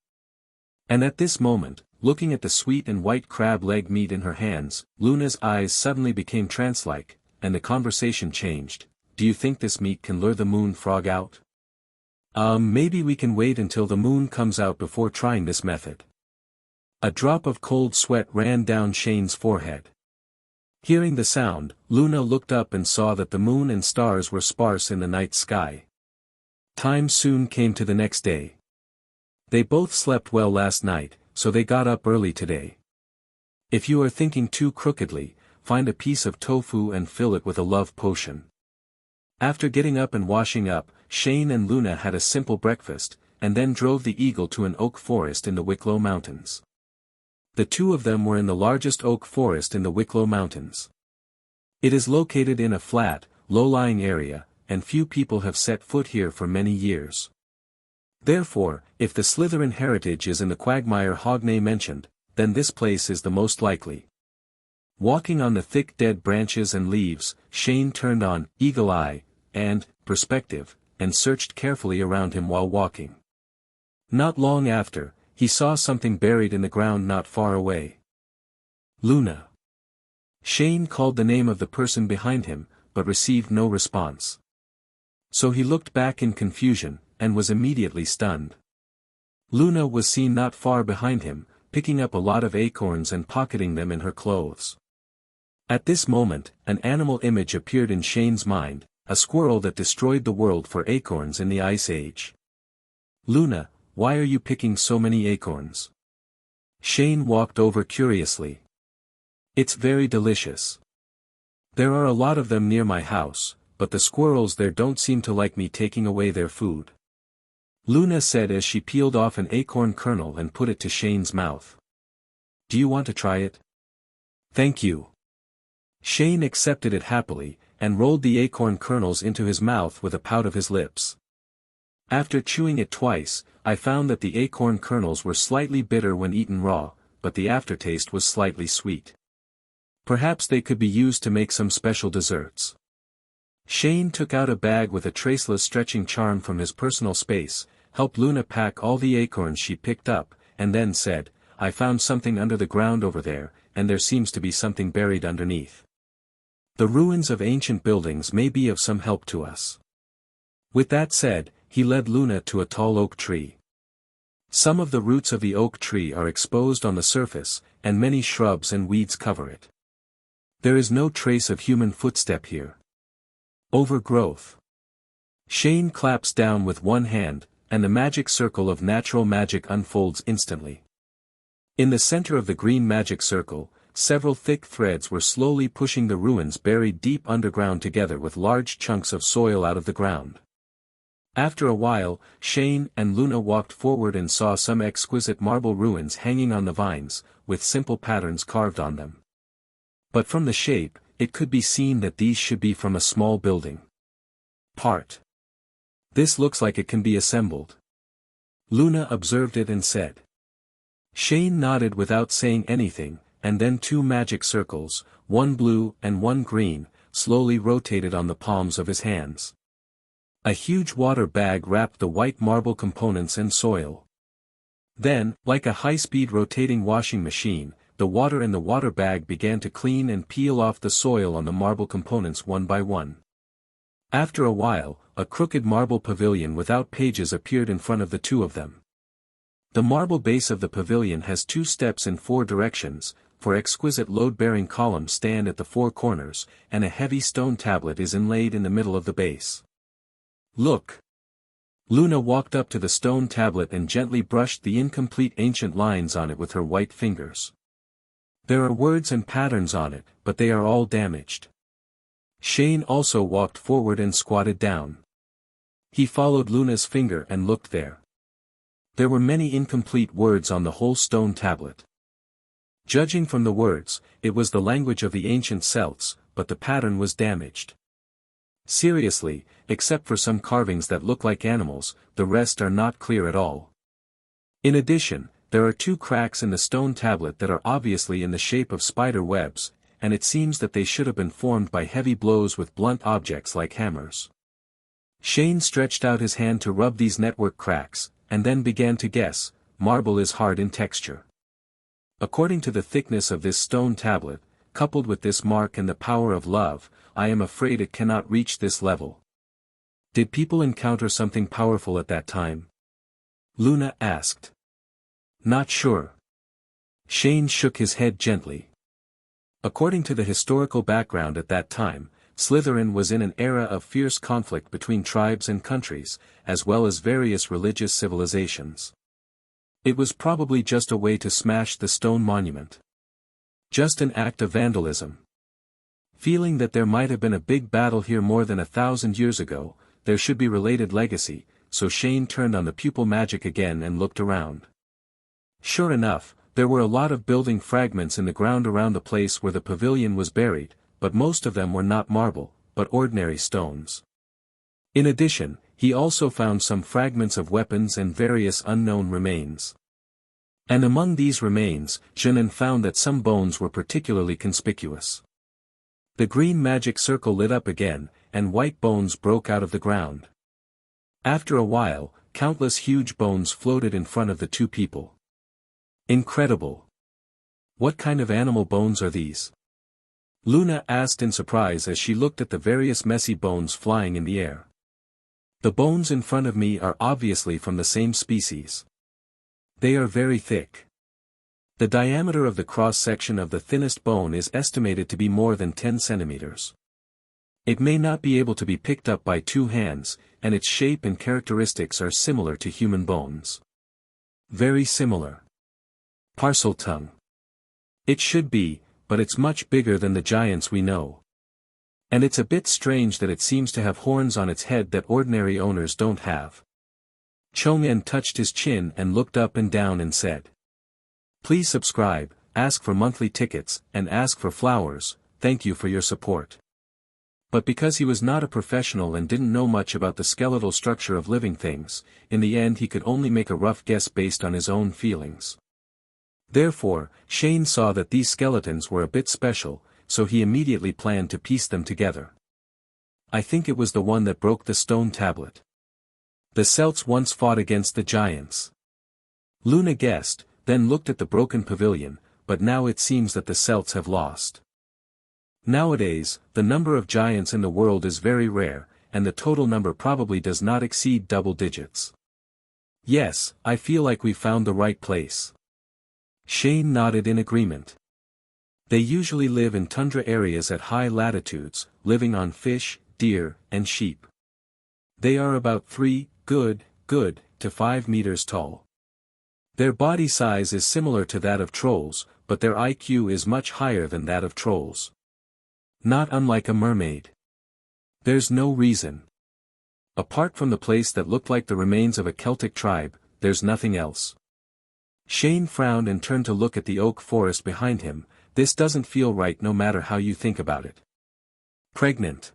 And at this moment, looking at the sweet and white crab leg meat in her hands, Luna's eyes suddenly became trance-like, and the conversation changed. "Do you think this meat can lure the moon frog out?" Maybe we can wait until the moon comes out before trying this method." A drop of cold sweat ran down Shane's forehead. Hearing the sound, Luna looked up and saw that the moon and stars were sparse in the night sky. Time soon came to the next day. They both slept well last night, so they got up early today. If you are thinking too crookedly, find a piece of tofu and fill it with a love potion. After getting up and washing up, Shane and Luna had a simple breakfast, and then drove the eagle to an oak forest in the Wicklow Mountains. The two of them were in the largest oak forest in the Wicklow Mountains. It is located in a flat, low-lying area, and few people have set foot here for many years. Therefore, if the Slytherin heritage is in the quagmire Hognay mentioned, then this place is the most likely. Walking on the thick dead branches and leaves, Shane turned on Eagle Eye and Perspective, and searched carefully around him while walking. Not long after, he saw something buried in the ground not far away. Luna. Shane called the name of the person behind him, but received no response. So he looked back in confusion, and was immediately stunned. Luna was seen not far behind him, picking up a lot of acorns and pocketing them in her clothes. At this moment, an animal image appeared in Shane's mind, a squirrel that destroyed the world for acorns in the Ice Age. "Luna, why are you picking so many acorns?" Shane walked over curiously. "It's very delicious. There are a lot of them near my house, but the squirrels there don't seem to like me taking away their food," Luna said as she peeled off an acorn kernel and put it to Shane's mouth. "Do you want to try it?" "Thank you." Shane accepted it happily, and rolled the acorn kernels into his mouth with a pout of his lips. After chewing it twice, I found that the acorn kernels were slightly bitter when eaten raw, but the aftertaste was slightly sweet. Perhaps they could be used to make some special desserts. Shane took out a bag with a traceless stretching charm from his personal space, helped Luna pack all the acorns she picked up, and then said, "I found something under the ground over there, and there seems to be something buried underneath. The ruins of ancient buildings may be of some help to us." With that said, he led Luna to a tall oak tree. Some of the roots of the oak tree are exposed on the surface, and many shrubs and weeds cover it. There is no trace of human footstep here. Overgrowth. Shane claps down with one hand, and the magic circle of natural magic unfolds instantly. In the center of the green magic circle, several thick threads were slowly pushing the ruins buried deep underground together with large chunks of soil out of the ground. After a while, Shane and Luna walked forward and saw some exquisite marble ruins hanging on the vines, with simple patterns carved on them. But from the shape, it could be seen that these should be from a small building. This looks like it can be assembled. Luna observed it and said. Shane nodded without saying anything, and then two magic circles, one blue and one green, slowly rotated on the palms of his hands. A huge water bag wrapped the white marble components and soil. Then, like a high-speed rotating washing machine, the water in the water bag began to clean and peel off the soil on the marble components one by one. After a while, a crooked marble pavilion without pages appeared in front of the two of them. The marble base of the pavilion has 2 steps in 4 directions, for exquisite load-bearing columns stand at the 4 corners, and a heavy stone tablet is inlaid in the middle of the base. Look! Luna walked up to the stone tablet and gently brushed the incomplete ancient lines on it with her white fingers. There are words and patterns on it, but they are all damaged. Shane also walked forward and squatted down. He followed Luna's finger and looked there. There were many incomplete words on the whole stone tablet. Judging from the words, it was the language of the ancient Celts, but the pattern was damaged. Seriously, except for some carvings that look like animals, the rest are not clear at all. In addition, there are 2 cracks in the stone tablet that are obviously in the shape of spider webs, and it seems that they should have been formed by heavy blows with blunt objects like hammers. Shane stretched out his hand to rub these network cracks, and then began to guess. Marble is hard in texture. According to the thickness of this stone tablet, coupled with this mark and the power of love, I am afraid it cannot reach this level. Did people encounter something powerful at that time? Luna asked. Not sure. Shane shook his head gently. According to the historical background at that time, Slytherin was in an era of fierce conflict between tribes and countries, as well as various religious civilizations. It was probably just a way to smash the stone monument. Just an act of vandalism. Feeling that there might have been a big battle here more than 1,000 years ago, there should be related legacy, so Shane turned on the pupil magic again and looked around. Sure enough, there were a lot of building fragments in the ground around the place where the pavilion was buried, but most of them were not marble, but ordinary stones. In addition, he also found some fragments of weapons and various unknown remains. And among these remains, Jinan found that some bones were particularly conspicuous. The green magic circle lit up again, and white bones broke out of the ground. After a while, countless huge bones floated in front of the 2 people. Incredible! What kind of animal bones are these? Luna asked in surprise as she looked at the various messy bones flying in the air. The bones in front of me are obviously from the same species. They are very thick. The diameter of the cross-section of the thinnest bone is estimated to be more than 10 centimeters. It may not be able to be picked up by 2 hands, and its shape and characteristics are similar to human bones. Very similar. Parcel tongue. It should be, but it's much bigger than the giants we know. And it's a bit strange that it seems to have horns on its head that ordinary owners don't have. Chong'en touched his chin and looked up and down and said. Please subscribe, ask for monthly tickets, and ask for flowers, thank you for your support. But because he was not a professional and didn't know much about the skeletal structure of living things, in the end he could only make a rough guess based on his own feelings. Therefore, Shane saw that these skeletons were a bit special, so he immediately planned to piece them together. I think it was the one that broke the stone tablet. The Celts once fought against the giants. Luna guessed, then looked at the broken pavilion, but now it seems that the Celts have lost. Nowadays, the number of giants in the world is very rare, and the total number probably does not exceed double digits. Yes, I feel like we found the right place. Shane nodded in agreement. They usually live in tundra areas at high latitudes, living on fish, deer, and sheep. They are about 3 to 5 meters tall. Their body size is similar to that of trolls, but their IQ is much higher than that of trolls. Not unlike a mermaid. There's no reason. Apart from the place that looked like the remains of a Celtic tribe, there's nothing else. Shane frowned and turned to look at the oak forest behind him. This doesn't feel right no matter how you think about it. Pregnant.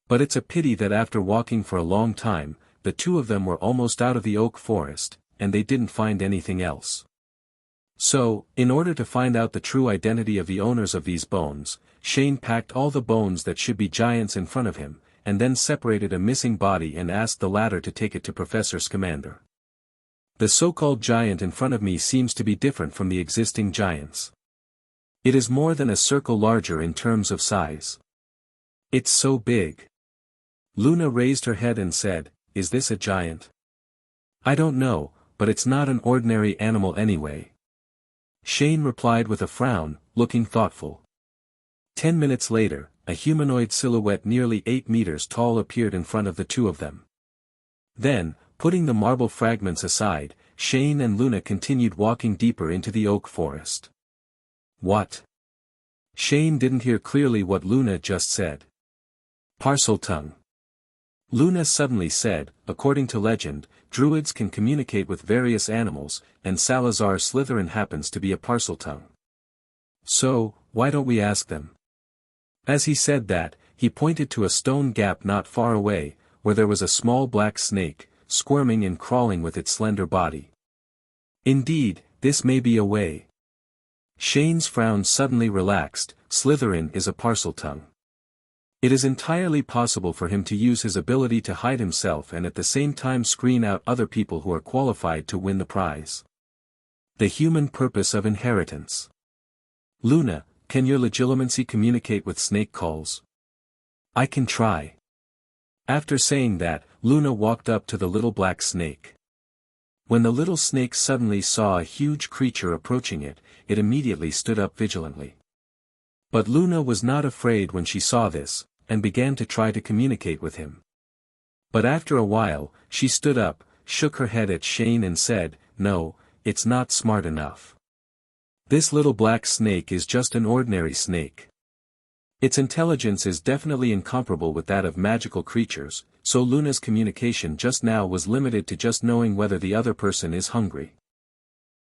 But it's a pity that after walking for a long time, the 2 of them were almost out of the oak forest, and they didn't find anything else. So, in order to find out the true identity of the owners of these bones, Shane packed all the bones that should be giants in front of him, and then separated a missing body and asked the latter to take it to Professor Scamander. The so-called giant in front of me seems to be different from the existing giants. It is more than a circle larger in terms of size. It's so big. Luna raised her head and said, "Is this a giant?" "I don't know, but it's not an ordinary animal anyway." Shane replied with a frown, looking thoughtful. 10 minutes later, a humanoid silhouette nearly 8 meters tall appeared in front of the 2 of them. Then, putting the marble fragments aside, Shane and Luna continued walking deeper into the oak forest. What? Shane didn't hear clearly what Luna just said. Parcel tongue. Luna suddenly said, according to legend, druids can communicate with various animals, and Salazar Slytherin happens to be a parcel tongue. So, why don't we ask them? As he said that, he pointed to a stone gap not far away, where there was a small black snake, squirming and crawling with its slender body. Indeed, this may be a way. Shane's frown suddenly relaxed. Slytherin is a Parseltongue. It is entirely possible for him to use his ability to hide himself and at the same time screen out other people who are qualified to win the prize. The human purpose of inheritance. Luna, can your legilimency communicate with snake calls? I can try. After saying that, Luna walked up to the little black snake. When the little snake suddenly saw a huge creature approaching it, it immediately stood up vigilantly. But Luna was not afraid when she saw this, and began to try to communicate with him. But after a while, she stood up, shook her head at Shane and said, "No, it's not smart enough. This little black snake is just an ordinary snake. Its intelligence is definitely incomparable with that of magical creatures, so Luna's communication just now was limited to just knowing whether the other person is hungry.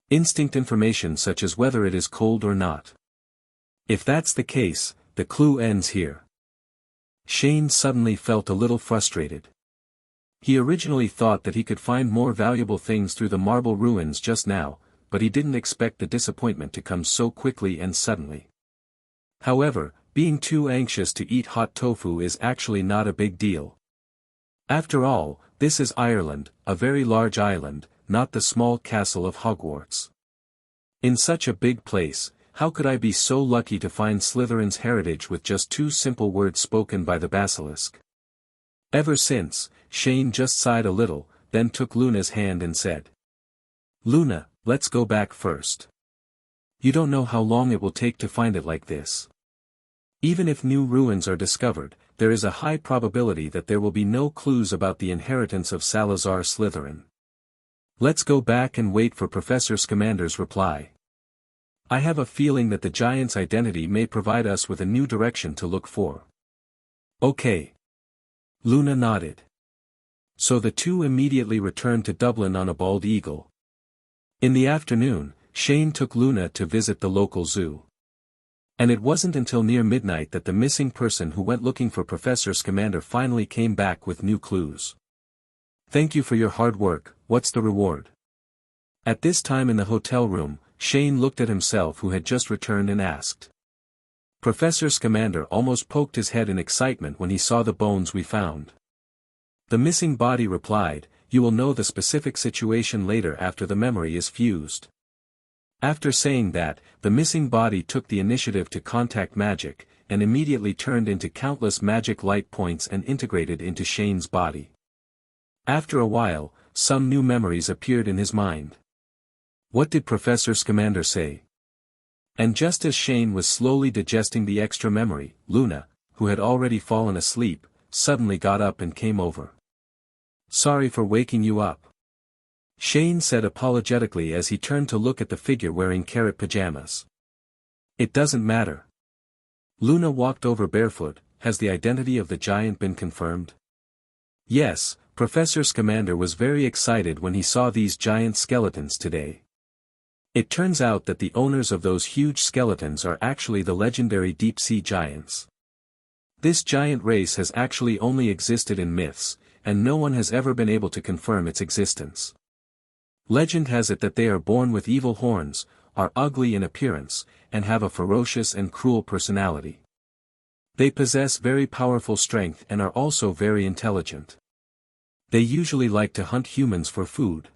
Instinct information such as whether it is cold or not. If that's the case, the clue ends here." Shane suddenly felt a little frustrated. He originally thought that he could find more valuable things through the marble ruins just now, but he didn't expect the disappointment to come so quickly and suddenly. However, being too anxious to eat hot tofu is actually not a big deal. After all, this is Ireland, a very large island, not the small castle of Hogwarts. In such a big place, how could I be so lucky to find Slytherin's heritage with just 2 simple words spoken by the basilisk? Ever since, Shane just sighed a little, then took Luna's hand and said, "Luna, let's go back first. You don't know how long it will take to find it like this. Even if new ruins are discovered, there is a high probability that there will be no clues about the inheritance of Salazar Slytherin. Let's go back and wait for Professor Scamander's reply. I have a feeling that the giant's identity may provide us with a new direction to look for." "Okay." Luna nodded. So the two immediately returned to Dublin on a bald eagle. In the afternoon, Shane took Luna to visit the local zoo. And it wasn't until near midnight that the missing person who went looking for Professor Scamander finally came back with new clues. "Thank you for your hard work, what's the reward?" At this time in the hotel room, Shane looked at himself who had just returned and asked. Professor Scamander almost poked his head in excitement when he saw the bones we found. The missing body replied, "You will know the specific situation later after the memory is fused." After saying that, the missing body took the initiative to contact magic, and immediately turned into countless magic light points and integrated into Shane's body. After a while, some new memories appeared in his mind. What did Professor Scamander say? And just as Shane was slowly digesting the extra memory, Luna, who had already fallen asleep, suddenly got up and came over. "Sorry for waking you up," Shane said apologetically as he turned to look at the figure wearing carrot pajamas. "It doesn't matter." Luna walked over barefoot. "Has the identity of the giant been confirmed?" Yes, Professor Scamander was very excited when he saw these giant skeletons today. It turns out that the owners of those huge skeletons are actually the legendary deep-sea giants. This giant race has actually only existed in myths, and no one has ever been able to confirm its existence. Legend has it that they are born with evil horns, are ugly in appearance, and have a ferocious and cruel personality. They possess very powerful strength and are also very intelligent. They usually like to hunt humans for food.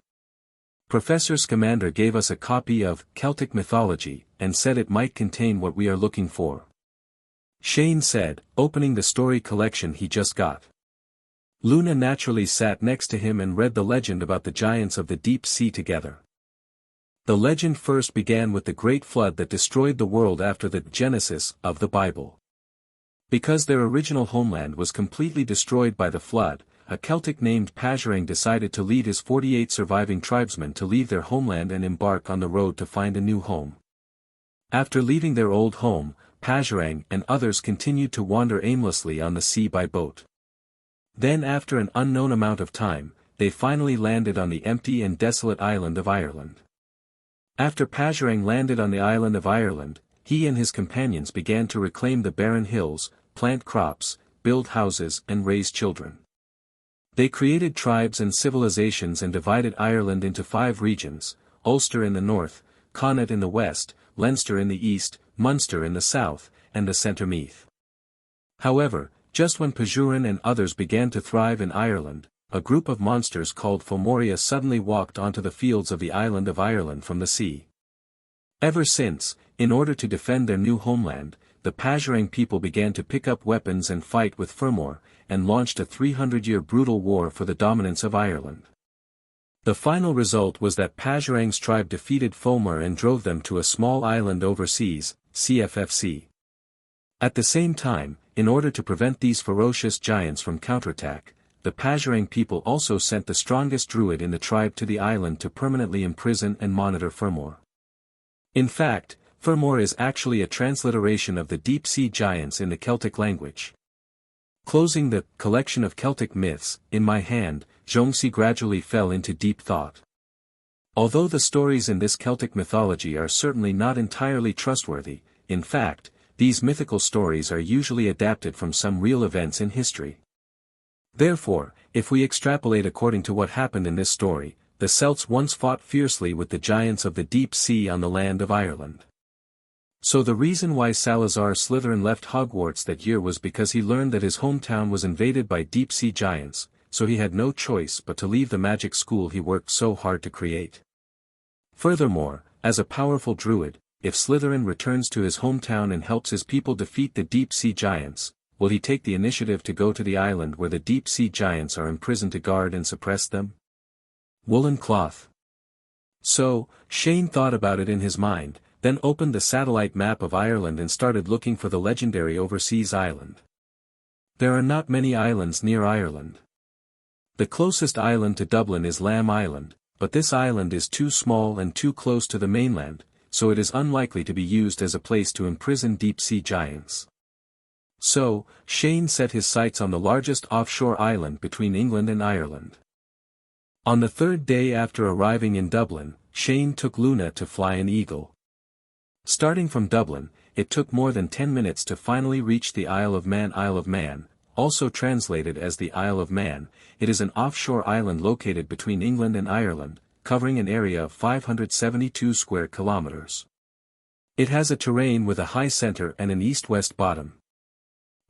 Professor Scamander gave us a copy of Celtic Mythology, and said it might contain what we are looking for. Shane said, opening the story collection he just got. Luna naturally sat next to him and read the legend about the giants of the deep sea together. The legend first began with the great flood that destroyed the world after the Genesis of the Bible. Because their original homeland was completely destroyed by the flood, a Celtic named Pasarang decided to lead his 48 surviving tribesmen to leave their homeland and embark on the road to find a new home. After leaving their old home, Pasarang and others continued to wander aimlessly on the sea by boat. Then after an unknown amount of time, they finally landed on the empty and desolate island of Ireland. After Pasarang landed on the island of Ireland, he and his companions began to reclaim the barren hills, plant crops, build houses and raise children. They created tribes and civilizations and divided Ireland into 5 regions: Ulster in the north, Connaught in the west, Leinster in the east, Munster in the south, and the centre Meath. However, just when Pajurin and others began to thrive in Ireland, a group of monsters called Fomoriya suddenly walked onto the fields of the island of Ireland from the sea. Ever since, in order to defend their new homeland, the Pajuring people began to pick up weapons and fight with Fermor, and launched a 300-year brutal war for the dominance of Ireland. The final result was that Pajurang's tribe defeated Fomor and drove them to a small island overseas, CFFC. At the same time, in order to prevent these ferocious giants from counterattack, the Pajurang people also sent the strongest druid in the tribe to the island to permanently imprison and monitor Fermor. In fact, Fermor is actually a transliteration of the deep-sea giants in the Celtic language. Closing the collection of Celtic myths in my hand, Zhongxi gradually fell into deep thought. Although the stories in this Celtic mythology are certainly not entirely trustworthy, in fact, these mythical stories are usually adapted from some real events in history. Therefore, if we extrapolate according to what happened in this story, the Celts once fought fiercely with the giants of the deep sea on the land of Ireland. So the reason why Salazar Slytherin left Hogwarts that year was because he learned that his hometown was invaded by deep-sea giants, so he had no choice but to leave the magic school he worked so hard to create. Furthermore, as a powerful druid, if Slytherin returns to his hometown and helps his people defeat the deep-sea giants, will he take the initiative to go to the island where the deep-sea giants are imprisoned to guard and suppress them? Woolen cloth. So, Shane thought about it in his mind, then opened the satellite map of Ireland and started looking for the legendary overseas island. There are not many islands near Ireland. The closest island to Dublin is Lamb Island, but this island is too small and too close to the mainland, so it is unlikely to be used as a place to imprison deep-sea giants. So, Shane set his sights on the largest offshore island between England and Ireland. On the 3rd day after arriving in Dublin, Shane took Luna to fly an eagle. Starting from Dublin, it took more than 10 minutes to finally reach the Isle of Man. Isle of Man, also translated as the Isle of Man, it is an offshore island located between England and Ireland, covering an area of 572 square kilometers. It has a terrain with a high center and an east-west bottom.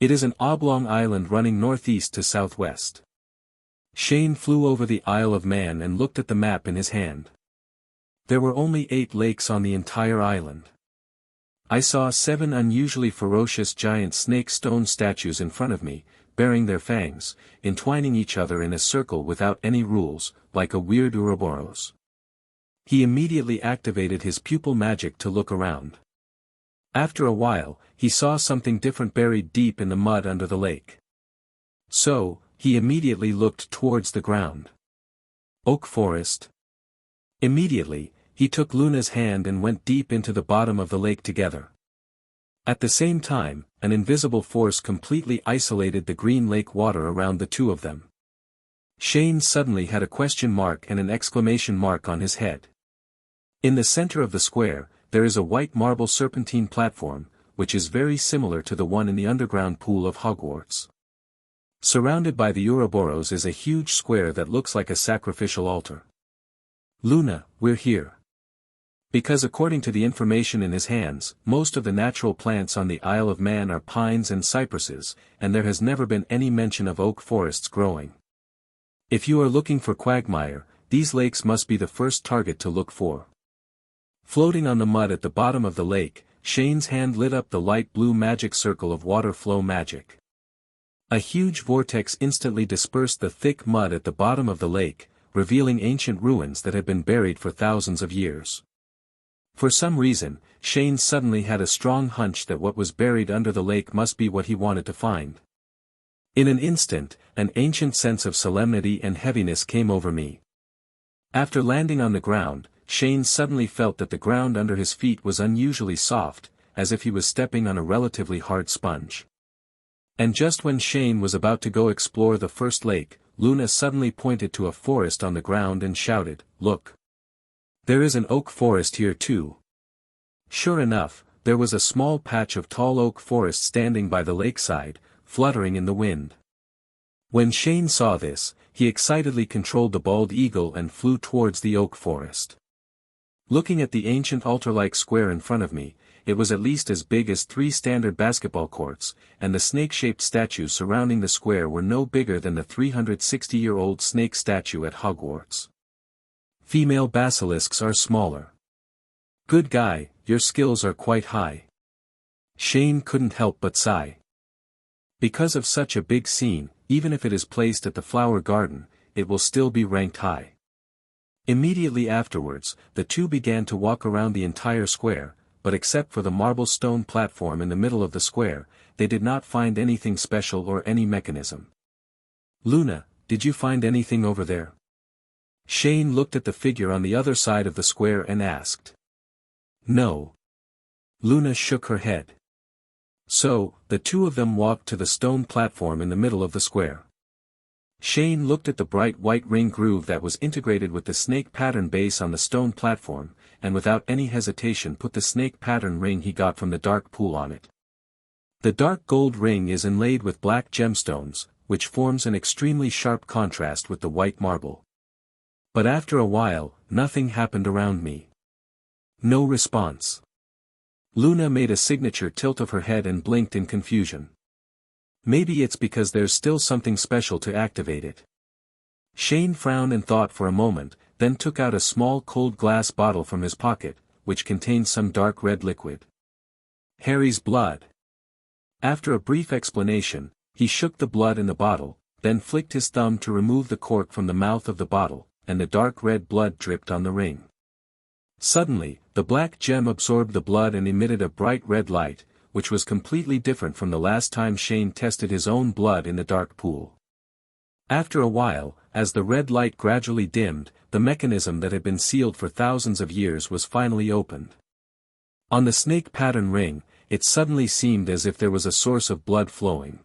It is an oblong island running northeast to southwest. Shane flew over the Isle of Man and looked at the map in his hand. There were only 8 lakes on the entire island. I saw 7 unusually ferocious giant snake stone statues in front of me, bearing their fangs, entwining each other in a circle without any rules, like a weird Ouroboros. He immediately activated his pupil magic to look around. After a while, he saw something different buried deep in the mud under the lake. So, he immediately looked towards the ground. Oak forest. Immediately, he took Luna's hand and went deep into the bottom of the lake together. At the same time, an invisible force completely isolated the green lake water around the two of them. Shane suddenly had a question mark and an exclamation mark on his head. In the center of the square, there is a white marble serpentine platform, which is very similar to the one in the underground pool of Hogwarts. Surrounded by the Ouroboros is a huge square that looks like a sacrificial altar. Luna, we're here. Because according to the information in his hands, most of the natural plants on the Isle of Man are pines and cypresses, and there has never been any mention of oak forests growing. If you are looking for quagmire, these lakes must be the first target to look for. Floating on the mud at the bottom of the lake, Shane's hand lit up the light blue magic circle of water flow magic. A huge vortex instantly dispersed the thick mud at the bottom of the lake, revealing ancient ruins that had been buried for thousands of years. For some reason, Shane suddenly had a strong hunch that what was buried under the lake must be what he wanted to find. In an instant, an ancient sense of solemnity and heaviness came over me. After landing on the ground, Shane suddenly felt that the ground under his feet was unusually soft, as if he was stepping on a relatively hard sponge. And just when Shane was about to go explore the first lake, Luna suddenly pointed to a forest on the ground and shouted, "Look! There is an oak forest here too." Sure enough, there was a small patch of tall oak forest standing by the lakeside, fluttering in the wind. When Shane saw this, he excitedly controlled the bald eagle and flew towards the oak forest. Looking at the ancient altar-like square in front of me, it was at least as big as 3 standard basketball courts, and the snake-shaped statues surrounding the square were no bigger than the 360-year-old snake statue at Hogwarts. Female basilisks are smaller. Good guy, your skills are quite high. Shane couldn't help but sigh. Because of such a big scene, even if it is placed at the flower garden, it will still be ranked high. Immediately afterwards, the two began to walk around the entire square, but except for the marble stone platform in the middle of the square, they did not find anything special or any mechanism. Luna, did you find anything over there? Shane looked at the figure on the other side of the square and asked. No. Luna shook her head. So, the two of them walked to the stone platform in the middle of the square. Shane looked at the bright white ring groove that was integrated with the snake pattern base on the stone platform, and without any hesitation put the snake pattern ring he got from the dark pool on it. The dark gold ring is inlaid with black gemstones, which forms an extremely sharp contrast with the white marble. But after a while, nothing happened around me. No response. Luna made a signature tilt of her head and blinked in confusion. Maybe it's because there's still something special to activate it. Shane frowned and thought for a moment, then took out a small cold glass bottle from his pocket, which contained some dark red liquid. Harry's blood. After a brief explanation, he shook the blood in the bottle, then flicked his thumb to remove the cork from the mouth of the bottle, and the dark red blood dripped on the ring. Suddenly, the black gem absorbed the blood and emitted a bright red light, which was completely different from the last time Shane tested his own blood in the dark pool. After a while, as the red light gradually dimmed, the mechanism that had been sealed for thousands of years was finally opened. On the snake pattern ring, it suddenly seemed as if there was a source of blood flowing.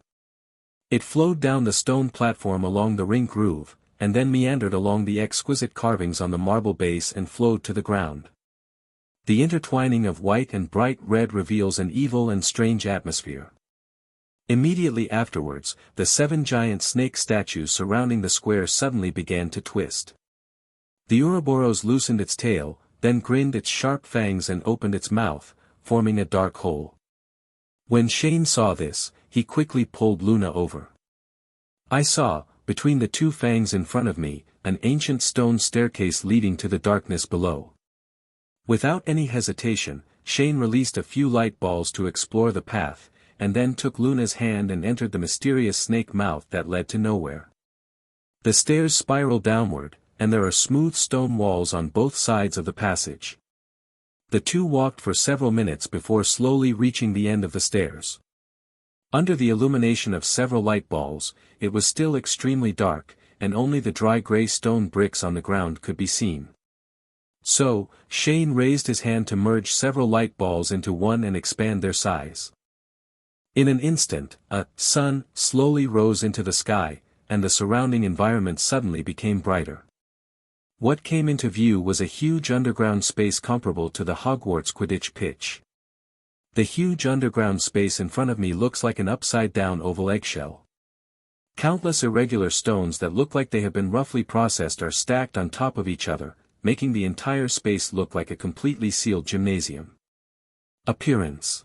It flowed down the stone platform along the ring groove, and then meandered along the exquisite carvings on the marble base and flowed to the ground. The intertwining of white and bright red reveals an evil and strange atmosphere. Immediately afterwards, the 7 giant snake statues surrounding the square suddenly began to twist. The Ouroboros loosened its tail, then grinned its sharp fangs and opened its mouth, forming a dark hole. When Shane saw this, he quickly pulled Luna over. I saw, between the 2 fangs in front of me, an ancient stone staircase leading to the darkness below. Without any hesitation, Shane released a few light balls to explore the path, and then took Luna's hand and entered the mysterious snake mouth that led to nowhere. The stairs spiral downward, and there are smooth stone walls on both sides of the passage. The two walked for several minutes before slowly reaching the end of the stairs. Under the illumination of several light balls, it was still extremely dark, and only the dry gray stone bricks on the ground could be seen. So, Shane raised his hand to merge several light balls into one and expand their size. In an instant, a sun slowly rose into the sky, and the surrounding environment suddenly became brighter. What came into view was a huge underground space comparable to the Hogwarts Quidditch pitch. The huge underground space in front of me looks like an upside-down oval eggshell. Countless irregular stones that look like they have been roughly processed are stacked on top of each other, making the entire space look like a completely sealed gymnasium. Appearance.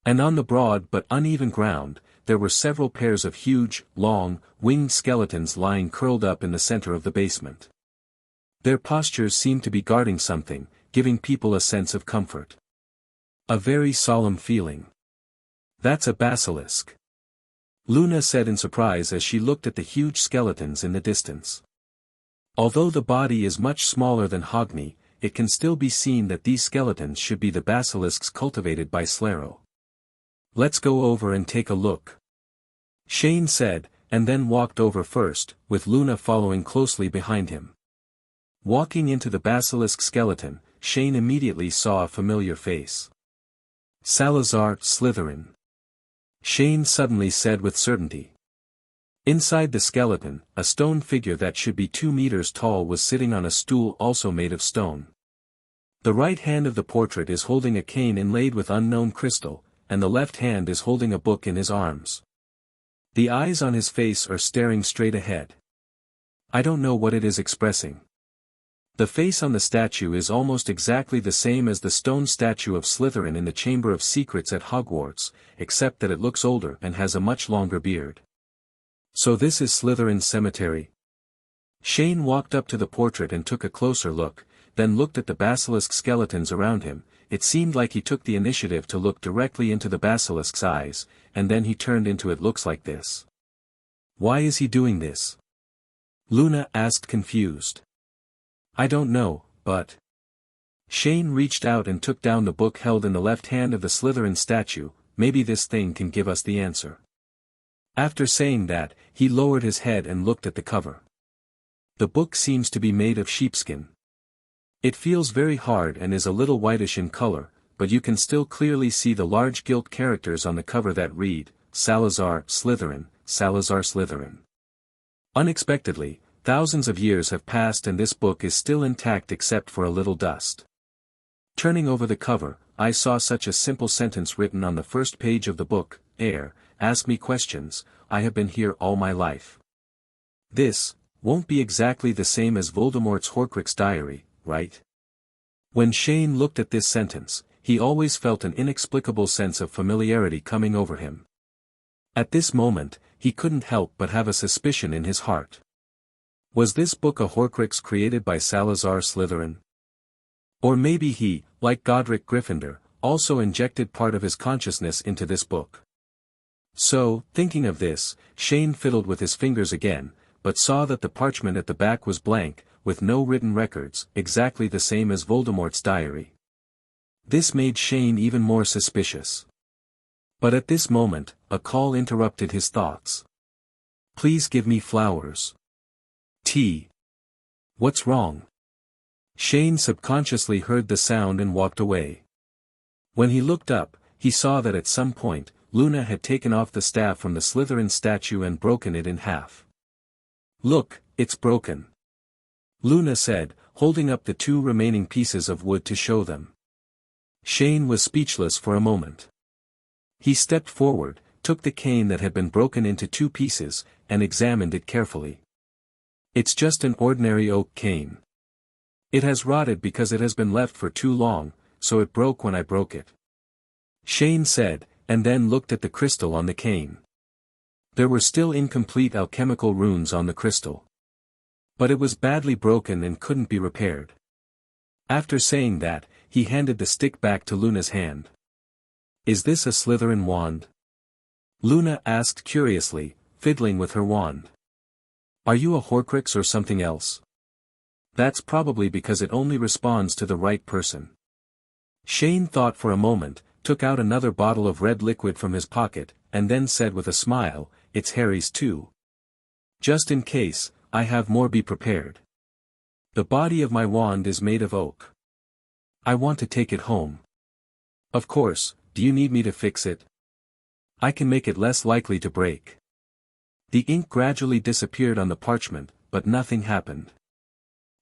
And on the broad but uneven ground, there were several pairs of huge, long, winged skeletons lying curled up in the center of the basement. Their postures seemed to be guarding something, giving people a sense of comfort. A very solemn feeling. That's a basilisk. Luna said in surprise as she looked at the huge skeletons in the distance. Although the body is much smaller than Hogni, it can still be seen that these skeletons should be the basilisks cultivated by Slaro. Let's go over and take a look. Shane said, and then walked over first, with Luna following closely behind him. Walking into the basilisk skeleton, Shane immediately saw a familiar face. Salazar Slytherin. Shane suddenly said with certainty. Inside the skeleton, a stone figure that should be 2 meters tall was sitting on a stool also made of stone. The right hand of the portrait is holding a cane inlaid with unknown crystal, and the left hand is holding a book in his arms. The eyes on his face are staring straight ahead. I don't know what it is expressing. The face on the statue is almost exactly the same as the stone statue of Slytherin in the Chamber of Secrets at Hogwarts, except that it looks older and has a much longer beard. So this is Slytherin's cemetery? Shane walked up to the portrait and took a closer look, then looked at the basilisk skeletons around him. It seemed like he took the initiative to look directly into the basilisk's eyes, and then he turned into it. Looks like this. Why is he doing this? Luna asked, confused. I don't know, but... Shane reached out and took down the book held in the left hand of the Slytherin statue. Maybe this thing can give us the answer. After saying that, he lowered his head and looked at the cover. The book seems to be made of sheepskin. It feels very hard and is a little whitish in color, but you can still clearly see the large gilt characters on the cover that read, Salazar Slytherin, Salazar Slytherin. Unexpectedly, thousands of years have passed and this book is still intact except for a little dust. Turning over the cover, I saw such a simple sentence written on the first page of the book, ask me questions, I have been here all my life. This won't be exactly the same as Voldemort's Horcrux diary, right? When Shane looked at this sentence, he always felt an inexplicable sense of familiarity coming over him. At this moment, he couldn't help but have a suspicion in his heart. Was this book a Horcrux created by Salazar Slytherin? Or maybe he, like Godric Gryffindor, also injected part of his consciousness into this book. So, thinking of this, Shane fiddled with his fingers again, but saw that the parchment at the back was blank, with no written records, exactly the same as Voldemort's diary. This made Shane even more suspicious. But at this moment, a call interrupted his thoughts. Please give me flowers. Tea. What's wrong? Shane subconsciously heard the sound and walked away. When he looked up, he saw that at some point, Luna had taken off the staff from the Slytherin statue and broken it in half. Look, it's broken. Luna said, holding up the two remaining pieces of wood to show them. Shane was speechless for a moment. He stepped forward, took the cane that had been broken into two pieces, and examined it carefully. It's just an ordinary oak cane. It has rotted because it has been left for too long, so it broke when I broke it. Shane said, and then looked at the crystal on the cane. There were still incomplete alchemical runes on the crystal. But it was badly broken and couldn't be repaired. After saying that, he handed the stick back to Luna's hand. Is this a Slytherin wand? Luna asked curiously, fiddling with her wand. Are you a Horcrux or something else? That's probably because it only responds to the right person. Shane thought for a moment, took out another bottle of red liquid from his pocket, and then said with a smile, it's Harry's too. Just in case, I have more, be prepared. The body of my wand is made of oak. I want to take it home. Of course, do you need me to fix it? I can make it less likely to break. The ink gradually disappeared on the parchment, but nothing happened.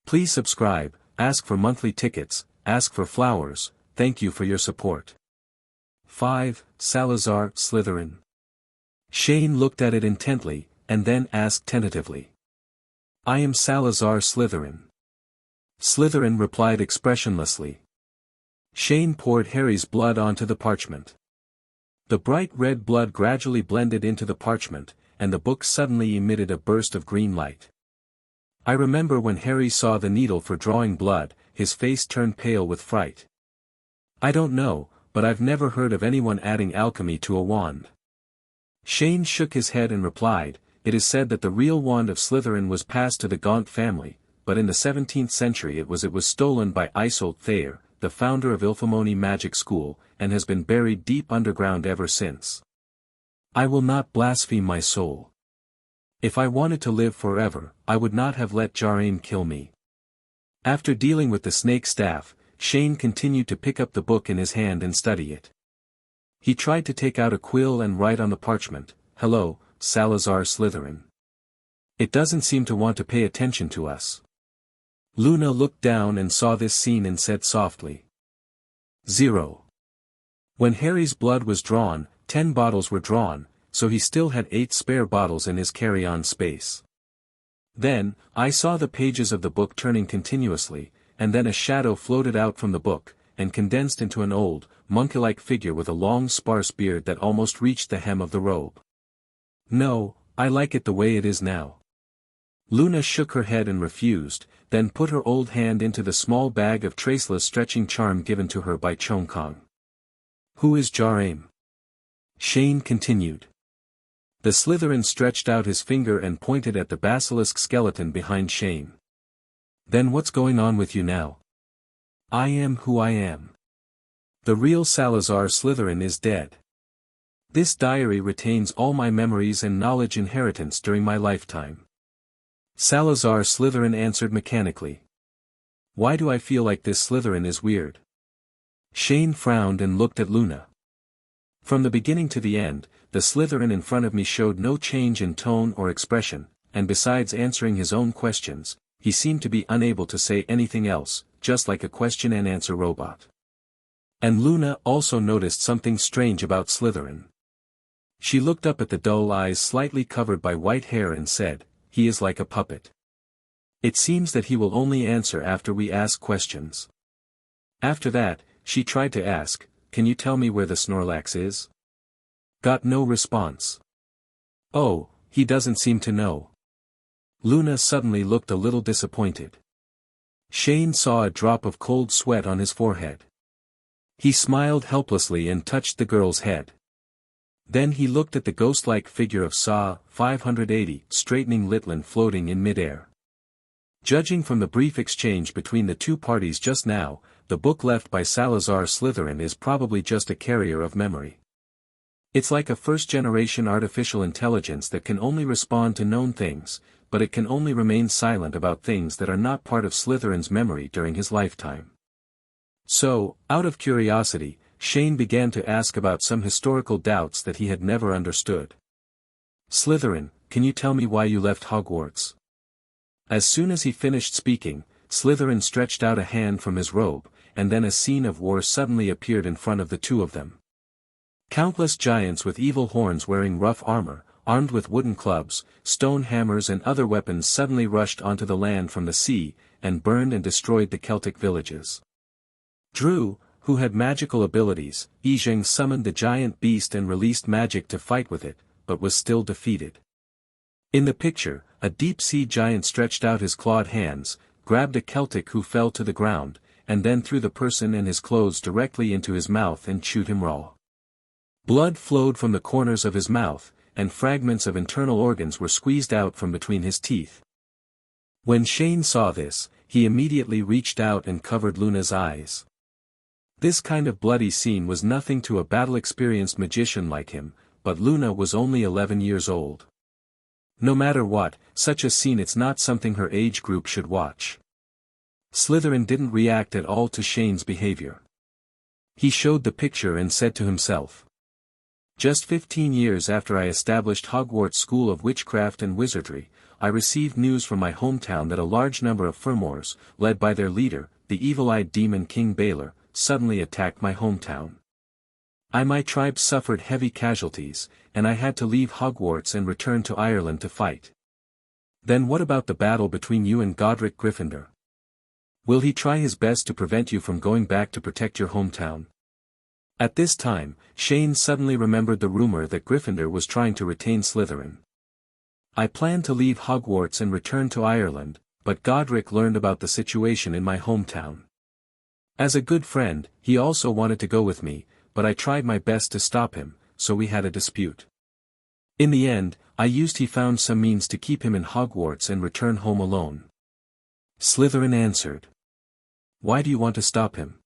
Please subscribe, ask for monthly tickets, ask for flowers, thank you for your support. 5. Salazar Slytherin. Shane looked at it intently, and then asked tentatively. I am Salazar Slytherin. Slytherin replied expressionlessly. Shane poured Harry's blood onto the parchment. The bright red blood gradually blended into the parchment, and the book suddenly emitted a burst of green light. I remember when Harry saw the needle for drawing blood, his face turned pale with fright. I don't know, but I've never heard of anyone adding alchemy to a wand. Shane shook his head and replied, it is said that the real wand of Slytherin was passed to the Gaunt family, but in the 17th century it was stolen by Isolde Thayer, the founder of Ilfamoni Magic School, and has been buried deep underground ever since. I will not blaspheme my soul. If I wanted to live forever, I would not have let Jaraim kill me. After dealing with the snake staff, Shane continued to pick up the book in his hand and study it. He tried to take out a quill and write on the parchment, Hello, Salazar Slytherin. It doesn't seem to want to pay attention to us. Luna looked down and saw this scene and said softly. 0. When Harry's blood was drawn, 10 bottles were drawn, so he still had 8 spare bottles in his carry-on space. Then, I saw the pages of the book turning continuously, and then a shadow floated out from the book, and condensed into an old, monkey-like figure with a long sparse beard that almost reached the hem of the robe. No, I like it the way it is now. Luna shook her head and refused, then put her old hand into the small bag of traceless stretching charm given to her by Chong Kong. Who is Jar-Aim? Shane continued. The Slytherin stretched out his finger and pointed at the basilisk skeleton behind Shane. Then what's going on with you now? I am who I am. The real Salazar Slytherin is dead. This diary retains all my memories and knowledge inheritance during my lifetime. Salazar Slytherin answered mechanically. Why do I feel like this Slytherin is weird? Shane frowned and looked at Luna. From the beginning to the end, the Slytherin in front of me showed no change in tone or expression, and besides answering his own questions, he seemed to be unable to say anything else, just like a question-and-answer robot. And Luna also noticed something strange about Slytherin. She looked up at the dull eyes slightly covered by white hair and said, he is like a puppet. It seems that he will only answer after we ask questions. After that, she tried to ask, can you tell me where the Snorlax is? Got no response. Oh, he doesn't seem to know. Luna suddenly looked a little disappointed. Shane saw a drop of cold sweat on his forehead. He smiled helplessly and touched the girl's head. Then he looked at the ghost-like figure of Saw 580 straightening Litlin floating in midair. Judging from the brief exchange between the two parties just now, the book left by Salazar Slytherin is probably just a carrier of memory. It's like a first-generation artificial intelligence that can only respond to known things, but it can only remain silent about things that are not part of Slytherin's memory during his lifetime. So, out of curiosity, Shane began to ask about some historical doubts that he had never understood. Slytherin, can you tell me why you left Hogwarts? As soon as he finished speaking, Slytherin stretched out a hand from his robe, and then a scene of war suddenly appeared in front of the two of them. Countless giants with evil horns wearing rough armor, armed with wooden clubs, stone hammers and other weapons suddenly rushed onto the land from the sea, and burned and destroyed the Celtic villages. Drew, who had magical abilities, Yizheng summoned the giant beast and released magic to fight with it, but was still defeated. In the picture, a deep-sea giant stretched out his clawed hands, grabbed a Celtic who fell to the ground, and then threw the person and his clothes directly into his mouth and chewed him raw. Blood flowed from the corners of his mouth, and fragments of internal organs were squeezed out from between his teeth. When Shane saw this, he immediately reached out and covered Luna's eyes. This kind of bloody scene was nothing to a battle-experienced magician like him, but Luna was only 11 years old. No matter what, such a scene it's not something her age group should watch. Slytherin didn't react at all to Shane's behavior. He showed the picture and said to himself. Just 15 years after I established Hogwarts School of Witchcraft and Wizardry, I received news from my hometown that a large number of Furmores, led by their leader, the evil-eyed demon King Baylor, suddenly attacked my hometown. My tribe suffered heavy casualties, and I had to leave Hogwarts and return to Ireland to fight. Then what about the battle between you and Godric Gryffindor? Will he try his best to prevent you from going back to protect your hometown? At this time, Shane suddenly remembered the rumor that Gryffindor was trying to retain Slytherin. I planned to leave Hogwarts and return to Ireland, but Godric learned about the situation in my hometown. As a good friend, he also wanted to go with me, but I tried my best to stop him, so we had a dispute. In the end, he found some means to keep him in Hogwarts and return home alone. Slytherin answered. Why do you want to stop him?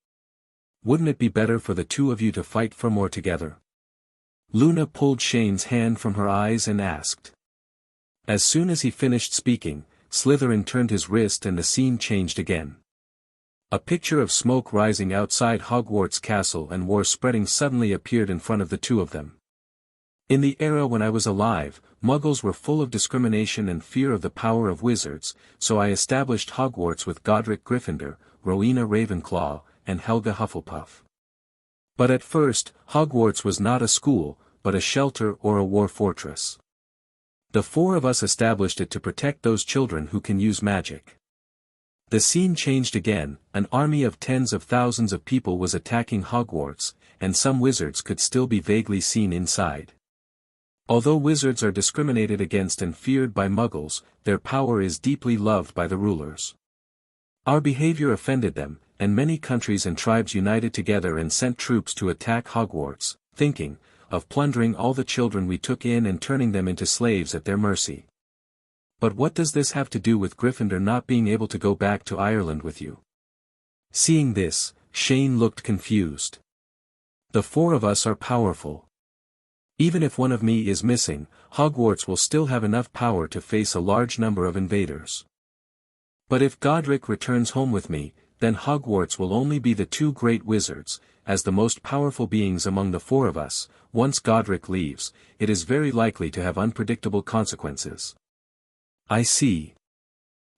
Wouldn't it be better for the two of you to fight for more together? Luna pulled Shane's hand from her eyes and asked. As soon as he finished speaking, Slytherin turned his wrist and the scene changed again. A picture of smoke rising outside Hogwarts Castle and war spreading suddenly appeared in front of the two of them. In the era when I was alive, Muggles were full of discrimination and fear of the power of wizards, so I established Hogwarts with Godric Gryffindor, Rowena Ravenclaw, and Helga Hufflepuff. But at first, Hogwarts was not a school, but a shelter or a war fortress. The four of us established it to protect those children who can use magic. The scene changed again, an army of tens of thousands of people was attacking Hogwarts, and some wizards could still be vaguely seen inside. Although wizards are discriminated against and feared by Muggles, their power is deeply loved by the rulers. Our behavior offended them, and many countries and tribes united together and sent troops to attack Hogwarts, thinking of plundering all the children we took in and turning them into slaves at their mercy. But what does this have to do with Gryffindor not being able to go back to Ireland with you? Seeing this, Shane looked confused. The four of us are powerful. Even if one of me is missing, Hogwarts will still have enough power to face a large number of invaders. But if Godric returns home with me, then Hogwarts will only be the two great wizards, as the most powerful beings among the four of us. Once Godric leaves, it is very likely to have unpredictable consequences. I see.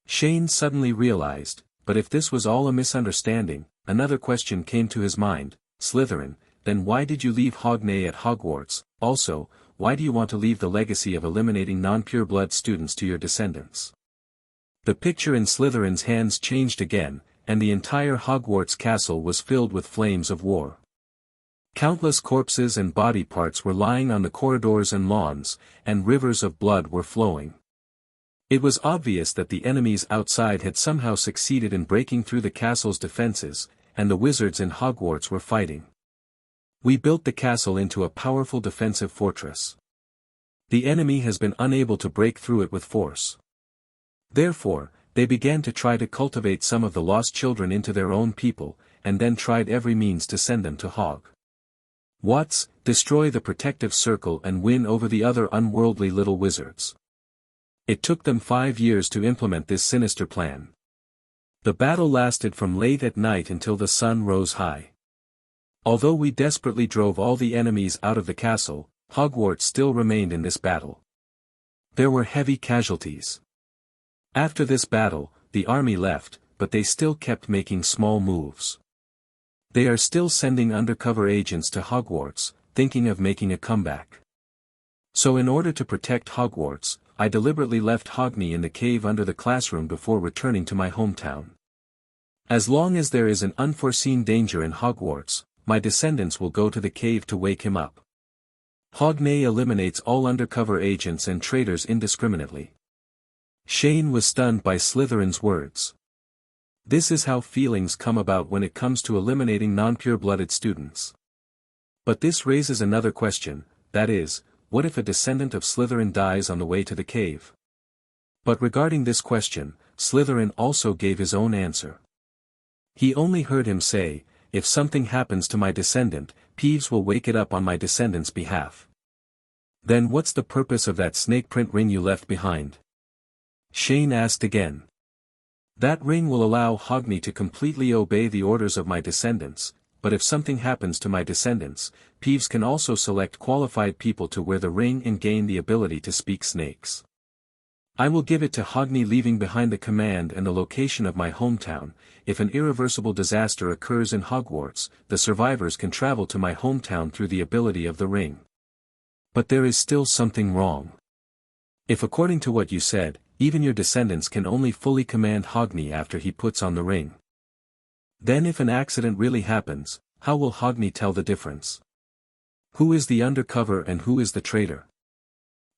Shane suddenly realized, but if this was all a misunderstanding, another question came to his mind: Slytherin, then why did you leave Hognay at Hogwarts? Also, why do you want to leave the legacy of eliminating non-pure-blood students to your descendants? The picture in Slytherin's hands changed again, and the entire Hogwarts castle was filled with flames of war. Countless corpses and body parts were lying on the corridors and lawns, and rivers of blood were flowing. It was obvious that the enemies outside had somehow succeeded in breaking through the castle's defenses, and the wizards in Hogwarts were fighting. We built the castle into a powerful defensive fortress. The enemy has been unable to break through it with force. Therefore, they began to try to cultivate some of the lost children into their own people, and then tried every means to send them to Hogwarts, destroy the protective circle and win over the other unworldly little wizards. It took them 5 years to implement this sinister plan. The battle lasted from late at night until the sun rose high. Although we desperately drove all the enemies out of the castle, Hogwarts still remained in this battle. There were heavy casualties. After this battle, the army left, but they still kept making small moves. They are still sending undercover agents to Hogwarts, thinking of making a comeback. So in order to protect Hogwarts, I deliberately left Hogney in the cave under the classroom before returning to my hometown. As long as there is an unforeseen danger in Hogwarts, my descendants will go to the cave to wake him up. Hogney eliminates all undercover agents and traitors indiscriminately. Shane was stunned by Slytherin's words. This is how feelings come about when it comes to eliminating non-pure-blooded students. But this raises another question, that is, what if a descendant of Slytherin dies on the way to the cave? But regarding this question, Slytherin also gave his own answer. He only heard him say, if something happens to my descendant, Peeves will wake it up on my descendant's behalf. Then what's the purpose of that snake print ring you left behind? Shane asked again. That ring will allow Hogney to completely obey the orders of my descendants, but if something happens to my descendants, Peeves can also select qualified people to wear the ring and gain the ability to speak snakes. I will give it to Hogney leaving behind the command and the location of my hometown. If an irreversible disaster occurs in Hogwarts, the survivors can travel to my hometown through the ability of the ring. But there is still something wrong. If according to what you said, even your descendants can only fully command Hogney after he puts on the ring. Then if an accident really happens, how will Hogney tell the difference? Who is the undercover and who is the traitor?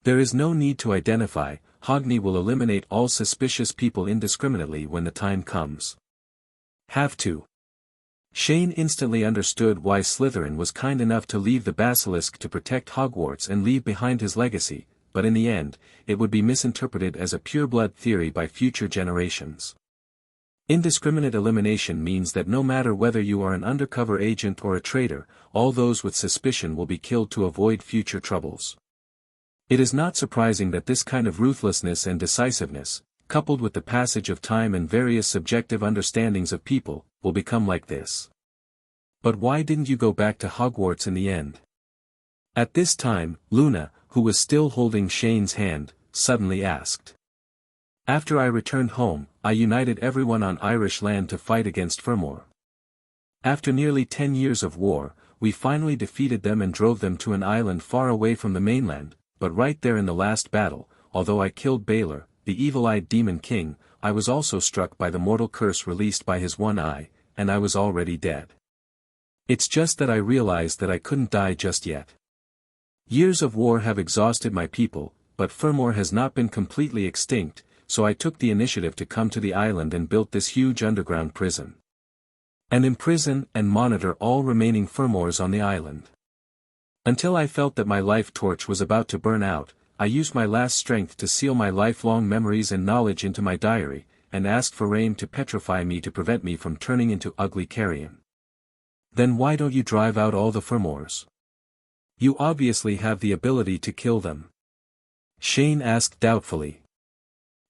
There is no need to identify, Hogney will eliminate all suspicious people indiscriminately when the time comes. Have to. Shane instantly understood why Slytherin was kind enough to leave the basilisk to protect Hogwarts and leave behind his legacy, but in the end, it would be misinterpreted as a pure-blood theory by future generations. Indiscriminate elimination means that no matter whether you are an undercover agent or a traitor, all those with suspicion will be killed to avoid future troubles. It is not surprising that this kind of ruthlessness and decisiveness, coupled with the passage of time and various subjective understandings of people, will become like this. But why didn't you go back to Hogwarts in the end? At this time, Luna, who was still holding Shane's hand, suddenly asked. After I returned home, I united everyone on Irish land to fight against Fermor. After nearly 10 years of war, we finally defeated them and drove them to an island far away from the mainland, but right there in the last battle, although I killed Balor, the evil-eyed demon king, I was also struck by the mortal curse released by his one eye, and I was already dead. It's just that I realized that I couldn't die just yet. Years of war have exhausted my people, but Furmore has not been completely extinct, so I took the initiative to come to the island and built this huge underground prison. And imprison and monitor all remaining Furmores on the island. Until I felt that my life torch was about to burn out, I used my last strength to seal my lifelong memories and knowledge into my diary, and asked for rain to petrify me to prevent me from turning into ugly carrion. Then why don't you drive out all the Furmores? You obviously have the ability to kill them. Shane asked doubtfully.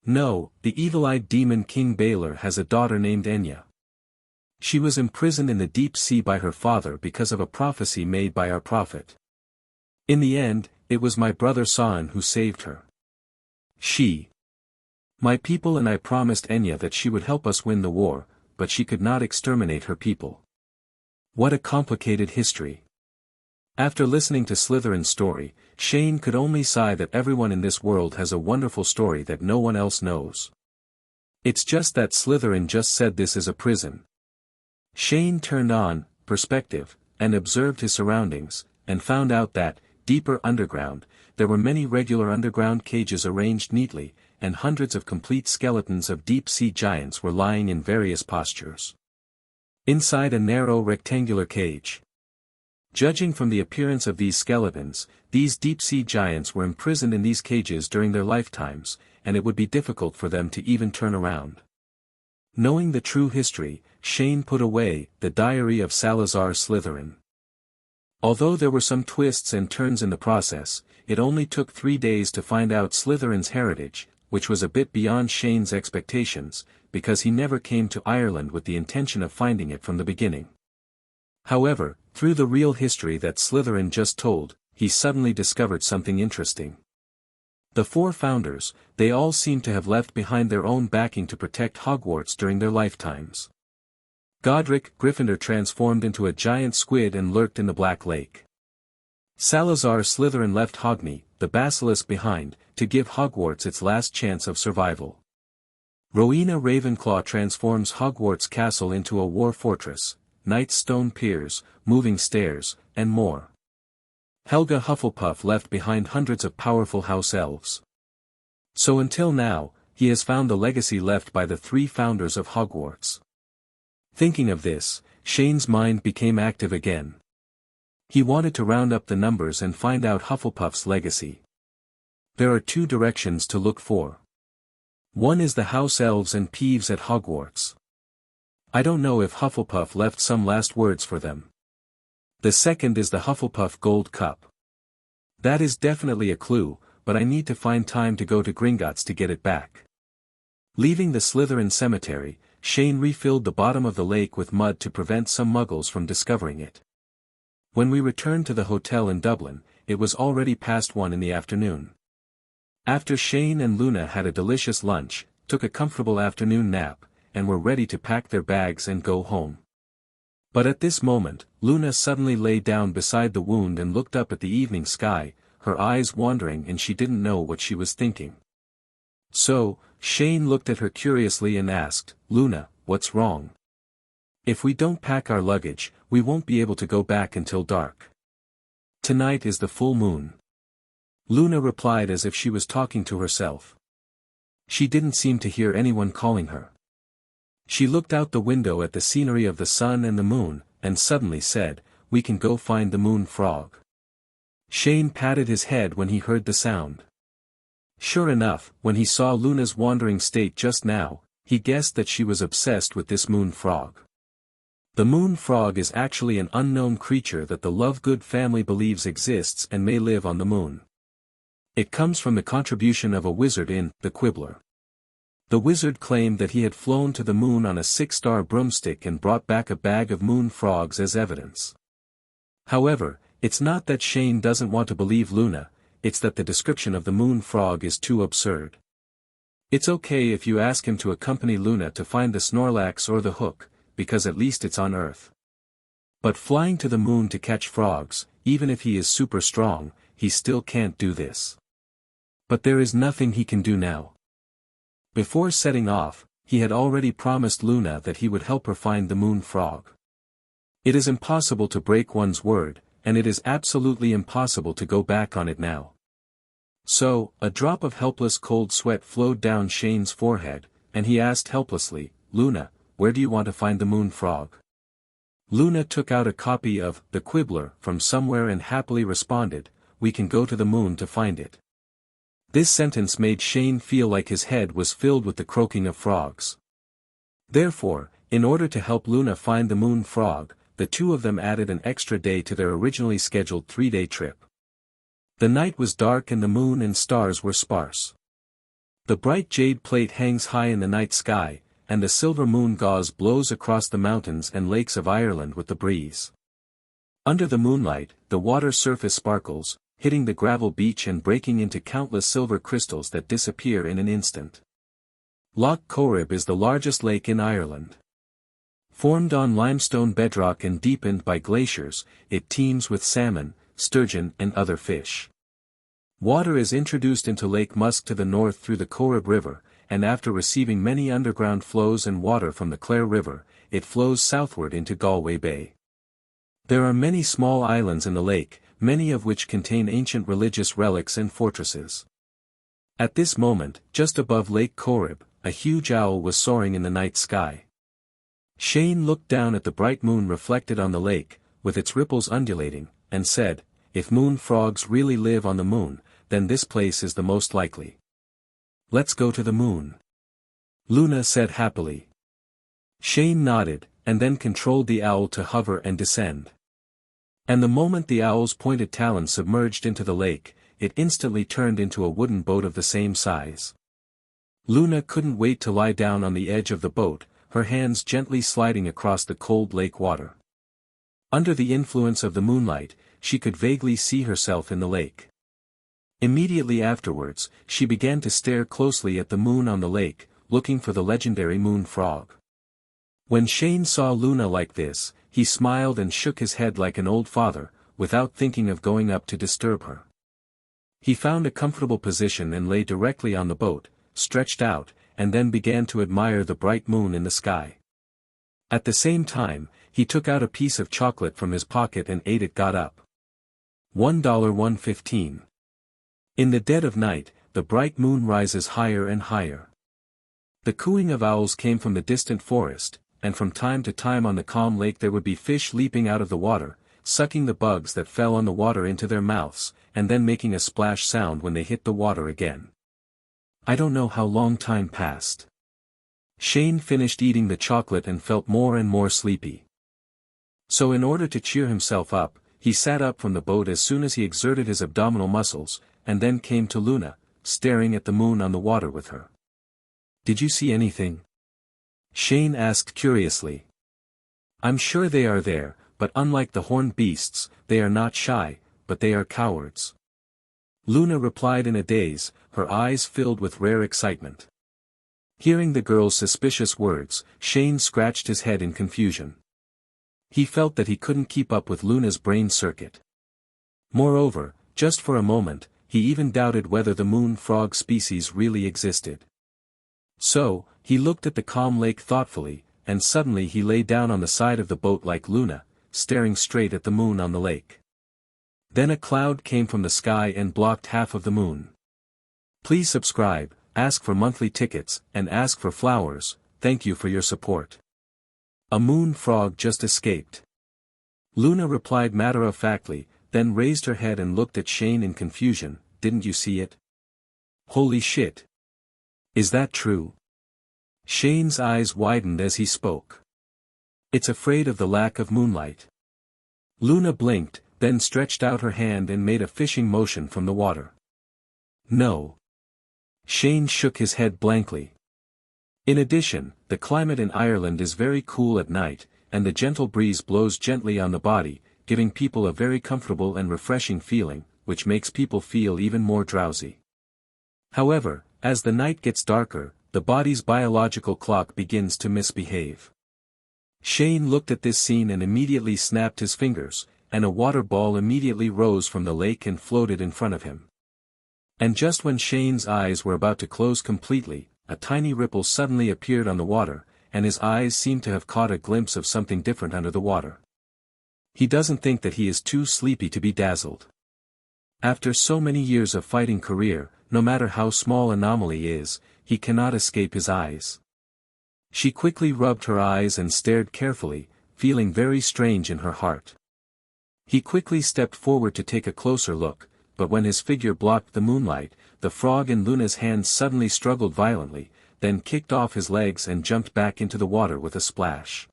No, the evil-eyed demon King Balor has a daughter named Enya. She was imprisoned in the deep sea by her father because of a prophecy made by our prophet. In the end, it was my brother Saan who saved her. My people and I promised Enya that she would help us win the war, but she could not exterminate her people. What a complicated history. After listening to Slytherin's story, Shane could only sigh that everyone in this world has a wonderful story that no one else knows. It's just that Slytherin just said this is a prison. Shane turned on perspective, and observed his surroundings, and found out that, deeper underground, there were many regular underground cages arranged neatly, and hundreds of complete skeletons of deep-sea giants were lying in various postures. Inside a narrow rectangular cage. Judging from the appearance of these skeletons, these deep-sea giants were imprisoned in these cages during their lifetimes, and it would be difficult for them to even turn around. Knowing the true history, Shane put away the Diary of Salazar Slytherin. Although there were some twists and turns in the process, it only took 3 days to find out Slytherin's heritage, which was a bit beyond Shane's expectations, because he never came to Ireland with the intention of finding it from the beginning. However, through the real history that Slytherin just told, he suddenly discovered something interesting. The 4 founders, they all seem to have left behind their own backing to protect Hogwarts during their lifetimes. Godric Gryffindor transformed into a giant squid and lurked in the Black Lake. Salazar Slytherin left Hogni, the basilisk behind, to give Hogwarts its last chance of survival. Rowena Ravenclaw transforms Hogwarts Castle into a war fortress, Knight's stone piers, moving stairs, and more. Helga Hufflepuff left behind hundreds of powerful house elves. So until now, he has found the legacy left by the 3 founders of Hogwarts. Thinking of this, Shane's mind became active again. He wanted to round up the numbers and find out Hufflepuff's legacy. There are 2 directions to look for. One is the house elves and Peeves at Hogwarts. I don't know if Hufflepuff left some last words for them. The second is the Hufflepuff Gold Cup. That is definitely a clue, but I need to find time to go to Gringotts to get it back. Leaving the Slytherin cemetery, Shane refilled the bottom of the lake with mud to prevent some muggles from discovering it. When we returned to the hotel in Dublin, it was already past 1 in the afternoon. After Shane and Luna had a delicious lunch, took a comfortable afternoon nap, and were ready to pack their bags and go home. But at this moment, Luna suddenly lay down beside the wound and looked up at the evening sky, her eyes wandering, and she didn't know what she was thinking. So, Shane looked at her curiously and asked, "Luna, what's wrong? If we don't pack our luggage, we won't be able to go back until dark. Tonight is the full moon." Luna replied as if she was talking to herself. She didn't seem to hear anyone calling her. She looked out the window at the scenery of the sun and the moon, and suddenly said, "We can go find the moon frog." Shane patted his head when he heard the sound. Sure enough, when he saw Luna's wandering state just now, he guessed that she was obsessed with this moon frog. The moon frog is actually an unknown creature that the Lovegood family believes exists and may live on the moon. It comes from the contribution of a wizard in The Quibbler. The wizard claimed that he had flown to the moon on a 6-star broomstick and brought back a bag of moon frogs as evidence. However, it's not that Shane doesn't want to believe Luna, it's that the description of the moon frog is too absurd. It's okay if you ask him to accompany Luna to find the Snorlax or the Hook, because at least it's on Earth. But flying to the moon to catch frogs, even if he is super strong, he still can't do this. But there is nothing he can do now. Before setting off, he had already promised Luna that he would help her find the moon frog. It is impossible to break one's word, and it is absolutely impossible to go back on it now. So, a drop of helpless cold sweat flowed down Shane's forehead, and he asked helplessly, "Luna, where do you want to find the moon frog?" Luna took out a copy of The Quibbler from somewhere and happily responded, "We can go to the moon to find it." This sentence made Shane feel like his head was filled with the croaking of frogs. Therefore, in order to help Luna find the moon frog, the two of them added an extra day to their originally scheduled 3-day trip. The night was dark and the moon and stars were sparse. The bright jade plate hangs high in the night sky, and the silver moon gauze blows across the mountains and lakes of Ireland with the breeze. Under the moonlight, the water surface sparkles, hitting the gravel beach and breaking into countless silver crystals that disappear in an instant. Loch Corrib is the largest lake in Ireland. Formed on limestone bedrock and deepened by glaciers, it teems with salmon, sturgeon and other fish. Water is introduced into Lake Musk to the north through the Corrib River, and after receiving many underground flows and water from the Clare River, it flows southward into Galway Bay. There are many small islands in the lake, many of which contain ancient religious relics and fortresses. At this moment, just above Lake Corrib, a huge owl was soaring in the night sky. Shane looked down at the bright moon reflected on the lake, with its ripples undulating, and said, "If moon frogs really live on the moon, then this place is the most likely. Let's go to the moon." Luna said happily. Shane nodded, and then controlled the owl to hover and descend. And the moment the owl's pointed talons submerged into the lake, it instantly turned into a wooden boat of the same size. Luna couldn't wait to lie down on the edge of the boat, her hands gently sliding across the cold lake water. Under the influence of the moonlight, she could vaguely see herself in the lake. Immediately afterwards, she began to stare closely at the moon on the lake, looking for the legendary moon frog. When Shane saw Luna like this, he smiled and shook his head like an old father, without thinking of going up to disturb her. He found a comfortable position and lay directly on the boat, stretched out, and then began to admire the bright moon in the sky. At the same time, he took out a piece of chocolate from his pocket and ate it. Got up. $1.15. In the dead of night, the bright moon rises higher and higher. The cooing of owls came from the distant forest, and from time to time on the calm lake there would be fish leaping out of the water, sucking the bugs that fell on the water into their mouths, and then making a splash sound when they hit the water again. I don't know how long time passed. Shane finished eating the chocolate and felt more and more sleepy. So in order to cheer himself up, he sat up from the boat as soon as he exerted his abdominal muscles, and then came to Luna, staring at the moon on the water with her. "Did you see anything?" Shane asked curiously. "I'm sure they are there, but unlike the horned beasts, they are not shy, but they are cowards." Luna replied in a daze, her eyes filled with rare excitement. Hearing the girl's suspicious words, Shane scratched his head in confusion. He felt that he couldn't keep up with Luna's brain circuit. Moreover, just for a moment, he even doubted whether the moon frog species really existed. So, he looked at the calm lake thoughtfully, and suddenly he lay down on the side of the boat like Luna, staring straight at the moon on the lake. Then a cloud came from the sky and blocked half of the moon. Please subscribe, ask for monthly tickets, and ask for flowers. Thank you for your support. A moon frog just escaped. Luna replied matter-of-factly, then raised her head and looked at Shane in confusion. Didn't you see it? Holy shit. Is that true? Shane's eyes widened as he spoke. It's afraid of the lack of moonlight. Luna blinked, then stretched out her hand and made a fishing motion from the water. No. Shane shook his head blankly. In addition, the climate in Ireland is very cool at night, and the gentle breeze blows gently on the body, giving people a very comfortable and refreshing feeling, which makes people feel even more drowsy. However, as the night gets darker, the body's biological clock begins to misbehave. Shane looked at this scene and immediately snapped his fingers, and a water ball immediately rose from the lake and floated in front of him. And just when Shane's eyes were about to close completely, a tiny ripple suddenly appeared on the water, and his eyes seemed to have caught a glimpse of something different under the water. He doesn't think that he is too sleepy to be dazzled. After so many years of fighting career, no matter how small anomaly is, he cannot escape his eyes. She quickly rubbed her eyes and stared carefully, feeling very strange in her heart. He quickly stepped forward to take a closer look, but when his figure blocked the moonlight, the frog in Luna's hand suddenly struggled violently, then kicked off his legs and jumped back into the water with a splash.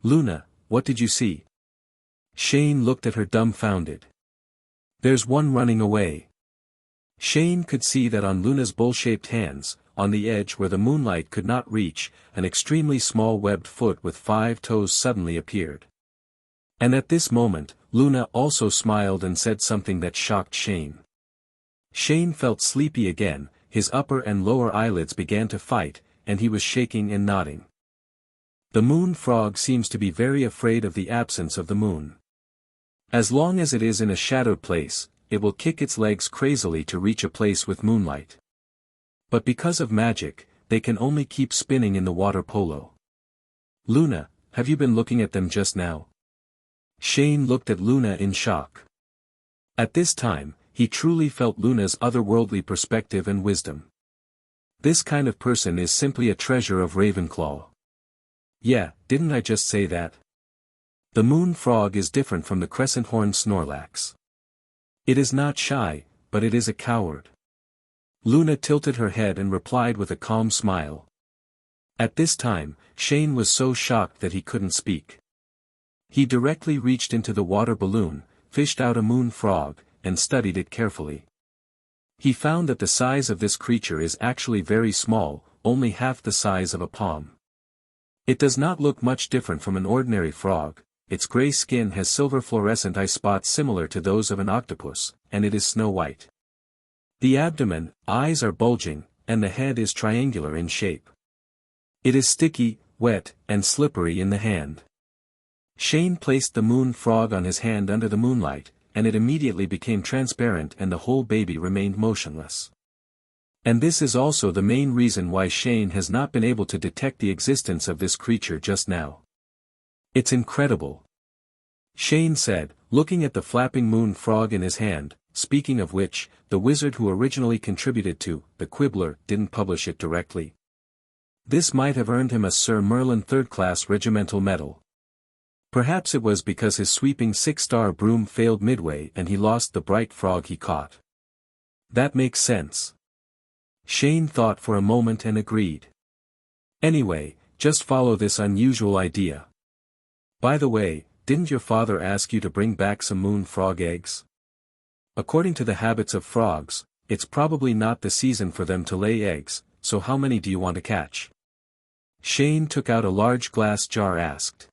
"Luna, what did you see?" Shane looked at her dumbfounded. "There's one running away." Shane could see that on Luna's bowl-shaped hands, on the edge where the moonlight could not reach, an extremely small webbed foot with 5 toes suddenly appeared. And at this moment, Luna also smiled and said something that shocked Shane. Shane felt sleepy again, his upper and lower eyelids began to fight, and he was shaking and nodding. The moon frog seems to be very afraid of the absence of the moon. As long as it is in a shadowed place, it will kick its legs crazily to reach a place with moonlight. But because of magic, they can only keep spinning in the water polo. "Luna, have you been looking at them just now?" Shane looked at Luna in shock. At this time, he truly felt Luna's otherworldly perspective and wisdom. This kind of person is simply a treasure of Ravenclaw. "Yeah, didn't I just say that?" The moon frog is different from the crescent-horned Snorlax. It is not shy, but it is a coward. Luna tilted her head and replied with a calm smile. At this time, Shane was so shocked that he couldn't speak. He directly reached into the water balloon, fished out a moon frog, and studied it carefully. He found that the size of this creature is actually very small, only half the size of a palm. It does not look much different from an ordinary frog. Its gray skin has silver fluorescent eye spots similar to those of an octopus, and it is snow white. The abdomen, eyes are bulging, and the head is triangular in shape. It is sticky, wet, and slippery in the hand. Shane placed the moon frog on his hand under the moonlight, and it immediately became transparent and the whole baby remained motionless. And this is also the main reason why Shane has not been able to detect the existence of this creature just now. "It's incredible," Shane said, looking at the flapping moon frog in his hand. Speaking of which, the wizard who originally contributed to The Quibbler didn't publish it directly. This might have earned him a Sir Merlin third-class regimental medal. Perhaps it was because his sweeping 6-star broom failed midway and he lost the bright frog he caught. That makes sense. Shane thought for a moment and agreed. Anyway, just follow this unusual idea. By the way, didn't your father ask you to bring back some moon frog eggs? According to the habits of frogs, it's probably not the season for them to lay eggs, so how many do you want to catch? Shane took out a large glass jar and asked.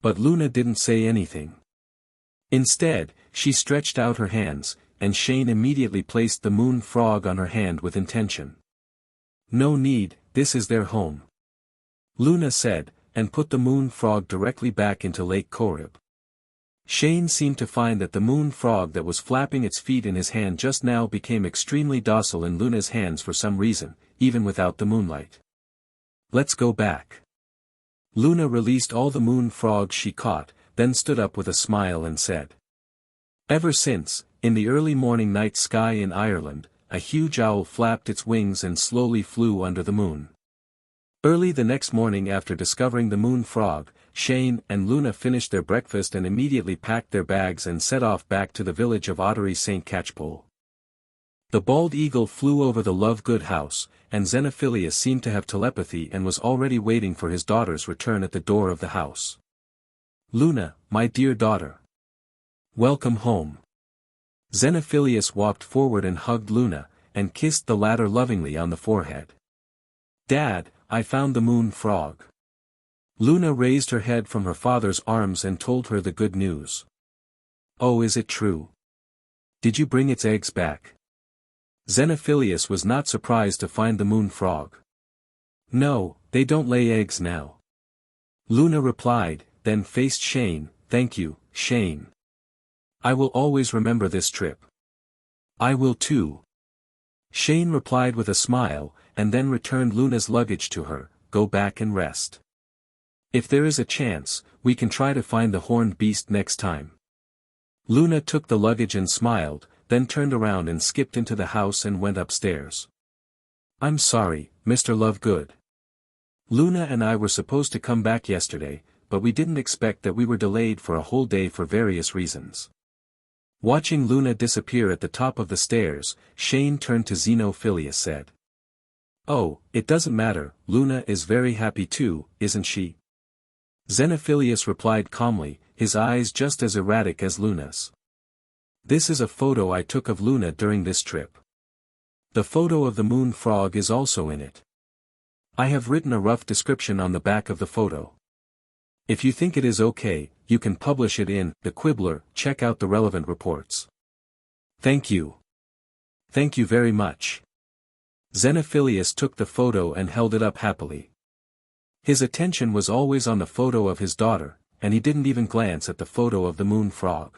But Luna didn't say anything. Instead, she stretched out her hands, and Shane immediately placed the moon frog on her hand with intention. "No need, this is their home," Luna said, and put the moon frog directly back into Lake Korib. Shane seemed to find that the moon frog that was flapping its feet in his hand just now became extremely docile in Luna's hands for some reason, even without the moonlight. "Let's go back." Luna released all the moon frogs she caught, then stood up with a smile and said. Ever since, in the early morning night sky in Ireland, a huge owl flapped its wings and slowly flew under the moon. Early the next morning after discovering the moon frog, Shane and Luna finished their breakfast and immediately packed their bags and set off back to the village of Ottery St. Catchpole. The bald eagle flew over the Lovegood house, and Xenophilius seemed to have telepathy and was already waiting for his daughter's return at the door of the house. "Luna, my dear daughter. Welcome home." Xenophilius walked forward and hugged Luna, and kissed the latter lovingly on the forehead. "Dad, I found the moon frog." Luna raised her head from her father's arms and told her the good news. "Oh, is it true? Did you bring its eggs back?" Xenophilius was not surprised to find the moon frog. "No, they don't lay eggs now. Luna replied, then faced Shane. Thank you, Shane. I will always remember this trip. I will too. Shane replied with a smile, and then returned Luna's luggage to her. Go back and rest. If there is a chance, we can try to find the horned beast next time. Luna took the luggage and smiled, then turned around and skipped into the house and went upstairs. I'm sorry, Mr. Lovegood. Luna and I were supposed to come back yesterday, but we didn't expect that we were delayed for a whole day for various reasons. Watching Luna disappear at the top of the stairs, Shane turned to Xenophilius said. Oh, it doesn't matter, Luna is very happy too, isn't she? Xenophilius replied calmly, his eyes just as erratic as Luna's. This is a photo I took of Luna during this trip. The photo of the moon frog is also in it. I have written a rough description on the back of the photo. If you think it is okay, you can publish it in The Quibbler. Check out the relevant reports. Thank you. Thank you very much. Xenophilius took the photo and held it up happily. His attention was always on the photo of his daughter, and he didn't even glance at the photo of the moon frog.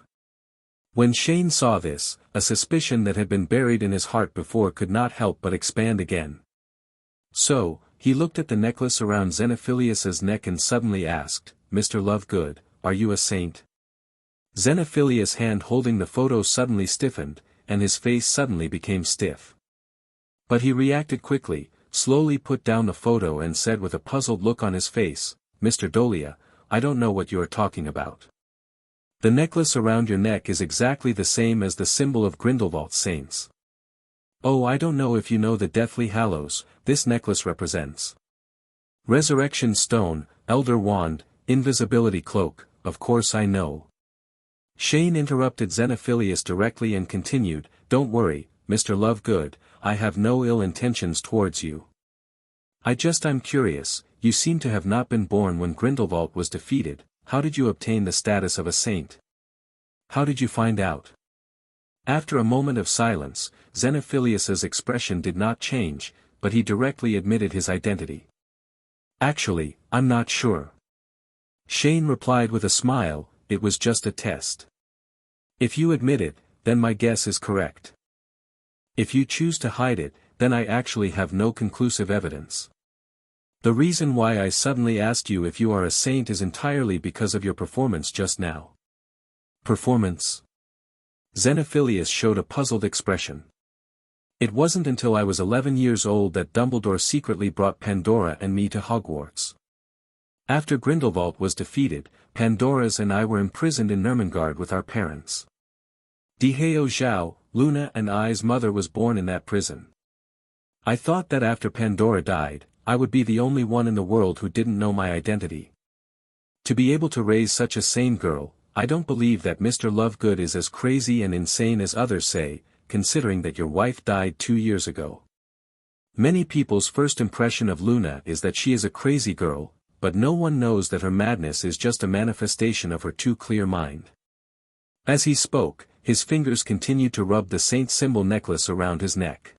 When Shane saw this, a suspicion that had been buried in his heart before could not help but expand again. So, he looked at the necklace around Xenophilius's neck and suddenly asked, Mr. Lovegood, are you a saint? Xenophilius' hand holding the photo suddenly stiffened, and his face suddenly became stiff. But he reacted quickly, slowly put down the photo and said with a puzzled look on his face, Mr. Dolea, I don't know what you are talking about. The necklace around your neck is exactly the same as the symbol of Grindelwald's saints. Oh, I don't know if you know the Deathly Hallows, this necklace represents. Resurrection Stone, Elder Wand, Invisibility Cloak, of course I know. Shane interrupted Xenophilius directly and continued, Don't worry, Mr. Lovegood, I have no ill intentions towards you. I'm curious, you seem to have not been born when Grindelwald was defeated, how did you obtain the status of a saint? How did you find out? After a moment of silence, Xenophilius's expression did not change, but he directly admitted his identity. Actually, I'm not sure. Shane replied with a smile, it was just a test. If you admit it, then my guess is correct. If you choose to hide it, then I actually have no conclusive evidence. The reason why I suddenly asked you if you are a saint is entirely because of your performance just now. Performance? Xenophilius showed a puzzled expression. It wasn't until I was 11 years old that Dumbledore secretly brought Pandora and me to Hogwarts. After Grindelwald was defeated, Pandora's and I were imprisoned in Nurmengard with our parents. Diheo Zhao, Luna and I's mother was born in that prison. I thought that after Pandora died, I would be the only one in the world who didn't know my identity. To be able to raise such a sane girl, I don't believe that Mr. Lovegood is as crazy and insane as others say, considering that your wife died 2 years ago. Many people's first impression of Luna is that she is a crazy girl, but no one knows that her madness is just a manifestation of her too clear mind. As he spoke, his fingers continued to rub the saint symbol necklace around his neck.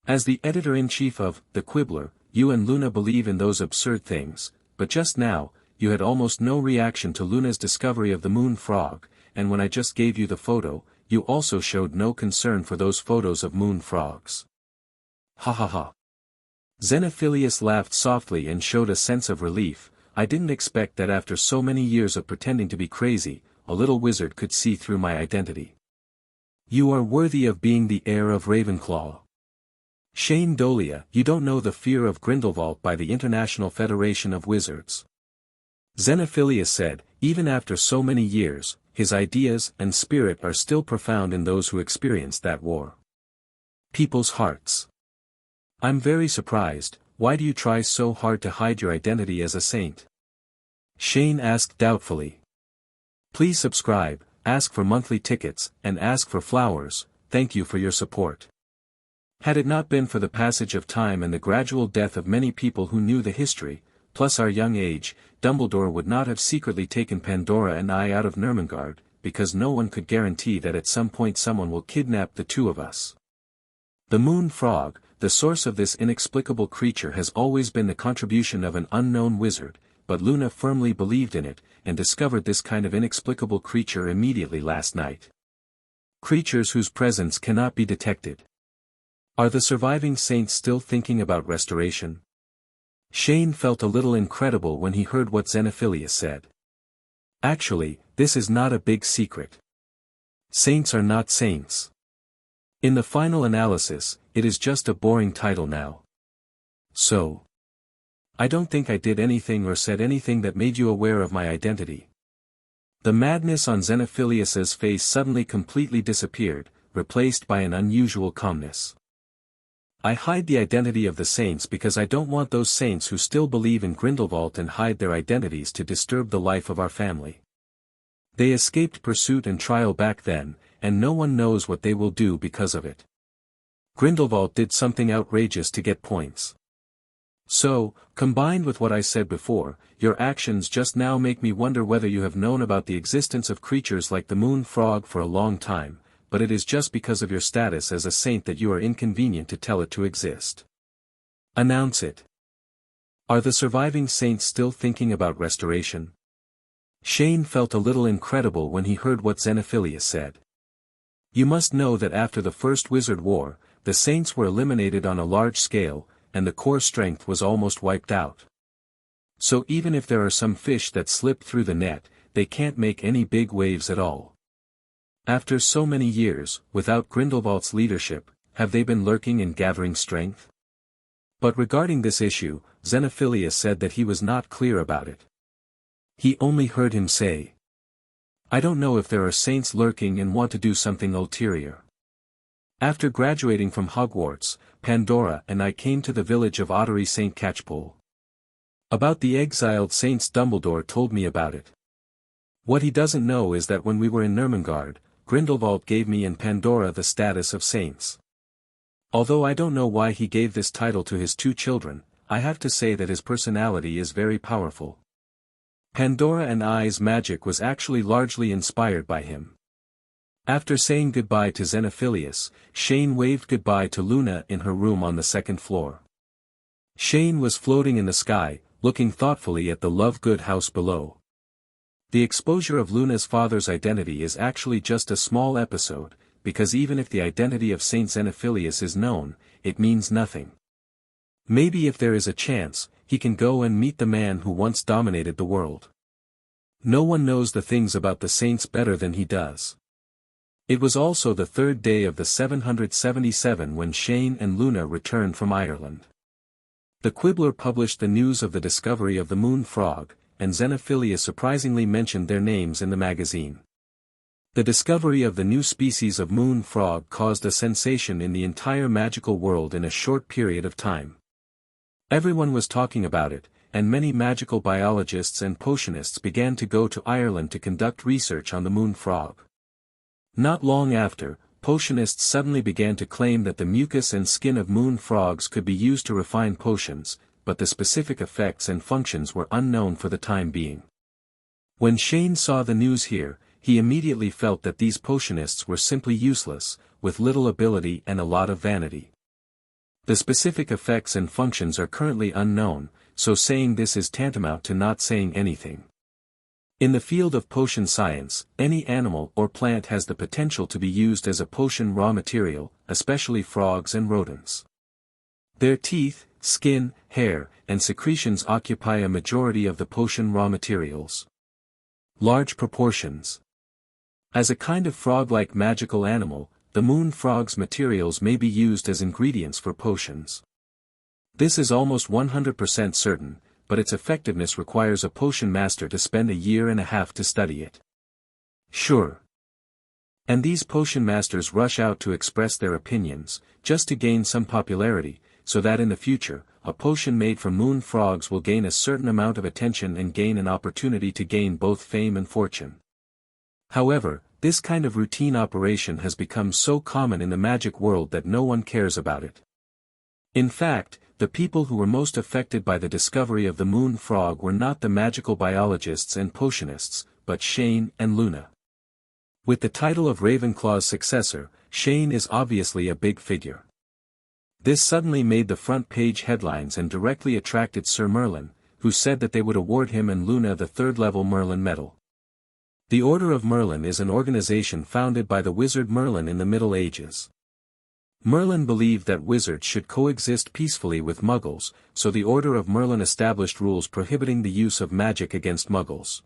As the editor-in-chief of The Quibbler, you and Luna believe in those absurd things, but just now, you had almost no reaction to Luna's discovery of the moon frog, and when I just gave you the photo, you also showed no concern for those photos of moon frogs. Ha ha ha. Xenophilius laughed softly and showed a sense of relief. I didn't expect that after so many years of pretending to be crazy, a little wizard could see through my identity. You are worthy of being the heir of Ravenclaw. Shane Dolea, you don't know the fear of Grindelwald by the International Federation of Wizards. Xenophilius said, even after so many years, his ideas and spirit are still profound in those who experienced that war. People's hearts. I'm very surprised, why do you try so hard to hide your identity as a saint? Shane asked doubtfully. Please subscribe, ask for monthly tickets, and ask for flowers, thank you for your support. Had it not been for the passage of time and the gradual death of many people who knew the history, plus our young age, Dumbledore would not have secretly taken Pandora and I out of Nurmengard, because no one could guarantee that at some point someone will kidnap the two of us. The moon frog, the source of this inexplicable creature has always been the contribution of an unknown wizard, but Luna firmly believed in it, and discovered this kind of inexplicable creature immediately last night. Creatures whose presence cannot be detected. Are the surviving saints still thinking about restoration? Shane felt a little incredible when he heard what Xenophilius said. Actually, this is not a big secret. Saints are not saints. In the final analysis, it is just a boring title now. So, I don't think I did anything or said anything that made you aware of my identity. The madness on Xenophilius's face suddenly completely disappeared, replaced by an unusual calmness. I hide the identity of the saints because I don't want those saints who still believe in Grindelwald and hide their identities to disturb the life of our family. They escaped pursuit and trial back then, and no one knows what they will do because of it. Grindelwald did something outrageous to get points. So, combined with what I said before, your actions just now make me wonder whether you have known about the existence of creatures like the moon frog for a long time, but it is just because of your status as a saint that you are inconvenient to tell it to exist. Announce it. Are the surviving saints still thinking about restoration? Shane felt a little incredible when he heard what Xenophilius said. You must know that after the First Wizard War, the saints were eliminated on a large scale, and the core strength was almost wiped out. So even if there are some fish that slip through the net, they can't make any big waves at all. After so many years, without Grindelwald's leadership, have they been lurking and gathering strength? But regarding this issue, Xenophilius said that he was not clear about it. He only heard him say, I don't know if there are saints lurking and want to do something ulterior. After graduating from Hogwarts, Pandora and I came to the village of Ottery St. Catchpole. About the exiled saints, Dumbledore told me about it. What he doesn't know is that when we were in Nurmengard, Grindelwald gave me and Pandora the status of saints. Although I don't know why he gave this title to his two children, I have to say that his personality is very powerful. Pandora and I's magic was actually largely inspired by him. After saying goodbye to Xenophilius, Shane waved goodbye to Luna in her room on the second floor. Shane was floating in the sky, looking thoughtfully at the Lovegood house below. The exposure of Luna's father's identity is actually just a small episode, because even if the identity of Saint Xenophilius is known, it means nothing. Maybe if there is a chance, he can go and meet the man who once dominated the world. No one knows the things about the saints better than he does. It was also the third day of the 777 when Shane and Luna returned from Ireland. The Quibbler published the news of the discovery of the moon frog, and Xenophilius surprisingly mentioned their names in the magazine. The discovery of the new species of moon frog caused a sensation in the entire magical world in a short period of time. Everyone was talking about it, and many magical biologists and potionists began to go to Ireland to conduct research on the moon frog. Not long after, potionists suddenly began to claim that the mucus and skin of moon frogs could be used to refine potions, but the specific effects and functions were unknown for the time being. When Shane saw the news here, he immediately felt that these potionists were simply useless, with little ability and a lot of vanity. The specific effects and functions are currently unknown, so saying this is tantamount to not saying anything. In the field of potion science, any animal or plant has the potential to be used as a potion raw material, especially frogs and rodents. Their teeth, skin, hair, and secretions occupy a majority of the potion raw materials. Large proportions. As a kind of frog-like magical animal, the moon frog's materials may be used as ingredients for potions. This is almost 100% certain, but its effectiveness requires a potion master to spend a year and a half to study it. Sure. And these potion masters rush out to express their opinions, just to gain some popularity, so that in the future, a potion made from moon frogs will gain a certain amount of attention and gain an opportunity to gain both fame and fortune. However, this kind of routine operation has become so common in the magic world that no one cares about it. In fact, the people who were most affected by the discovery of the moon frog were not the magical biologists and potionists, but Shane and Luna. With the title of Ravenclaw's successor, Shane is obviously a big figure. This suddenly made the front page headlines and directly attracted Sir Merlin, who said that they would award him and Luna the third-level Merlin medal. The Order of Merlin is an organization founded by the wizard Merlin in the Middle Ages. Merlin believed that wizards should coexist peacefully with muggles, so the Order of Merlin established rules prohibiting the use of magic against muggles.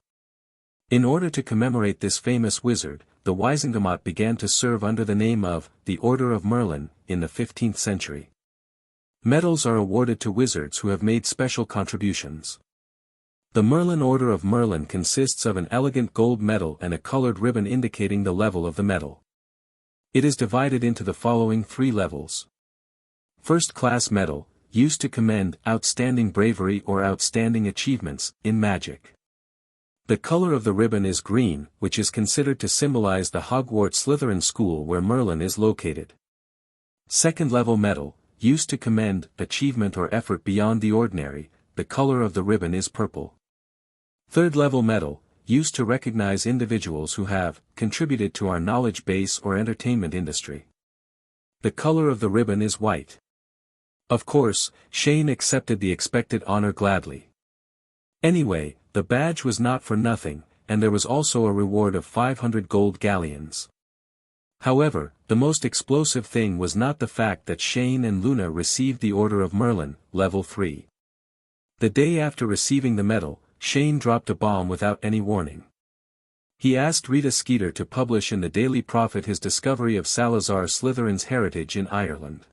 In order to commemorate this famous wizard, the Wisengamot began to serve under the name of the Order of Merlin in the 15th century. Medals are awarded to wizards who have made special contributions. The Merlin Order of Merlin consists of an elegant gold medal and a colored ribbon indicating the level of the medal. It is divided into the following 3 levels. First class medal, used to commend outstanding bravery or outstanding achievements in magic. The color of the ribbon is green, which is considered to symbolize the Hogwarts Slytherin school where Merlin is located. Second level medal, used to commend achievement or effort beyond the ordinary, the color of the ribbon is purple. Third level medal, used to recognize individuals who have contributed to our knowledge base or entertainment industry. The color of the ribbon is white. Of course, Shane accepted the expected honor gladly. Anyway, the badge was not for nothing, and there was also a reward of 500 gold galleons. However, the most explosive thing was not the fact that Shane and Luna received the Order of Merlin, level 3. The day after receiving the medal, Shane dropped a bomb without any warning. He asked Rita Skeeter to publish in the Daily Prophet his discovery of Salazar Slytherin's heritage in Ireland.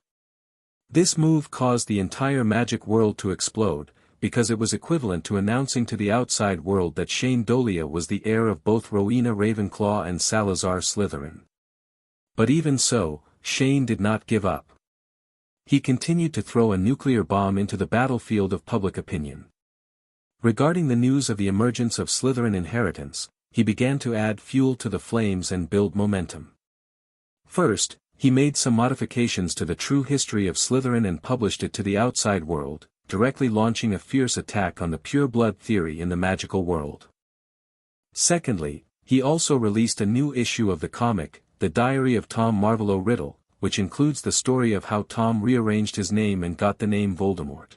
This move caused the entire magic world to explode, because it was equivalent to announcing to the outside world that Shane Dolea was the heir of both Rowena Ravenclaw and Salazar Slytherin. But even so, Shane did not give up. He continued to throw a nuclear bomb into the battlefield of public opinion. Regarding the news of the emergence of Slytherin inheritance, he began to add fuel to the flames and build momentum. First, he made some modifications to the true history of Slytherin and published it to the outside world, directly launching a fierce attack on the pure blood theory in the magical world. Secondly, he also released a new issue of the comic, The Diary of Tom Marvolo Riddle, which includes the story of how Tom rearranged his name and got the name Voldemort.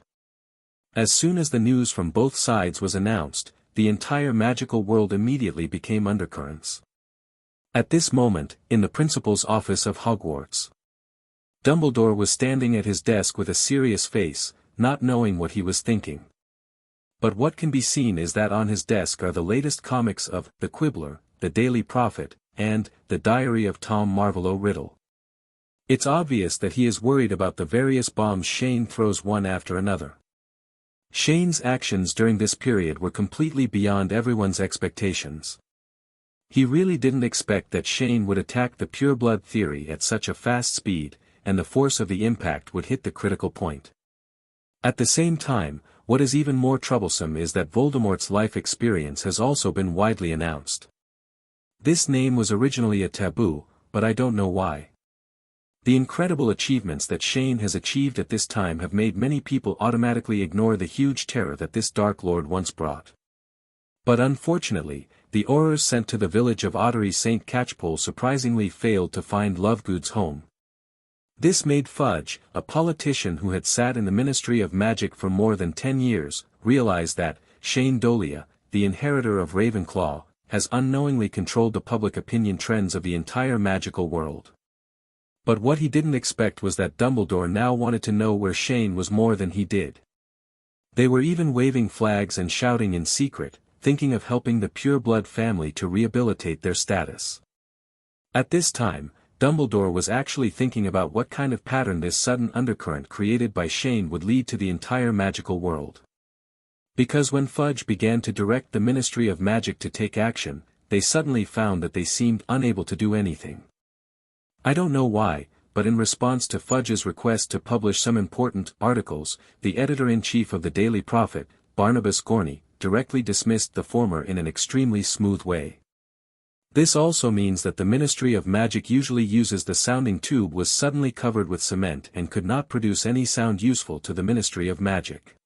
As soon as the news from both sides was announced, the entire magical world immediately became undercurrents. At this moment, in the principal's office of Hogwarts, Dumbledore was standing at his desk with a serious face, not knowing what he was thinking. But what can be seen is that on his desk are the latest comics of The Quibbler, The Daily Prophet, and The Diary of Tom Marvolo Riddle. It's obvious that he is worried about the various bombs Shane throws one after another. Shane's actions during this period were completely beyond everyone's expectations. He really didn't expect that Shane would attack the pure blood theory at such a fast speed, and the force of the impact would hit the critical point. At the same time, what is even more troublesome is that Voldemort's life experience has also been widely announced. This name was originally a taboo, but I don't know why. The incredible achievements that Shane has achieved at this time have made many people automatically ignore the huge terror that this Dark Lord once brought. But unfortunately, the Aurors sent to the village of Ottery St. Catchpole surprisingly failed to find Lovegood's home. This made Fudge, a politician who had sat in the Ministry of Magic for more than 10 years, realize that Shane Dolea, the inheritor of Ravenclaw, has unknowingly controlled the public opinion trends of the entire magical world. But what he didn't expect was that Dumbledore now wanted to know where Shane was more than he did. They were even waving flags and shouting in secret, thinking of helping the pure-blood family to rehabilitate their status. At this time, Dumbledore was actually thinking about what kind of pattern this sudden undercurrent created by Shane would lead to the entire magical world. Because when Fudge began to direct the Ministry of Magic to take action, they suddenly found that they seemed unable to do anything. I don't know why, but in response to Fudge's request to publish some important articles, the editor-in-chief of the Daily Prophet, Barnabas Gorney, directly dismissed the former in an extremely smooth way. This also means that the Ministry of Magic usually uses the sounding tube was suddenly covered with cement and could not produce any sound useful to the Ministry of Magic.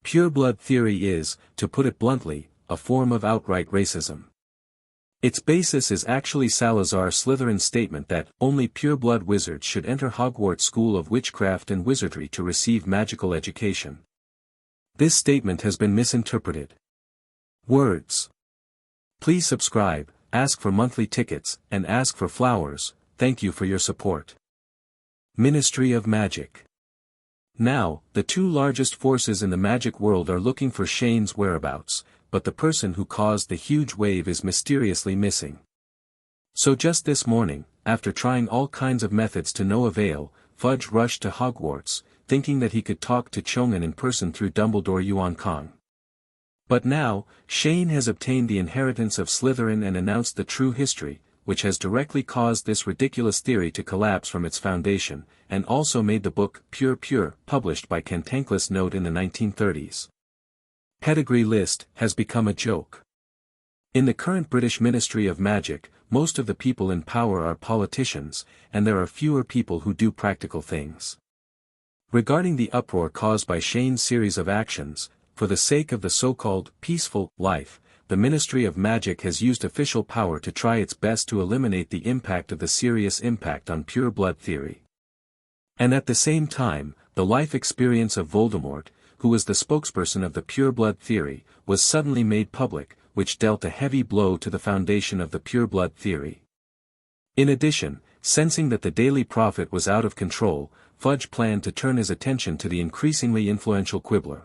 Pure blood theory is, to put it bluntly, a form of outright racism. Its basis is actually Salazar Slytherin's statement that only pure-blood wizards should enter Hogwarts School of Witchcraft and Wizardry to receive magical education. This statement has been misinterpreted. Words. Please subscribe, ask for monthly tickets, and ask for flowers. Thank you for your support. Ministry of Magic. Now, the two largest forces in the magic world are looking for Shane's whereabouts, but the person who caused the huge wave is mysteriously missing. So just this morning, after trying all kinds of methods to no avail, Fudge rushed to Hogwarts, thinking that he could talk to Chong'an in person through Dumbledore Yuan Kong. But now, Shane has obtained the inheritance of Slytherin and announced the true history, which has directly caused this ridiculous theory to collapse from its foundation, and also made the book Pure, published by Cantankerous Note in the 1930s. Pedigree list has become a joke. In the current British Ministry of Magic, most of the people in power are politicians, and there are fewer people who do practical things. Regarding the uproar caused by Shane's series of actions, for the sake of the so-called peaceful life, the Ministry of Magic has used official power to try its best to eliminate the impact of the serious impact on pure blood theory. And at the same time, the life experience of Voldemort, who was the spokesperson of the pure blood theory, was suddenly made public, which dealt a heavy blow to the foundation of the pure blood theory. In addition, sensing that the Daily Prophet was out of control, Fudge planned to turn his attention to the increasingly influential Quibbler.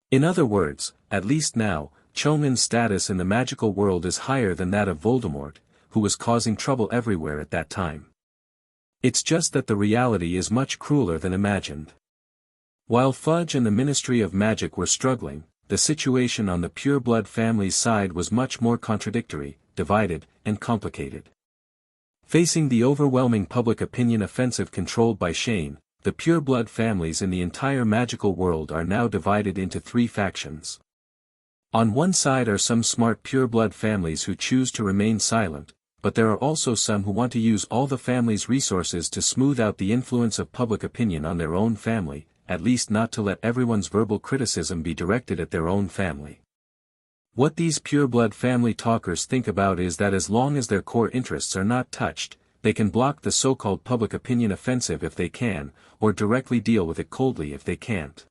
In other words, at least now, Chong'an's status in the magical world is higher than that of Voldemort, who was causing trouble everywhere at that time. It's just that the reality is much crueler than imagined. While Fudge and the Ministry of Magic were struggling, the situation on the pure blood family's side was much more contradictory, divided, and complicated. Facing the overwhelming public opinion offensive controlled by Shane, the pure blood families in the entire magical world are now divided into three factions. On one side are some smart pure blood families who choose to remain silent, but there are also some who want to use all the family's resources to smooth out the influence of public opinion on their own family, at least not to let everyone's verbal criticism be directed at their own family. What these pure blood family talkers think about is that as long as their core interests are not touched, they can block the so-called public opinion offensive if they can, or directly deal with it coldly if they can't.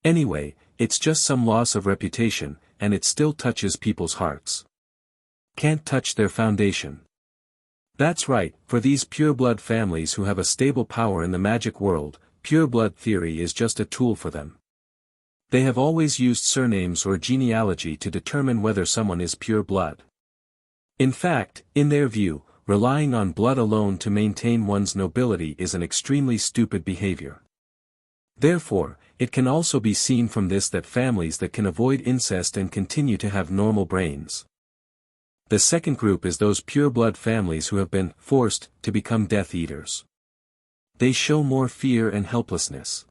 Anyway, it's just some loss of reputation, and it still touches people's hearts. Can't touch their foundation. That's right, for these pure blood families who have a stable power in the magic world, pure blood theory is just a tool for them. They have always used surnames or genealogy to determine whether someone is pure blood. In fact, in their view, relying on blood alone to maintain one's nobility is an extremely stupid behavior. Therefore, it can also be seen from this that families that can avoid incest and continue to have normal brains. The second group is those pure blood families who have been forced to become Death Eaters. They show more fear and helplessness.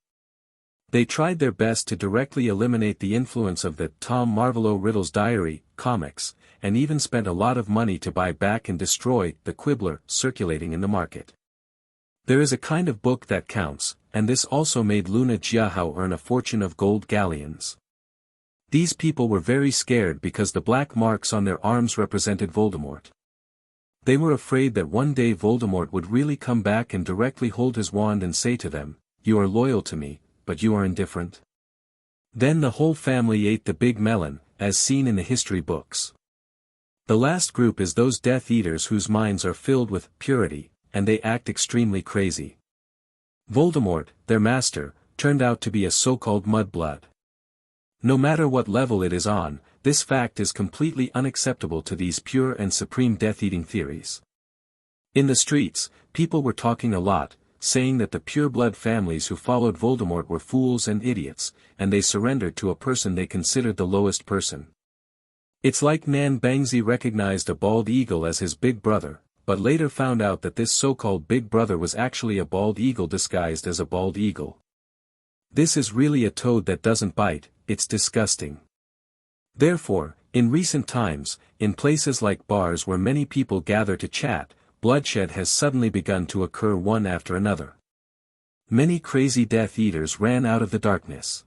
They tried their best to directly eliminate the influence of the Tom Marvolo Riddle's Diary comics, and even spent a lot of money to buy back and destroy the Quibbler circulating in the market. There is a kind of book that counts, and this also made Luna Jiahao earn a fortune of gold galleons. These people were very scared because the black marks on their arms represented Voldemort. They were afraid that one day Voldemort would really come back and directly hold his wand and say to them, "You are loyal to me, but you are indifferent." Then the whole family ate the big melon, as seen in the history books. The last group is those Death Eaters whose minds are filled with purity, and they act extremely crazy. Voldemort, their master, turned out to be a so-called mudblood. No matter what level it is on, this fact is completely unacceptable to these pure and supreme death-eating theories. In the streets, people were talking a lot, saying that the pure blood families who followed Voldemort were fools and idiots, and they surrendered to a person they considered the lowest person. It's like Nan Bangzi recognized a bald eagle as his big brother, but later found out that this so-called big brother was actually a bald eagle disguised as a bald eagle. This is really a toad that doesn't bite, it's disgusting. Therefore, in recent times, in places like bars where many people gather to chat, bloodshed has suddenly begun to occur one after another. Many crazy Death Eaters ran out of the darkness.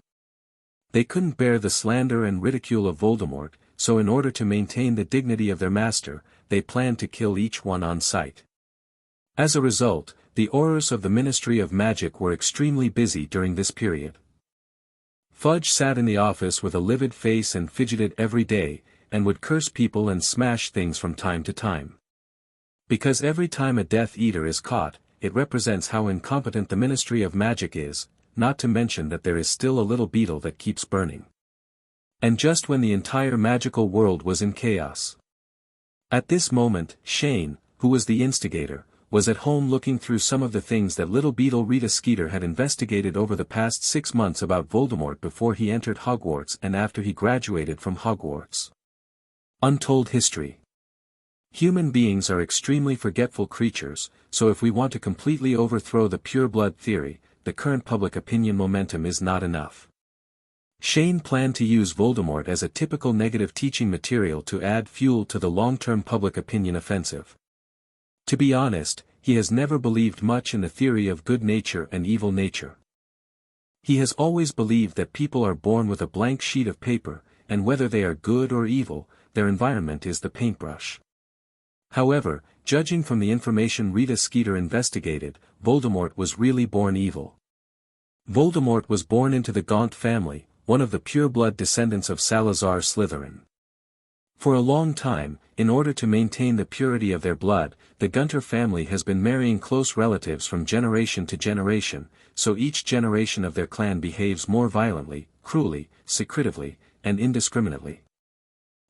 They couldn't bear the slander and ridicule of Voldemort, so in order to maintain the dignity of their master, they planned to kill each one on sight. As a result, the Aurors of the Ministry of Magic were extremely busy during this period. Fudge sat in the office with a livid face and fidgeted every day, and would curse people and smash things from time to time. Because every time a Death Eater is caught, it represents how incompetent the Ministry of Magic is, not to mention that there is still a little beetle that keeps burning. And just when the entire magical world was in chaos. At this moment, Shane, who was the instigator, was at home looking through some of the things that little beetle Rita Skeeter had investigated over the past 6 months about Voldemort before he entered Hogwarts and after he graduated from Hogwarts. Untold history. Human beings are extremely forgetful creatures, so if we want to completely overthrow the pure-blood theory, the current public opinion momentum is not enough. Shane planned to use Voldemort as a typical negative teaching material to add fuel to the long-term public opinion offensive. To be honest, he has never believed much in the theory of good nature and evil nature. He has always believed that people are born with a blank sheet of paper, and whether they are good or evil, their environment is the paintbrush. However, judging from the information Rita Skeeter investigated, Voldemort was really born evil. Voldemort was born into the Gaunt family, one of the pure-blood descendants of Salazar Slytherin. For a long time, in order to maintain the purity of their blood, the Gunter family has been marrying close relatives from generation to generation, so each generation of their clan behaves more violently, cruelly, secretively, and indiscriminately.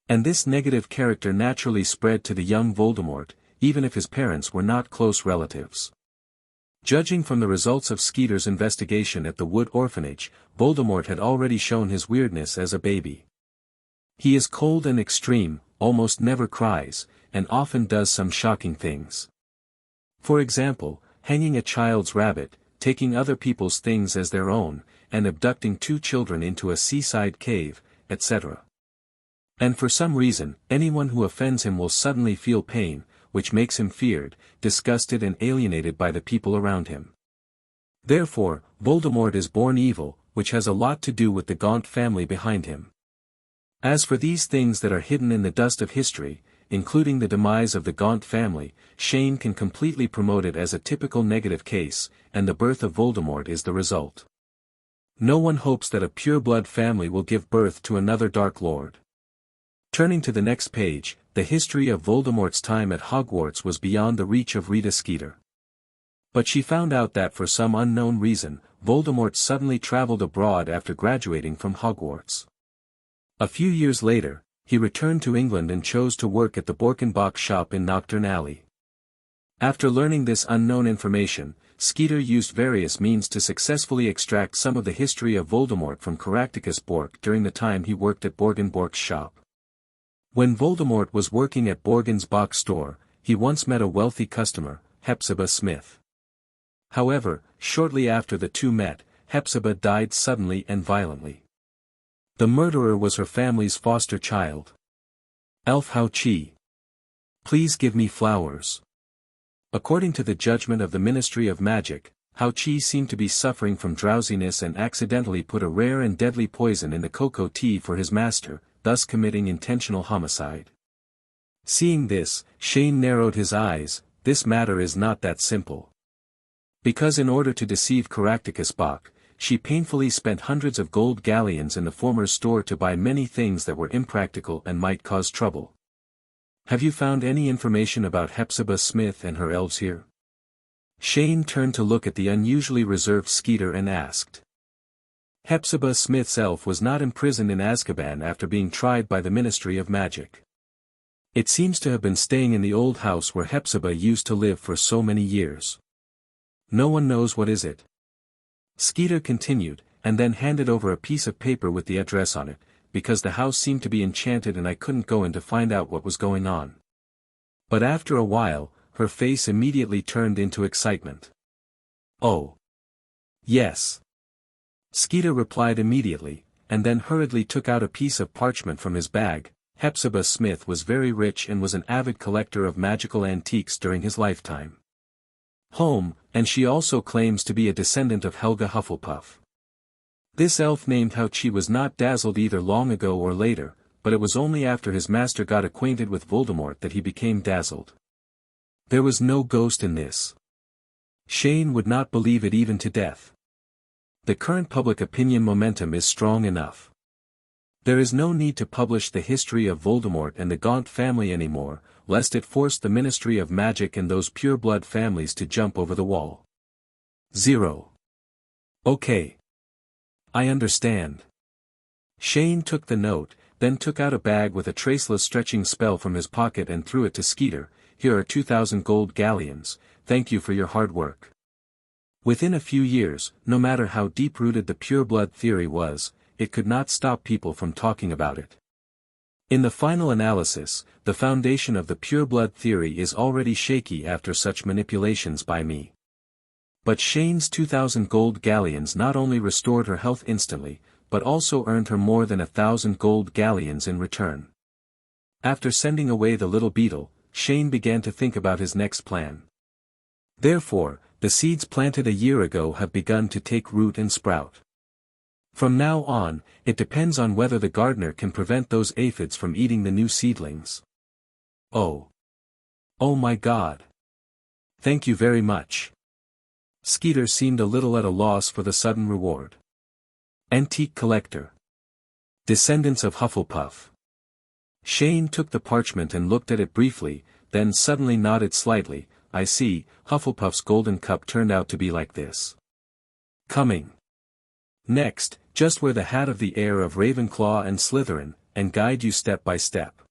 And this negative character naturally spread to the young Voldemort, even if his parents were not close relatives. Judging from the results of Skeeter's investigation at the Wood Orphanage, Voldemort had already shown his weirdness as a baby. He is cold and extreme, almost never cries, and often does some shocking things. For example, hanging a child's rabbit, taking other people's things as their own, and abducting 2 children into a seaside cave, etc. And for some reason, anyone who offends him will suddenly feel pain, which makes him feared, disgusted and alienated by the people around him. Therefore, Voldemort is born evil, which has a lot to do with the Gaunt family behind him. As for these things that are hidden in the dust of history, including the demise of the Gaunt family, Shane can completely promote it as a typical negative case, and the birth of Voldemort is the result. No one hopes that a pure-blood family will give birth to another Dark Lord. Turning to the next page, the history of Voldemort's time at Hogwarts was beyond the reach of Rita Skeeter. But she found out that for some unknown reason, Voldemort suddenly traveled abroad after graduating from Hogwarts. A few years later, he returned to England and chose to work at the Borkenbach shop in Knockturn Alley. After learning this unknown information, Skeeter used various means to successfully extract some of the history of Voldemort from Caractacus Bork during the time he worked at Borkenbork's shop. When Voldemort was working at Borgen's box store, he once met a wealthy customer, Hepzibah Smith. However, shortly after the two met, Hepzibah died suddenly and violently. The murderer was her family's foster child. Elf Hao Chi. Please give me flowers. According to the judgment of the Ministry of Magic, Hao Chi seemed to be suffering from drowsiness and accidentally put a rare and deadly poison in the cocoa tea for his master, thus committing intentional homicide. Seeing this, Shane narrowed his eyes. This matter is not that simple. Because in order to deceive Caractacus Bach, she painfully spent hundreds of gold galleons in the former's store to buy many things that were impractical and might cause trouble. Have you found any information about Hepzibah Smith and her elves here? Shane turned to look at the unusually reserved Skeeter and asked. Hepzibah Smith's elf was not imprisoned in Azkaban after being tried by the Ministry of Magic. It seems to have been staying in the old house where Hepzibah used to live for so many years. No one knows what is it. Skeeter continued, and then handed over a piece of paper with the address on it, because the house seemed to be enchanted and I couldn't go in to find out what was going on. But after a while, her face immediately turned into excitement. Oh. Yes. Skeeter replied immediately, and then hurriedly took out a piece of parchment from his bag. Hepzibah Smith was very rich and was an avid collector of magical antiques during his lifetime. And she also claims to be a descendant of Helga Hufflepuff. This elf named Hao Chi was not dazzled either long ago or later, but it was only after his master got acquainted with Voldemort that he became dazzled. There was no ghost in this. Shane would not believe it even to death. The current public opinion momentum is strong enough. There is no need to publish the history of Voldemort and the Gaunt family anymore, lest it force the Ministry of Magic and those pure-blood families to jump over the wall. 0. Okay. I understand. Shane took the note, then took out a bag with a traceless stretching spell from his pocket and threw it to Skeeter. Here are 2,000 gold galleons, thank you for your hard work. Within a few years, no matter how deep-rooted the pure-blood theory was, it could not stop people from talking about it. In the final analysis, the foundation of the pure-blood theory is already shaky after such manipulations by me. But Shane's 2,000 gold galleons not only restored her health instantly, but also earned her more than 1,000 gold galleons in return. After sending away the little beetle, Shane began to think about his next plan. Therefore, the seeds planted a year ago have begun to take root and sprout. From now on, it depends on whether the gardener can prevent those aphids from eating the new seedlings. Oh. Oh my God. Thank you very much. Skeeter seemed a little at a loss for the sudden reward. Antique collector. Descendants of Hufflepuff. Shane took the parchment and looked at it briefly, then suddenly nodded slightly. I see, Hufflepuff's golden cup turned out to be like this. Coming. Next, just wear the hat of the heir of Ravenclaw and Slytherin, and guide you step by step.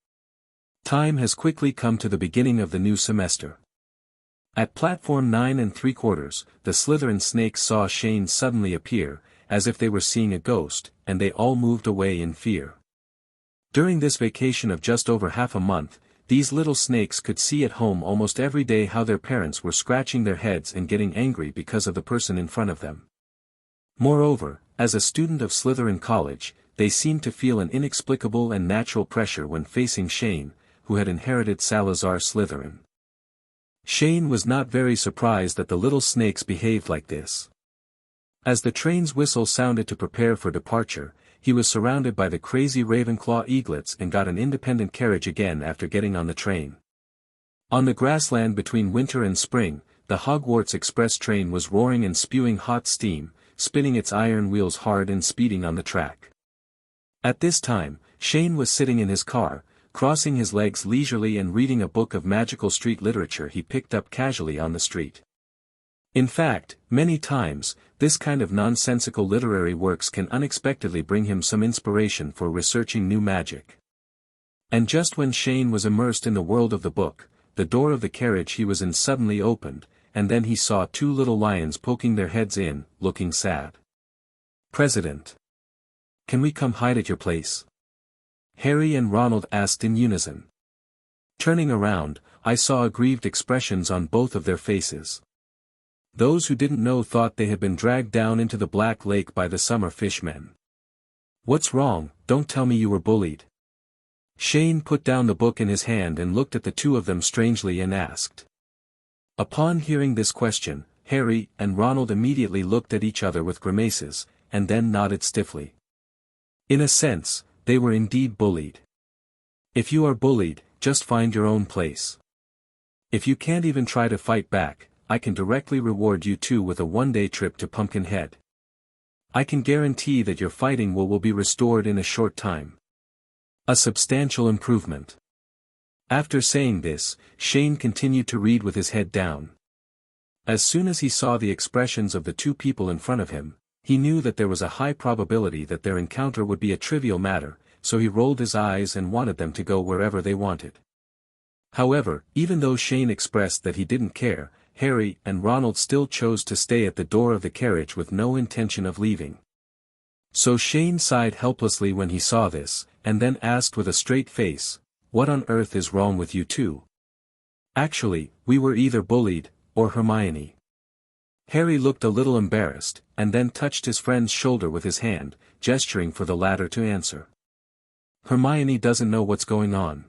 Time has quickly come to the beginning of the new semester. At platform 9 3/4, the Slytherin snakes saw Shane suddenly appear, as if they were seeing a ghost, and they all moved away in fear. During this vacation of just over half a month, these little snakes could see at home almost every day how their parents were scratching their heads and getting angry because of the person in front of them. Moreover, as a student of Slytherin College, they seemed to feel an inexplicable and natural pressure when facing Shane, who had inherited Salazar Slytherin. Shane was not very surprised that the little snakes behaved like this. As the train's whistle sounded to prepare for departure, he was surrounded by the crazy Ravenclaw eaglets and got an independent carriage again after getting on the train. On the grassland between winter and spring, the Hogwarts Express train was roaring and spewing hot steam, spinning its iron wheels hard and speeding on the track. At this time, Shane was sitting in his car, crossing his legs leisurely and reading a book of magical street literature he picked up casually on the street. In fact, many times, this kind of nonsensical literary works can unexpectedly bring him some inspiration for researching new magic. And just when Shane was immersed in the world of the book, the door of the carriage he was in suddenly opened, and then he saw two little lions poking their heads in, looking sad. "President. Can we come hide at your place?" Harry and Ronald asked in unison. Turning around, I saw aggrieved expressions on both of their faces. Those who didn't know thought they had been dragged down into the Black Lake by the summer fishmen. "What's wrong? Don't tell me you were bullied." Shane put down the book in his hand and looked at the two of them strangely and asked. Upon hearing this question, Harry and Ronald immediately looked at each other with grimaces, and then nodded stiffly. In a sense, they were indeed bullied. If you are bullied, just find your own place. If you can't even try to fight back, I can directly reward you two with a one-day trip to Pumpkinhead. I can guarantee that your fighting will be restored in a short time. A substantial improvement. After saying this, Shane continued to read with his head down. As soon as he saw the expressions of the two people in front of him, he knew that there was a high probability that their encounter would be a trivial matter, so he rolled his eyes and wanted them to go wherever they wanted. However, even though Shane expressed that he didn't care, Harry and Ronald still chose to stay at the door of the carriage with no intention of leaving. So Shane sighed helplessly when he saw this, and then asked with a straight face, "What on earth is wrong with you two?" "Actually, we were either bullied, or Hermione." Harry looked a little embarrassed, and then touched his friend's shoulder with his hand, gesturing for the latter to answer. "Hermione doesn't know what's going on.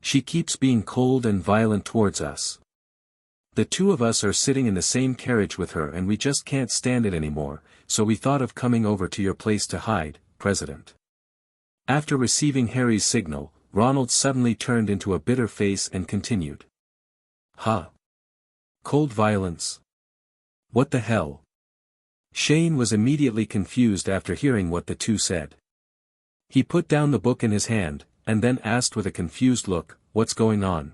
She keeps being cold and violent towards us. The two of us are sitting in the same carriage with her and we just can't stand it anymore, so we thought of coming over to your place to hide, President." After receiving Harry's signal, Ronald suddenly turned into a bitter face and continued. "Huh? Cold violence? What the hell? Shane was immediately confused after hearing what the two said. He put down the book in his hand, and then asked with a confused look, "What's going on?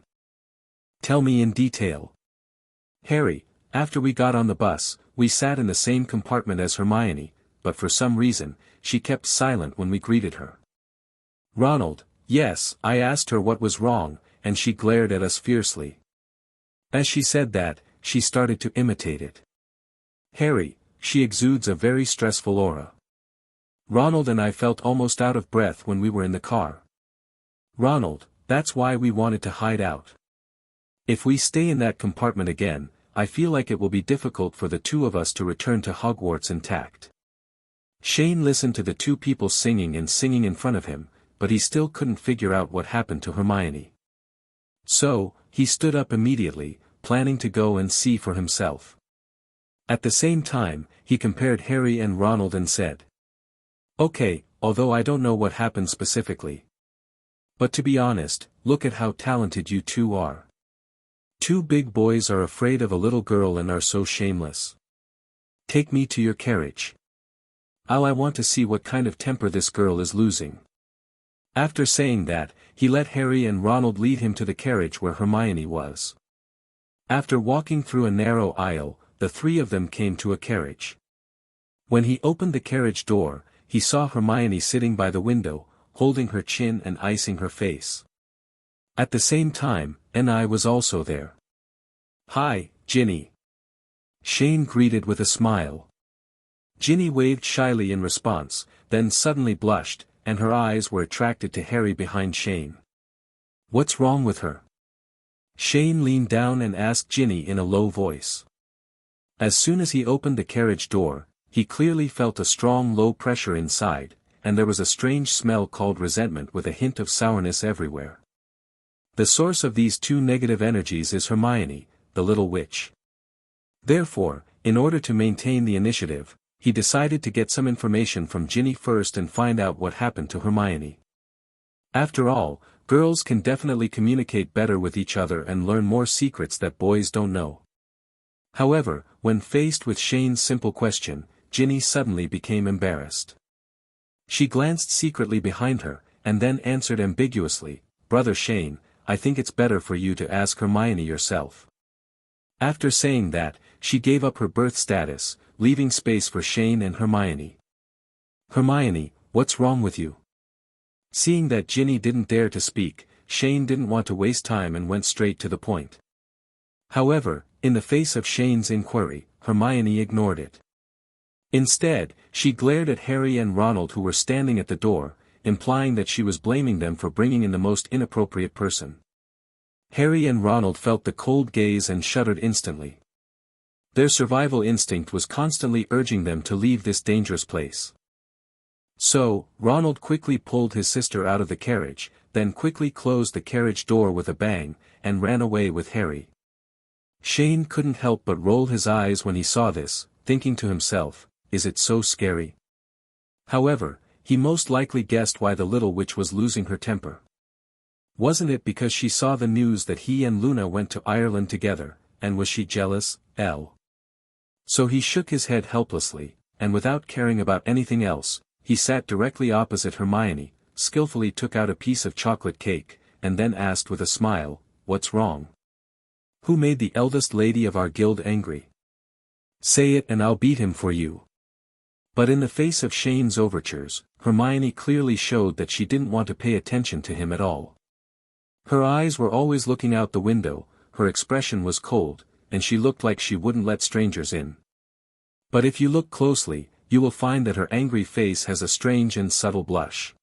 Tell me in detail." "Harry, after we got on the bus, we sat in the same compartment as Hermione, but for some reason, she kept silent when we greeted her. Ronald, yes, I asked her what was wrong, and she glared at us fiercely. As she said that, she started to imitate it. Harry, she exudes a very stressful aura. Ronald and I felt almost out of breath when we were in the car. Ronald, that's why we wanted to hide out. If we stay in that compartment again, I feel like it will be difficult for the two of us to return to Hogwarts intact." Shane listened to the two people singing and singing in front of him, but he still couldn't figure out what happened to Hermione. So, he stood up immediately, planning to go and see for himself. At the same time, he compared Harry and Ronald and said, "Okay, although I don't know what happened specifically. But to be honest, look at how talented you two are. Two big boys are afraid of a little girl and are so shameless. Take me to your carriage. I want to see what kind of temper this girl is losing." After saying that, he let Harry and Ronald lead him to the carriage where Hermione was. After walking through a narrow aisle, the three of them came to a carriage. When he opened the carriage door, he saw Hermione sitting by the window, holding her chin and icing her face. At the same time, I was also there. "Hi, Ginny." Shane greeted with a smile. Ginny waved shyly in response, then suddenly blushed, and her eyes were attracted to Harry behind Shane. "What's wrong with her?" Shane leaned down and asked Ginny in a low voice. As soon as he opened the carriage door, he clearly felt a strong low pressure inside, and there was a strange smell called resentment with a hint of sourness everywhere. The source of these two negative energies is Hermione, the little witch. Therefore, in order to maintain the initiative, he decided to get some information from Ginny first and find out what happened to Hermione. After all, girls can definitely communicate better with each other and learn more secrets that boys don't know. However, when faced with Shane's simple question, Ginny suddenly became embarrassed. She glanced secretly behind her, and then answered ambiguously, "Brother Shane, I think it's better for you to ask Hermione yourself." After saying that, she gave up her birth status, leaving space for Shane and Hermione. "Hermione, what's wrong with you?" Seeing that Ginny didn't dare to speak, Shane didn't want to waste time and went straight to the point. However, in the face of Shane's inquiry, Hermione ignored it. Instead, she glared at Harry and Ronald who were standing at the door, implying that she was blaming them for bringing in the most inappropriate person. Harry and Ronald felt the cold gaze and shuddered instantly. Their survival instinct was constantly urging them to leave this dangerous place. So, Ronald quickly pulled his sister out of the carriage, then quickly closed the carriage door with a bang, and ran away with Harry. Shane couldn't help but roll his eyes when he saw this, thinking to himself, "Is it so scary?" However, he most likely guessed why the little witch was losing her temper. Wasn't it because she saw the news that he and Luna went to Ireland together, and was she jealous? So he shook his head helplessly, and without caring about anything else, he sat directly opposite Hermione, skillfully took out a piece of chocolate cake, and then asked with a smile, "What's wrong? Who made the eldest lady of our guild angry? Say it and I'll beat him for you." But in the face of Shane's overtures, Hermione clearly showed that she didn't want to pay attention to him at all. Her eyes were always looking out the window, her expression was cold, and she looked like she wouldn't let strangers in. But if you look closely, you will find that her angry face has a strange and subtle blush.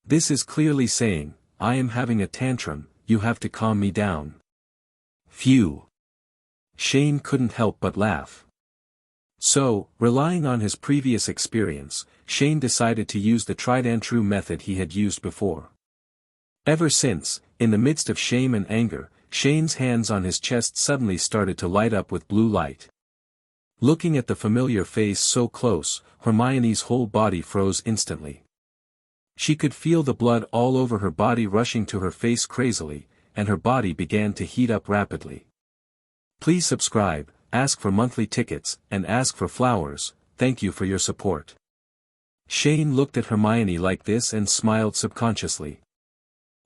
This is clearly saying, "I am having a tantrum, you have to calm me down." Phew! Shane couldn't help but laugh. So, relying on his previous experience, Shane decided to use the tried-and-true method he had used before. Ever since, in the midst of shame and anger, Shane's hands on his chest suddenly started to light up with blue light. Looking at the familiar face so close, Hermione's whole body froze instantly. She could feel the blood all over her body rushing to her face crazily, and her body began to heat up rapidly. Please subscribe, ask for monthly tickets, and ask for flowers. thank you for your support." Shane looked at Hermione like this and smiled subconsciously.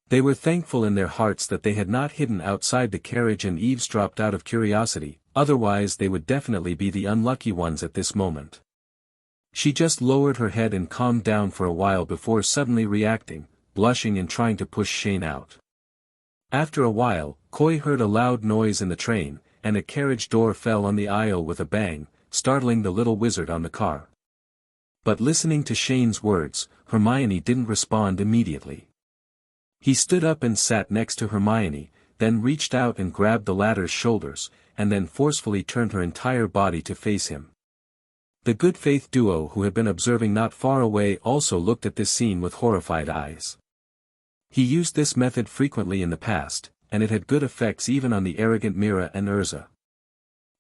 They were thankful in their hearts that they had not hidden outside the carriage and eavesdropped out of curiosity, otherwise they would definitely be the unlucky ones at this moment. She just lowered her head and calmed down for a while before suddenly reacting, blushing and trying to push Shane out. After a while, Koi heard a loud noise in the train, and a carriage door fell on the aisle with a bang, startling the little wizard on the car. But listening to Shane's words, Hermione didn't respond immediately. He stood up and sat next to Hermione, then reached out and grabbed the latter's shoulders, and then forcefully turned her entire body to face him. The good faith duo who had been observing not far away also looked at this scene with horrified eyes. He used this method frequently in the past, and it had good effects even on the arrogant Mira and Urza.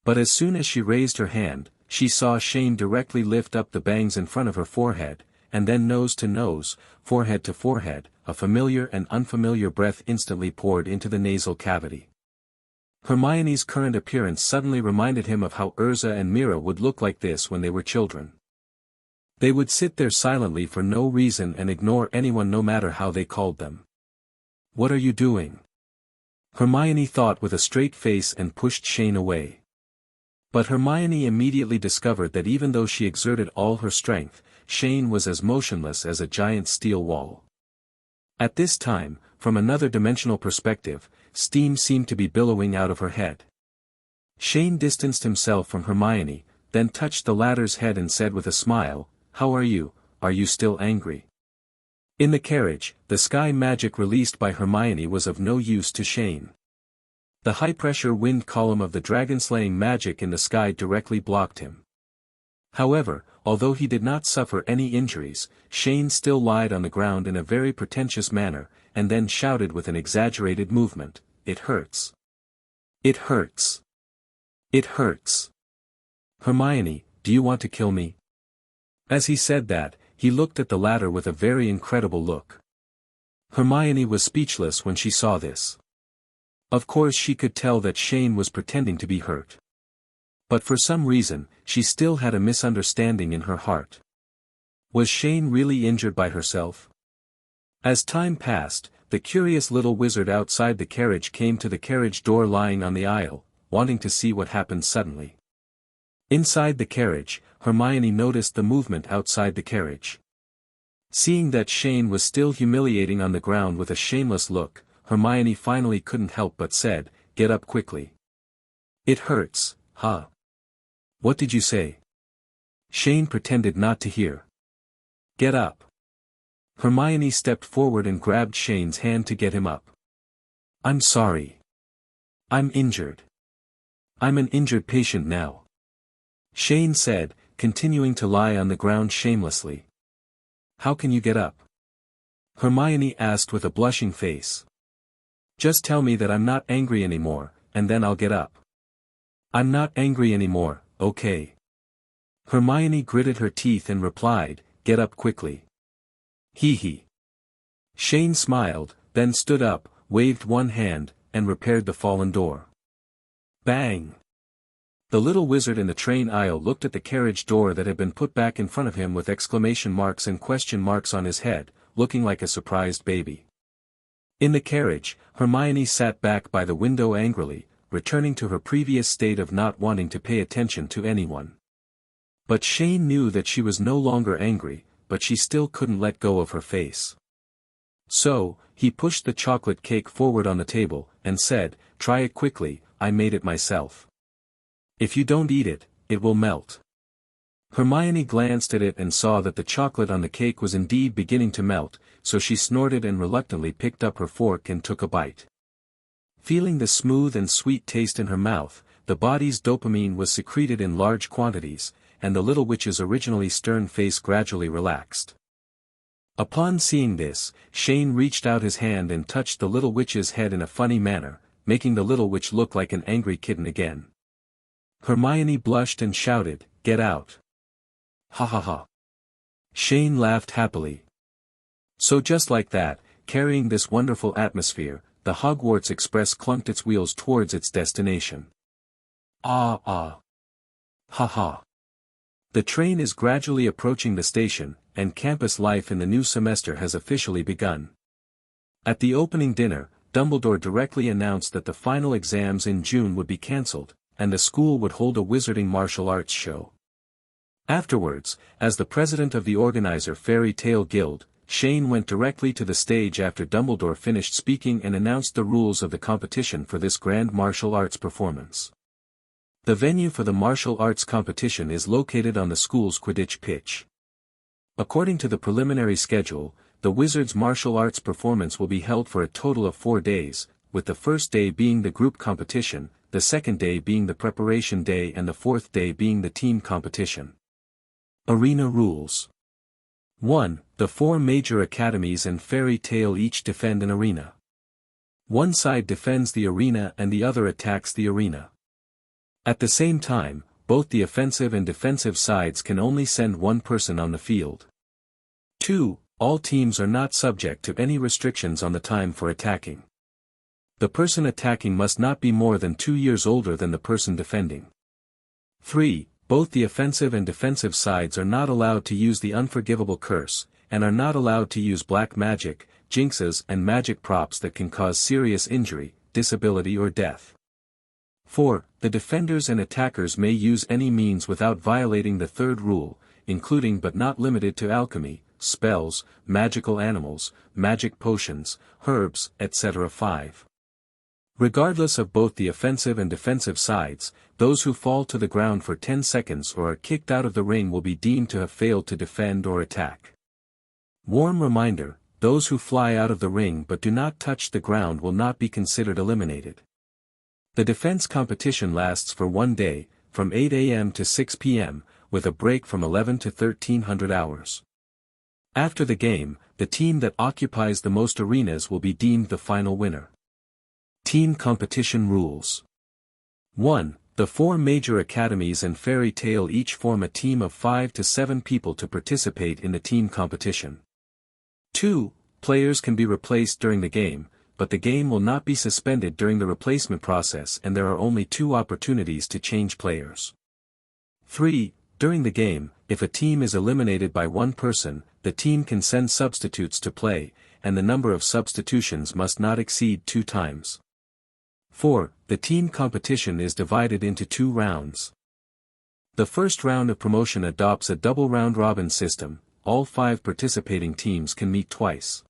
But as soon as she raised her hand, she saw Shane directly lift up the bangs in front of her forehead, and then nose to nose, forehead to forehead, a familiar and unfamiliar breath instantly poured into the nasal cavity. Hermione's current appearance suddenly reminded him of how Urza and Mira would look like this when they were children. They would sit there silently for no reason and ignore anyone no matter how they called them. "What are you doing?" Hermione thought with a straight face and pushed Shane away. But Hermione immediately discovered that even though she exerted all her strength, Shane was as motionless as a giant steel wall. At this time, from another dimensional perspective, steam seemed to be billowing out of her head. Shane distanced himself from Hermione, then touched the latter's head and said with a smile, "How are you still angry?" In the carriage, the sky magic released by Hermione was of no use to Shane. The high-pressure wind column of the dragon-slaying magic in the sky directly blocked him. However, although he did not suffer any injuries, Shane still lied on the ground in a very pretentious manner, and then shouted with an exaggerated movement, "It hurts. It hurts. It hurts. Hermione, do you want to kill me?" As he said that, he looked at the latter with a very incredible look. Hermione was speechless when she saw this. Of course she could tell that Shane was pretending to be hurt. But for some reason, she still had a misunderstanding in her heart. Was Shane really injured by herself? As time passed, the curious little wizard outside the carriage came to the carriage door lying on the aisle, wanting to see what happened suddenly. Inside the carriage, Hermione noticed the movement outside the carriage. Seeing that Shane was still humiliating on the ground with a shameless look, Hermione finally couldn't help but said, "Get up quickly." "It hurts, huh?" "What did you say?" Shane pretended not to hear. "Get up." Hermione stepped forward and grabbed Shane's hand to get him up. "I'm sorry. I'm injured. I'm an injured patient now," Shane said, continuing to lie on the ground shamelessly. "How can you get up?" Hermione asked with a blushing face. "Just tell me that I'm not angry anymore, and then I'll get up." "I'm not angry anymore, okay." Hermione gritted her teeth and replied, "Get up quickly." Hee. Shane smiled, then stood up, waved one hand, and repaired the fallen door. Bang! The little wizard in the train aisle looked at the carriage door that had been put back in front of him with exclamation marks and question marks on his head, looking like a surprised baby. In the carriage, Hermione sat back by the window angrily, returning to her previous state of not wanting to pay attention to anyone. But Shane knew that she was no longer angry, but she still couldn't let go of her face. So, he pushed the chocolate cake forward on the table, and said, "Try it quickly, I made it myself. If you don't eat it, it will melt." Hermione glanced at it and saw that the chocolate on the cake was indeed beginning to melt, so she snorted and reluctantly picked up her fork and took a bite. Feeling the smooth and sweet taste in her mouth, the body's dopamine was secreted in large quantities, and the little witch's originally stern face gradually relaxed. Upon seeing this, Shane reached out his hand and touched the little witch's head in a funny manner, making the little witch look like an angry kitten again. Hermione blushed and shouted, "Get out." "Ha ha ha." Shane laughed happily. So just like that, carrying this wonderful atmosphere, the Hogwarts Express clunked its wheels towards its destination. Ah. Ha ha. The train is gradually approaching the station, and campus life in the new semester has officially begun. At the opening dinner, Dumbledore directly announced that the final exams in June would be cancelled, and the school would hold a wizarding martial arts show. Afterwards, as the president of the organizer Fairy Tale Guild, Shane went directly to the stage after Dumbledore finished speaking and announced the rules of the competition for this grand martial arts performance. The venue for the martial arts competition is located on the school's Quidditch pitch. According to the preliminary schedule, the Wizards' martial arts performance will be held for a total of 4 days, with the first day being the group competition, the second day being the preparation day and the fourth day being the team competition. Arena rules. 1. The 4 major academies and Fairy Tale each defend an arena. One side defends the arena and the other attacks the arena. At the same time, both the offensive and defensive sides can only send one person on the field. 2. All teams are not subject to any restrictions on the time for attacking. The person attacking must not be more than 2 years older than the person defending. 3. Both the offensive and defensive sides are not allowed to use the unforgivable curse, and are not allowed to use black magic, jinxes and magic props that can cause serious injury, disability or death. 4. The defenders and attackers may use any means without violating the third rule, including but not limited to alchemy, spells, magical animals, magic potions, herbs, etc. 5. Regardless of both the offensive and defensive sides, those who fall to the ground for 10 seconds or are kicked out of the ring will be deemed to have failed to defend or attack. Warm reminder, those who fly out of the ring but do not touch the ground will not be considered eliminated. The defense competition lasts for 1 day, from 8 a.m. to 6 p.m., with a break from 11 to 1300 hours. After the game, the team that occupies the most arenas will be deemed the final winner. Team competition rules. 1. The 4 major academies and Fairy Tale each form a team of 5 to 7 people to participate in the team competition. 2. Players can be replaced during the game, but the game will not be suspended during the replacement process and there are only 2 opportunities to change players. 3. During the game, if a team is eliminated by one person, the team can send substitutes to play, and the number of substitutions must not exceed 2 times. 4. The team competition is divided into 2 rounds. The first round of promotion adopts a double round-robin system, all 5 participating teams can meet twice.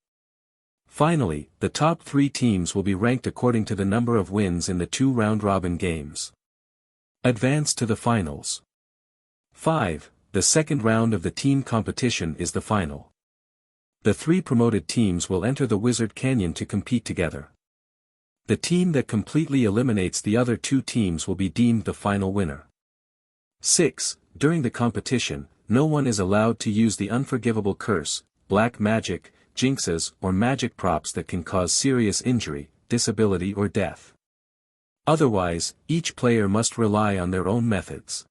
Finally, the top 3 teams will be ranked according to the number of wins in the 2 round-robin games. Advance to the finals. 5. The second round of the team competition is the final. The 3 promoted teams will enter the Wizard Canyon to compete together. The team that completely eliminates the other 2 teams will be deemed the final winner. 6. During the competition, no one is allowed to use the unforgivable curse, black magic, jinxes or magic props that can cause serious injury, disability or death. Otherwise, each player must rely on their own methods.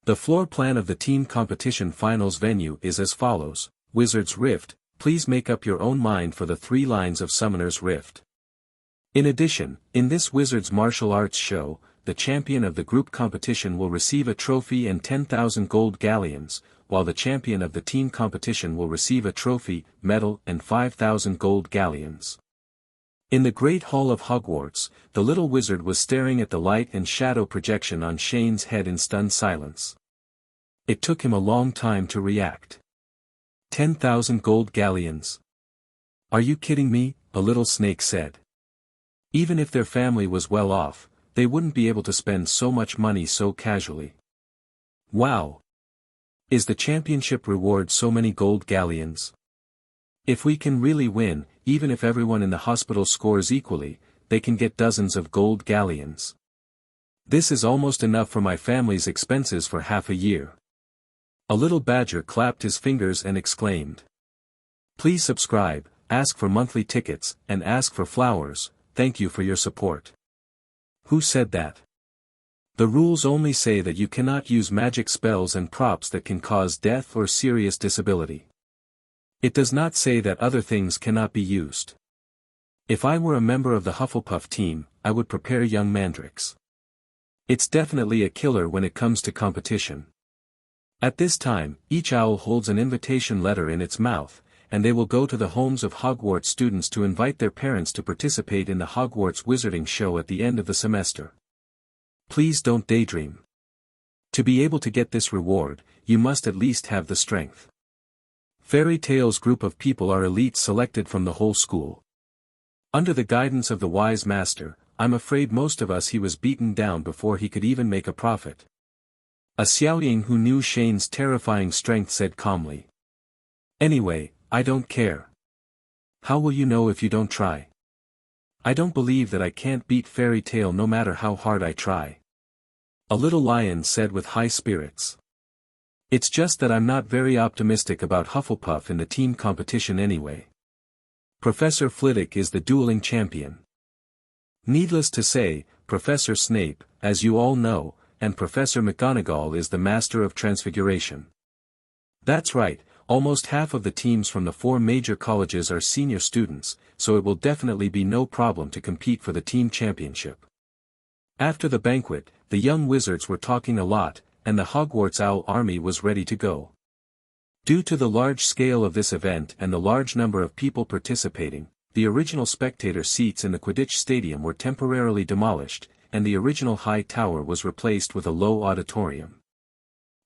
The floor plan of the team competition finals venue is as follows: Wizard's Rift, please make up your own mind for the 3 lines of Summoner's Rift. In addition, in this Wizard's martial arts show, the champion of the group competition will receive a trophy and 10,000 gold galleons, while the champion of the team competition will receive a trophy, medal and 5,000 gold galleons. In the Great Hall of Hogwarts, the little wizard was staring at the light and shadow projection on Shane's head in stunned silence. It took him a long time to react. 10,000 gold galleons. Are you kidding me? A little snake said. Even if their family was well off, they wouldn't be able to spend so much money so casually. Wow! Is the championship reward so many gold galleons? If we can really win, even if everyone in the hospital scores equally, they can get dozens of gold galleons. This is almost enough for my family's expenses for half a year. A little badger clapped his fingers and exclaimed. Please subscribe, ask for monthly tickets, and ask for flowers. Thank you for your support. Who said that? The rules only say that you cannot use magic spells and props that can cause death or serious disability. It does not say that other things cannot be used. If I were a member of the Hufflepuff team, I would prepare young Mandrix. It's definitely a killer when it comes to competition. At this time, each owl holds an invitation letter in its mouth, and they will go to the homes of Hogwarts students to invite their parents to participate in the Hogwarts Wizarding Show at the end of the semester. Please don't daydream. To be able to get this reward, you must at least have the strength. Fairy Tale's group of people are elites selected from the whole school. Under the guidance of the wise master, I'm afraid most of us he was beaten down before he could even make a profit. A Xiaoying who knew Shane's terrifying strength said calmly. Anyway, I don't care. How will you know if you don't try? I don't believe that I can't beat Fairy Tale no matter how hard I try. A little lion said with high spirits. It's just that I'm not very optimistic about Hufflepuff in the team competition anyway. Professor Flitwick is the dueling champion. Needless to say, Professor Snape, as you all know, and Professor McGonagall is the master of transfiguration. That's right, almost half of the teams from the 4 major colleges are senior students, so it will definitely be no problem to compete for the team championship. After the banquet, the young wizards were talking a lot, and the Hogwarts Owl Army was ready to go. Due to the large scale of this event and the large number of people participating, the original spectator seats in the Quidditch Stadium were temporarily demolished, and the original high tower was replaced with a low auditorium.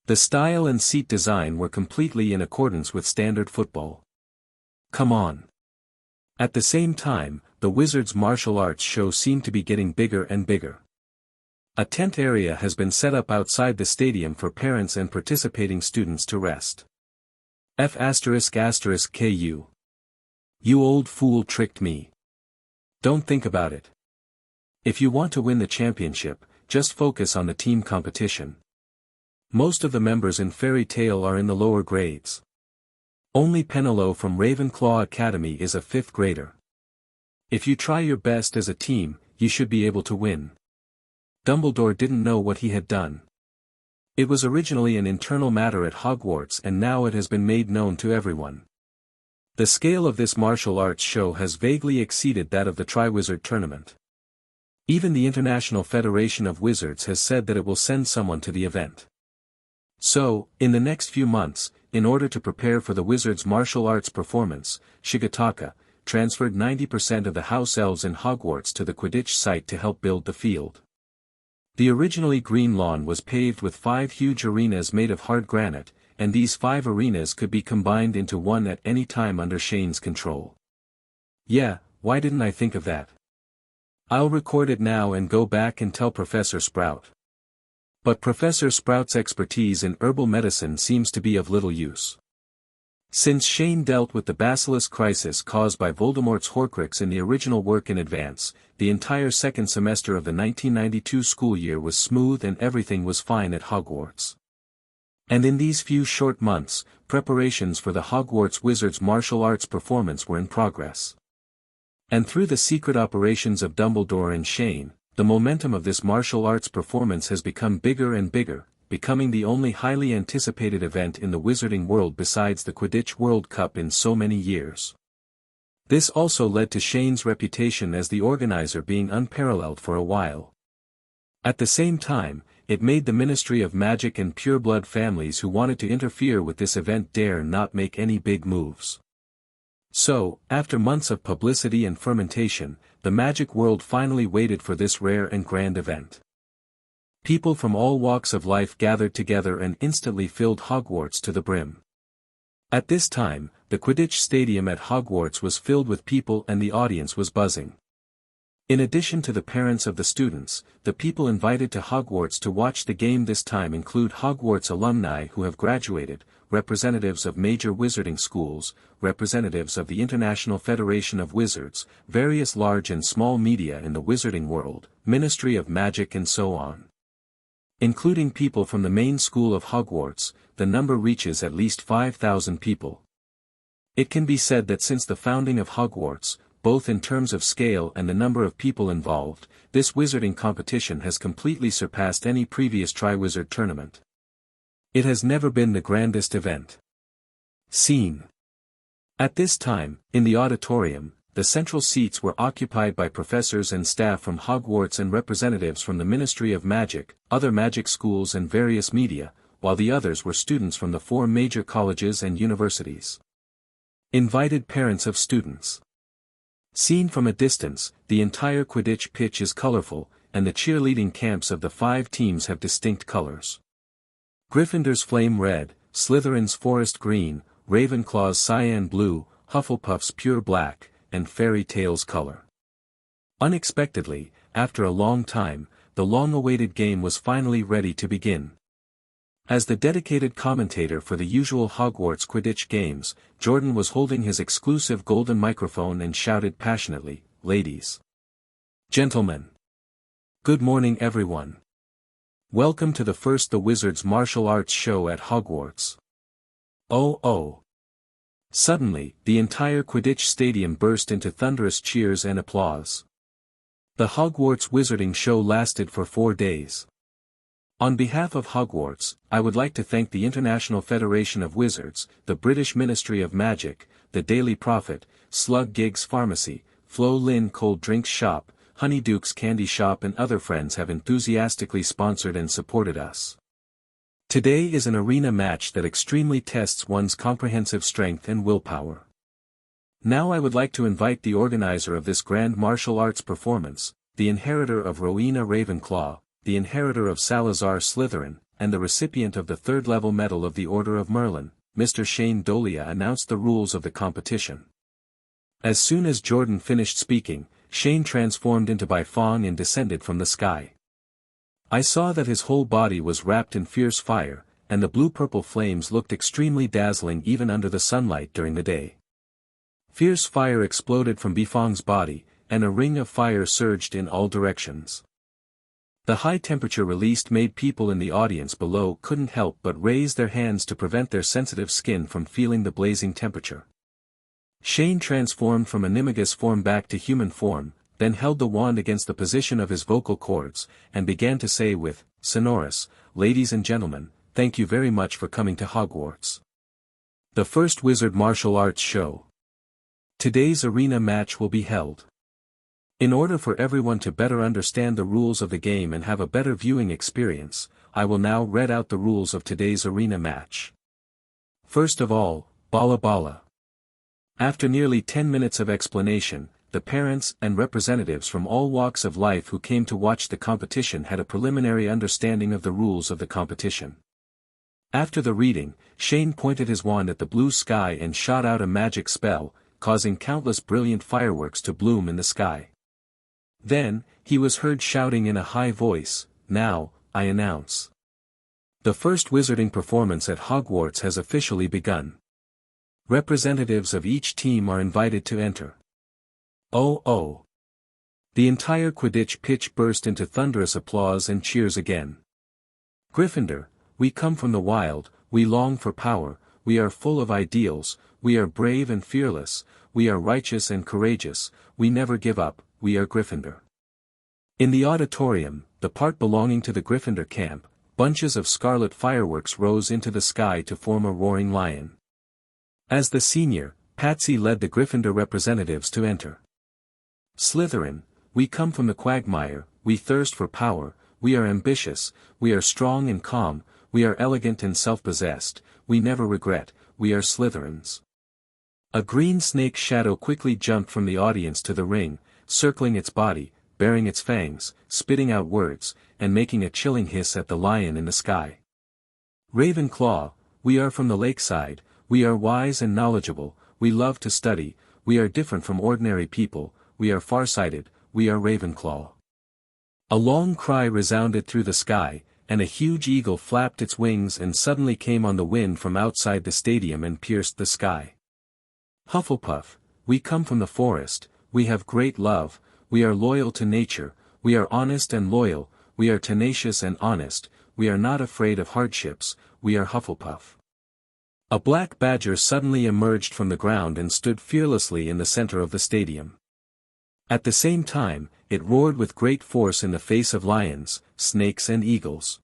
The style and seat design were completely in accordance with standard football. Come on. At the same time, the Wizards' martial arts show seemed to be getting bigger and bigger. A tent area has been set up outside the stadium for parents and participating students to rest. F***KU. You old fool tricked me. Don't think about it. If you want to win the championship, just focus on the team competition. Most of the members in Fairy Tale are in the lower grades. Only Penelope from Ravenclaw Academy is a 5th grader. If you try your best as a team, you should be able to win. Dumbledore didn't know what he had done. It was originally an internal matter at Hogwarts and now it has been made known to everyone. The scale of this martial arts show has vaguely exceeded that of the Triwizard Tournament. Even the International Federation of Wizards has said that it will send someone to the event. So, in the next few months, in order to prepare for the Wizards' martial arts performance, Shigataka transferred 90% of the house elves in Hogwarts to the Quidditch site to help build the field. The originally green lawn was paved with 5 huge arenas made of hard granite, and these 5 arenas could be combined into one at any time under Shane's control. Yeah, why didn't I think of that? I'll record it now and go back and tell Professor Sprout. But Professor Sprout's expertise in herbal medicine seems to be of little use. Since Shane dealt with the Basilisk crisis caused by Voldemort's Horcrux in the original work in advance, the entire second semester of the 1992 school year was smooth and everything was fine at Hogwarts. And in these few short months, preparations for the Hogwarts Wizards martial arts performance were in progress. And through the secret operations of Dumbledore and Shane, the momentum of this martial arts performance has become bigger and bigger, becoming the only highly anticipated event in the wizarding world besides the Quidditch World Cup in so many years. This also led to Shane's reputation as the organizer being unparalleled for a while. At the same time, it made the Ministry of Magic and Pureblood families who wanted to interfere with this event dare not make any big moves. So, after months of publicity and fermentation, the magic world finally waited for this rare and grand event. People from all walks of life gathered together and instantly filled Hogwarts to the brim. At this time, the Quidditch Stadium at Hogwarts was filled with people and the audience was buzzing. In addition to the parents of the students, the people invited to Hogwarts to watch the game this time include Hogwarts alumni who have graduated, representatives of major wizarding schools, representatives of the International Federation of Wizards, various large and small media in the wizarding world, Ministry of Magic and so on. Including people from the main school of Hogwarts, the number reaches at least 5,000 people. It can be said that since the founding of Hogwarts, both in terms of scale and the number of people involved, this wizarding competition has completely surpassed any previous Triwizard Tournament. It has never been the grandest event. Scene. At this time, in the auditorium, the central seats were occupied by professors and staff from Hogwarts and representatives from the Ministry of Magic, other magic schools and various media, while the others were students from the 4 major colleges and universities. Invited parents of students. Seen from a distance, the entire Quidditch pitch is colorful, and the cheerleading camps of the 5 teams have distinct colors. Gryffindor's flame red, Slytherin's forest green, Ravenclaw's cyan blue, Hufflepuff's pure black, and Fairy Tale's color. Unexpectedly, after a long time, the long-awaited game was finally ready to begin. As the dedicated commentator for the usual Hogwarts Quidditch games, Jordan was holding his exclusive golden microphone and shouted passionately, "Ladies, gentlemen, good morning everyone. Welcome to the first The Wizards martial arts show at Hogwarts." Oh. Suddenly, the entire Quidditch stadium burst into thunderous cheers and applause. The Hogwarts Wizarding show lasted for 4 days. On behalf of Hogwarts, I would like to thank the International Federation of Wizards, the British Ministry of Magic, the Daily Prophet, Slug Gigs Pharmacy, Flo Lin Cold Drinks Shop, Honeyduke's Candy Shop and other friends have enthusiastically sponsored and supported us. Today is an arena match that extremely tests one's comprehensive strength and willpower. Now I would like to invite the organizer of this grand martial arts performance, the inheritor of Rowena Ravenclaw, the inheritor of Salazar Slytherin, and the recipient of the 3rd-level medal of the Order of Merlin, Mr. Shane Dolea announced the rules of the competition. As soon as Jordan finished speaking, Shane transformed into Bifong and descended from the sky. I saw that his whole body was wrapped in fierce fire, and the blue-purple flames looked extremely dazzling even under the sunlight during the day. Fierce fire exploded from Bifong's body, and a ring of fire surged in all directions. The high temperature released made people in the audience below couldn't help but raise their hands to prevent their sensitive skin from feeling the blazing temperature. Shane transformed from animagus form back to human form, then held the wand against the position of his vocal cords, and began to say with, sonorous, "Ladies and gentlemen, thank you very much for coming to Hogwarts. The first wizard martial arts show. Today's arena match will be held. In order for everyone to better understand the rules of the game and have a better viewing experience, I will now read out the rules of today's arena match. First of all, Bala Bala. After nearly 10 minutes of explanation, the parents and representatives from all walks of life who came to watch the competition had a preliminary understanding of the rules of the competition. After the reading, Shane pointed his wand at the blue sky and shot out a magic spell, causing countless brilliant fireworks to bloom in the sky. Then, he was heard shouting in a high voice, "Now, I announce. The first wizarding performance at Hogwarts has officially begun. Representatives of each team are invited to enter." Oh. The entire Quidditch pitch burst into thunderous applause and cheers again. Gryffindor, we come from the wild, we long for power, we are full of ideals, we are brave and fearless, we are righteous and courageous, we never give up, we are Gryffindor. In the auditorium, the part belonging to the Gryffindor camp, bunches of scarlet fireworks rose into the sky to form a roaring lion. As the senior, Patsy led the Gryffindor representatives to enter. Slytherin, we come from the quagmire, we thirst for power, we are ambitious, we are strong and calm, we are elegant and self-possessed, we never regret, we are Slytherins. A green snake shadow quickly jumped from the audience to the ring, circling its body, baring its fangs, spitting out words, and making a chilling hiss at the lion in the sky. Ravenclaw, we are from the lakeside, we are wise and knowledgeable, we love to study, we are different from ordinary people, we are farsighted, we are Ravenclaw. A long cry resounded through the sky, and a huge eagle flapped its wings and suddenly came on the wind from outside the stadium and pierced the sky. Hufflepuff, we come from the forest, we have great love, we are loyal to nature, we are honest and loyal, we are tenacious and honest, we are not afraid of hardships, we are Hufflepuff. A black badger suddenly emerged from the ground and stood fearlessly in the center of the stadium. At the same time, it roared with great force in the face of lions, snakes and eagles.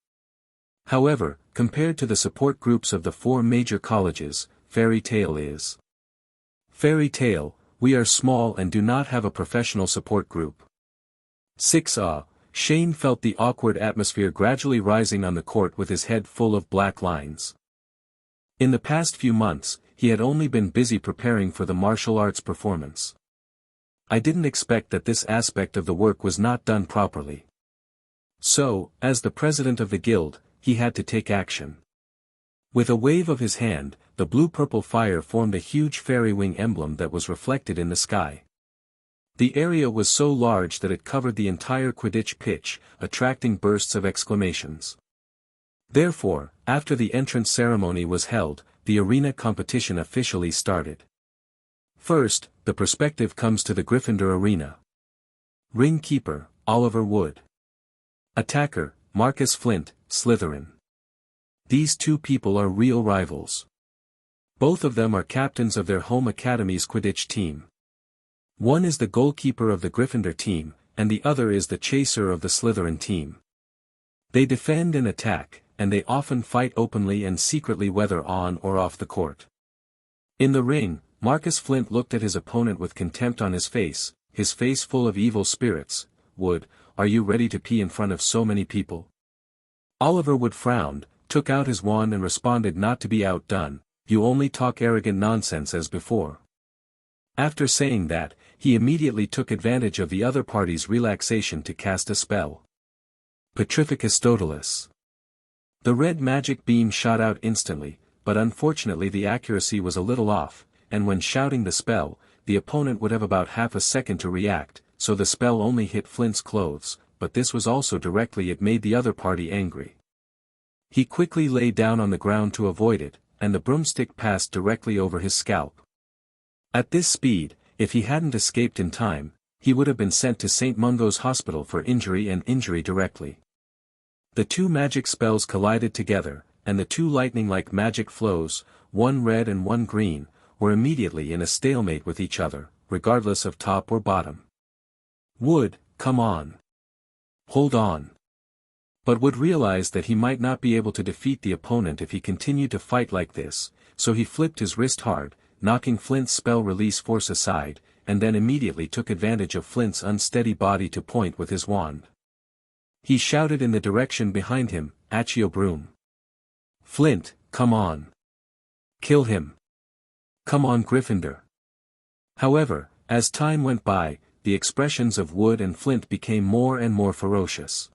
However, compared to the support groups of the 4 major colleges, Fairy Tale is. Fairy Tale, we are small and do not have a professional support group. 6. Shane felt the awkward atmosphere gradually rising on the court with his head full of black lines. In the past few months, he had only been busy preparing for the martial arts performance. I didn't expect that this aspect of the work was not done properly. So, as the president of the guild, he had to take action. With a wave of his hand, the blue-purple fire formed a huge fairy wing emblem that was reflected in the sky. The area was so large that it covered the entire Quidditch pitch, attracting bursts of exclamations. Therefore, after the entrance ceremony was held, the arena competition officially started. First, the perspective comes to the Gryffindor arena. Ring Keeper, Oliver Wood. Attacker, Marcus Flint, Slytherin. These two people are real rivals. Both of them are captains of their home academy's Quidditch team. One is the goalkeeper of the Gryffindor team, and the other is the chaser of the Slytherin team. They defend and attack, and they often fight openly and secretly whether on or off the court. In the ring, Marcus Flint looked at his opponent with contempt on his face full of evil spirits. Wood, are you ready to pee in front of so many people? Oliver Wood frowned, took out his wand and responded not to be outdone, you only talk arrogant nonsense as before. After saying that, he immediately took advantage of the other party's relaxation to cast a spell. Petrificus Totalis. The red magic beam shot out instantly, but unfortunately the accuracy was a little off, and when shouting the spell, the opponent would have about half a second to react, so the spell only hit Flint's clothes, but this was also directly it made the other party angry. He quickly lay down on the ground to avoid it, and the broomstick passed directly over his scalp. At this speed, if he hadn't escaped in time, he would have been sent to St. Mungo's hospital for injury and injury directly. The two magic spells collided together, and the two lightning-like magic flows, one red and one green, were immediately in a stalemate with each other, regardless of top or bottom. Wood, come on. Hold on. But Wood realized that he might not be able to defeat the opponent if he continued to fight like this, so he flipped his wrist hard, knocking Flint's spell release force aside, and then immediately took advantage of Flint's unsteady body to point with his wand. He shouted in the direction behind him, Accio Broom. Flint, come on. Kill him. Come on Gryffindor. However, as time went by, the expressions of Wood and Flint became more and more ferocious.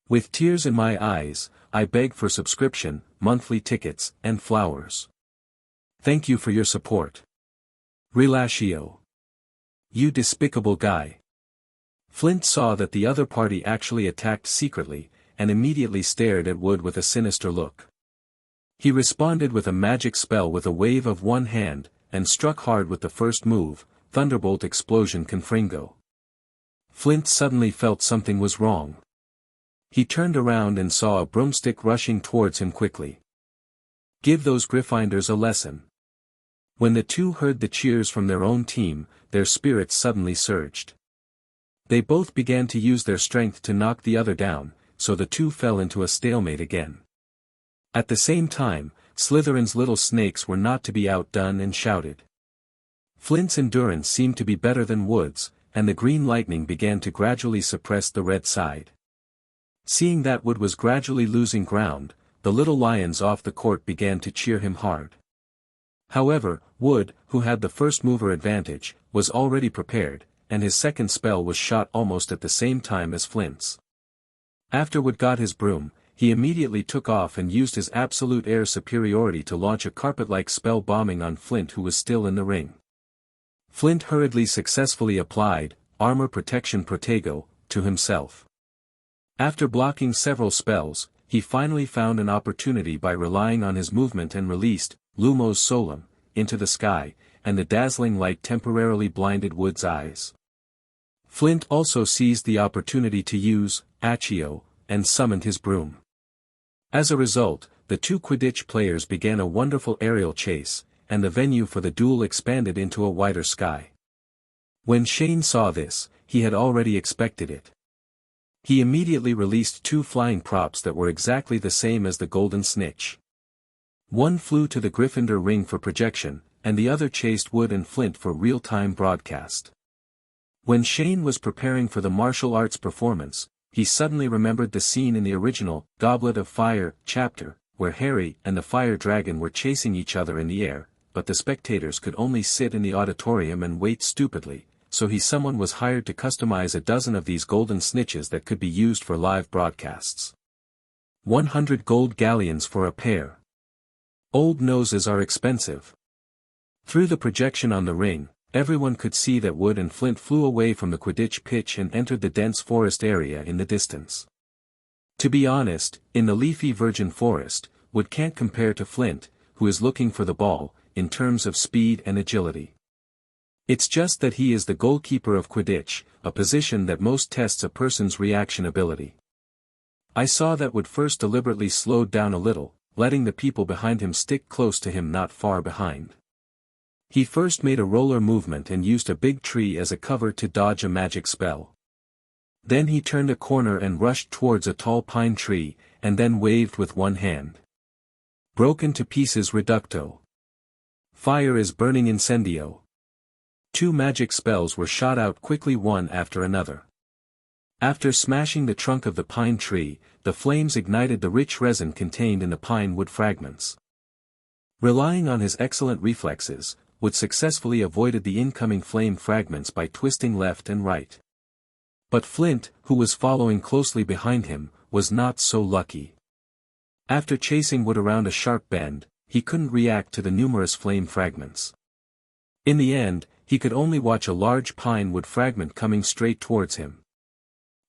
With tears in my eyes, I beg for subscription, monthly tickets, and flowers. Thank you for your support. Relatio. You despicable guy. Flint saw that the other party actually attacked secretly, and immediately stared at Wood with a sinister look. He responded with a magic spell with a wave of one hand, and struck hard with the first move, Thunderbolt Explosion Confringo. Flint suddenly felt something was wrong. He turned around and saw a broomstick rushing towards him quickly. Give those Gryffindors a lesson. When the two heard the cheers from their own team, their spirits suddenly surged. They both began to use their strength to knock the other down, so the two fell into a stalemate again. At the same time, Slytherin's little snakes were not to be outdone and shouted. Flint's endurance seemed to be better than Wood's, and the green lightning began to gradually suppress the red side. Seeing that Wood was gradually losing ground, the little lions off the court began to cheer him hard. However, Wood, who had the first mover advantage, was already prepared, and his second spell was shot almost at the same time as Flint's. After Wood got his broom, he immediately took off and used his absolute air superiority to launch a carpet-like spell bombing on Flint, who was still in the ring. Flint hurriedly successfully applied Armor Protection Protego to himself. After blocking several spells, he finally found an opportunity by relying on his movement and released Lumos Solum into the sky, and the dazzling light temporarily blinded Wood's eyes. Flint also seized the opportunity to use Accio and summoned his broom. As a result, the two Quidditch players began a wonderful aerial chase, and the venue for the duel expanded into a wider sky. When Shane saw this, he had already expected it. He immediately released two flying props that were exactly the same as the Golden Snitch. One flew to the Gryffindor ring for projection, and the other chased Wood and Flint for real-time broadcast. When Shane was preparing for the martial arts performance, he suddenly remembered the scene in the original Goblet of Fire chapter, where Harry and the fire dragon were chasing each other in the air, but the spectators could only sit in the auditorium and wait stupidly, so someone was hired to customize a dozen of these golden snitches that could be used for live broadcasts. 100 gold galleons for a pair. Old noses are expensive. Through the projection on the ring, everyone could see that Wood and Flint flew away from the Quidditch pitch and entered the dense forest area in the distance. To be honest, in the leafy virgin forest, Wood can't compare to Flint, who is looking for the ball, in terms of speed and agility. It's just that he is the goalkeeper of Quidditch, a position that most tests a person's reaction ability. I saw that Wood first deliberately slowed down a little, letting the people behind him stick close to him not far behind. He first made a roller movement and used a big tree as a cover to dodge a magic spell. Then he turned a corner and rushed towards a tall pine tree, and then waved with one hand. Broken to pieces reducto. Fire is burning incendio. 2 magic spells were shot out quickly one after another. After smashing the trunk of the pine tree, the flames ignited the rich resin contained in the pine wood fragments. Relying on his excellent reflexes, Wood successfully avoided the incoming flame fragments by twisting left and right. But Flint, who was following closely behind him, was not so lucky. After chasing Wood around a sharp bend, he couldn't react to the numerous flame fragments. In the end, he could only watch a large pine wood fragment coming straight towards him.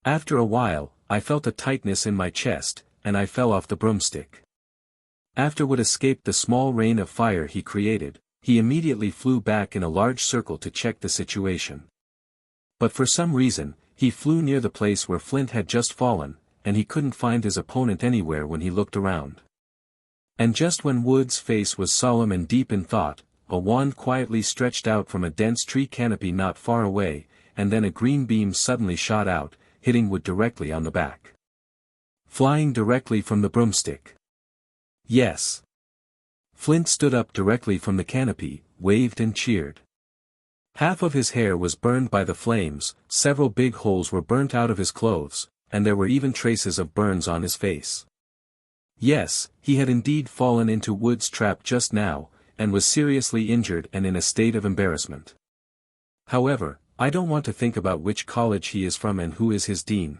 After a while, I felt a tightness in my chest, and I fell off the broomstick. After Wood escaped the small rain of fire he created, he immediately flew back in a large circle to check the situation. But for some reason, he flew near the place where Flint had just fallen, and he couldn't find his opponent anywhere when he looked around. And just when Wood's face was solemn and deep in thought, a wand quietly stretched out from a dense tree canopy not far away, and then a green beam suddenly shot out, hitting Wood directly on the back. Flying directly from the broomstick. Yes. Flint stood up directly from the canopy, waved and cheered. Half of his hair was burned by the flames, several big holes were burnt out of his clothes, and there were even traces of burns on his face. Yes, he had indeed fallen into Wood's trap just now, and was seriously injured and in a state of embarrassment. However, I don't want to think about which college he is from and who is his dean.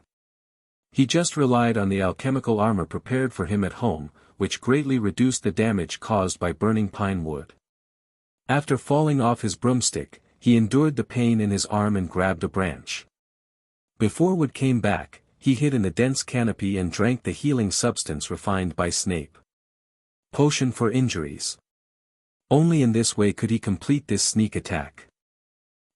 He just relied on the alchemical armor prepared for him at home, which greatly reduced the damage caused by burning pine wood. After falling off his broomstick, he endured the pain in his arm and grabbed a branch. Before Wood came back, he hid in the dense canopy and drank the healing substance refined by Snape. Potion for injuries. Only in this way could he complete this sneak attack.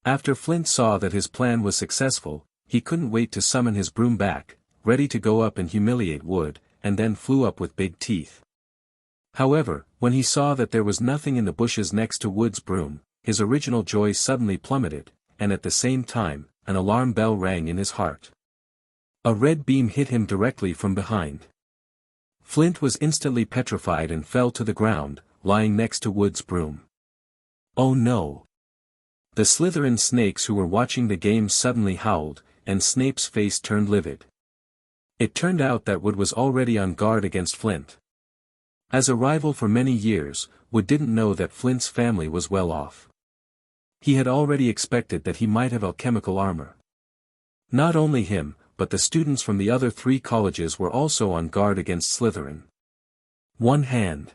After Flint saw that his plan was successful, he couldn't wait to summon his broom back, ready to go up and humiliate Wood, and then flew up with big teeth. However, when he saw that there was nothing in the bushes next to Wood's broom, his original joy suddenly plummeted, and at the same time, an alarm bell rang in his heart. A red beam hit him directly from behind. Flint was instantly petrified and fell to the ground, lying next to Wood's broom. Oh no! The Slytherin snakes who were watching the game suddenly howled, and Snape's face turned livid. It turned out that Wood was already on guard against Flint. As a rival for many years, Wood didn't know that Flint's family was well off. He had already expected that he might have alchemical armor. Not only him, but the students from the other 3 colleges were also on guard against Slytherin. One hand.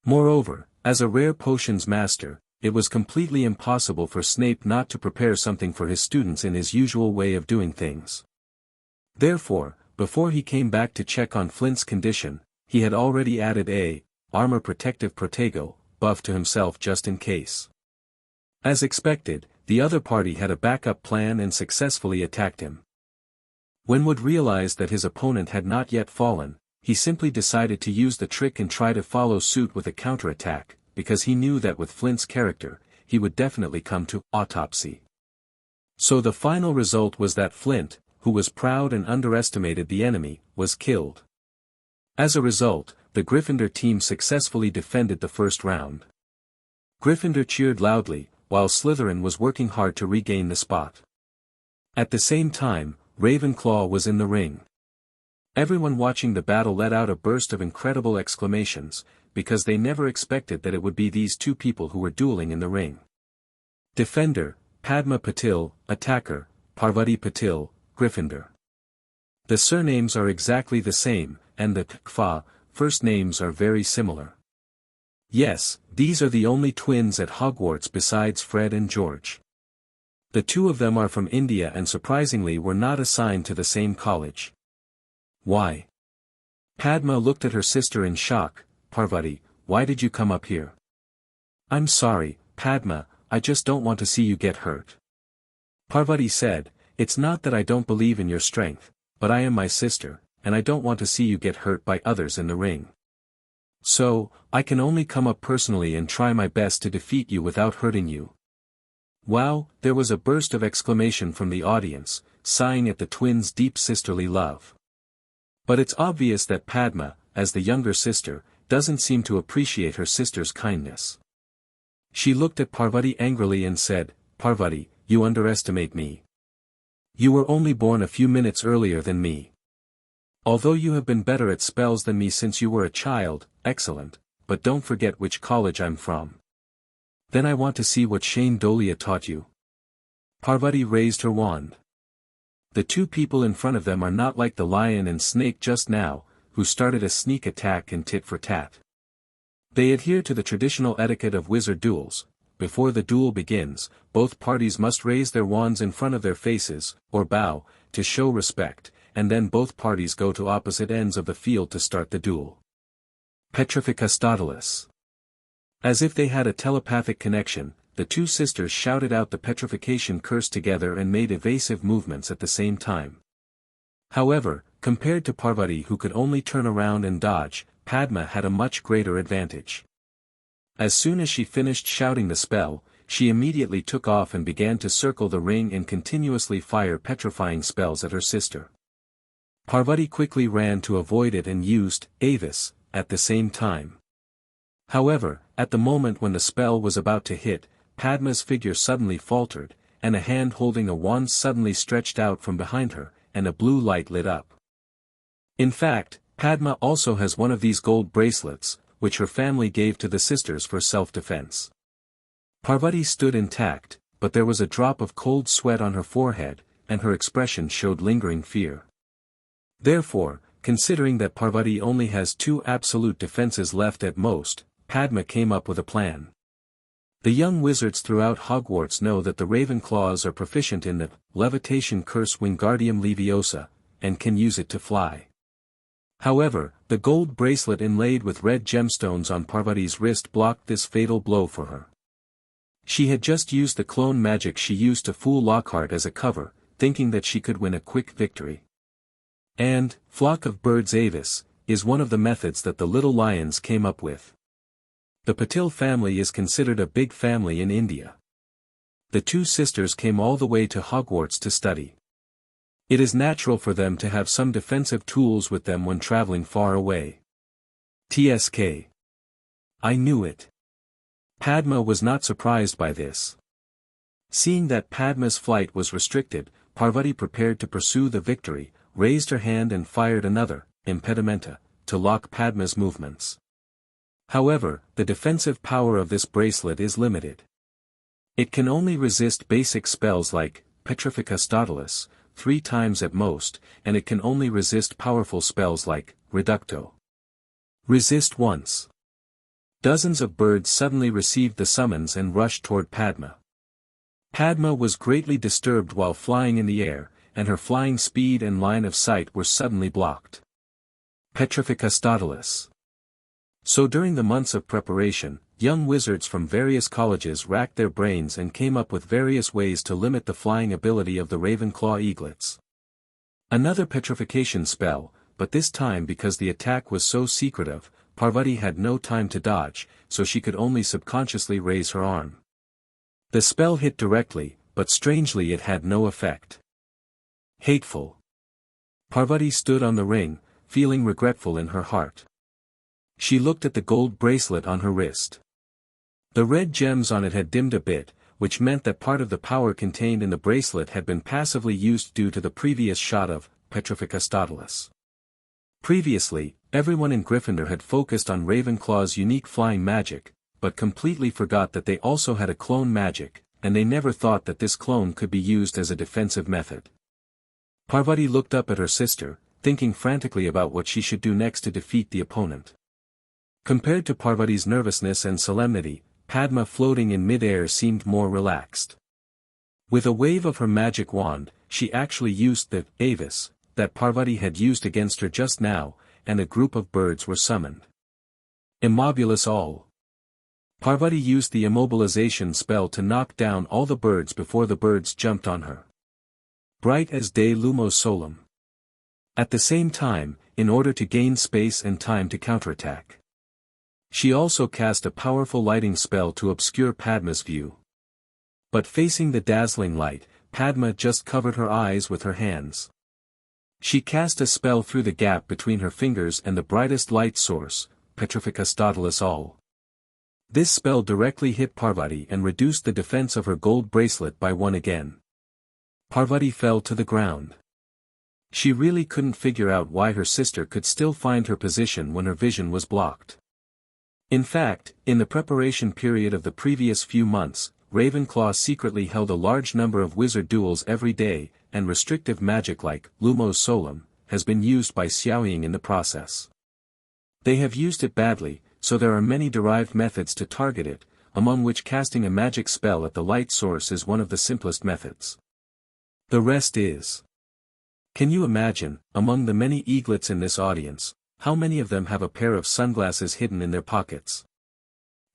Moreover, as a rare potions master, it was completely impossible for Snape not to prepare something for his students in his usual way of doing things. Therefore, before he came back to check on Flint's condition, he had already added a armor protective protego buff to himself just in case. As expected, the other party had a backup plan and successfully attacked him. When Wood realized that his opponent had not yet fallen, he simply decided to use the trick and try to follow suit with a counterattack, because he knew that with Flint's character, he would definitely come to autopsy. So the final result was that Flint, who was proud and underestimated the enemy, was killed. As a result, the Gryffindor team successfully defended the first round. Gryffindor cheered loudly, while Slytherin was working hard to regain the spot. At the same time, Ravenclaw was in the ring. Everyone watching the battle let out a burst of incredible exclamations, because they never expected that it would be these two people who were dueling in the ring. Defender, Padma Patil; attacker, Parvati Patil, Gryffindor. The surnames are exactly the same, and the Kfa first names are very similar. Yes, these are the only twins at Hogwarts besides Fred and George. The two of them are from India and surprisingly were not assigned to the same college. Why? Padma looked at her sister in shock. Parvati, why did you come up here? I'm sorry, Padma, I just don't want to see you get hurt. Parvati said, it's not that I don't believe in your strength, but I am my sister, and I don't want to see you get hurt by others in the ring. So, I can only come up personally and try my best to defeat you without hurting you. Wow, there was a burst of exclamation from the audience, sighing at the twins' deep sisterly love. But it's obvious that Padma, as the younger sister, doesn't seem to appreciate her sister's kindness. She looked at Parvati angrily and said, Parvati, you underestimate me. You were only born a few minutes earlier than me. Although you have been better at spells than me since you were a child, excellent, but don't forget which college I'm from. Then I want to see what Shane Dolea taught you. Parvati raised her wand. The two people in front of them are not like the lion and snake just now, who started a sneak attack and tit for tat. They adhere to the traditional etiquette of wizard duels. Before the duel begins, both parties must raise their wands in front of their faces, or bow, to show respect, and then both parties go to opposite ends of the field to start the duel. Petrificastotalis. As if they had a telepathic connection, the two sisters shouted out the petrification curse together and made evasive movements at the same time. However, compared to Parvati who could only turn around and dodge, Padma had a much greater advantage. As soon as she finished shouting the spell, she immediately took off and began to circle the ring and continuously fire petrifying spells at her sister. Parvati quickly ran to avoid it and used Avis at the same time. However, at the moment when the spell was about to hit, Padma's figure suddenly faltered, and a hand holding a wand suddenly stretched out from behind her, and a blue light lit up. In fact, Padma also has one of these gold bracelets, which her family gave to the sisters for self-defense. Parvati stood intact, but there was a drop of cold sweat on her forehead, and her expression showed lingering fear. Therefore, considering that Parvati only has 2 absolute defenses left at most, Padma came up with a plan. The young wizards throughout Hogwarts know that the Ravenclaws are proficient in the levitation curse Wingardium Leviosa, and can use it to fly. However, the gold bracelet inlaid with red gemstones on Parvati's wrist blocked this fatal blow for her. She had just used the clone magic she used to fool Lockhart as a cover, thinking that she could win a quick victory. And, flock of birds Avis, is one of the methods that the little lions came up with. The Patil family is considered a big family in India. The two sisters came all the way to Hogwarts to study. It is natural for them to have some defensive tools with them when traveling far away. TSK. I knew it. Padma was not surprised by this. Seeing that Padma's flight was restricted, Parvati prepared to pursue the victory, raised her hand and fired another, impedimenta, to lock Padma's movements. However, the defensive power of this bracelet is limited. It can only resist basic spells like Petrificastotalis, 3 times at most, and it can only resist powerful spells like Reducto. Resist once. Dozens of birds suddenly received the summons and rushed toward Padma. Padma was greatly disturbed while flying in the air, and her flying speed and line of sight were suddenly blocked. Petrificastotalis. So during the months of preparation, young wizards from various colleges racked their brains and came up with various ways to limit the flying ability of the Ravenclaw eaglets. Another petrification spell, but this time because the attack was so secretive, Parvati had no time to dodge, so she could only subconsciously raise her arm. The spell hit directly, but strangely it had no effect. Hateful. Parvati stood on the ring, feeling regretful in her heart. She looked at the gold bracelet on her wrist. The red gems on it had dimmed a bit, which meant that part of the power contained in the bracelet had been passively used due to the previous shot of Petrification. Previously, everyone in Gryffindor had focused on Ravenclaw's unique flying magic, but completely forgot that they also had a clone magic, and they never thought that this clone could be used as a defensive method. Parvati looked up at her sister, thinking frantically about what she should do next to defeat the opponent. Compared to Parvati's nervousness and solemnity, Padma floating in mid-air seemed more relaxed. With a wave of her magic wand, she actually used the Avis that Parvati had used against her just now, and a group of birds were summoned. Immobilus all. Parvati used the immobilization spell to knock down all the birds before the birds jumped on her. Bright as day lumos solum. At the same time, in order to gain space and time to counterattack. She also cast a powerful lighting spell to obscure Padma's view. But facing the dazzling light, Padma just covered her eyes with her hands. She cast a spell through the gap between her fingers and the brightest light source, Petrification all. This spell directly hit Parvati and reduced the defense of her gold bracelet by 1 again. Parvati fell to the ground. She really couldn't figure out why her sister could still find her position when her vision was blocked. In fact, in the preparation period of the previous few months, Ravenclaw secretly held a large number of wizard duels every day, and restrictive magic like lumos solum has been used by Xiaoying in the process. They have used it badly, so there are many derived methods to target it, among which casting a magic spell at the light source is one of the simplest methods. The rest is. Can you imagine, among the many eaglets in this audience, how many of them have a pair of sunglasses hidden in their pockets?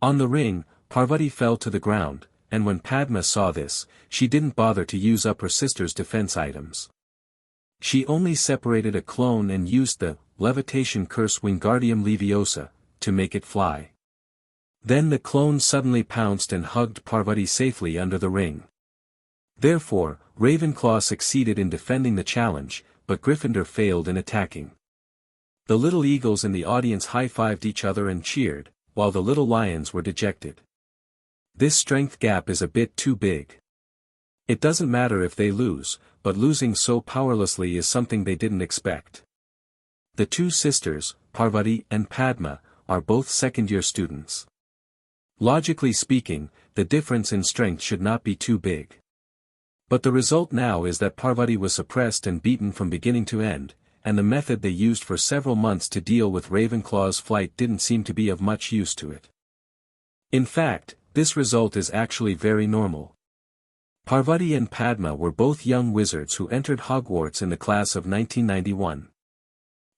On the ring, Parvati fell to the ground, and when Padma saw this, she didn't bother to use up her sister's defense items. She only separated a clone and used the levitation curse Wingardium Leviosa to make it fly. Then the clone suddenly pounced and hugged Parvati safely under the ring. Therefore, Ravenclaw succeeded in defending the challenge, but Gryffindor failed in attacking. The little eagles in the audience high-fived each other and cheered, while the little lions were dejected. This strength gap is a bit too big. It doesn't matter if they lose, but losing so powerlessly is something they didn't expect. The two sisters, Parvati and Padma, are both second-year students. Logically speaking, the difference in strength should not be too big. But the result now is that Parvati was suppressed and beaten from beginning to end, and the method they used for several months to deal with Ravenclaw's flight didn't seem to be of much use to it. In fact, this result is actually very normal. Parvati and Padma were both young wizards who entered Hogwarts in the class of 1991.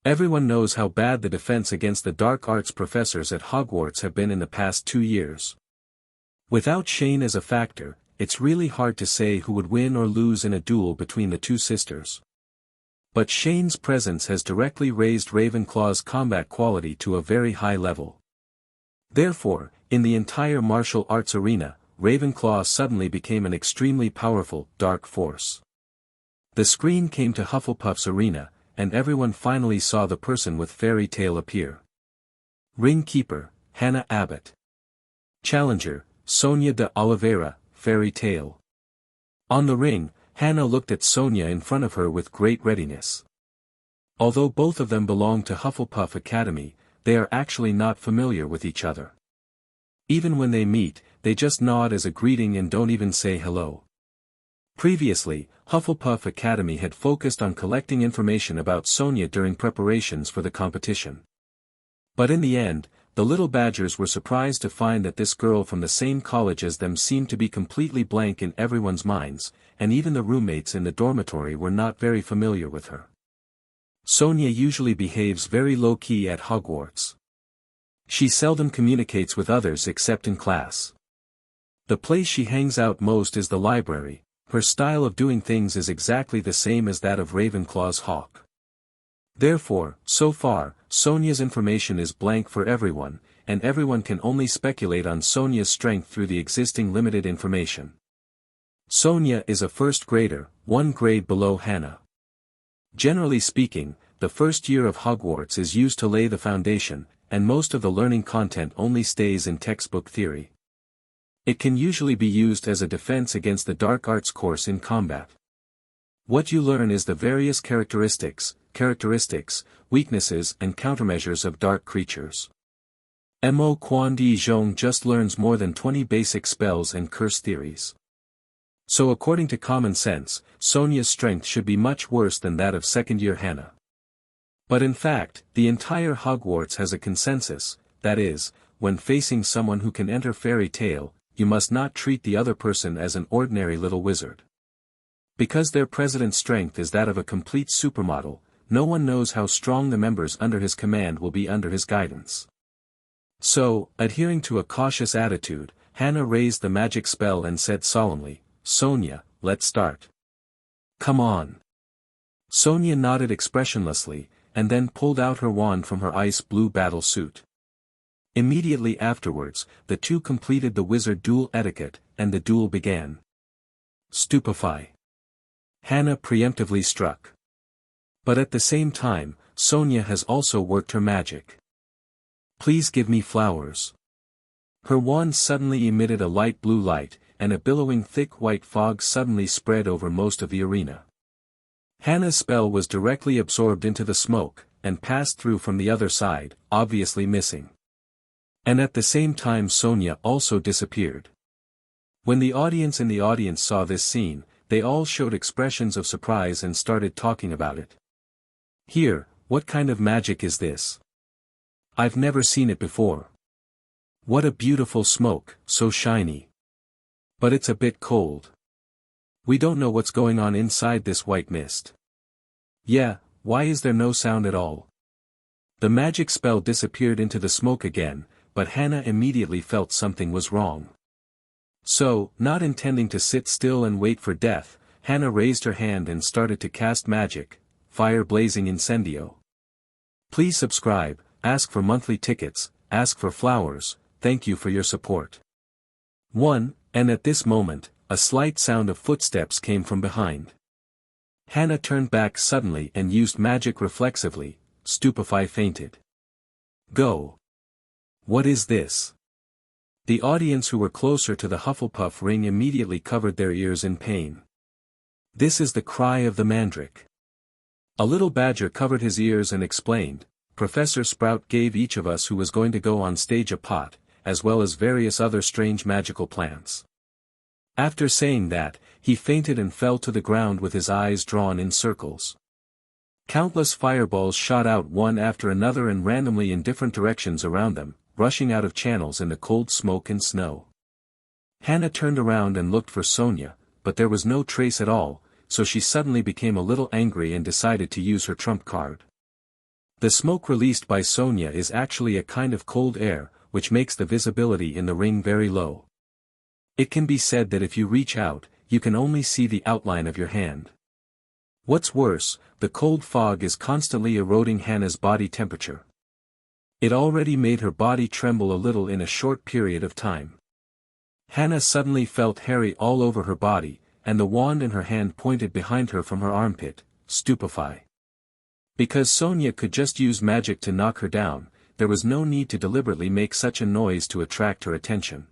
Everyone knows how bad the defense against the dark arts professors at Hogwarts have been in the past 2 years. Without Shane as a factor, it's really hard to say who would win or lose in a duel between the two sisters. But Shane's presence has directly raised Ravenclaw's combat quality to a very high level. Therefore, in the entire martial arts arena, Ravenclaw suddenly became an extremely powerful, dark force. The screen came to Hufflepuff's arena, and everyone finally saw the person with fairy tale appear. Ring Keeper, Hannah Abbott. Challenger, Sonia de Oliveira, fairy tale. On the ring, Hannah looked at Sonia in front of her with great readiness. Although both of them belong to Hufflepuff Academy, they are actually not familiar with each other. Even when they meet, they just nod as a greeting and don't even say hello. Previously, Hufflepuff Academy had focused on collecting information about Sonia during preparations for the competition. But in the end, the little badgers were surprised to find that this girl from the same college as them seemed to be completely blank in everyone's minds, and even the roommates in the dormitory were not very familiar with her. Sonia usually behaves very low-key at Hogwarts. She seldom communicates with others except in class. The place she hangs out most is the library. Her style of doing things is exactly the same as that of Ravenclaw's hawk. Therefore, so far, Sonia's information is blank for everyone, and everyone can only speculate on Sonia's strength through the existing limited information. Sonia is a first grader, 1 grade below Hannah. Generally speaking, the first year of Hogwarts is used to lay the foundation, and most of the learning content only stays in textbook theory. It can usually be used as a defense against the dark arts course in combat. What you learn is the various characteristics, weaknesses and countermeasures of dark creatures. Mo Quan Di Zhong just learns more than 20 basic spells and curse theories. So according to common sense, Sonia's strength should be much worse than that of second-year Hannah. But in fact, the entire Hogwarts has a consensus, that is, when facing someone who can enter fairy tale, you must not treat the other person as an ordinary little wizard. Because their president's strength is that of a complete supermodel, no one knows how strong the members under his command will be under his guidance. So, adhering to a cautious attitude, Hannah raised the magic spell and said solemnly, "Sonia, let's start." "Come on." Sonia nodded expressionlessly, and then pulled out her wand from her ice blue battle suit. Immediately afterwards, the two completed the wizard duel etiquette, and the duel began. Stupefy. Hannah preemptively struck. But at the same time, Sonia has also worked her magic. Please give me flowers. Her wand suddenly emitted a light blue light, and a billowing thick white fog suddenly spread over most of the arena. Hannah's spell was directly absorbed into the smoke, and passed through from the other side, obviously missing. And at the same time Sonia also disappeared. When the audience saw this scene, they all showed expressions of surprise and started talking about it. "Here, what kind of magic is this? I've never seen it before. What a beautiful smoke, so shiny. But it's a bit cold. We don't know what's going on inside this white mist. Yeah, why is there no sound at all?" The magic spell disappeared into the smoke again, but Hannah immediately felt something was wrong. So, not intending to sit still and wait for death, Hannah raised her hand and started to cast magic, fire blazing incendio. Please subscribe, ask for monthly tickets, ask for flowers, thank you for your support. 1, and at this moment, a slight sound of footsteps came from behind. Hannah turned back suddenly and used magic reflexively, Stupefy fainted. Go. What is this? The audience who were closer to the Hufflepuff ring immediately covered their ears in pain. This is the cry of the Mandrake. A little badger covered his ears and explained, Professor Sprout gave each of us who was going to go on stage a pot, as well as various other strange magical plants. After saying that, he fainted and fell to the ground with his eyes drawn in circles. Countless fireballs shot out one after another and randomly in different directions around them, rushing out of channels in the cold smoke and snow. Hannah turned around and looked for Sonia, but there was no trace at all, so she suddenly became a little angry and decided to use her trump card. The smoke released by Sonia is actually a kind of cold air, which makes the visibility in the ring very low. It can be said that if you reach out, you can only see the outline of your hand. What's worse, the cold fog is constantly eroding Hannah's body temperature. It already made her body tremble a little in a short period of time. Hannah suddenly felt hairy all over her body, and the wand in her hand pointed behind her from her armpit, Stupefy. Because Sonia could just use magic to knock her down, there was no need to deliberately make such a noise to attract her attention.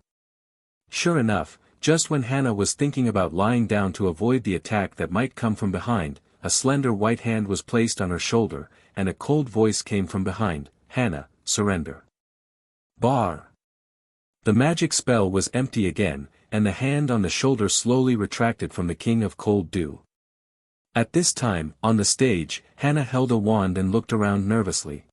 Sure enough, just when Hannah was thinking about lying down to avoid the attack that might come from behind, a slender white hand was placed on her shoulder, and a cold voice came from behind, Hannah, surrender. Bar. The magic spell was empty again, and the hand on the shoulder slowly retracted from the King of Cold Dew. At this time, on the stage, Hannah held a wand and looked around nervously.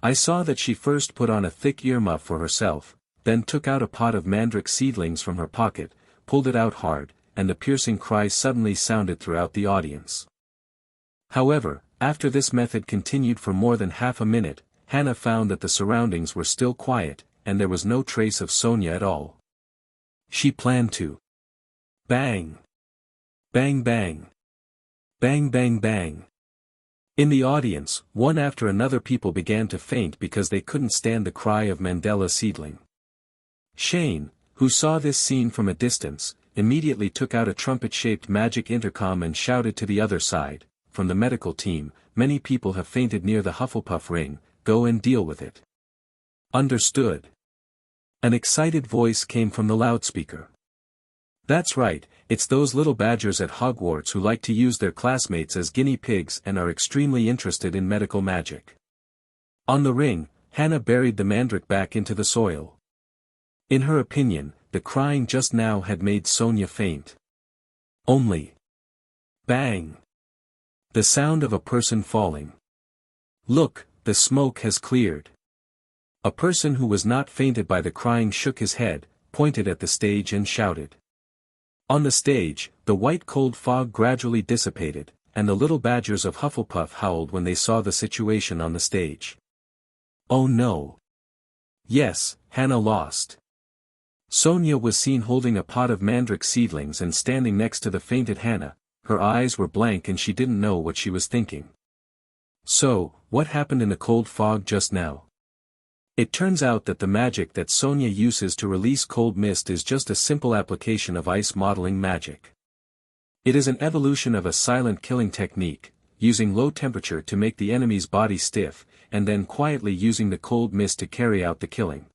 I saw that she first put on a thick earmuff for herself, then took out a pot of mandrake seedlings from her pocket, pulled it out hard, and the piercing cry suddenly sounded throughout the audience. However, after this method continued for more than half a minute, Hannah found that the surroundings were still quiet, and there was no trace of Sonia at all. She planned to. Bang! Bang bang! Bang bang bang! In the audience, one after another people began to faint because they couldn't stand the cry of Mandela seedling. Shane, who saw this scene from a distance, immediately took out a trumpet-shaped magic intercom and shouted to the other side, from the medical team, many people have fainted near the Hufflepuff ring, go and deal with it. Understood. An excited voice came from the loudspeaker. That's right, it's those little badgers at Hogwarts who like to use their classmates as guinea pigs and are extremely interested in medical magic. On the ring, Hannah buried the mandrake back into the soil. In her opinion, the crying just now had made Sonia faint. Only. Bang! The sound of a person falling. Look, the smoke has cleared. A person who was not fainted by the crying shook his head, pointed at the stage and shouted. On the stage, the white cold fog gradually dissipated, and the little badgers of Hufflepuff howled when they saw the situation on the stage. Oh no! Yes, Hannah lost. Sonia was seen holding a pot of mandrake seedlings and standing next to the fainted Hannah. Her eyes were blank and she didn't know what she was thinking. So, what happened in the cold fog just now? It turns out that the magic that Sonia uses to release cold mist is just a simple application of ice modeling magic. It is an evolution of a silent killing technique, using low temperature to make the enemy's body stiff, and then quietly using the cold mist to carry out the killing.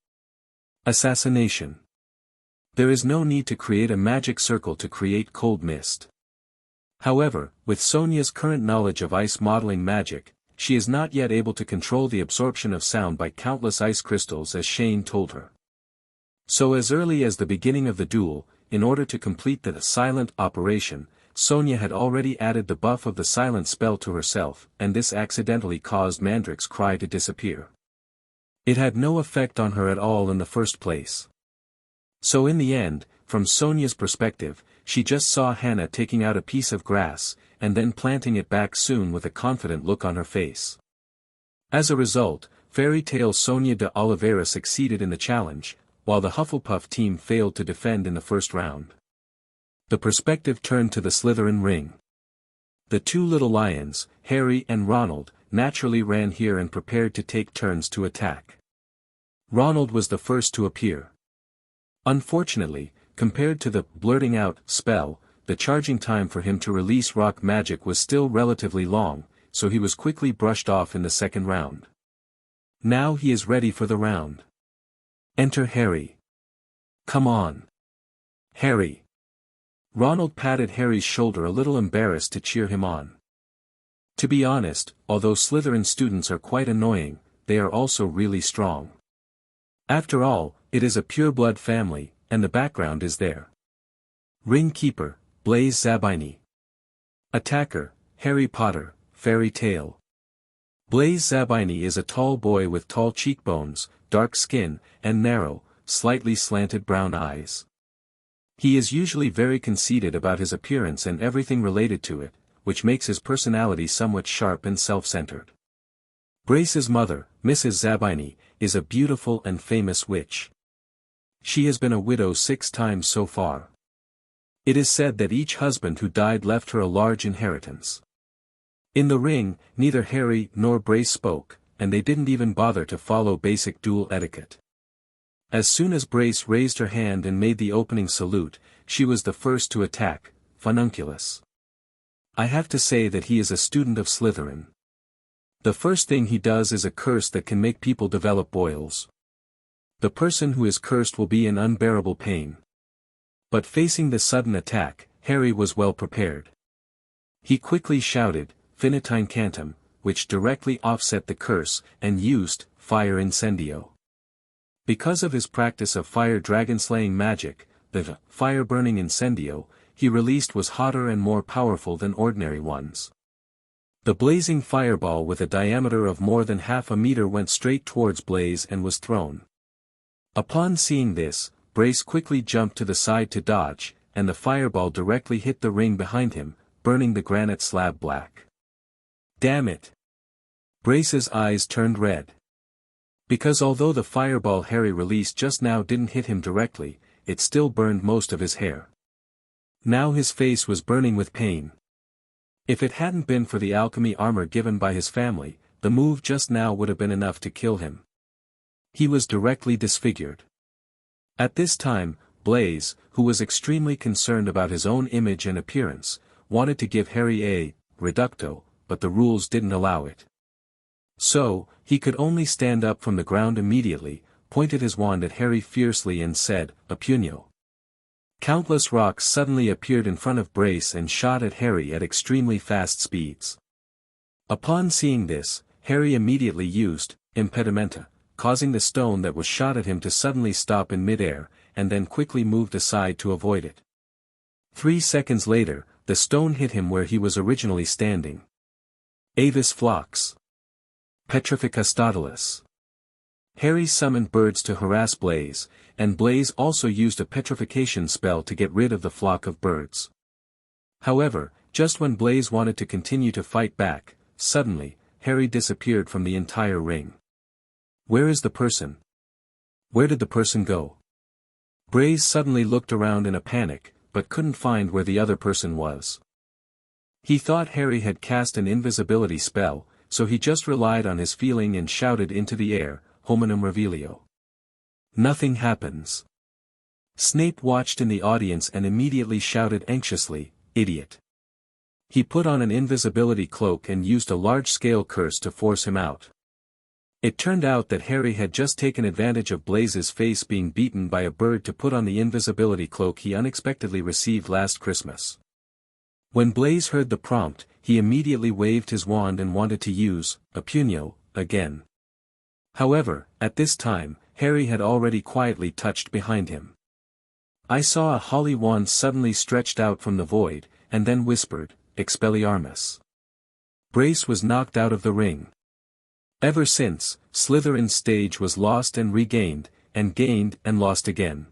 Assassination. There is no need to create a magic circle to create cold mist. However, with Sonia's current knowledge of ice modeling magic, she is not yet able to control the absorption of sound by countless ice crystals as Shane told her. So as early as the beginning of the duel, in order to complete the silent operation, Sonia had already added the buff of the silent spell to herself, and this accidentally caused Mandrake's cry to disappear. It had no effect on her at all in the first place. So in the end, from Sonia's perspective, she just saw Hannah taking out a piece of grass, and then planting it back soon with a confident look on her face. As a result, Fairy Tale Sonia de Oliveira succeeded in the challenge, while the Hufflepuff team failed to defend in the first round. The perspective turned to the Slytherin ring. The two little lions, Harry and Ronald, naturally ran here and prepared to take turns to attack. Ronald was the first to appear. Unfortunately, compared to the blurting out spell, the charging time for him to release rock magic was still relatively long, so he was quickly brushed off in the second round. Now he is ready for the round. Enter Harry. Come on. Harry. Ronald patted Harry's shoulder a little embarrassed to cheer him on. To be honest, although Slytherin students are quite annoying, they are also really strong. After all, it is a pure-blood family, and the background is there. Ring Keeper, Blaise Zabini. Attacker, Harry Potter, Fairy Tale. Blaise Zabini is a tall boy with tall cheekbones, dark skin, and narrow, slightly slanted brown eyes. He is usually very conceited about his appearance and everything related to it, which makes his personality somewhat sharp and self-centered. Brace's mother, Mrs. Zabini, is a beautiful and famous witch. She has been a widow 6 times so far. It is said that each husband who died left her a large inheritance. In the ring, neither Harry nor Brace spoke, and they didn't even bother to follow basic duel etiquette. As soon as Brace raised her hand and made the opening salute, she was the first to attack, Fununculus. I have to say that he is a student of Slytherin. The first thing he does is a curse that can make people develop boils. The person who is cursed will be in unbearable pain. But facing the sudden attack, Harry was well prepared. He quickly shouted, Finitine Cantum, which directly offset the curse, and used, Fire Incendio. Because of his practice of fire dragon-slaying magic, the fire-burning incendio he released was hotter and more powerful than ordinary ones. The blazing fireball with a diameter of more than half a meter went straight towards Blaise and was thrown. Upon seeing this, Brace quickly jumped to the side to dodge, and the fireball directly hit the ring behind him, burning the granite slab black. Damn it! Brace's eyes turned red. Because although the fireball Harry released just now didn't hit him directly, it still burned most of his hair. Now his face was burning with pain. If it hadn't been for the alchemy armor given by his family, the move just now would have been enough to kill him. He was directly disfigured. At this time, Blaise, who was extremely concerned about his own image and appearance, wanted to give Harry a reducto, but the rules didn't allow it. So, he could only stand up from the ground immediately, pointed his wand at Harry fiercely and said, "A puño." Countless rocks suddenly appeared in front of Brace and shot at Harry at extremely fast speeds. Upon seeing this, Harry immediately used impedimenta, causing the stone that was shot at him to suddenly stop in midair, and then quickly moved aside to avoid it. 3 seconds later, the stone hit him where he was originally standing. Avis Phlox. Petrificastotalis. Harry summoned birds to harass Blaze, and Blaze also used a petrification spell to get rid of the flock of birds. However, just when Blaze wanted to continue to fight back, suddenly, Harry disappeared from the entire ring. Where is the person? Where did the person go? Blaze suddenly looked around in a panic, but couldn't find where the other person was. He thought Harry had cast an invisibility spell, so he just relied on his feeling and shouted into the air, "Hominum revelio." Nothing happens. Snape watched in the audience and immediately shouted anxiously, "Idiot." He put on an invisibility cloak and used a large-scale curse to force him out. It turned out that Harry had just taken advantage of Blaze's face being beaten by a bird to put on the invisibility cloak he unexpectedly received last Christmas. When Blaze heard the prompt, he immediately waved his wand and wanted to use a puño again. However, at this time, Harry had already quietly touched behind him. I saw a holly wand suddenly stretched out from the void, and then whispered, "Expelliarmus." Brace was knocked out of the ring. Ever since, Slytherin's stage was lost and regained, and gained and lost again.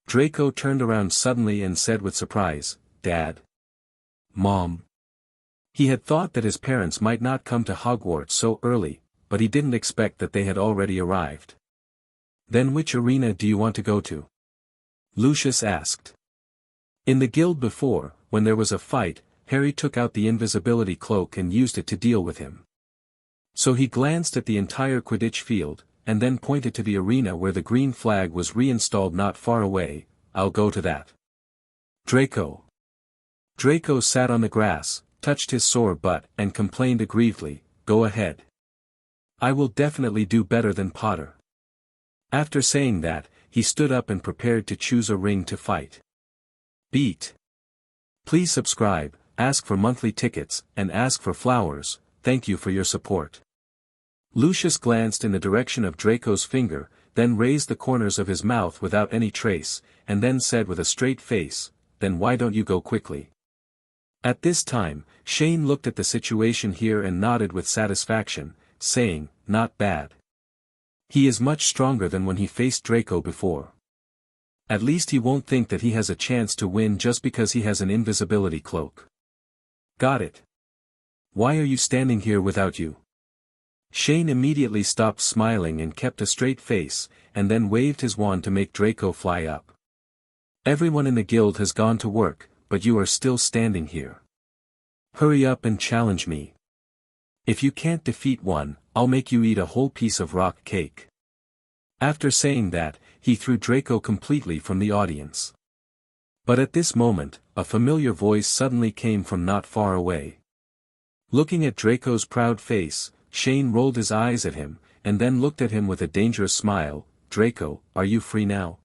Draco turned around suddenly and said with surprise, "Dad? Mom?" He had thought that his parents might not come to Hogwarts so early, but he didn't expect that they had already arrived. "Then which arena do you want to go to?" Lucius asked. In the guild before, when there was a fight, Harry took out the invisibility cloak and used it to deal with him. So he glanced at the entire Quidditch field, and then pointed to the arena where the green flag was reinstalled not far away. "I'll go to that." Draco. Draco sat on the grass, touched his sore butt and complained aggrievedly, "Go ahead. I will definitely do better than Potter." After saying that, he stood up and prepared to choose a ring to fight. Beat. Please subscribe, ask for monthly tickets, and ask for flowers. Thank you for your support. Lucius glanced in the direction of Draco's finger, then raised the corners of his mouth without any trace, and then said with a straight face, "Then why don't you go quickly?" At this time, Shane looked at the situation here and nodded with satisfaction, saying, "Not bad. He is much stronger than when he faced Draco before. At least he won't think that he has a chance to win just because he has an invisibility cloak." "Got it. Why are you standing here without you?" Shane immediately stopped smiling and kept a straight face, and then waved his wand to make Draco fly up. "Everyone in the guild has gone to work, but you are still standing here. Hurry up and challenge me. If you can't defeat one, I'll make you eat a whole piece of rock cake." After saying that, he threw Draco completely from the audience. But at this moment, a familiar voice suddenly came from not far away. Looking at Draco's proud face, Shane rolled his eyes at him, and then looked at him with a dangerous smile. "Draco, are you free now?"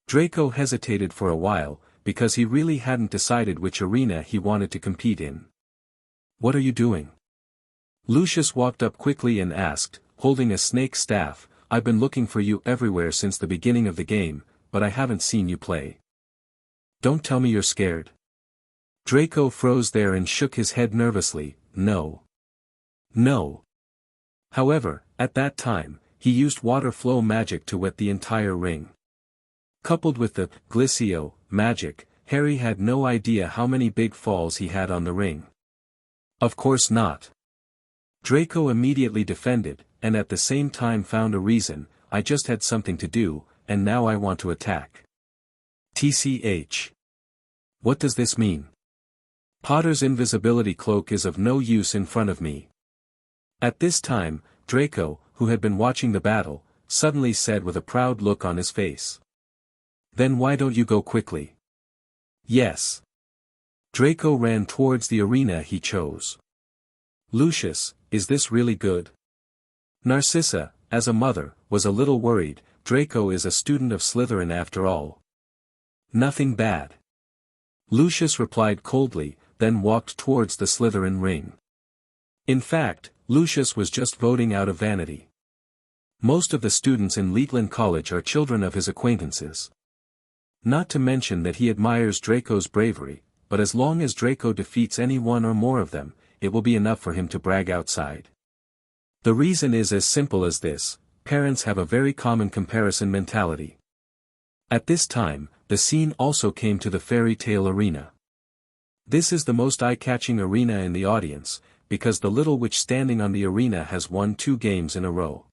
Draco hesitated for a while, because he really hadn't decided which arena he wanted to compete in. "What are you doing?" Lucius walked up quickly and asked, holding a snake staff, "I've been looking for you everywhere since the beginning of the game, but I haven't seen you play. Don't tell me you're scared." Draco froze there and shook his head nervously. No. However, at that time, he used water flow magic to wet the entire ring. Coupled with the Glissio magic, Harry had no idea how many big falls he had on the ring. Of course not. Draco immediately defended, and at the same time found a reason. "I just had something to do, and now I want to attack." TCH. What does this mean? Potter's invisibility cloak is of no use in front of me. At this time, Draco, who had been watching the battle, suddenly said with a proud look on his face, "Then why don't you go quickly?" Yes. Draco ran towards the arena he chose. "Lucius, is this really good?" Narcissa, as a mother, was a little worried. Draco is a student of Slytherin after all. Nothing bad. Lucius replied coldly, then walked towards the Slytherin ring. In fact, Lucius was just voting out of vanity. Most of the students in Leetland College are children of his acquaintances. Not to mention that he admires Draco's bravery, but as long as Draco defeats any one or more of them, it will be enough for him to brag outside. The reason is as simple as this: parents have a very common comparison mentality. At this time, the scene also came to the fairy tale arena. This is the most eye-catching arena in the audience, because the little witch standing on the arena has won 2 games in a row.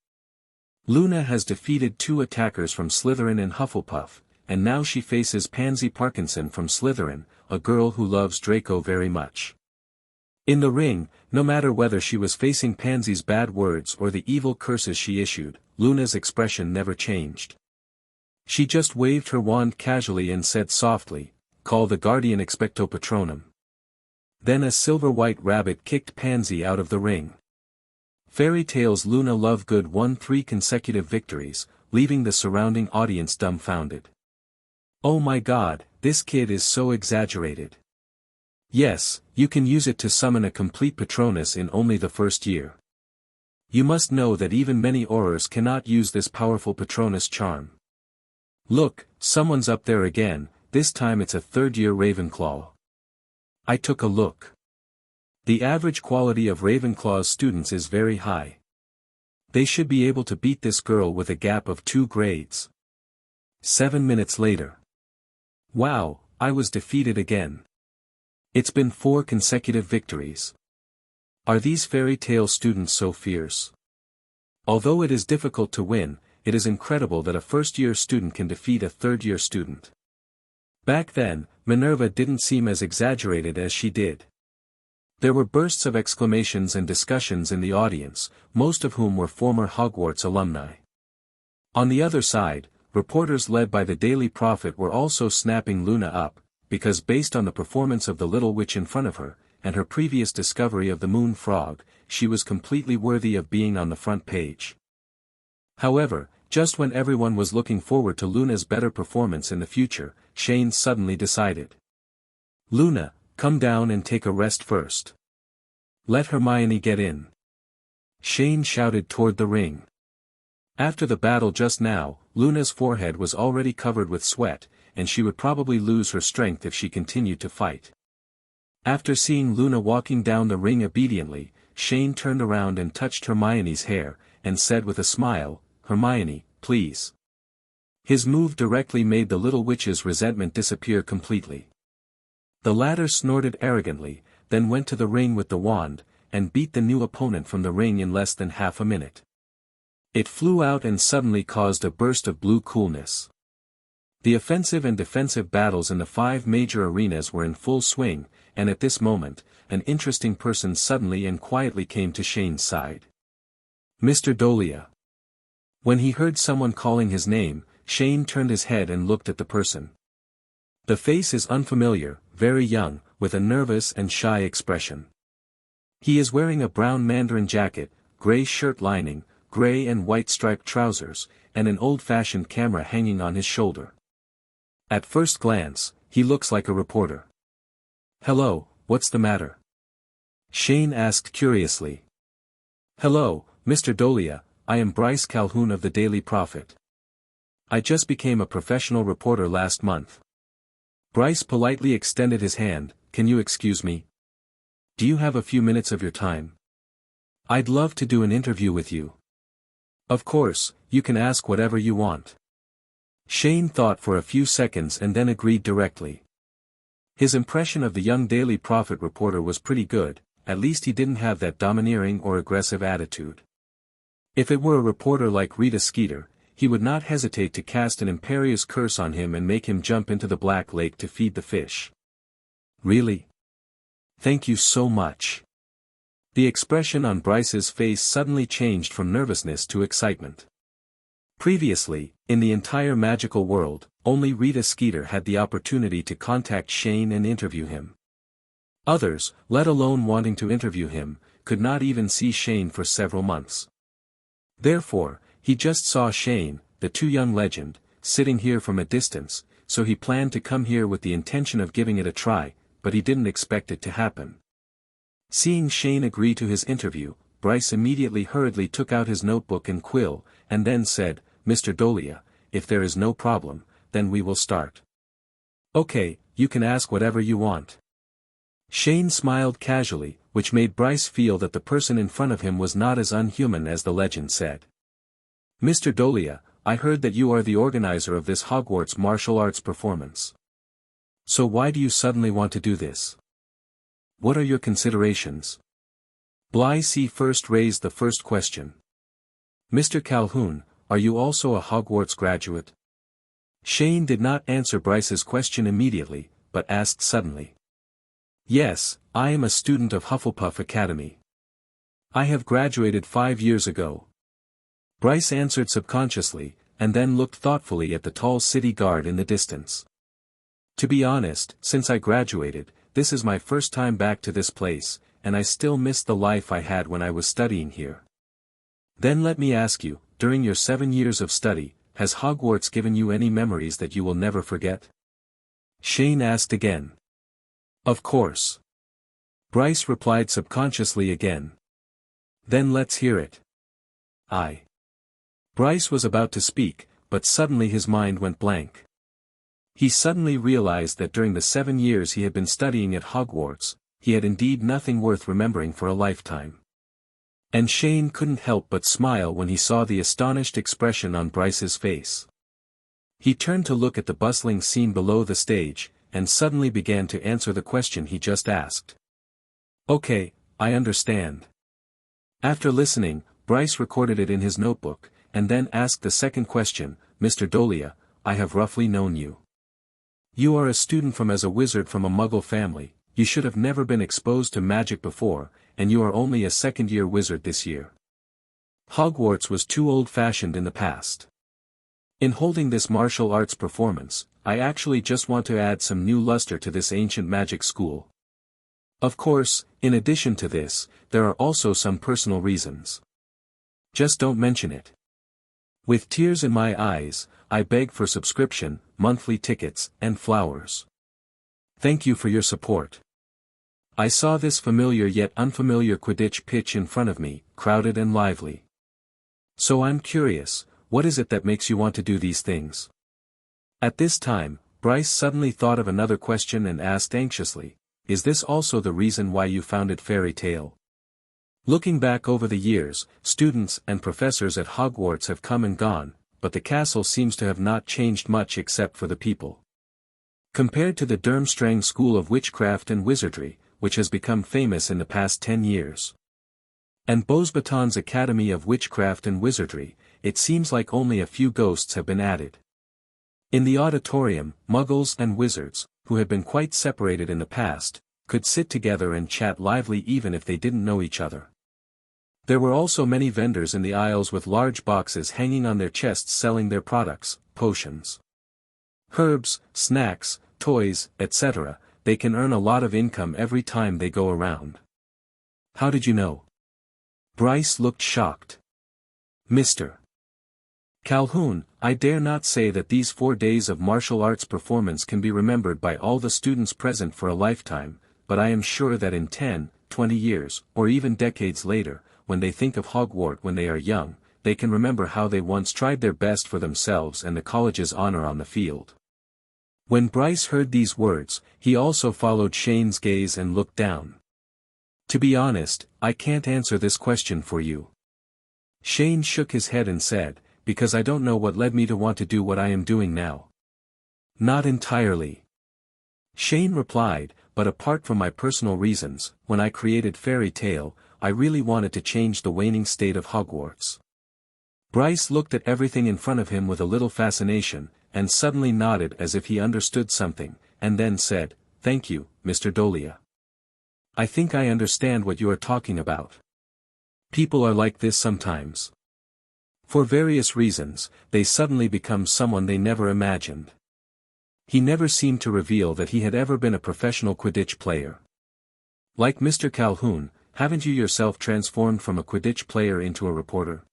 Luna has defeated 2 attackers from Slytherin and Hufflepuff, and now she faces Pansy Parkinson from Slytherin, a girl who loves Draco very much. In the ring, no matter whether she was facing Pansy's bad words or the evil curses she issued, Luna's expression never changed. She just waved her wand casually and said softly, "Call the Guardian Expecto Patronum." Then a silver-white rabbit kicked Pansy out of the ring. Fairy Tale's Luna Lovegood won 3 consecutive victories, leaving the surrounding audience dumbfounded. Oh my god, this kid is so exaggerated. Yes, you can use it to summon a complete Patronus in only the first year. You must know that even many Aurors cannot use this powerful Patronus charm. Look, someone's up there again, this time it's a third-year Ravenclaw. I took a look. The average quality of Ravenclaw's students is very high. They should be able to beat this girl with a gap of 2 grades. 7 minutes later. Wow, I was defeated again. It's been 4 consecutive victories. Are these fairy tale students so fierce? Although it is difficult to win, it is incredible that a first-year student can defeat a third-year student. Back then, Minerva didn't seem as exaggerated as she did. There were bursts of exclamations and discussions in the audience, most of whom were former Hogwarts alumni. On the other side, reporters led by the Daily Prophet were also snapping Luna up, because based on the performance of the little witch in front of her, and her previous discovery of the moon frog, she was completely worthy of being on the front page. However, just when everyone was looking forward to Luna's better performance in the future, Shane suddenly decided. "Luna, come down and take a rest first. Let Hermione get in." Shane shouted toward the ring. After the battle just now, Luna's forehead was already covered with sweat, and she would probably lose her strength if she continued to fight. After seeing Luna walking down the ring obediently, Shane turned around and touched Hermione's hair, and said with a smile, "Hermione, please." His move directly made the little witch's resentment disappear completely. The latter snorted arrogantly, then went to the ring with the wand, and beat the new opponent from the ring in less than half a minute. It flew out and suddenly caused a burst of blue coolness. The offensive and defensive battles in the 5 major arenas were in full swing, and at this moment, an interesting person suddenly and quietly came to Shane's side. Mr. Dolea. When he heard someone calling his name, Shane turned his head and looked at the person. The face is unfamiliar, very young, with a nervous and shy expression. He is wearing a brown mandarin jacket, gray shirt lining, gray and white striped trousers, and an old-fashioned camera hanging on his shoulder. At first glance, he looks like a reporter. "Hello, what's the matter?" Shane asked curiously. "Hello, Mr. Dolea, I am Bryce Calhoun of the Daily Prophet. I just became a professional reporter last month." Bryce politely extended his hand. "Can you excuse me? Do you have a few minutes of your time? I'd love to do an interview with you." "Of course, you can ask whatever you want." Shane thought for a few seconds and then agreed directly. His impression of the young Daily Prophet reporter was pretty good, at least he didn't have that domineering or aggressive attitude. If it were a reporter like Rita Skeeter, he would not hesitate to cast an imperious curse on him and make him jump into the Black Lake to feed the fish. "Really? Thank you so much." The expression on Bryce's face suddenly changed from nervousness to excitement. Previously, in the entire magical world, only Rita Skeeter had the opportunity to contact Shane and interview him. Others, let alone wanting to interview him, could not even see Shane for several months. Therefore, He just saw Shane, the too young legend, sitting here from a distance, so he planned to come here with the intention of giving it a try, but he didn't expect it to happen. Seeing Shane agree to his interview, Bryce immediately hurriedly took out his notebook and quill, and then said, "Mr. Dolea, if there is no problem, then we will start." "Okay, you can ask whatever you want." Shane smiled casually, which made Bryce feel that the person in front of him was not as unhuman as the legend said. "Mr. Dolea, I heard that you are the organizer of this Hogwarts martial arts performance. So why do you suddenly want to do this? What are your considerations?" Blythe first raised the first question. "Mr. Calhoun, are you also a Hogwarts graduate?" Shane did not answer Bryce's question immediately, but asked suddenly. "Yes, I am a student of Hufflepuff Academy. I have graduated 5 years ago." Bryce answered subconsciously, and then looked thoughtfully at the tall city guard in the distance. "To be honest, since I graduated, this is my first time back to this place, and I still miss the life I had when I was studying here. Then let me ask you, during your 7 years of study, has Hogwarts given you any memories that you will never forget?" Shane asked again. "Of course." Bryce replied subconsciously again. "Then let's hear it." Bryce was about to speak, but suddenly his mind went blank. He suddenly realized that during the 7 years he had been studying at Hogwarts, he had indeed nothing worth remembering for a lifetime. And Shane couldn't help but smile when he saw the astonished expression on Bryce's face. He turned to look at the bustling scene below the stage, and suddenly began to answer the question he just asked. "Okay, I understand." After listening, Bryce recorded it in his notebook, and then asked the second question, "Mr. Dolea, I have roughly known you. You are a student from as a wizard from a Muggle family, you should have never been exposed to magic before, and you are only a second-year wizard this year. Hogwarts was too old-fashioned in the past. In holding this martial arts performance, I actually just want to add some new luster to this ancient magic school. Of course, in addition to this, there are also some personal reasons. Just don't mention it. With tears in my eyes, I beg for subscription, monthly tickets, and flowers. Thank you for your support." I saw this familiar yet unfamiliar Quidditch pitch in front of me, crowded and lively. So I'm curious, what is it that makes you want to do these things? At this time, Bryce suddenly thought of another question and asked anxiously, "Is this also the reason why you founded Fairy Tale?" Looking back over the years, students and professors at Hogwarts have come and gone, but the castle seems to have not changed much except for the people. Compared to the Durmstrang School of Witchcraft and Wizardry, which has become famous in the past 10 years. And Beauxbatons Academy of Witchcraft and Wizardry, it seems like only a few ghosts have been added. In the auditorium, Muggles and wizards, who had been quite separated in the past, could sit together and chat lively even if they didn't know each other. There were also many vendors in the aisles with large boxes hanging on their chests selling their products, potions, herbs, snacks, toys, etc. They can earn a lot of income every time they go around. "How did you know?" Bryce looked shocked. "Mr. Calhoun, I dare not say that these 4 days of martial arts performance can be remembered by all the students present for a lifetime, but I am sure that in 10, 20 years, or even decades later, when they think of Hogwarts when they are young, they can remember how they once tried their best for themselves and the college's honor on the field." When Bryce heard these words, he also followed Shane's gaze and looked down. "To be honest, I can't answer this question for you." Shane shook his head and said, "Because I don't know what led me to want to do what I am doing now." "Not entirely," Shane replied, "but apart from my personal reasons, when I created Fairy Tale, I really wanted to change the waning state of Hogwarts." Bryce looked at everything in front of him with a little fascination, and suddenly nodded as if he understood something, and then said, "Thank you, Mr. Dolea. I think I understand what you are talking about. People are like this sometimes. For various reasons, they suddenly become someone they never imagined." He never seemed to reveal that he had ever been a professional Quidditch player. "Like Mr. Calhoun, haven't you yourself transformed from a Quidditch player into a reporter?"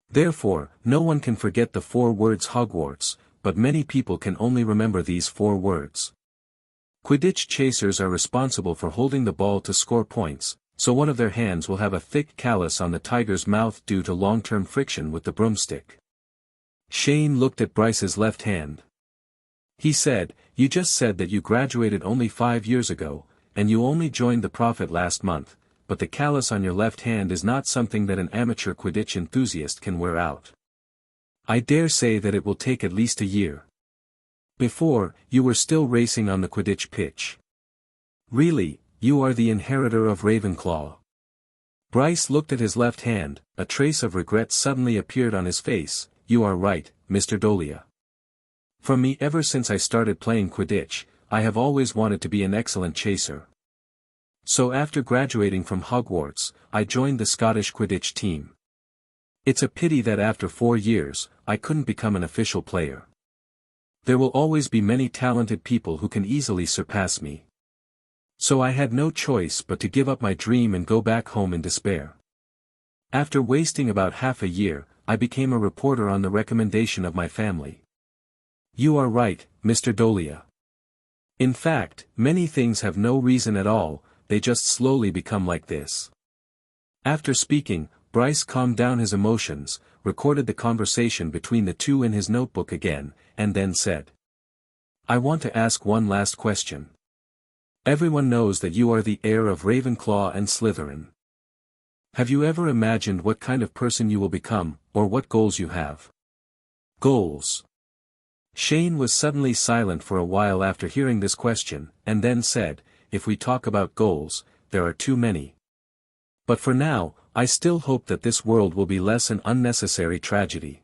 Therefore, no one can forget the 4 words Hogwarts, but many people can only remember these 4 words. Quidditch chasers are responsible for holding the ball to score points, so one of their hands will have a thick callus on the tiger's mouth due to long-term friction with the broomstick. Shane looked at Bryce's left hand. He said, "You just said that you graduated only 5 years ago, and you only joined the Prophet last month, but the callus on your left hand is not something that an amateur Quidditch enthusiast can wear out. I dare say that it will take at least a year. Before, you were still racing on the Quidditch pitch. Really, you are the inheritor of Ravenclaw." Bryce looked at his left hand, a trace of regret suddenly appeared on his face. "You are right, Mr. Dolea. For me, ever since I started playing Quidditch, I have always wanted to be an excellent chaser. So after graduating from Hogwarts, I joined the Scottish Quidditch team. It's a pity that after 4 years, I couldn't become an official player. There will always be many talented people who can easily surpass me. So I had no choice but to give up my dream and go back home in despair. After wasting about half a year, I became a reporter on the recommendation of my family." "You are right, Mr. Dolea. In fact, many things have no reason at all, they just slowly become like this." After speaking, Bryce calmed down his emotions, recorded the conversation between the two in his notebook again, and then said, "I want to ask one last question. Everyone knows that you are the heir of Ravenclaw and Slytherin. Have you ever imagined what kind of person you will become, or what goals you have?" "Goals?" Shane was suddenly silent for a while after hearing this question, and then said, "If we talk about goals, there are too many. But for now, I still hope that this world will be less an unnecessary tragedy."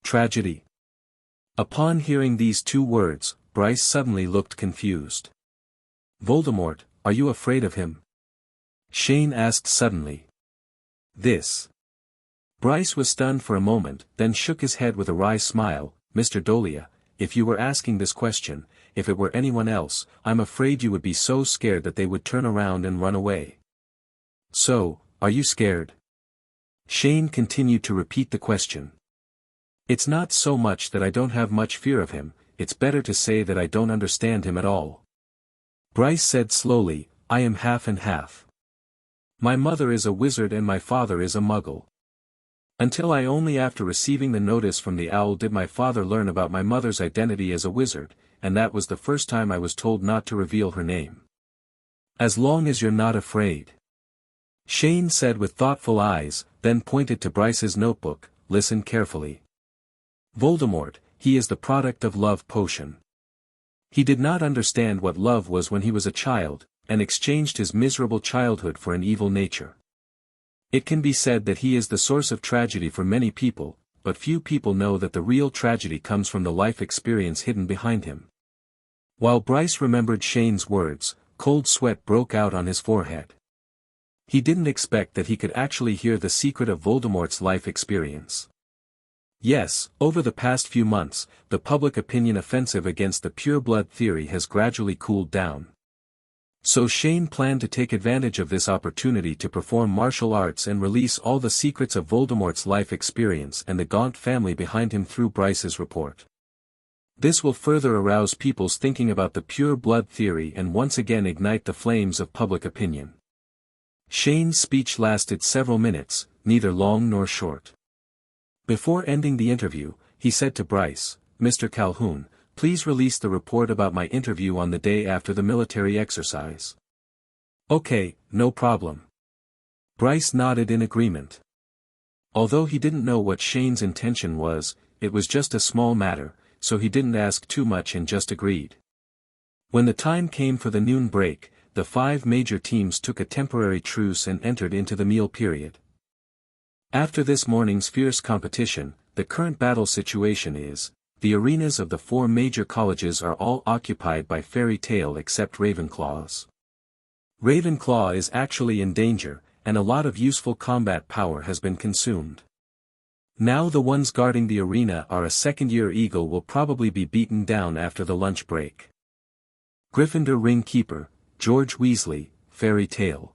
"Tragedy?" Upon hearing these 2 words, Bryce suddenly looked confused. "Voldemort, are you afraid of him?" Shane asked suddenly. This. Bryce was stunned for a moment, then shook his head with a wry smile. "Mr. Dolea, if you were asking this question, if it were anyone else, I'm afraid you would be so scared that they would turn around and run away." "So, are you scared?" Shane continued to repeat the question. "It's not so much that I don't have much fear of him, it's better to say that I don't understand him at all." Bryce said slowly, "I am half and half. My mother is a wizard and my father is a muggle. Until only after receiving the notice from the owl did my father learn about my mother's identity as a wizard, and that was the first time I was told not to reveal her name." "As long as you're not afraid," Shane said with thoughtful eyes, then pointed to Bryce's notebook. "Listen carefully. Voldemort, he is the product of love potion. He did not understand what love was when he was a child, and exchanged his miserable childhood for an evil nature. It can be said that he is the source of tragedy for many people, but few people know that the real tragedy comes from the life experience hidden behind him." While Bryce remembered Shane's words, cold sweat broke out on his forehead. He didn't expect that he could actually hear the secret of Voldemort's life experience. Yes, over the past few months, the public opinion offensive against the pure-blood theory has gradually cooled down. So Shane planned to take advantage of this opportunity to perform martial arts and release all the secrets of Voldemort's life experience and the Gaunt family behind him through Bryce's report. This will further arouse people's thinking about the pure-blood theory and once again ignite the flames of public opinion. Shane's speech lasted several minutes, neither long nor short. Before ending the interview, he said to Bryce, "Mr. Calhoun, please release the report about my interview on the day after the military exercise." "Okay, no problem." Bryce nodded in agreement. Although he didn't know what Shane's intention was, it was just a small matter, so he didn't ask too much and just agreed. When the time came for the noon break, the 5 major teams took a temporary truce and entered into the meal period. After this morning's fierce competition, the current battle situation is, the arenas of the 4 major colleges are all occupied by Fairy Tale except Ravenclaw's. Ravenclaw is actually in danger, and a lot of useful combat power has been consumed. Now the ones guarding the arena are a second-year Eagle will probably be beaten down after the lunch break. Gryffindor Ring Keeper, George Weasley, Fairy Tale.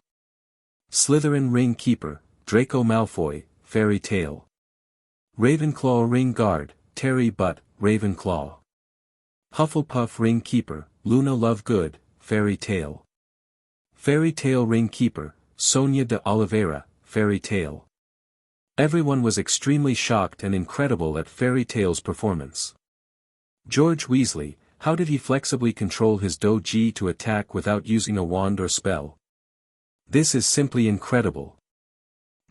Slytherin Ring Keeper, Draco Malfoy, Fairy Tale. Ravenclaw ring guard, Terry Butt, Ravenclaw. Hufflepuff ring keeper, Luna Lovegood, Fairy Tale. Fairy Tale ring keeper, Sonia de Oliveira, Fairy Tale. Everyone was extremely shocked and incredible at Fairy Tale's performance. George Weasley, how did he flexibly control his doji to attack without using a wand or spell? This is simply incredible.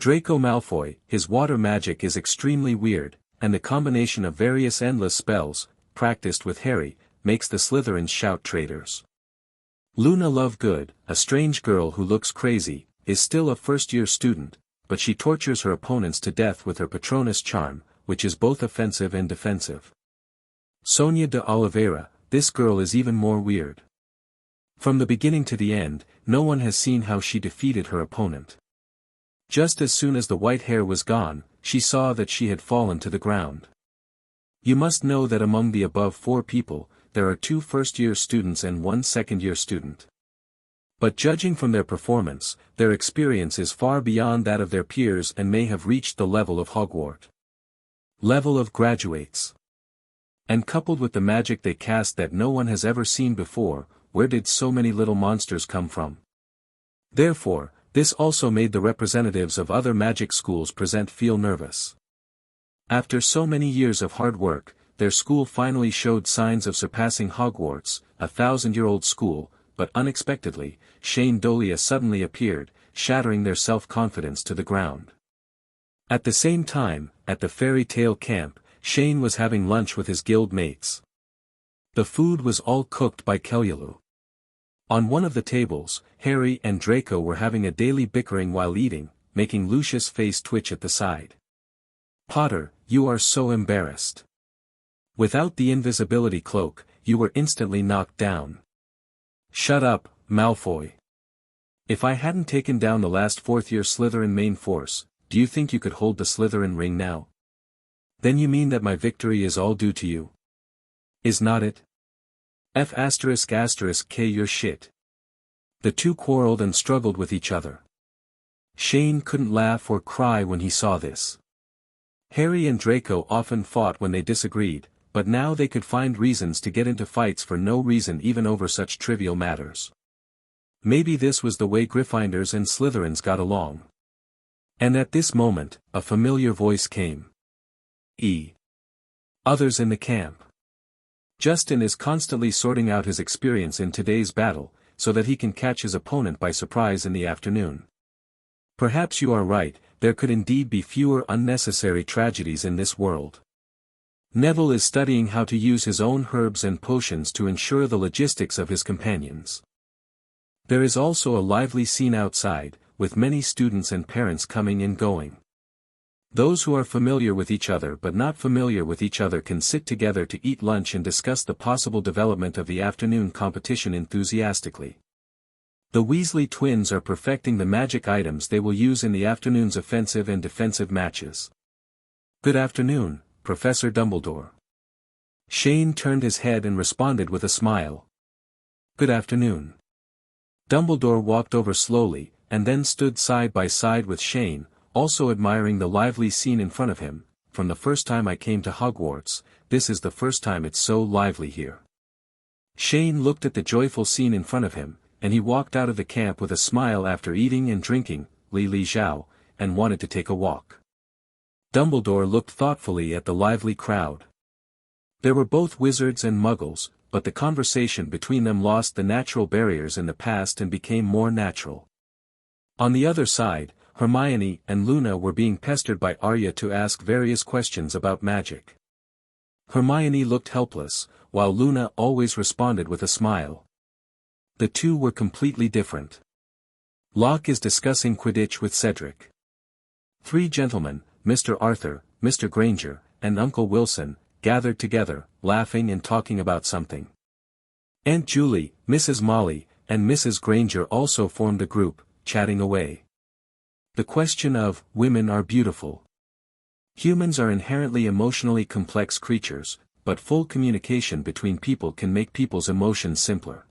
Draco Malfoy, his water magic is extremely weird, and the combination of various endless spells, practiced with Harry, makes the Slytherins shout traitors. Luna Lovegood, a strange girl who looks crazy, is still a first-year student, but she tortures her opponents to death with her Patronus charm, which is both offensive and defensive. Sonia de Oliveira, this girl is even more weird. From the beginning to the end, no one has seen how she defeated her opponent. Just as soon as the white hair was gone, she saw that she had fallen to the ground. You must know that among the above 4 people, there are 2 first-year students and 1 second-year student. But judging from their performance, their experience is far beyond that of their peers and may have reached the level of Hogwarts. Level of graduates. And coupled with the magic they cast that no one has ever seen before, where did so many little monsters come from? Therefore, this also made the representatives of other magic schools present feel nervous. After so many years of hard work, their school finally showed signs of surpassing Hogwarts, a 1,000-year-old school, but unexpectedly, Shane Dolea suddenly appeared, shattering their self-confidence to the ground. At the same time, at the Fairy Tale camp, Shane was having lunch with his guild mates. The food was all cooked by Kellyulu. On one of the tables, Harry and Draco were having a daily bickering while eating, making Lucius' face twitch at the side. Potter, you are so embarrassed. Without the invisibility cloak, you were instantly knocked down. Shut up, Malfoy. If I hadn't taken down the last 4th-year Slytherin main force, do you think you could hold the Slytherin ring now? Then you mean that my victory is all due to you? Is not it? F***K your shit. The two quarreled and struggled with each other. Shane couldn't laugh or cry when he saw this. Harry and Draco often fought when they disagreed, but now they could find reasons to get into fights for no reason even over such trivial matters. Maybe this was the way Gryffindors and Slytherins got along. And at this moment, a familiar voice came. Others in the camp. Justin is constantly sorting out his experience in today's battle, so that he can catch his opponent by surprise in the afternoon. Perhaps you are right, there could indeed be fewer unnecessary tragedies in this world. Neville is studying how to use his own herbs and potions to ensure the logistics of his companions. There is also a lively scene outside, with many students and parents coming and going. Those who are familiar with each other but not familiar with each other can sit together to eat lunch and discuss the possible development of the afternoon competition enthusiastically. The Weasley twins are perfecting the magic items they will use in the afternoon's offensive and defensive matches. Good afternoon, Professor Dumbledore. Shane turned his head and responded with a smile. Good afternoon. Dumbledore walked over slowly, and then stood side by side with Shane, also admiring the lively scene in front of him. From the first time I came to Hogwarts, this is the first time it's so lively here. Shane looked at the joyful scene in front of him, and he walked out of the camp with a smile after eating and drinking, Li Zhao, and wanted to take a walk. Dumbledore looked thoughtfully at the lively crowd. There were both wizards and muggles, but the conversation between them lost the natural barriers in the past and became more natural. On the other side, Hermione and Luna were being pestered by Arya to ask various questions about magic. Hermione looked helpless, while Luna always responded with a smile. The two were completely different. Locke is discussing Quidditch with Cedric. 3 gentlemen, Mr. Arthur, Mr. Granger, and Uncle Wilson, gathered together, laughing and talking about something. Aunt Julie, Mrs. Molly, and Mrs. Granger also formed a group, chatting away. The question of, women are beautiful. Humans are inherently emotionally complex creatures, but full communication between people can make people's emotions simpler.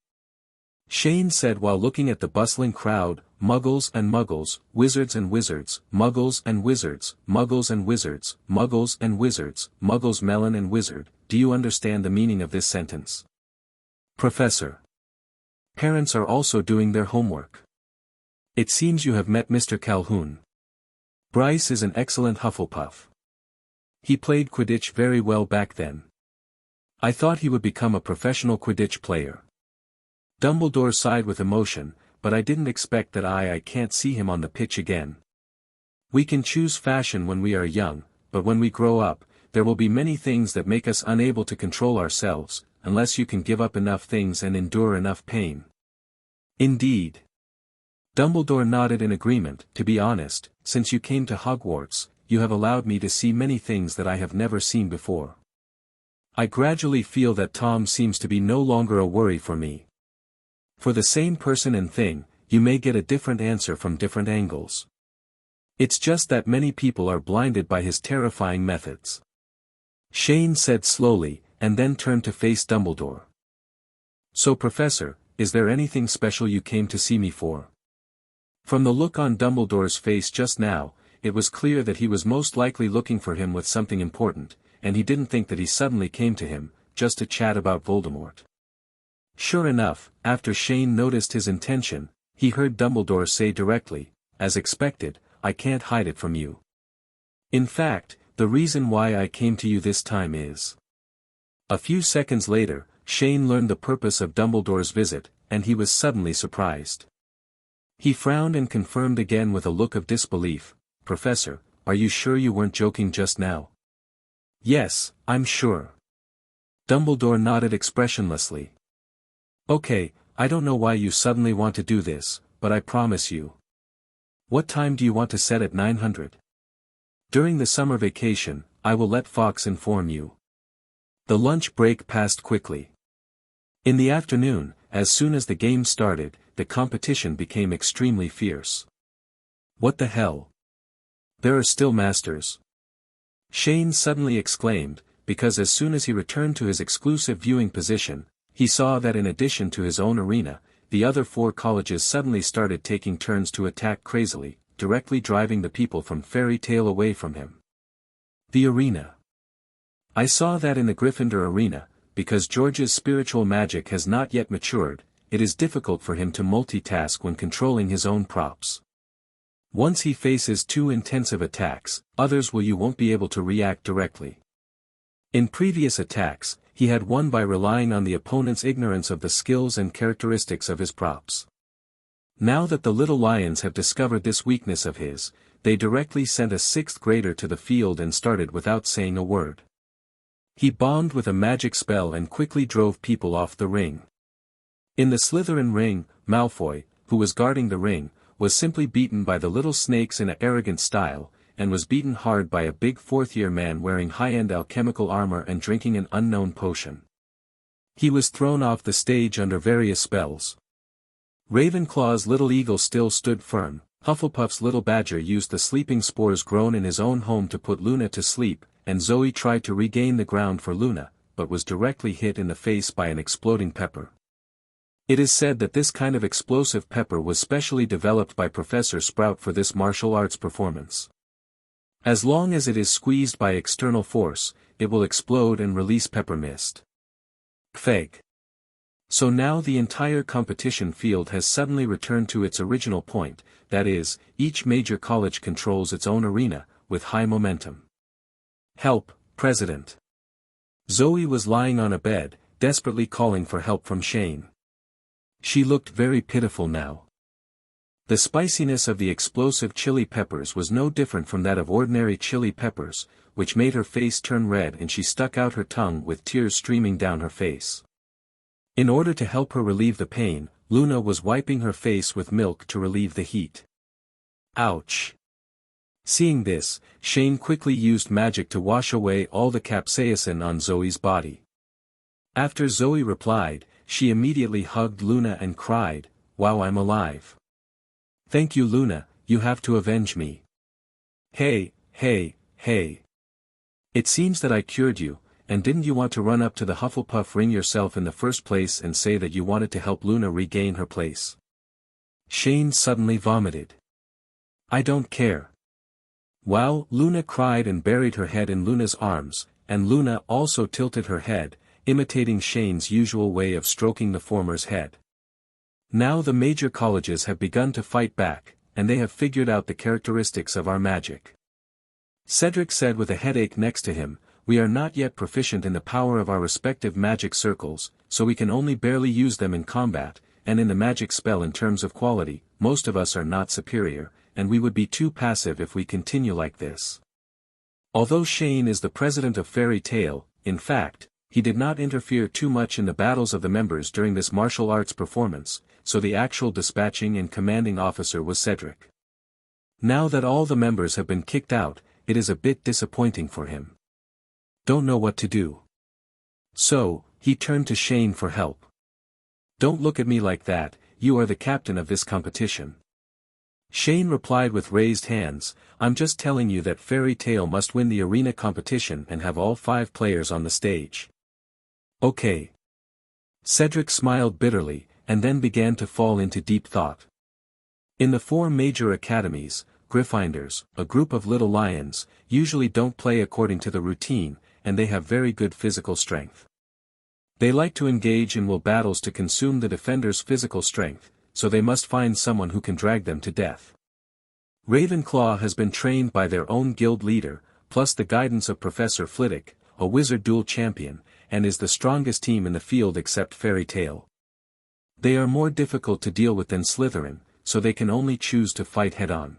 Shane said while looking at the bustling crowd, muggles and muggles, wizards and wizards, muggles and wizards, muggles and wizards, muggles and wizards, muggles melon and wizard. Do you understand the meaning of this sentence? Professor. Parents are also doing their homework. It seems you have met Mr. Calhoun. Bryce is an excellent Hufflepuff. He played Quidditch very well back then. I thought he would become a professional Quidditch player. Dumbledore sighed with emotion, but I didn't expect that I can't see him on the pitch again. We can choose fashion when we are young, but when we grow up, there will be many things that make us unable to control ourselves, unless you can give up enough things and endure enough pain. Indeed. Dumbledore nodded in agreement. To be honest, since you came to Hogwarts, you have allowed me to see many things that I have never seen before. I gradually feel that Tom seems to be no longer a worry for me. For the same person and thing, you may get a different answer from different angles. It's just that many people are blinded by his terrifying methods. Shane said slowly, and then turned to face Dumbledore. So Professor, is there anything special you came to see me for? From the look on Dumbledore's face just now, it was clear that he was most likely looking for him with something important, and he didn't think that he suddenly came to him, just to chat about Voldemort. Sure enough, after Shane noticed his intention, he heard Dumbledore say directly, as expected, I can't hide it from you. In fact, the reason why I came to you this time is. A few seconds later, Shane learned the purpose of Dumbledore's visit, and he was suddenly surprised. He frowned and confirmed again with a look of disbelief, Professor, are you sure you weren't joking just now? Yes, I'm sure. Dumbledore nodded expressionlessly. Okay, I don't know why you suddenly want to do this, but I promise you. What time do you want to set at 900? During the summer vacation, I will let Fox inform you. The lunch break passed quickly. In the afternoon, as soon as the game started, the competition became extremely fierce. What the hell? There are still masters. Shane suddenly exclaimed, because as soon as he returned to his exclusive viewing position, he saw that in addition to his own arena, the other 4 colleges suddenly started taking turns to attack crazily, directly driving the people from Fairy Tale away from him. The arena. I saw that in the Gryffindor arena, because George's spiritual magic has not yet matured, it is difficult for him to multitask when controlling his own props. Once he faces 2 intensive attacks, others you won't be able to react directly. In previous attacks, he had won by relying on the opponent's ignorance of the skills and characteristics of his props. Now that the Little Lions have discovered this weakness of his, they directly sent a 6th grader to the field and started without saying a word. He bombed with a magic spell and quickly drove people off the ring. In the Slytherin ring, Malfoy, who was guarding the ring, was simply beaten by the little snakes in an arrogant style, and was beaten hard by a big 4th-year man wearing high-end alchemical armor and drinking an unknown potion. He was thrown off the stage under various spells. Ravenclaw's little eagle still stood firm, Hufflepuff's little badger used the sleeping spores grown in his own home to put Luna to sleep, and Zoe tried to regain the ground for Luna, but was directly hit in the face by an exploding pepper. It is said that this kind of explosive pepper was specially developed by Professor Sprout for this martial arts performance. As long as it is squeezed by external force, it will explode and release pepper mist. Fake. So now the entire competition field has suddenly returned to its original point, that is, each major college controls its own arena, with high momentum. Help, President. Zoe was lying on a bed, desperately calling for help from Shane. She looked very pitiful now. The spiciness of the explosive chili peppers was no different from that of ordinary chili peppers, which made her face turn red and she stuck out her tongue with tears streaming down her face. In order to help her relieve the pain, Luna was wiping her face with milk to relieve the heat. Ouch! Seeing this, Shane quickly used magic to wash away all the capsaicin on Zoe's body. After Zoe replied, she immediately hugged Luna and cried, "Wow, I'm alive. Thank you, Luna, you have to avenge me. Hey, hey, hey. It seems that I cured you, and didn't you want to run up to the Hufflepuff ring yourself in the first place and say that you wanted to help Luna regain her place? Shane suddenly vomited. I don't care. Wow! Luna cried and buried her head in Luna's arms, and Luna also tilted her head, imitating Shane's usual way of stroking the former's head. Now the major colleges have begun to fight back, and they have figured out the characteristics of our magic. Cedric said with a headache next to him, we are not yet proficient in the power of our respective magic circles, so we can only barely use them in combat, and in the magic spell in terms of quality, most of us are not superior, and we would be too passive if we continue like this. Although Shane is the president of Fairy Tale, in fact, he did not interfere too much in the battles of the members during this martial arts performance, so the actual dispatching and commanding officer was Cedric. Now that all the members have been kicked out, it is a bit disappointing for him. Don't know what to do. So, he turned to Shane for help. Don't look at me like that, you are the captain of this competition. Shane replied with raised hands, I'm just telling you that Fairy Tale must win the arena competition and have all 5 players on the stage. Okay. Cedric smiled bitterly, and then began to fall into deep thought. In the 4 major academies, Gryffindors, a group of little lions, usually don't play according to the routine, and they have very good physical strength. They like to engage in will battles to consume the defender's physical strength, so they must find someone who can drag them to death. Ravenclaw has been trained by their own guild leader, plus the guidance of Professor Flitwick, a wizard duel champion, and is the strongest team in the field except Fairy Tale. They are more difficult to deal with than Slytherin, so they can only choose to fight head-on.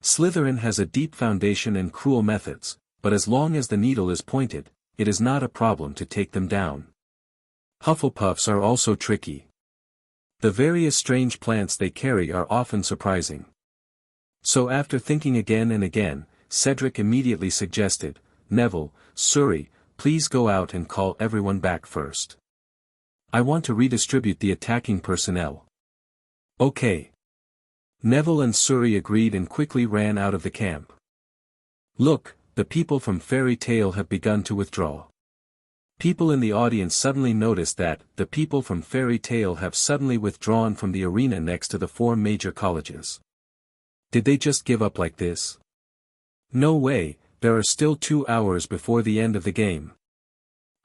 Slytherin has a deep foundation and cruel methods, but as long as the needle is pointed, it is not a problem to take them down. Hufflepuffs are also tricky. The various strange plants they carry are often surprising. So after thinking again and again, Cedric immediately suggested, Neville, Surrey, please go out and call everyone back first. I want to redistribute the attacking personnel. Okay. Neville and Surrey agreed and quickly ran out of the camp. Look, the people from Fairy Tale have begun to withdraw. People in the audience suddenly noticed that the people from Fairy Tale have suddenly withdrawn from the arena next to the 4 major colleges. Did they just give up like this? No way, there are still 2 hours before the end of the game.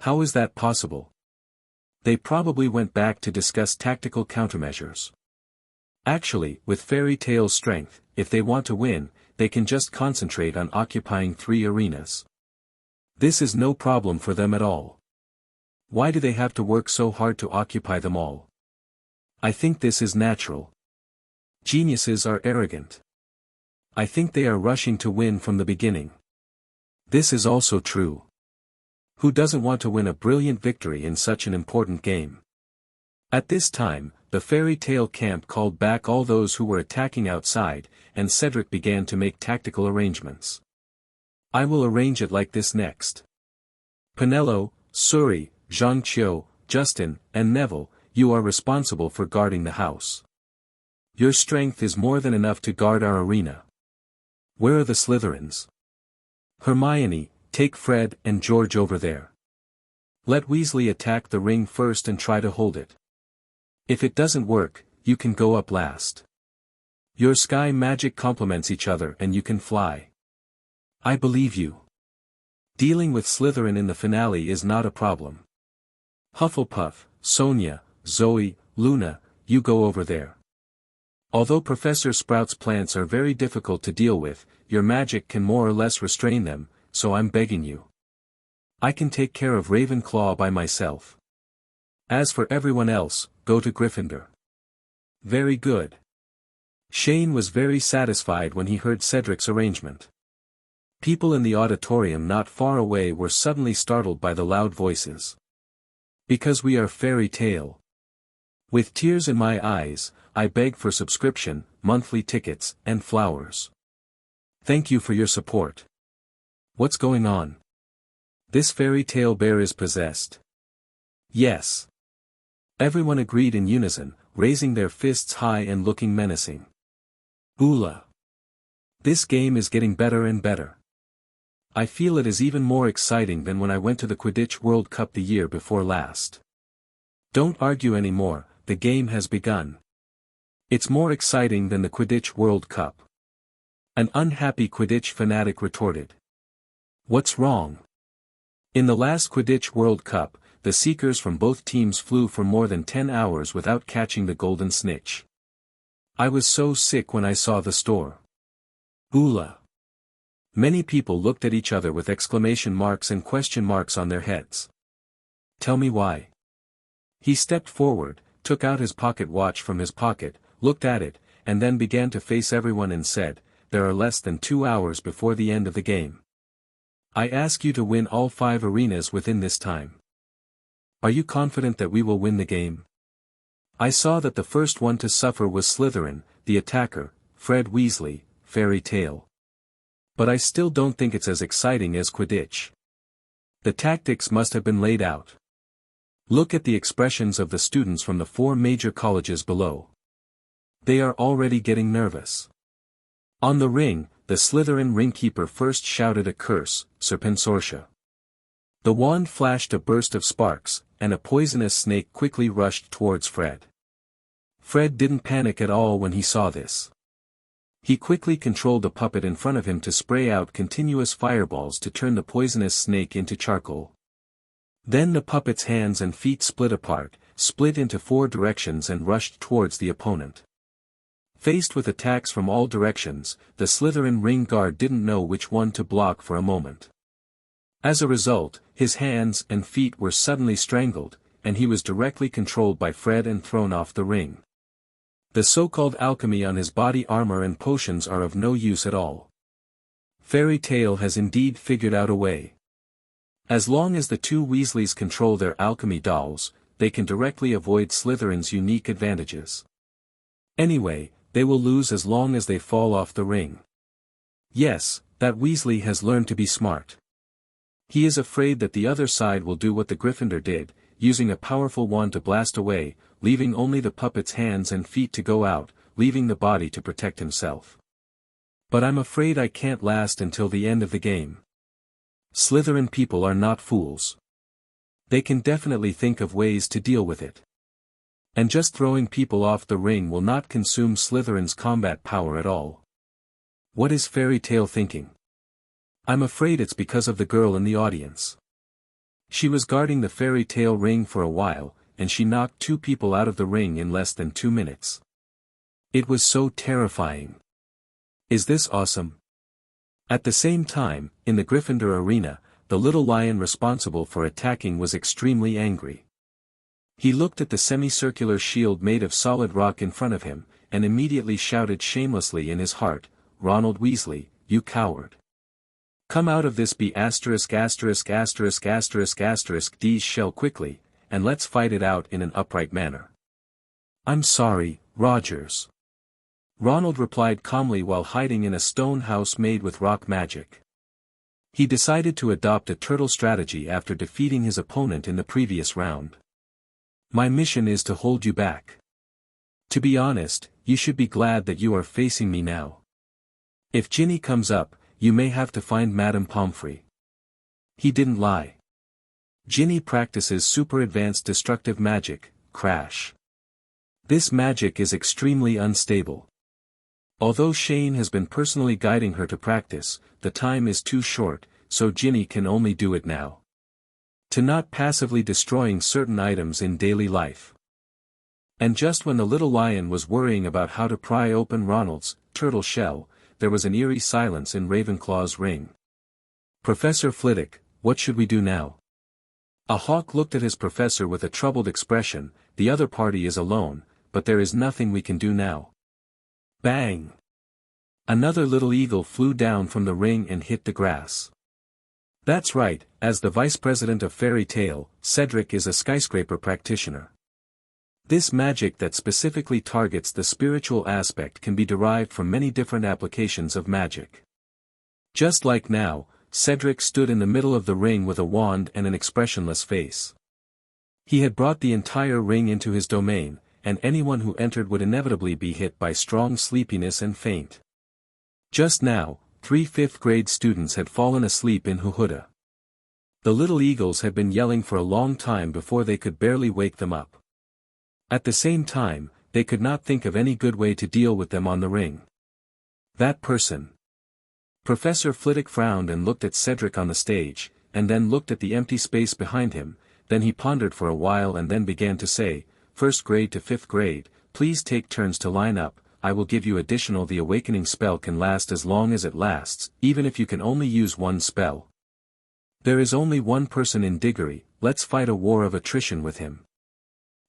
How is that possible? They probably went back to discuss tactical countermeasures. Actually, with Fairy Tale's strength, if they want to win, they can just concentrate on occupying 3 arenas. This is no problem for them at all. Why do they have to work so hard to occupy them all? I think this is natural. Geniuses are arrogant. I think they are rushing to win from the beginning. This is also true. Who doesn't want to win a brilliant victory in such an important game? At this time, the Fairy Tale camp called back all those who were attacking outside, and Cedric began to make tactical arrangements. I will arrange it like this next. Penelo, Surrey, Zhangqiu, Justin, and Neville, you are responsible for guarding the house. Your strength is more than enough to guard our arena. Where are the Slytherins? Hermione, take Fred and George over there. Let Weasley attack the ring first and try to hold it. If it doesn't work, you can go up last. Your sky magic complements each other and you can fly. I believe you. Dealing with Slytherin in the finale is not a problem. Hufflepuff, Sonia, Zoe, Luna, you go over there. Although Professor Sprout's plants are very difficult to deal with, your magic can more or less restrain them, so I'm begging you. I can take care of Ravenclaw by myself. As for everyone else, go to Gryffindor. Very good. Shane was very satisfied when he heard Cedric's arrangement. People in the auditorium not far away were suddenly startled by the loud voices. Because we are Fairy Tale. With tears in my eyes, I beg for subscription, monthly tickets, and flowers. Thank you for your support. What's going on? This Fairy Tale bear is possessed. Yes. Everyone agreed in unison, raising their fists high and looking menacing. Oola. This game is getting better and better. I feel it is even more exciting than when I went to the Quidditch World Cup the year before last. Don't argue anymore, the game has begun. It's more exciting than the Quidditch World Cup. An unhappy Quidditch fanatic retorted. What's wrong? In the last Quidditch World Cup, the seekers from both teams flew for more than 10 hours without catching the golden snitch. I was so sick when I saw the store. Oola. Many people looked at each other with exclamation marks and question marks on their heads. Tell me why. He stepped forward, took out his pocket watch from his pocket, looked at it, and then began to face everyone and said, "There are less than 2 hours before the end of the game. I ask you to win all 5 arenas within this time. Are you confident that we will win the game?" I saw that the first one to suffer was Slytherin, the attacker, Fred Weasley, Fairy Tale. But I still don't think it's as exciting as Quidditch. The tactics must have been laid out. Look at the expressions of the students from the 4 major colleges below. They are already getting nervous. On the ring, the Slytherin ringkeeper first shouted a curse, Serpensortia. The wand flashed a burst of sparks, and a poisonous snake quickly rushed towards Fred. Fred didn't panic at all when he saw this. He quickly controlled the puppet in front of him to spray out continuous fireballs to turn the poisonous snake into charcoal. Then the puppet's hands and feet split apart, split into 4 directions and rushed towards the opponent. Faced with attacks from all directions, the Slytherin ring guard didn't know which one to block for a moment. As a result, his hands and feet were suddenly strangled, and he was directly controlled by Fred and thrown off the ring. The so-called alchemy on his body armor and potions are of no use at all. Fairy Tale has indeed figured out a way. As long as the 2 Weasleys control their alchemy dolls, they can directly avoid Slytherin's unique advantages. Anyway, they will lose as long as they fall off the ring. Yes, that Weasley has learned to be smart. He is afraid that the other side will do what the Gryffindor did, using a powerful wand to blast away, leaving only the puppet's hands and feet to go out, leaving the body to protect himself. But I'm afraid I can't last until the end of the game. Slytherin people are not fools. They can definitely think of ways to deal with it. And just throwing people off the ring will not consume Slytherin's combat power at all. What is Fairy Tale thinking? I'm afraid it's because of the girl in the audience. She was guarding the Fairy Tale ring for a while, and she knocked 2 people out of the ring in less than 2 minutes. It was so terrifying. Is this awesome? At the same time, in the Gryffindor arena, the little lion responsible for attacking was extremely angry. He looked at the semicircular shield made of solid rock in front of him, and immediately shouted shamelessly in his heart, "Ronald Weasley, you coward. Come out of this B****************** D's shell quickly, and let's fight it out in an upright manner." "I'm sorry, Rogers." Ronald replied calmly while hiding in a stone house made with rock magic. He decided to adopt a turtle strategy after defeating his opponent in the previous round. "My mission is to hold you back. To be honest, you should be glad that you are facing me now. If Ginny comes up, you may have to find Madame Pomfrey." He didn't lie. Ginny practices super advanced destructive magic, Crash. This magic is extremely unstable. Although Shane has been personally guiding her to practice, the time is too short, so Ginny can only do it now. To not passively destroying certain items in daily life. And just when the little lion was worrying about how to pry open Ronald's turtle shell, there was an eerie silence in Ravenclaw's ring. "Professor Flitwick, what should we do now?" A hawk looked at his professor with a troubled expression. "The other party is alone, but there is nothing we can do now." Bang! Another little eagle flew down from the ring and hit the grass. That's right, as the vice president of Fairy Tale, Cedric is a skyscraper practitioner. This magic that specifically targets the spiritual aspect can be derived from many different applications of magic. Just like now, Cedric stood in the middle of the ring with a wand and an expressionless face. He had brought the entire ring into his domain, and anyone who entered would inevitably be hit by strong sleepiness and faint. Just now, 3 fifth-grade students had fallen asleep in Huhuda. The little eagles had been yelling for a long time before they could barely wake them up. At the same time, they could not think of any good way to deal with them on the ring. That person. Professor Flitwick frowned and looked at Cedric on the stage, and then looked at the empty space behind him. Then he pondered for a while and then began to say, "First grade to 5th grade, please take turns to line up. I will give you additional. The awakening spell can last as long as it lasts, even if you can only use one spell. There is only one person in Diggory, let's fight a war of attrition with him."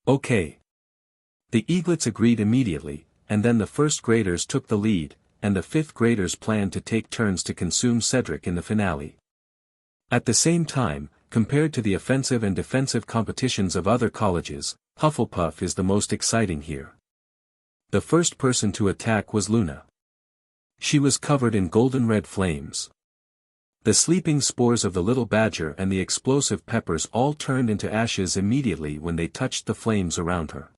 Okay. The eaglets agreed immediately, and then the 1st graders took the lead, and the 5th graders planned to take turns to consume Cedric in the finale. At the same time, compared to the offensive and defensive competitions of other colleges, Hufflepuff is the most exciting here. The first person to attack was Luna. She was covered in golden-red flames. The sleeping spores of the little badger and the explosive peppers all turned into ashes immediately when they touched the flames around her.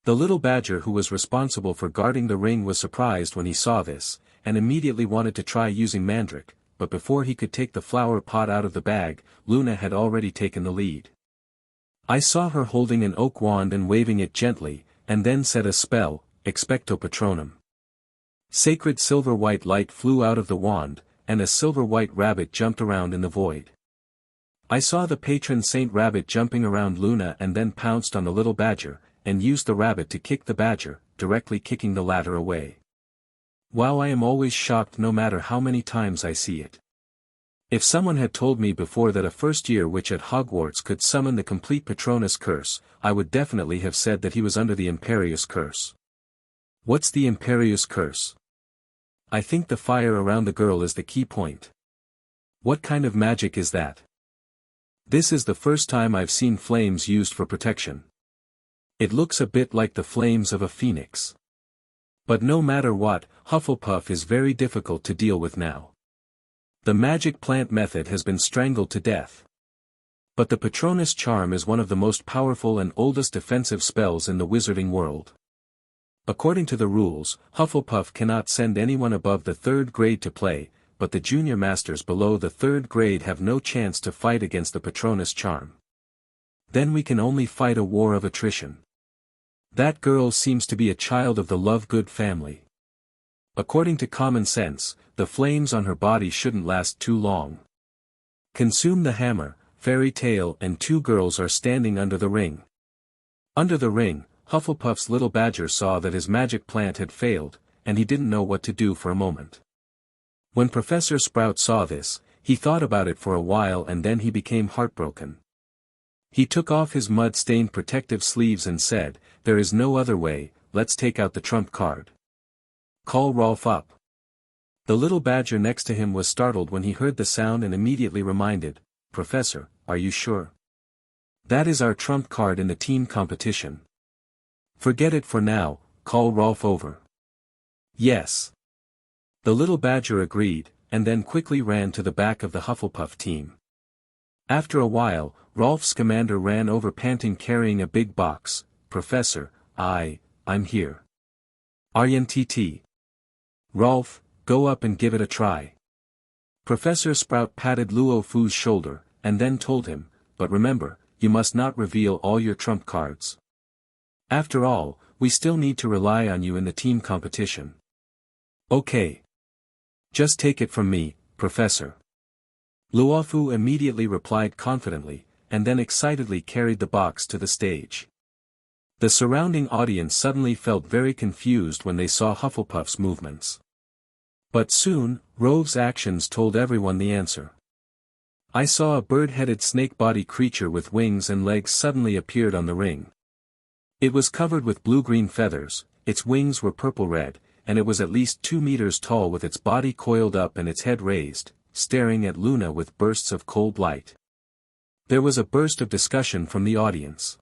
The little badger who was responsible for guarding the ring was surprised when he saw this, and immediately wanted to try using Mandrake, but before he could take the flower pot out of the bag, Luna had already taken the lead. I saw her holding an oak wand and waving it gently, and then said a spell, Expecto Patronum. Sacred silver-white light flew out of the wand, and a silver-white rabbit jumped around in the void. I saw the patron saint rabbit jumping around Luna and then pounced on the little badger, and used the rabbit to kick the badger, directly kicking the latter away. Wow, I am always shocked no matter how many times I see it. If someone had told me before that a first-year witch at Hogwarts could summon the complete Patronus curse, I would definitely have said that he was under the Imperius curse. What's the Imperius curse? I think the fire around the girl is the key point. What kind of magic is that? This is the first time I've seen flames used for protection. It looks a bit like the flames of a phoenix. But no matter what, Hufflepuff is very difficult to deal with now. The magic plant method has been strangled to death. But the Patronus charm is one of the most powerful and oldest defensive spells in the wizarding world. According to the rules, Hufflepuff cannot send anyone above the 3rd grade to play, but the junior masters below the 3rd grade have no chance to fight against the Patronus charm. Then we can only fight a war of attrition. That girl seems to be a child of the Lovegood family. According to common sense, the flames on her body shouldn't last too long. Consume the hammer, Fairy Tale and 2 girls are standing under the ring. Under the ring, Hufflepuff's little badger saw that his magic plant had failed, and he didn't know what to do for a moment. When Professor Sprout saw this, he thought about it for a while and then he became heartbroken. He took off his mud-stained protective sleeves and said, "There is no other way, let's take out the trump card. Call Rolf up." The little badger next to him was startled when he heard the sound and immediately reminded, "Professor, are you sure? That is our trump card in the team competition." "Forget it for now, call Rolf over." "Yes." The little badger agreed, and then quickly ran to the back of the Hufflepuff team. After a while, Rolf's commander ran over panting carrying a big box. "Professor, I'm here." "RNTT. Rolf, go up and give it a try." Professor Sprout patted Luo Fu's shoulder, and then told him, "But remember, you must not reveal all your trump cards. After all, we still need to rely on you in the team competition." "Okay. Just take it from me, Professor." Luofu immediately replied confidently, and then excitedly carried the box to the stage. The surrounding audience suddenly felt very confused when they saw Hufflepuff's movements. But soon, Rove's actions told everyone the answer. I saw a bird-headed snake-body creature with wings and legs suddenly appeared on the ring. It was covered with blue-green feathers, its wings were purple-red, and it was at least 2 meters tall with its body coiled up and its head raised, staring at Luna with bursts of cold light. There was a burst of discussion from the audience.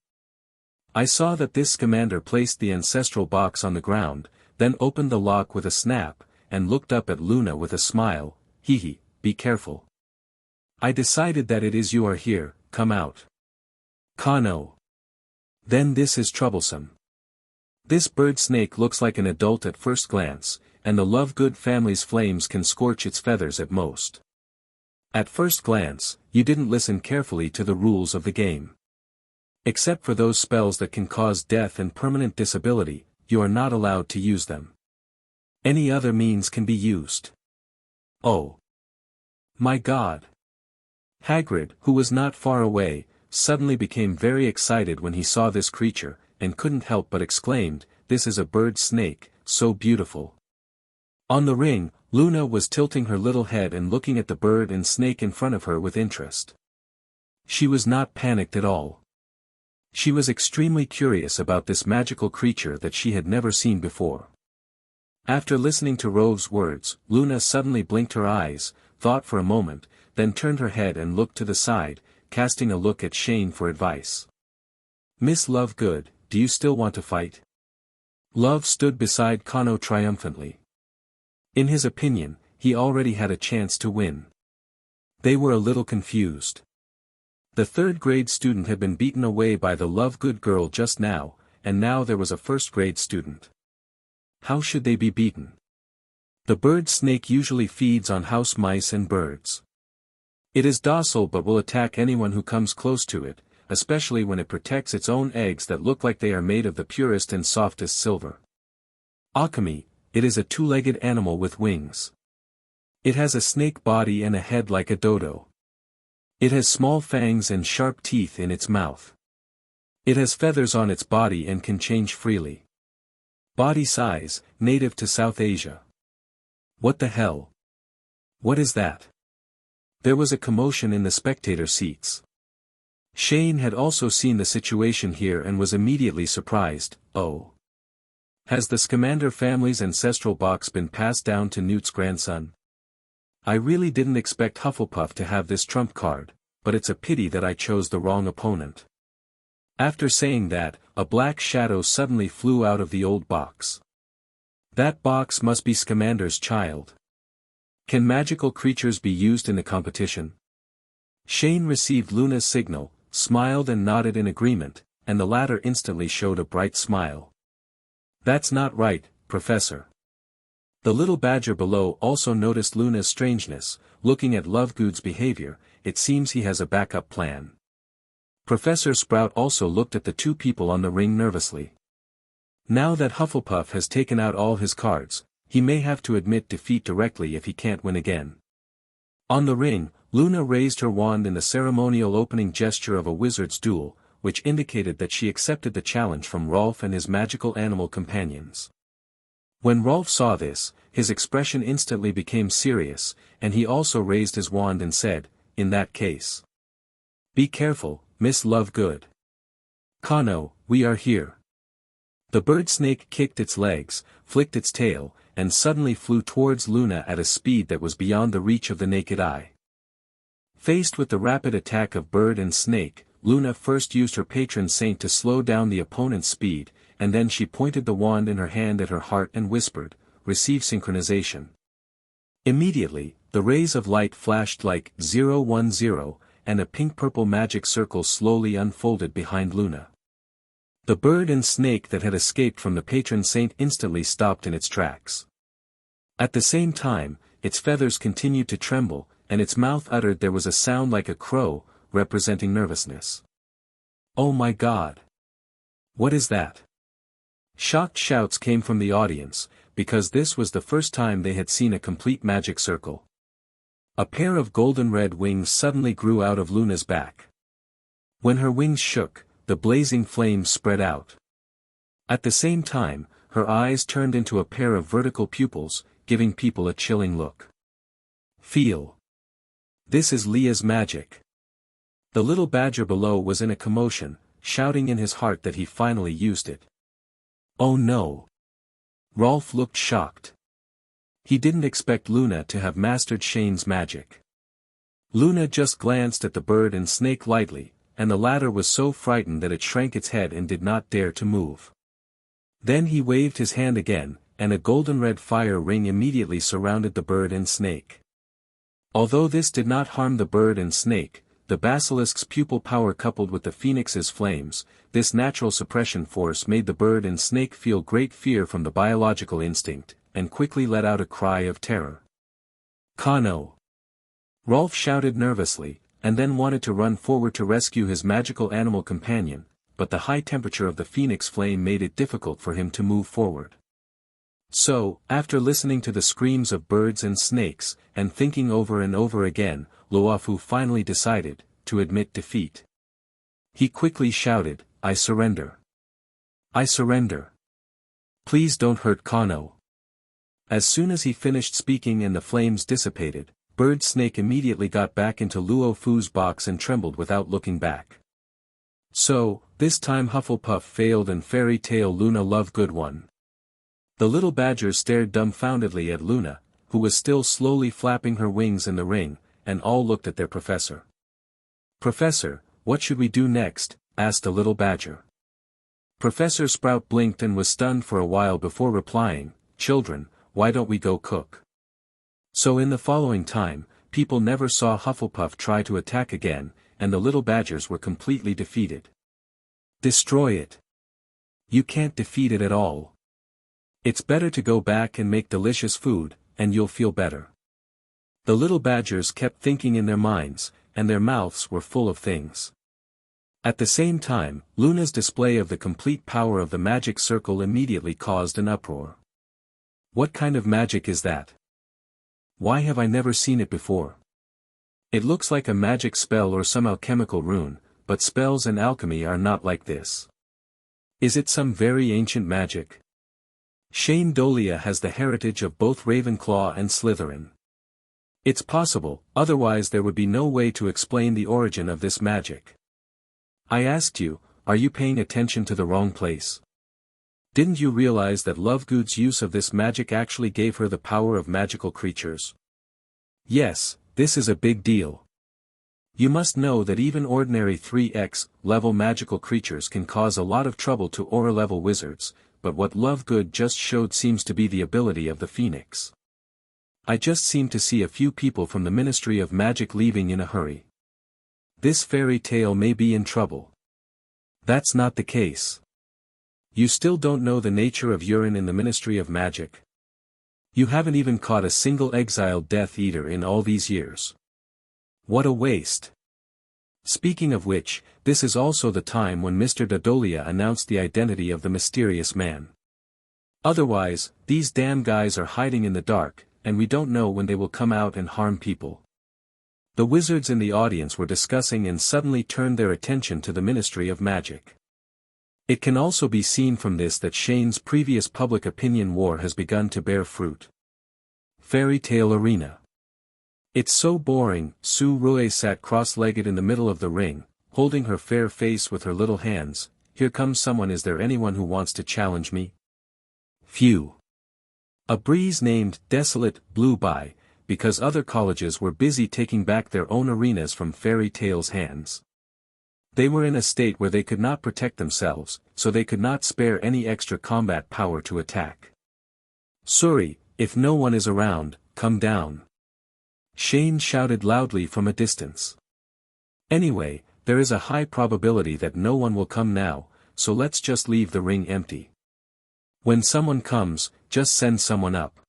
I saw that this commander placed the ancestral box on the ground, then opened the lock with a snap, and looked up at Luna with a smile. "Hee, be careful. I decided that it is you are here, come out." "Kano. Then this is troublesome. This bird snake looks like an adult at first glance, and the Lovegood family's flames can scorch its feathers at most. At first glance, you didn't listen carefully to the rules of the game. Except for those spells that can cause death and permanent disability, you are not allowed to use them. Any other means can be used. Oh! My God! Hagrid, who was not far away, suddenly became very excited when he saw this creature, and couldn't help but exclaimed, "This is a bird snake, so beautiful." On the ring, Luna was tilting her little head and looking at the bird and snake in front of her with interest. She was not panicked at all. She was extremely curious about this magical creature that she had never seen before. After listening to Rove's words, Luna suddenly blinked her eyes, thought for a moment, then turned her head and looked to the side, casting a look at Shane for advice. "Miss Lovegood, do you still want to fight?" Love stood beside Cano triumphantly. In his opinion, he already had a chance to win. They were a little confused. The third-grade student had been beaten away by the Lovegood girl just now, and now there was a first-grade student. How should they be beaten? The bird snake usually feeds on house mice and birds. It is docile but will attack anyone who comes close to it, especially when it protects its own eggs that look like they are made of the purest and softest silver. Alchemy, it is a two-legged animal with wings. It has a snake body and a head like a dodo. It has small fangs and sharp teeth in its mouth. It has feathers on its body and can change freely. Body size, native to South Asia. What the hell? What is that? There was a commotion in the spectator seats. Shane had also seen the situation here and was immediately surprised. Oh. Has the Scamander family's ancestral box been passed down to Newt's grandson? I really didn't expect Hufflepuff to have this trump card, but it's a pity that I chose the wrong opponent. After saying that, a black shadow suddenly flew out of the old box. That box must be Scamander's child. Can magical creatures be used in the competition? Shane received Luna's signal, smiled and nodded in agreement, and the latter instantly showed a bright smile. That's not right, Professor. The little badger below also noticed Luna's strangeness. Looking at Lovegood's behavior, it seems he has a backup plan. Professor Sprout also looked at the two people on the ring nervously. Now that Hufflepuff has taken out all his cards, he may have to admit defeat directly if he can't win again. On the ring, Luna raised her wand in the ceremonial opening gesture of a wizard's duel, which indicated that she accepted the challenge from Rolf and his magical animal companions. When Rolf saw this, his expression instantly became serious, and he also raised his wand and said, "In that case. Be careful, Miss Lovegood. Cano, we are here." The bird snake kicked its legs, flicked its tail, and suddenly flew towards Luna at a speed that was beyond the reach of the naked eye. Faced with the rapid attack of bird and snake, Luna first used her patron saint to slow down the opponent's speed, and then she pointed the wand in her hand at her heart and whispered, "Receive synchronization." Immediately, the rays of light flashed like 010, and a pink-purple magic circle slowly unfolded behind Luna. The bird and snake that had escaped from the patron saint instantly stopped in its tracks. At the same time, its feathers continued to tremble, and its mouth uttered there was a sound like a crow, representing nervousness. "Oh my God! What is that?" Shocked shouts came from the audience, because this was the first time they had seen a complete magic circle. A pair of golden-red wings suddenly grew out of Luna's back. When her wings shook, the blazing flames spread out. At the same time, her eyes turned into a pair of vertical pupils, giving people a chilling look. Feel. This is Leah's magic. The little badger below was in a commotion, shouting in his heart that he finally used it. Oh no! Rolf looked shocked. He didn't expect Luna to have mastered Shane's magic. Luna just glanced at the bird and snake lightly, and the latter was so frightened that it shrank its head and did not dare to move. Then he waved his hand again, and a golden-red fire ring immediately surrounded the bird and snake. Although this did not harm the bird and snake, the basilisk's pupil power coupled with the phoenix's flames, this natural suppression force made the bird and snake feel great fear from the biological instinct, and quickly let out a cry of terror. Kano! Rolf shouted nervously, and then wanted to run forward to rescue his magical animal companion, but the high temperature of the phoenix flame made it difficult for him to move forward. So, after listening to the screams of birds and snakes, and thinking over and over again, Luofu finally decided to admit defeat. He quickly shouted, "I surrender. I surrender. Please don't hurt Kano." As soon as he finished speaking and the flames dissipated, Bird Snake immediately got back into Luofu's box and trembled without looking back. So, this time Hufflepuff failed and Fairy Tale Luna Lovegood won. The little badgers stared dumbfoundedly at Luna, who was still slowly flapping her wings in the ring, and all looked at their professor. "Professor, what should we do next?" asked a little badger. Professor Sprout blinked and was stunned for a while before replying, "Children, why don't we go cook?" So in the following time, people never saw Hufflepuff try to attack again, and the little badgers were completely defeated. Destroy it. You can't defeat it at all. It's better to go back and make delicious food, and you'll feel better. The little badgers kept thinking in their minds, and their mouths were full of things. At the same time, Luna's display of the complete power of the magic circle immediately caused an uproar. What kind of magic is that? Why have I never seen it before? It looks like a magic spell or some alchemical rune, but spells and alchemy are not like this. Is it some very ancient magic? Shane Dolea has the heritage of both Ravenclaw and Slytherin. It's possible, otherwise there would be no way to explain the origin of this magic. I asked you, are you paying attention to the wrong place? Didn't you realize that Lovegood's use of this magic actually gave her the power of magical creatures? Yes, this is a big deal. You must know that even ordinary 3x level magical creatures can cause a lot of trouble to aura level wizards, but what Lovegood just showed seems to be the ability of the Phoenix. I just seem to see a few people from the Ministry of Magic leaving in a hurry. This fairy tale may be in trouble. That's not the case. You still don't know the nature of urine in the Ministry of Magic. You haven't even caught a single exiled Death Eater in all these years. What a waste. Speaking of which, this is also the time when Mr. Dolea announced the identity of the mysterious man. Otherwise, these damn guys are hiding in the dark, and we don't know when they will come out and harm people. The wizards in the audience were discussing and suddenly turned their attention to the Ministry of Magic. It can also be seen from this that Shane's previous public opinion war has begun to bear fruit. Fairy Tale Arena. It's so boring. Su Rue sat cross-legged in the middle of the ring, holding her fair face with her little hands. Here comes someone. Is there anyone who wants to challenge me? Phew. A breeze named Desolate blew by, because other colleges were busy taking back their own arenas from Fairy Tale's hands. They were in a state where they could not protect themselves, so they could not spare any extra combat power to attack. Sorry, if no one is around, come down. Shane shouted loudly from a distance. Anyway, there is a high probability that no one will come now, so let's just leave the ring empty. When someone comes, just send someone up.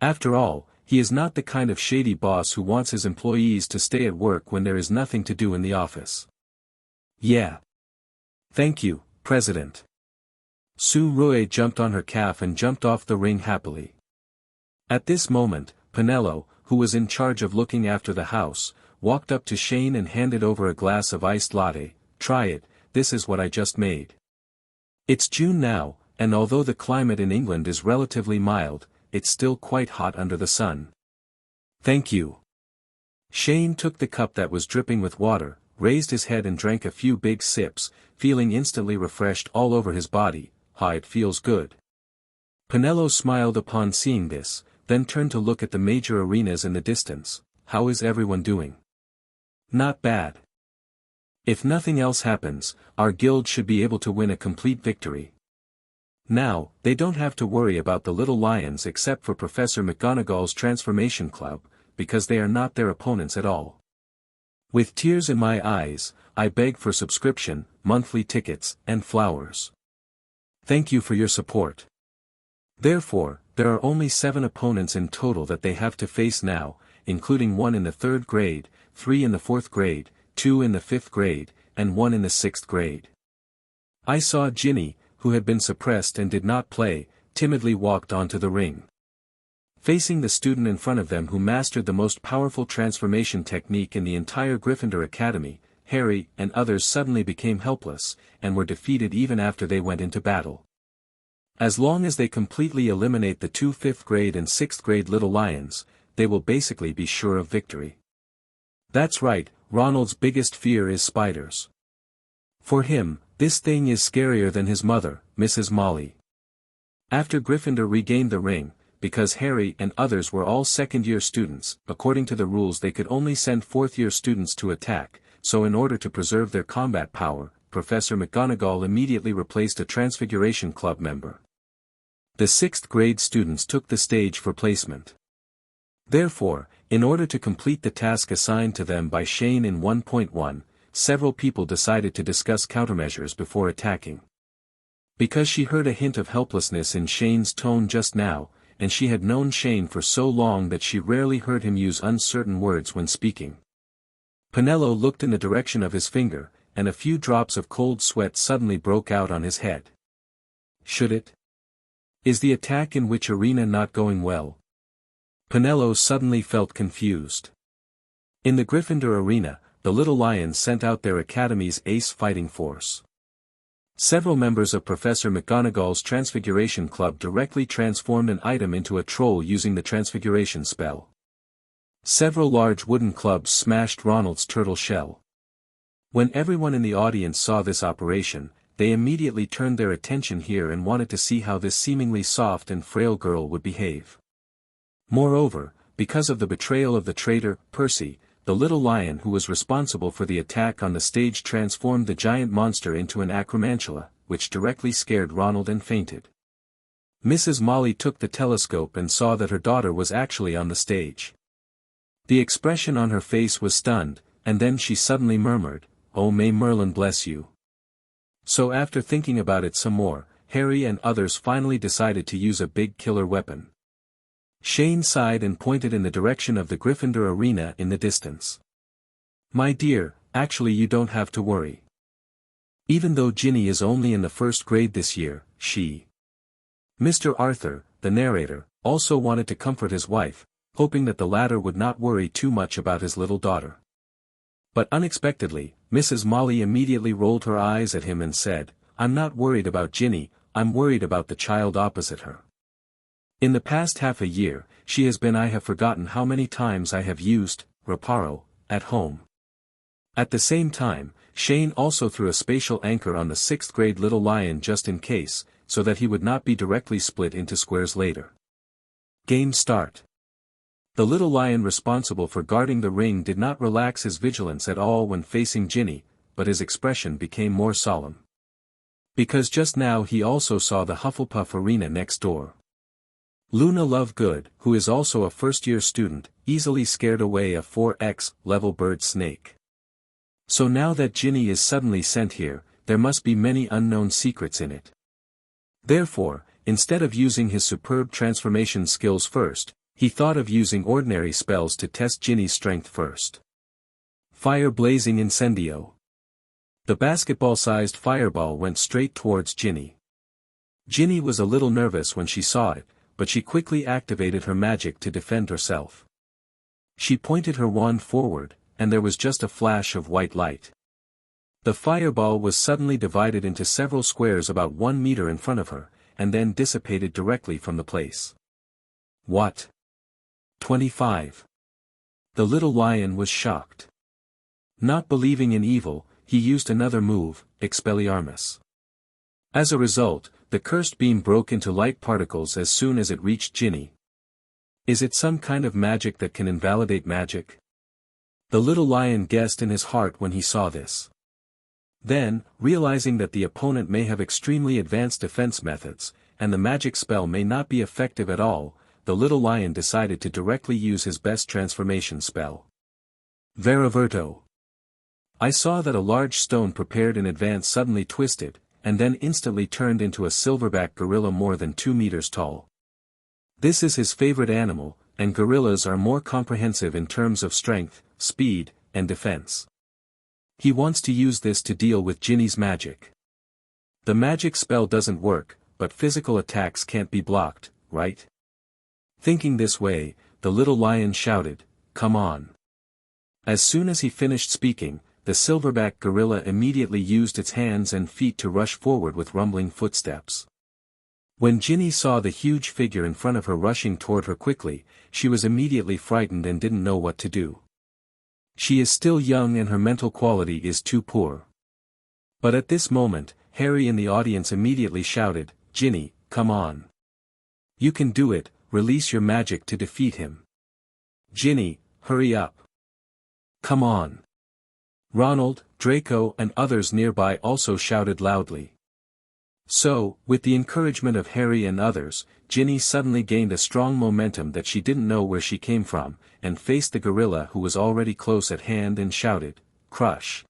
After all, he is not the kind of shady boss who wants his employees to stay at work when there is nothing to do in the office. Yeah. Thank you, President. Su Rue jumped on her calf and jumped off the ring happily. At this moment, Penelo, who was in charge of looking after the house, walked up to Shane and handed over a glass of iced latte. Try it, this is what I just made. It's June now, and although the climate in England is relatively mild, it's still quite hot under the sun. Thank you. Shane took the cup that was dripping with water, raised his head and drank a few big sips, feeling instantly refreshed all over his body. It feels good. Penelo smiled upon seeing this, then turned to look at the major arenas in the distance. How is everyone doing? Not bad. If nothing else happens, our guild should be able to win a complete victory. Now, they don't have to worry about the little lions except for Professor McGonagall's Transformation Club, because they are not their opponents at all. With tears in my eyes, I beg for subscription, monthly tickets, and flowers. Thank you for your support. Therefore, there are only 7 opponents in total that they have to face now, including 1 in the 3rd grade, 3 in the 4th grade, 2 in the 5th grade, and 1 in the 6th grade. I saw Ginny, who had been suppressed and did not play, timidly walked onto the ring. Facing the student in front of them who mastered the most powerful transformation technique in the entire Gryffindor Academy, Harry and others suddenly became helpless, and were defeated even after they went into battle. As long as they completely eliminate the 2 5th grade and 6th grade little lions, they will basically be sure of victory. That's right, Ronald's biggest fear is spiders. For him, this thing is scarier than his mother, Mrs. Molly. After Gryffindor regained the ring, because Harry and others were all second-year students, according to the rules they could only send fourth-year students to attack, so in order to preserve their combat power, Professor McGonagall immediately replaced a Transfiguration Club member. The 6th grade students took the stage for placement. Therefore, in order to complete the task assigned to them by Shane in 1.1, several people decided to discuss countermeasures before attacking. Because she heard a hint of helplessness in Shane's tone just now, and she had known Shane for so long that she rarely heard him use uncertain words when speaking. Penello looked in the direction of his finger, and a few drops of cold sweat suddenly broke out on his head. Should it? Is the attack in which arena not going well? Penello suddenly felt confused. In the Gryffindor arena, the Little Lions sent out their academy's ace fighting force. Several members of Professor McGonagall's Transfiguration Club directly transformed an item into a troll using the Transfiguration spell. Several large wooden clubs smashed Ronald's turtle shell. When everyone in the audience saw this operation, they immediately turned their attention here and wanted to see how this seemingly soft and frail girl would behave. Moreover, because of the betrayal of the traitor, Percy, the little lion who was responsible for the attack on the stage transformed the giant monster into an acromantula, which directly scared Ronald and fainted. Mrs. Molly took the telescope and saw that her daughter was actually on the stage. The expression on her face was stunned, and then she suddenly murmured, "Oh, may Merlin bless you." So after thinking about it some more, Harry and others finally decided to use a big killer weapon. Shane sighed and pointed in the direction of the Gryffindor arena in the distance. "My dear, actually you don't have to worry. Even though Ginny is only in the 1st grade this year, she..." Mr. Arthur, the narrator, also wanted to comfort his wife, hoping that the latter would not worry too much about his little daughter. But unexpectedly, Mrs. Molly immediately rolled her eyes at him and said, "I'm not worried about Ginny, I'm worried about the child opposite her. In the past half a year, she has been I have forgotten how many times I have used, reparo, at home." At the same time, Shane also threw a spatial anchor on the 6th grade little lion just in case, so that he would not be directly split into squares later. Game start. The little lion responsible for guarding the ring did not relax his vigilance at all when facing Ginny, but his expression became more solemn. Because just now he also saw the Hufflepuff arena next door. Luna Lovegood, who is also a first-year student, easily scared away a 4X level bird snake. So now that Ginny is suddenly sent here, there must be many unknown secrets in it. Therefore, instead of using his superb transformation skills first, he thought of using ordinary spells to test Ginny's strength first. Fire blazing incendio. The basketball-sized fireball went straight towards Ginny. Ginny was a little nervous when she saw it, but she quickly activated her magic to defend herself. She pointed her wand forward, and there was just a flash of white light. The fireball was suddenly divided into several squares about 1 meter in front of her, and then dissipated directly from the place. What? 25. The little lion was shocked. Not believing in evil, he used another move, Expelliarmus. As a result, the cursed beam broke into light particles as soon as it reached Ginny. Is it some kind of magic that can invalidate magic? The little lion guessed in his heart when he saw this. Then, realizing that the opponent may have extremely advanced defense methods, and the magic spell may not be effective at all, the little lion decided to directly use his best transformation spell. Veriverto. I saw that a large stone prepared in advance suddenly twisted, and then instantly turned into a silverback gorilla more than 2 meters tall. This is his favorite animal, and gorillas are more comprehensive in terms of strength, speed, and defense. He wants to use this to deal with Ginny's magic. The magic spell doesn't work, but physical attacks can't be blocked, right? Thinking this way, the little lion shouted, "Come on." As soon as he finished speaking, the silverback gorilla immediately used its hands and feet to rush forward with rumbling footsteps. When Ginny saw the huge figure in front of her rushing toward her quickly, she was immediately frightened and didn't know what to do. She is still young and her mental quality is too poor. But at this moment, Harry in the audience immediately shouted, "Ginny, come on. You can do it, release your magic to defeat him. Ginny, hurry up. Come on." Ronald, Draco and others nearby also shouted loudly. So, with the encouragement of Harry and others, Ginny suddenly gained a strong momentum that she didn't know where she came from, and faced the gorilla who was already close at hand and shouted, "Crush."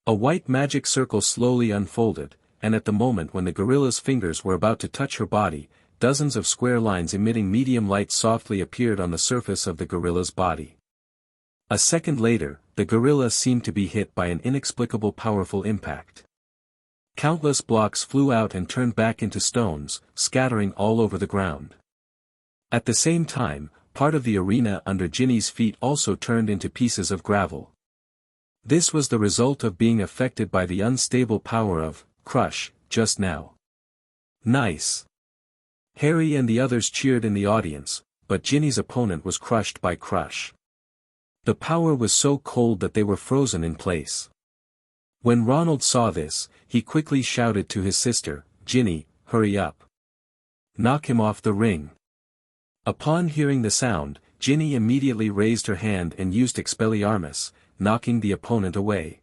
A white magic circle slowly unfolded, and at the moment when the gorilla's fingers were about to touch her body, dozens of square lines emitting medium light softly appeared on the surface of the gorilla's body. A second later, the gorilla seemed to be hit by an inexplicable powerful impact. Countless blocks flew out and turned back into stones, scattering all over the ground. At the same time, part of the arena under Ginny's feet also turned into pieces of gravel. This was the result of being affected by the unstable power of Crush just now. Nice. Harry and the others cheered in the audience, but Ginny's opponent was crushed by Crush. The power was so cold that they were frozen in place. When Ronald saw this, he quickly shouted to his sister, "Ginny, hurry up. Knock him off the ring." Upon hearing the sound, Ginny immediately raised her hand and used Expelliarmus, knocking the opponent away.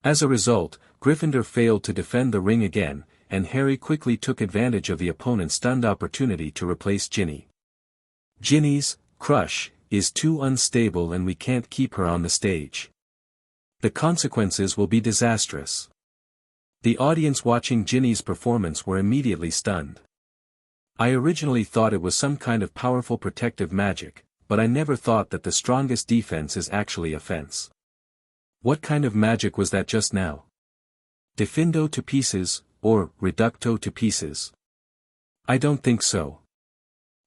As a result, Gryffindor failed to defend the ring again, and Harry quickly took advantage of the opponent's stunned opportunity to replace Ginny. Ginny's Crush is too unstable and we can't keep her on the stage. The consequences will be disastrous. The audience watching Ginny's performance were immediately stunned. I originally thought it was some kind of powerful protective magic, but I never thought that the strongest defense is actually offense. What kind of magic was that just now? Defindo to pieces, or reducto to pieces? I don't think so.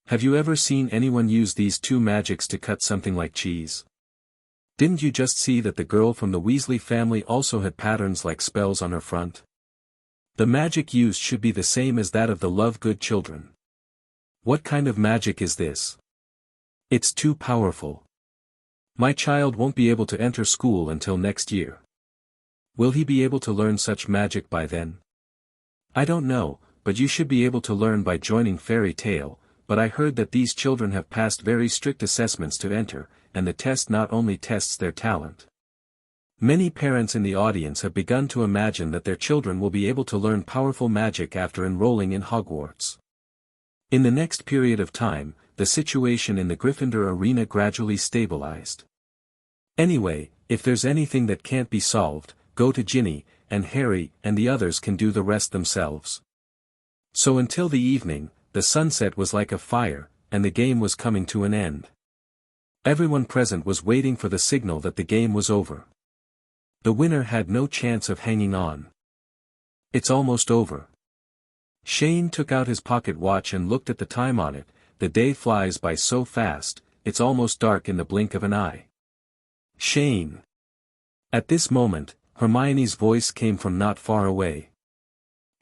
Have you ever seen anyone use these two magics to cut something like cheese? Didn't you just see that the girl from the Weasley family also had patterns like spells on her front? The magic used should be the same as that of the Lovegood children. What kind of magic is this? It's too powerful. My child won't be able to enter school until next year. Will he be able to learn such magic by then? I don't know, but you should be able to learn by joining Fairy Tale, but I heard that these children have passed very strict assessments to enter, and the test not only tests their talent. Many parents in the audience have begun to imagine that their children will be able to learn powerful magic after enrolling in Hogwarts. In the next period of time, the situation in the Gryffindor arena gradually stabilized. Anyway, if there's anything that can't be solved, go to Ginny, and Harry and the others can do the rest themselves. So until the evening, the sunset was like a fire, and the game was coming to an end. Everyone present was waiting for the signal that the game was over. The winner had no chance of hanging on. It's almost over. Shane took out his pocket watch and looked at the time on it. The day flies by so fast, it's almost dark in the blink of an eye. Shane. At this moment, Hermione's voice came from not far away.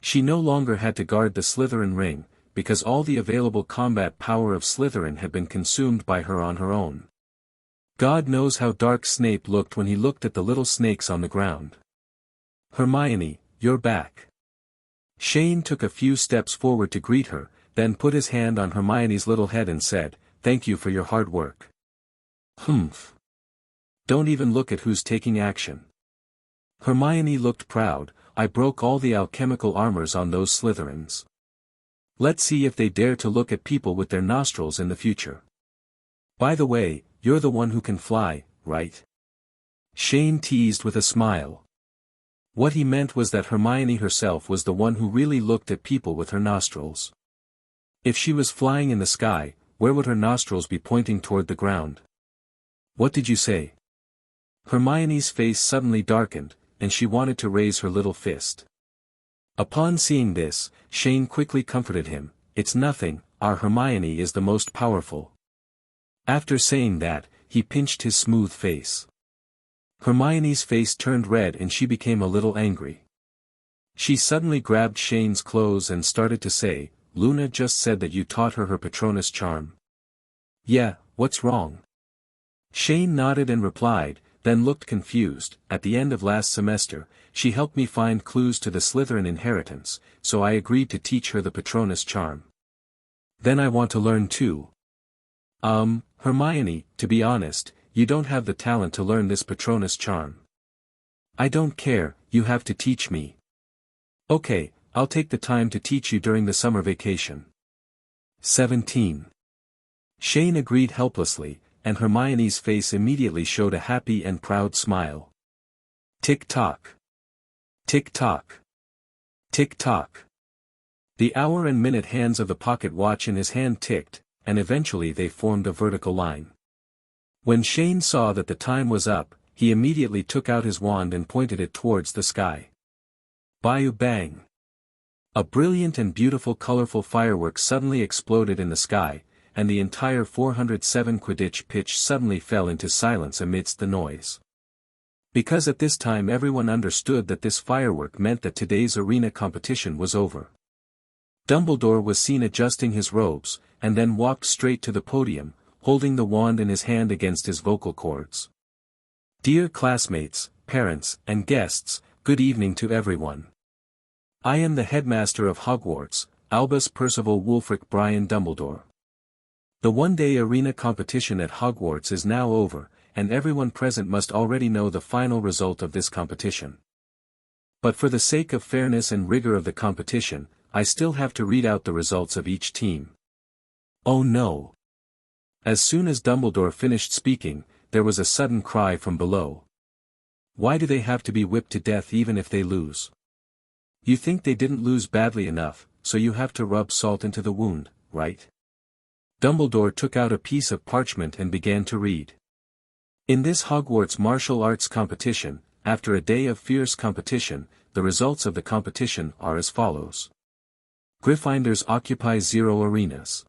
She no longer had to guard the Slytherin ring, because all the available combat power of Slytherin had been consumed by her on her own. God knows how dark Snape looked when he looked at the little snakes on the ground. Hermione, you're back. Shane took a few steps forward to greet her, then put his hand on Hermione's little head and said, "Thank you for your hard work." Humph. Don't even look at who's taking action. Hermione looked proud. I broke all the alchemical armors on those Slytherins. Let's see if they dare to look at people with their nostrils in the future. By the way, you're the one who can fly, right? Shane teased with a smile. What he meant was that Hermione herself was the one who really looked at people with her nostrils. If she was flying in the sky, where would her nostrils be pointing toward the ground? What did you say? Hermione's face suddenly darkened, and she wanted to raise her little fist. Upon seeing this, Shane quickly comforted him. It's nothing, our Hermione is the most powerful. After saying that, he pinched his smooth face. Hermione's face turned red and she became a little angry. She suddenly grabbed Shane's clothes and started to say, Luna just said that you taught her Patronus charm. Yeah, what's wrong? Shane nodded and replied, then looked confused. At the end of last semester, she helped me find clues to the Slytherin inheritance, so I agreed to teach her the Patronus charm. Then I want to learn too. Hermione, to be honest, you don't have the talent to learn this Patronus charm. I don't care, you have to teach me. Okay, I'll take the time to teach you during the summer vacation. 17. Shane agreed helplessly, and Hermione's face immediately showed a happy and proud smile. Tick-tock. Tick-tock. Tick-tock. The hour and minute hands of the pocket watch in his hand ticked, and eventually they formed a vertical line. When Shane saw that the time was up, he immediately took out his wand and pointed it towards the sky. Bayou bang! A brilliant and beautiful colorful firework suddenly exploded in the sky, and the entire 407 Quidditch pitch suddenly fell into silence amidst the noise. Because at this time everyone understood that this firework meant that today's arena competition was over. Dumbledore was seen adjusting his robes, and then walked straight to the podium, holding the wand in his hand against his vocal cords. Dear classmates, parents, and guests, good evening to everyone. I am the headmaster of Hogwarts, Albus Percival Wulfric Brian Dumbledore. The one-day arena competition at Hogwarts is now over, and everyone present must already know the final result of this competition. But for the sake of fairness and rigor of the competition, I still have to read out the results of each team. Oh no! As soon as Dumbledore finished speaking, there was a sudden cry from below. Why do they have to be whipped to death even if they lose? You think they didn't lose badly enough, so you have to rub salt into the wound, right? Dumbledore took out a piece of parchment and began to read. In this Hogwarts martial arts competition, after a day of fierce competition, the results of the competition are as follows. Gryffindors occupy 0 arenas.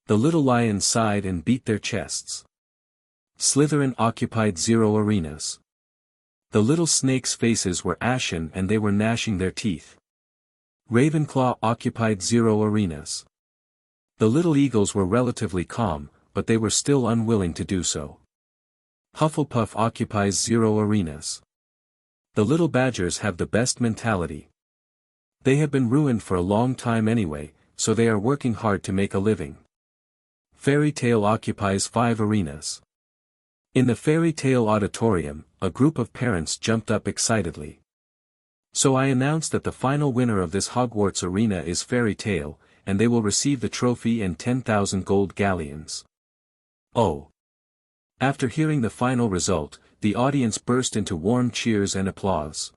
The little lions sighed and beat their chests. Slytherin occupied 0 arenas. The little snakes' faces were ashen and they were gnashing their teeth. Ravenclaw occupied 0 arenas. The little eagles were relatively calm, but they were still unwilling to do so. Hufflepuff occupies 0 arenas. The little badgers have the best mentality. They have been ruined for a long time anyway, so they are working hard to make a living. Fairy Tale occupies 5 arenas. In the Fairy Tale auditorium, a group of parents jumped up excitedly. So I announce that the final winner of this Hogwarts arena is Fairy Tale, and they will receive the trophy and 10,000 gold galleons. Oh! After hearing the final result, the audience burst into warm cheers and applause.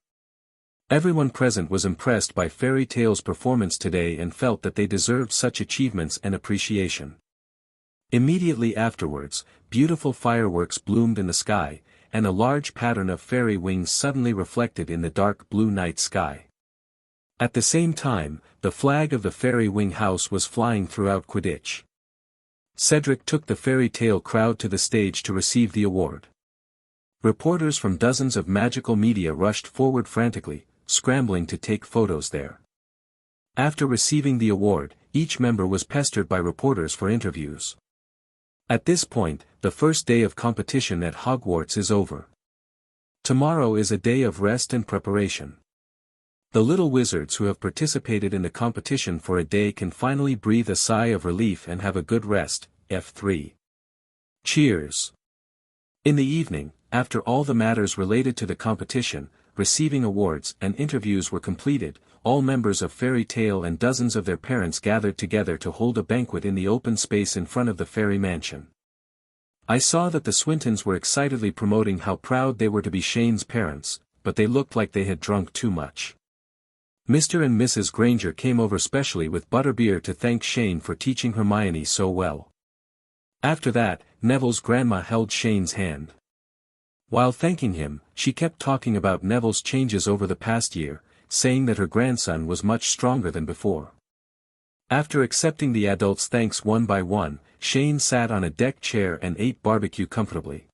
Everyone present was impressed by Fairy Tale's performance today and felt that they deserved such achievements and appreciation. Immediately afterwards, beautiful fireworks bloomed in the sky, and a large pattern of fairy wings suddenly reflected in the dark blue night sky. At the same time, the flag of the Fairy Wing House was flying throughout Quidditch. Cedric took the Fairy Tale crowd to the stage to receive the award. Reporters from dozens of magical media rushed forward frantically, scrambling to take photos there. After receiving the award, each member was pestered by reporters for interviews. At this point, the first day of competition at Hogwarts is over. Tomorrow is a day of rest and preparation. The little wizards who have participated in the competition for a day can finally breathe a sigh of relief and have a good rest. F3. Cheers. In the evening, after all the matters related to the competition, receiving awards and interviews were completed, all members of Fairy Tale and dozens of their parents gathered together to hold a banquet in the open space in front of the Fairy Mansion. I saw that the Swintons were excitedly promoting how proud they were to be Shane's parents, but they looked like they had drunk too much. Mr. and Mrs. Granger came over specially with butterbeer to thank Shane for teaching Hermione so well. After that, Neville's grandma held Shane's hand. While thanking him, she kept talking about Neville's changes over the past year, saying that her grandson was much stronger than before. After accepting the adults' thanks one by one, Shane sat on a deck chair and ate barbecue comfortably.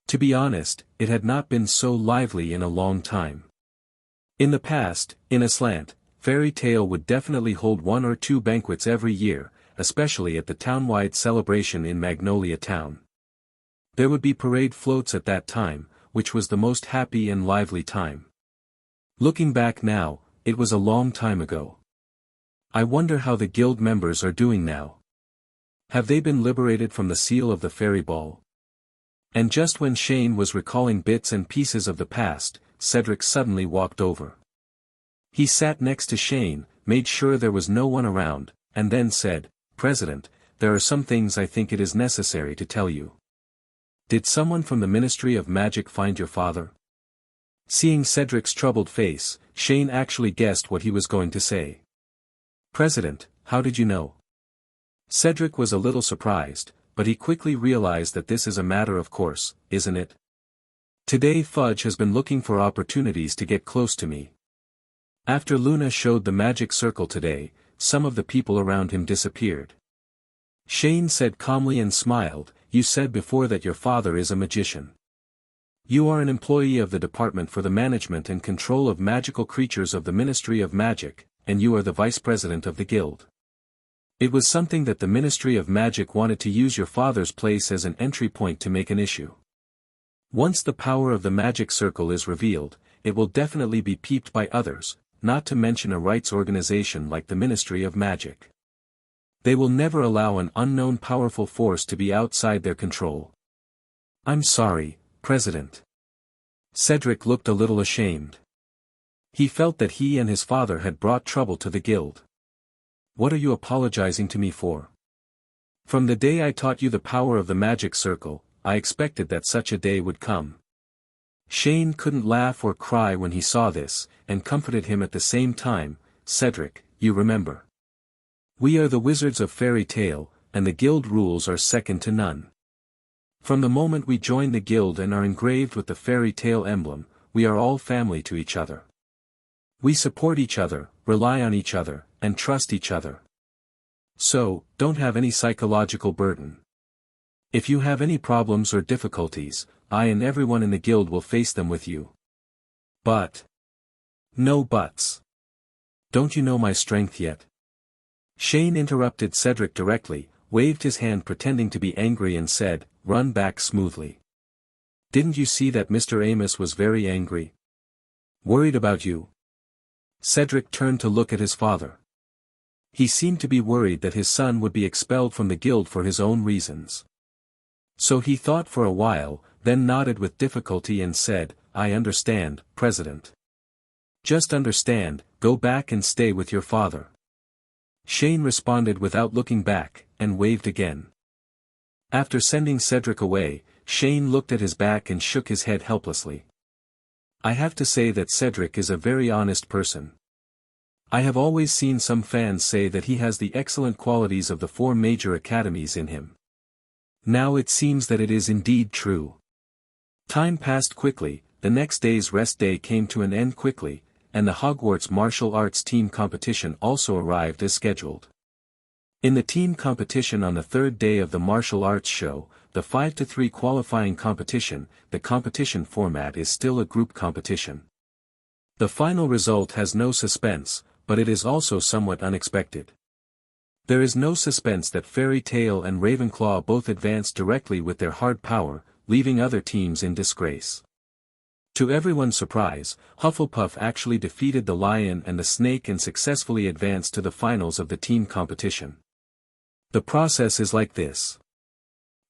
To be honest, it had not been so lively in a long time. In the past, in Aslant, Fairy Tale would definitely hold 1 or 2 banquets every year, especially at the town-wide celebration in Magnolia Town. There would be parade floats at that time, which was the most happy and lively time. Looking back now, it was a long time ago. I wonder how the guild members are doing now. Have they been liberated from the seal of the fairy ball? And just when Shane was recalling bits and pieces of the past, Cedric suddenly walked over. He sat next to Shane, made sure there was no one around, and then said, "President, there are some things I think it is necessary to tell you. Did someone from the Ministry of Magic find your father?" Seeing Cedric's troubled face, Shane actually guessed what he was going to say. "President, how did you know?" Cedric was a little surprised, but he quickly realized that this is a matter of course, isn't it? Today Fudge has been looking for opportunities to get close to me. After Luna showed the magic circle today, some of the people around him disappeared. Shane said calmly and smiled, "You said before that your father is a magician. You are an employee of the Department for the Management and Control of Magical Creatures of the Ministry of Magic, and you are the Vice President of the Guild. It was something that the Ministry of Magic wanted to use your father's place as an entry point to make an issue. Once the power of the magic circle is revealed, it will definitely be peeped by others, not to mention a rights organization like the Ministry of Magic. They will never allow an unknown powerful force to be outside their control." "I'm sorry, President." Cedric looked a little ashamed. He felt that he and his father had brought trouble to the guild. "What are you apologizing to me for? From the day I taught you the power of the magic circle, I expected that such a day would come." Shane couldn't laugh or cry when he saw this, and comforted him at the same time. "Cedric, you remember. We are the Wizards of Fairy Tale, and the guild rules are second to none. From the moment we join the guild and are engraved with the Fairy Tale emblem, we are all family to each other. We support each other, rely on each other, and trust each other. So, don't have any psychological burden. If you have any problems or difficulties, I and everyone in the guild will face them with you. But. No buts. Don't you know my strength yet?" Shane interrupted Cedric directly, waved his hand pretending to be angry and said, "Run back smoothly. Didn't you see that Mr. Amos was very angry? Worried about you?" Cedric turned to look at his father. He seemed to be worried that his son would be expelled from the guild for his own reasons. So he thought for a while, then nodded with difficulty and said, "I understand, President. Just understand, go back and stay with your father." Shane responded without looking back, and waved again. After sending Cedric away, Shane looked at his back and shook his head helplessly. I have to say that Cedric is a very honest person. I have always seen some fans say that he has the excellent qualities of the 4 major academies in him. Now it seems that it is indeed true. Time passed quickly, the next day's rest day came to an end quickly, and the Hogwarts martial arts team competition also arrived as scheduled. In the team competition on the 3rd day of the martial arts show, the 5-3 qualifying competition, the competition format is still a group competition. The final result has no suspense, but it is also somewhat unexpected. There is no suspense that Fairy Tale and Ravenclaw both advanced directly with their hard power, leaving other teams in disgrace. To everyone's surprise, Hufflepuff actually defeated the Lion and the Snake and successfully advanced to the finals of the team competition. The process is like this.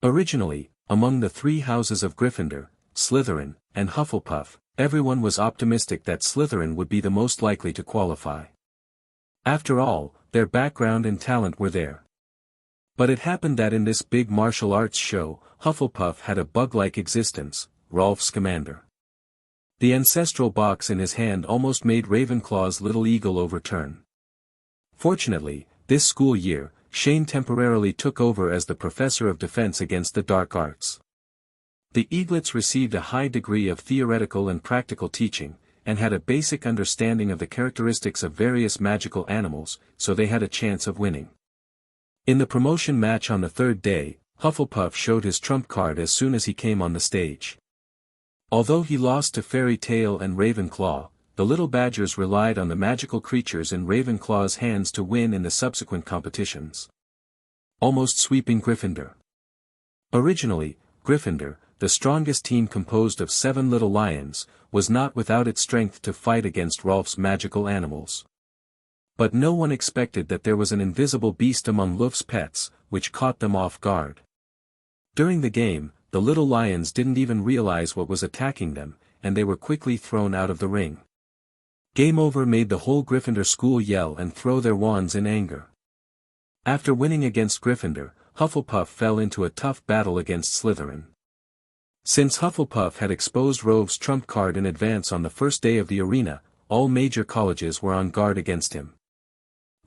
Originally, among the 3 houses of Gryffindor, Slytherin, and Hufflepuff, everyone was optimistic that Slytherin would be the most likely to qualify. After all, their background and talent were there. But it happened that in this big martial arts show, Hufflepuff had a bug-like existence, Rolf Scamander. The ancestral box in his hand almost made Ravenclaw's little eagle overturn. Fortunately, this school year, Shane temporarily took over as the professor of defense against the dark arts. The eaglets received a high degree of theoretical and practical teaching, and had a basic understanding of the characteristics of various magical animals, so they had a chance of winning. In the promotion match on the third day, Hufflepuff showed his trump card as soon as he came on the stage. Although he lost to Fairy Tail and Ravenclaw, the little badgers relied on the magical creatures in Ravenclaw's hands to win in the subsequent competitions. Almost sweeping Gryffindor. Originally, Gryffindor, the strongest team composed of 7 little lions, was not without its strength to fight against Rolf's magical animals. But no one expected that there was an invisible beast among Luf's pets, which caught them off guard. During the game, the little lions didn't even realize what was attacking them, and they were quickly thrown out of the ring. Game Over made the whole Gryffindor school yell and throw their wands in anger. After winning against Gryffindor, Hufflepuff fell into a tough battle against Slytherin. Since Hufflepuff had exposed Rove's trump card in advance on the first day of the arena, all major colleges were on guard against him.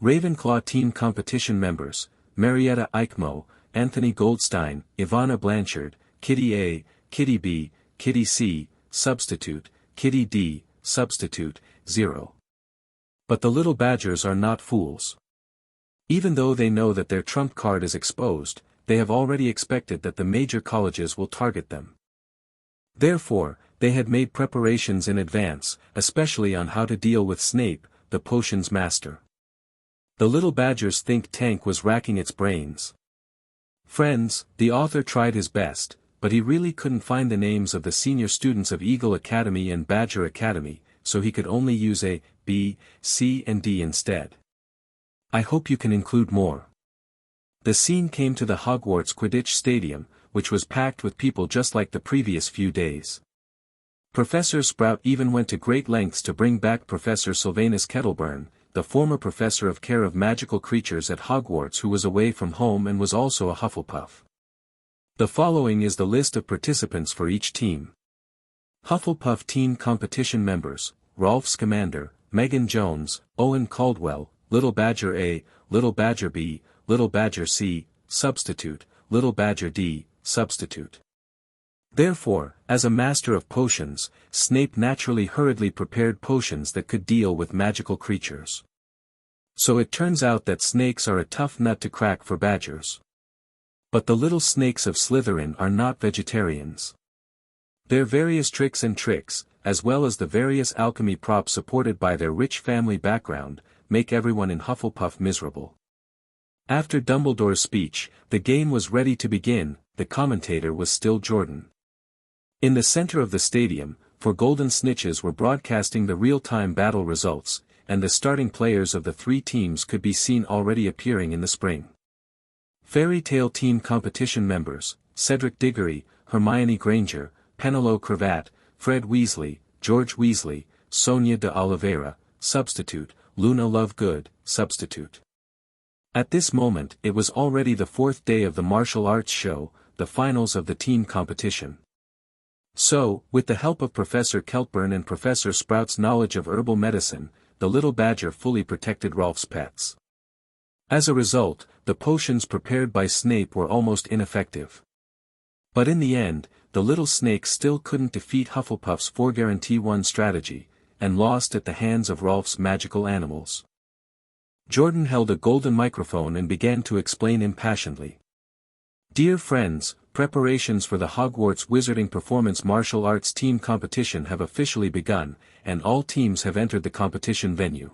Ravenclaw team competition members, Marietta Eichmo, Anthony Goldstein, Ivana Blanchard, Kitty A, Kitty B, Kitty C, substitute, Kitty D, substitute, 0. But the little badgers are not fools. Even though they know that their trump card is exposed, they have already expected that the major colleges will target them. Therefore, they had made preparations in advance, especially on how to deal with Snape, the potions master. The little badger's think tank was racking its brains. Friends, the author tried his best, but he really couldn't find the names of the senior students of Eagle Academy and Badger Academy, so he could only use A, B, C and D instead. I hope you can include more. The scene came to the Hogwarts Quidditch Stadium, which was packed with people just like the previous few days. Professor Sprout even went to great lengths to bring back Professor Sylvanus Kettleburn, the former professor of care of magical creatures at Hogwarts who was away from home and was also a Hufflepuff. The following is the list of participants for each team. Hufflepuff Team Competition members, Rolf Scamander, Megan Jones, Owen Caldwell, Little Badger A, Little Badger B, Little Badger C, substitute, Little Badger D, substitute. Therefore, as a master of potions, Snape naturally hurriedly prepared potions that could deal with magical creatures. So it turns out that snakes are a tough nut to crack for badgers. But the little snakes of Slytherin are not vegetarians. Their various tricks, as well as the various alchemy props supported by their rich family background, make everyone in Hufflepuff miserable. After Dumbledore's speech, the game was ready to begin. The commentator was still Jordan. In the center of the stadium, 4 golden snitches were broadcasting the real-time battle results, and the starting players of the 3 teams could be seen already appearing in the spring. Fairy Tail Team Competition members, Cedric Diggory, Hermione Granger, Penelope Cravat, Fred Weasley, George Weasley, Sonia de Oliveira, substitute, Luna Lovegood, substitute. At this moment it was already the 4th day of the martial arts show, the finals of the team competition. So, with the help of Professor Keltburn and Professor Sprout's knowledge of herbal medicine, the little badger fully protected Rolf's pets. As a result, the potions prepared by Snape were almost ineffective. But in the end, the little snake still couldn't defeat Hufflepuff's 4 guarantee 1 strategy, and lost at the hands of Rolf's magical animals. Jordan held a golden microphone and began to explain impassionedly. Dear friends, preparations for the Hogwarts Wizarding Performance Martial Arts Team Competition have officially begun, and all teams have entered the competition venue.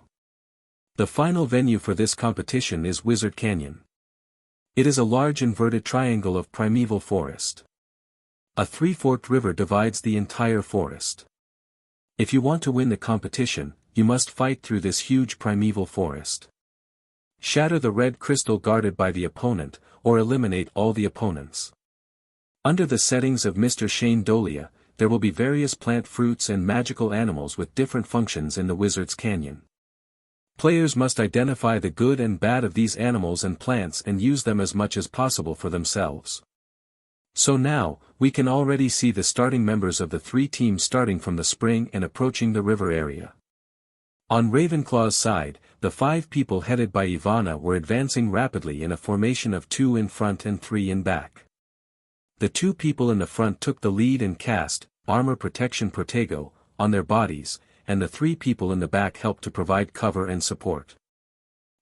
The final venue for this competition is Wizard Canyon. It is a large inverted triangle of primeval forest. A 3-forked river divides the entire forest. If you want to win the competition, you must fight through this huge primeval forest. Shatter the red crystal guarded by the opponent, or eliminate all the opponents. Under the settings of Mr. Shane Dolea, there will be various plant fruits and magical animals with different functions in the Wizard's Canyon. Players must identify the good and bad of these animals and plants and use them as much as possible for themselves. So now, we can already see the starting members of the three teams starting from the spring and approaching the river area. On Ravenclaw's side, the 5 people headed by Ivana were advancing rapidly in a formation of 2 in front and 3 in back. The 2 people in the front took the lead and cast Armor Protection Protego on their bodies, and the 3 people in the back helped to provide cover and support.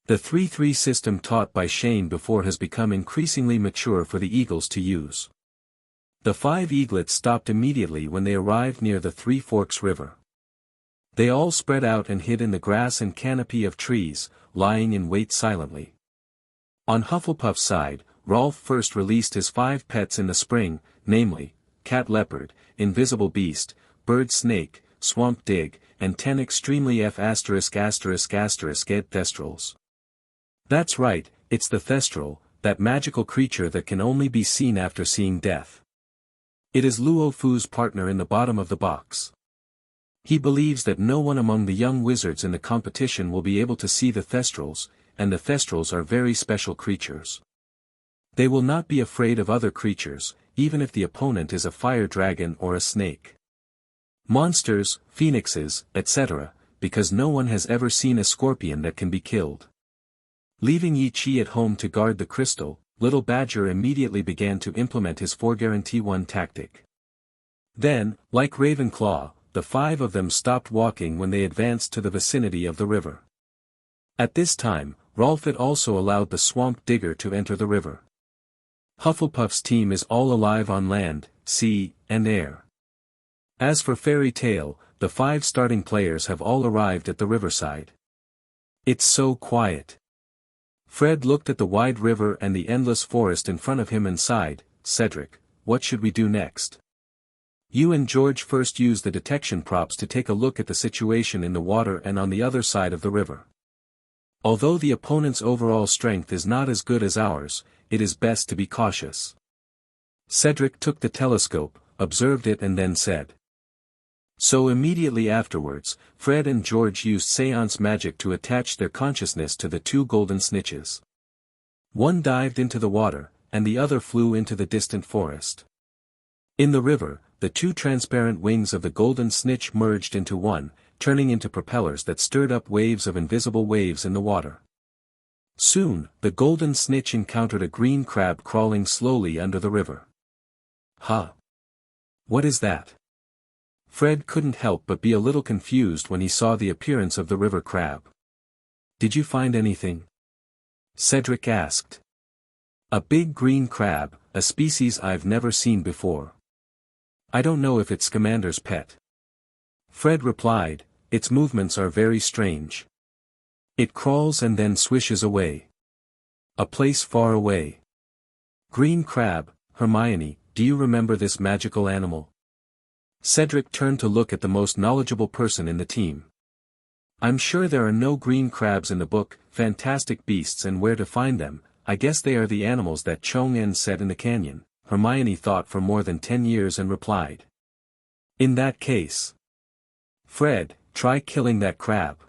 The 3-3 system taught by Shane before has become increasingly mature for the Eagles to use. The 5 eaglets stopped immediately when they arrived near the Three Forks River. They all spread out and hid in the grass and canopy of trees, lying in wait silently. On Hufflepuff's side, Rolf first released his 5 pets in the spring, namely, Cat Leopard, Invisible Beast, Bird Snake, Swamp Dig, and 10 extremely ed Thestrals. That's right, it's the Thestral, that magical creature that can only be seen after seeing death. It is Luo Fu's partner in the bottom of the box. He believes that no one among the young wizards in the competition will be able to see the Thestrals, and the Thestrals are very special creatures. They will not be afraid of other creatures, even if the opponent is a fire dragon or a snake. Monsters, phoenixes, etc., because no one has ever seen a scorpion that can be killed. Leaving Yi Chi at home to guard the crystal, Little Badger immediately began to implement his 4-guarantee-1 tactic. Then, like Ravenclaw, the 5 of them stopped walking when they advanced to the vicinity of the river. At this time, Rolf had also allowed the Swamp Digger to enter the river. Hufflepuff's team is all alive on land, sea, and air. As for Fairy Tale, the 5 starting players have all arrived at the riverside. It's so quiet. Fred looked at the wide river and the endless forest in front of him and sighed, "Cedric, what should we do next?" You and George first used the detection props to take a look at the situation in the water and on the other side of the river. Although the opponent's overall strength is not as good as ours, it is best to be cautious. Cedric took the telescope, observed it and then said. So immediately afterwards, Fred and George used seance magic to attach their consciousness to the 2 golden snitches. One dived into the water, and the other flew into the distant forest. In the river, the 2 transparent wings of the golden snitch merged into one, turning into propellers that stirred up waves of invisible waves in the water. Soon, the golden snitch encountered a green crab crawling slowly under the river. Huh? What is that? Fred couldn't help but be a little confused when he saw the appearance of the river crab. Did you find anything? Cedric asked. A big green crab, a species I've never seen before. I don't know if it's Scamander's pet. Fred replied, its movements are very strange. It crawls and then swishes away. A place far away. Green crab, Hermione, do you remember this magical animal? Cedric turned to look at the most knowledgeable person in the team. I'm sure there are no green crabs in the book, Fantastic Beasts, and where to find them. I guess they are the animals that Chong-En said in the canyon. Hermione thought for more than 10 years and replied. In that case. Fred, try killing that crab.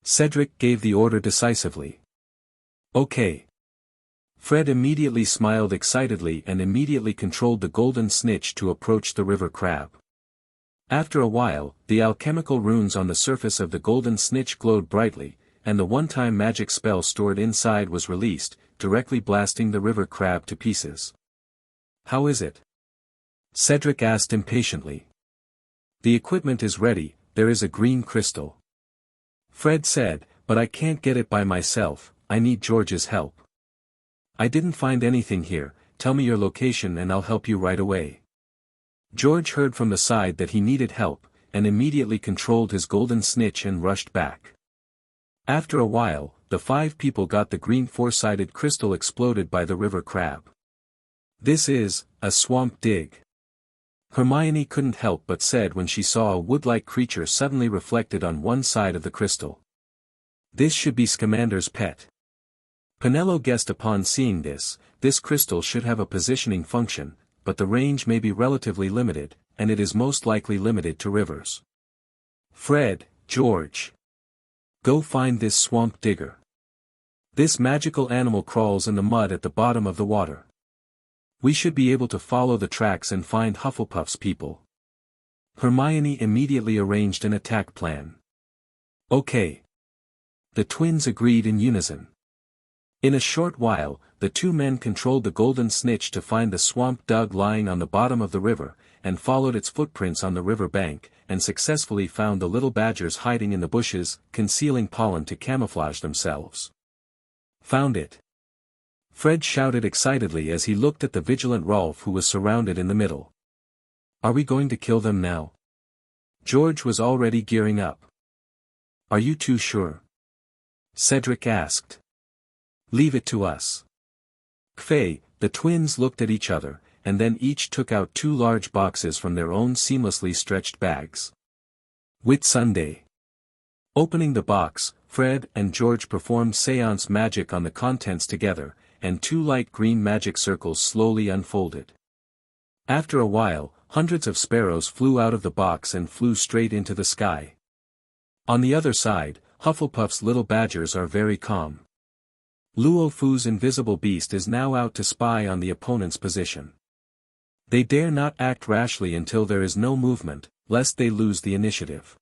Cedric gave the order decisively. Okay. Fred immediately smiled excitedly and immediately controlled the golden snitch to approach the river crab. After a while, the alchemical runes on the surface of the golden snitch glowed brightly, and the one-time magic spell stored inside was released, directly blasting the river crab to pieces. How is it? Cedric asked impatiently. The equipment is ready, there is a green crystal. Fred said, but I can't get it by myself, I need George's help. I didn't find anything here, tell me your location and I'll help you right away. George heard from the side that he needed help, and immediately controlled his golden snitch and rushed back. After a while, the 5 people got the green 4-sided crystal exploded by the river crab. This is a swamp dig. Hermione couldn't help but said when she saw a wood-like creature suddenly reflected on one side of the crystal. This should be Scamander's pet. Penelo guessed upon seeing this crystal should have a positioning function, but the range may be relatively limited, and it is most likely limited to rivers. Fred, George. Go find this swamp digger. This magical animal crawls in the mud at the bottom of the water. We should be able to follow the tracks and find Hufflepuff's people. Hermione immediately arranged an attack plan. Okay. The twins agreed in unison. In a short while, the two men controlled the golden snitch to find the swamp dug lying on the bottom of the river, and followed its footprints on the river bank, and successfully found the little badgers hiding in the bushes, concealing pollen to camouflage themselves. Found it! Fred shouted excitedly as he looked at the vigilant Rolf, who was surrounded in the middle. Are we going to kill them now? George was already gearing up. Are you too sure? Cedric asked. Leave it to us. Kfei, the twins looked at each other, and then each took out 2 large boxes from their own seamlessly stretched bags. Whitsunday. Opening the box, Fred and George performed seance magic on the contents together, and 2 light green magic circles slowly unfolded. After a while, hundreds of sparrows flew out of the box and flew straight into the sky. On the other side, Hufflepuff's little badgers are very calm. Luo Fu's invisible beast is now out to spy on the opponent's position. They dare not act rashly until there is no movement, lest they lose the initiative.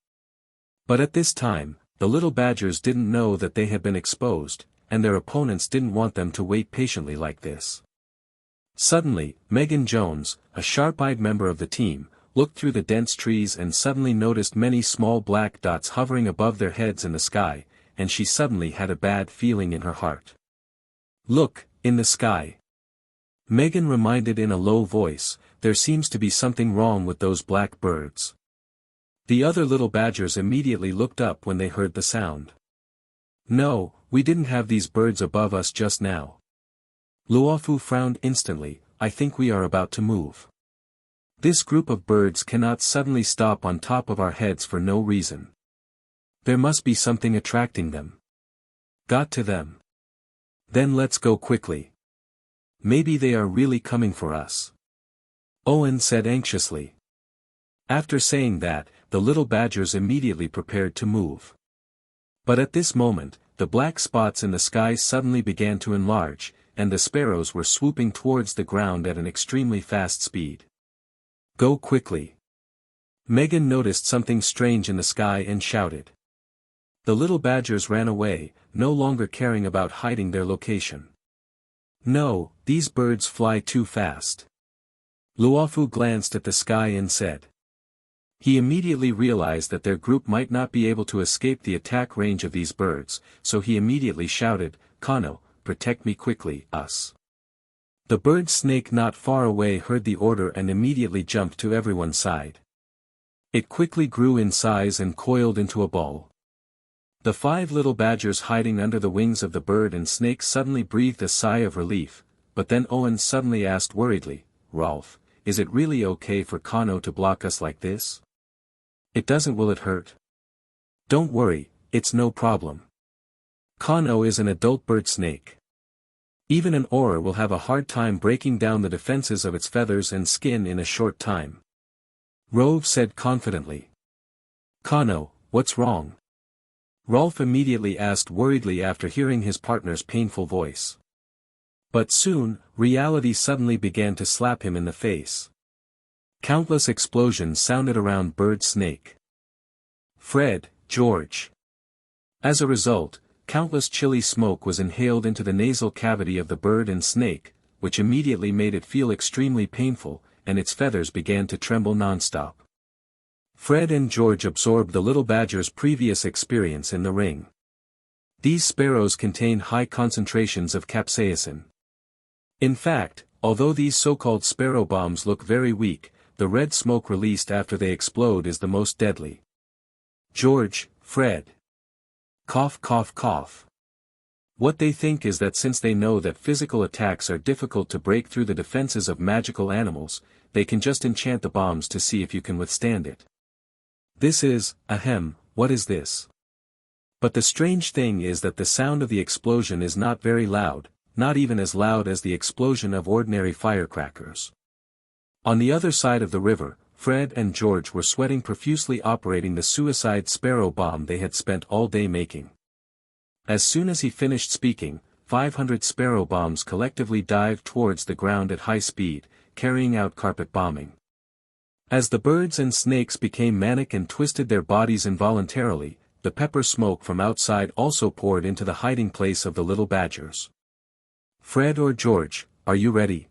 But at this time, the little badgers didn't know that they had been exposed, and their opponents didn't want them to wait patiently like this. Suddenly, Megan Jones, a sharp-eyed member of the team, looked through the dense trees and suddenly noticed many small black dots hovering above their heads in the sky, and she suddenly had a bad feeling in her heart. Look, in the sky. Megan reminded in a low voice, there seems to be something wrong with those black birds. The other little badgers immediately looked up when they heard the sound. No, we didn't have these birds above us just now. Luofu frowned instantly. I think we are about to move. This group of birds cannot suddenly stop on top of our heads for no reason. There must be something attracting them. Got to them. Then let's go quickly. Maybe they are really coming for us. Owen said anxiously. After saying that, the little badgers immediately prepared to move. But at this moment, the black spots in the sky suddenly began to enlarge, and the sparrows were swooping towards the ground at an extremely fast speed. Go quickly. Megan noticed something strange in the sky and shouted. The little badgers ran away, no longer caring about hiding their location. No, these birds fly too fast. Luofu glanced at the sky and said. He immediately realized that their group might not be able to escape the attack range of these birds, so he immediately shouted, Kano, protect me quickly, us. The bird snake not far away heard the order and immediately jumped to everyone's side. It quickly grew in size and coiled into a ball. The 5 little badgers hiding under the wings of the bird and snake suddenly breathed a sigh of relief, but then Owen suddenly asked worriedly, Rolf, is it really okay for Kano to block us like this? It doesn't, will it hurt? Don't worry, it's no problem. Kano is an adult bird snake. Even an aura will have a hard time breaking down the defenses of its feathers and skin in a short time. Rove said confidently. Kano, what's wrong? Rolf immediately asked worriedly after hearing his partner's painful voice. But soon, reality suddenly began to slap him in the face. Countless explosions sounded around Bird Snake. Fred, George. As a result, countless chilly smoke was inhaled into the nasal cavity of the bird and snake, which immediately made it feel extremely painful, and its feathers began to tremble nonstop. Fred and George absorbed the little badger's previous experience in the ring. These sparrows contain high concentrations of capsaicin. In fact, although these so-called sparrow bombs look very weak, the red smoke released after they explode is the most deadly. George, Fred. Cough, cough, cough. What they think is that since they know that physical attacks are difficult to break through the defenses of magical animals, they can just enchant the bombs to see if you can withstand it. This is, ahem, what is this? But the strange thing is that the sound of the explosion is not very loud, not even as loud as the explosion of ordinary firecrackers. On the other side of the river, Fred and George were sweating profusely operating the suicide sparrow bomb they had spent all day making. As soon as he finished speaking, 500 sparrow bombs collectively dived towards the ground at high speed, carrying out carpet bombing. As the birds and snakes became manic and twisted their bodies involuntarily, the pepper smoke from outside also poured into the hiding place of the little badgers. Fred or George, are you ready?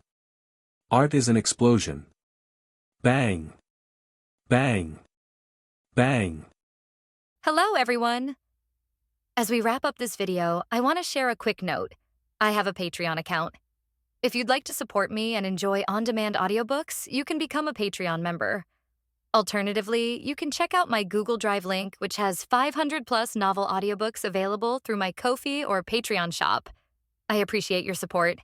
Art is an explosion. Bang! Bang! Bang! Hello everyone! As we wrap up this video, I want to share a quick note. I have a Patreon account. If you'd like to support me and enjoy on-demand audiobooks, you can become a Patreon member. Alternatively, you can check out my Google Drive link, which has 500+ novel audiobooks available through my Ko-fi or Patreon shop. I appreciate your support.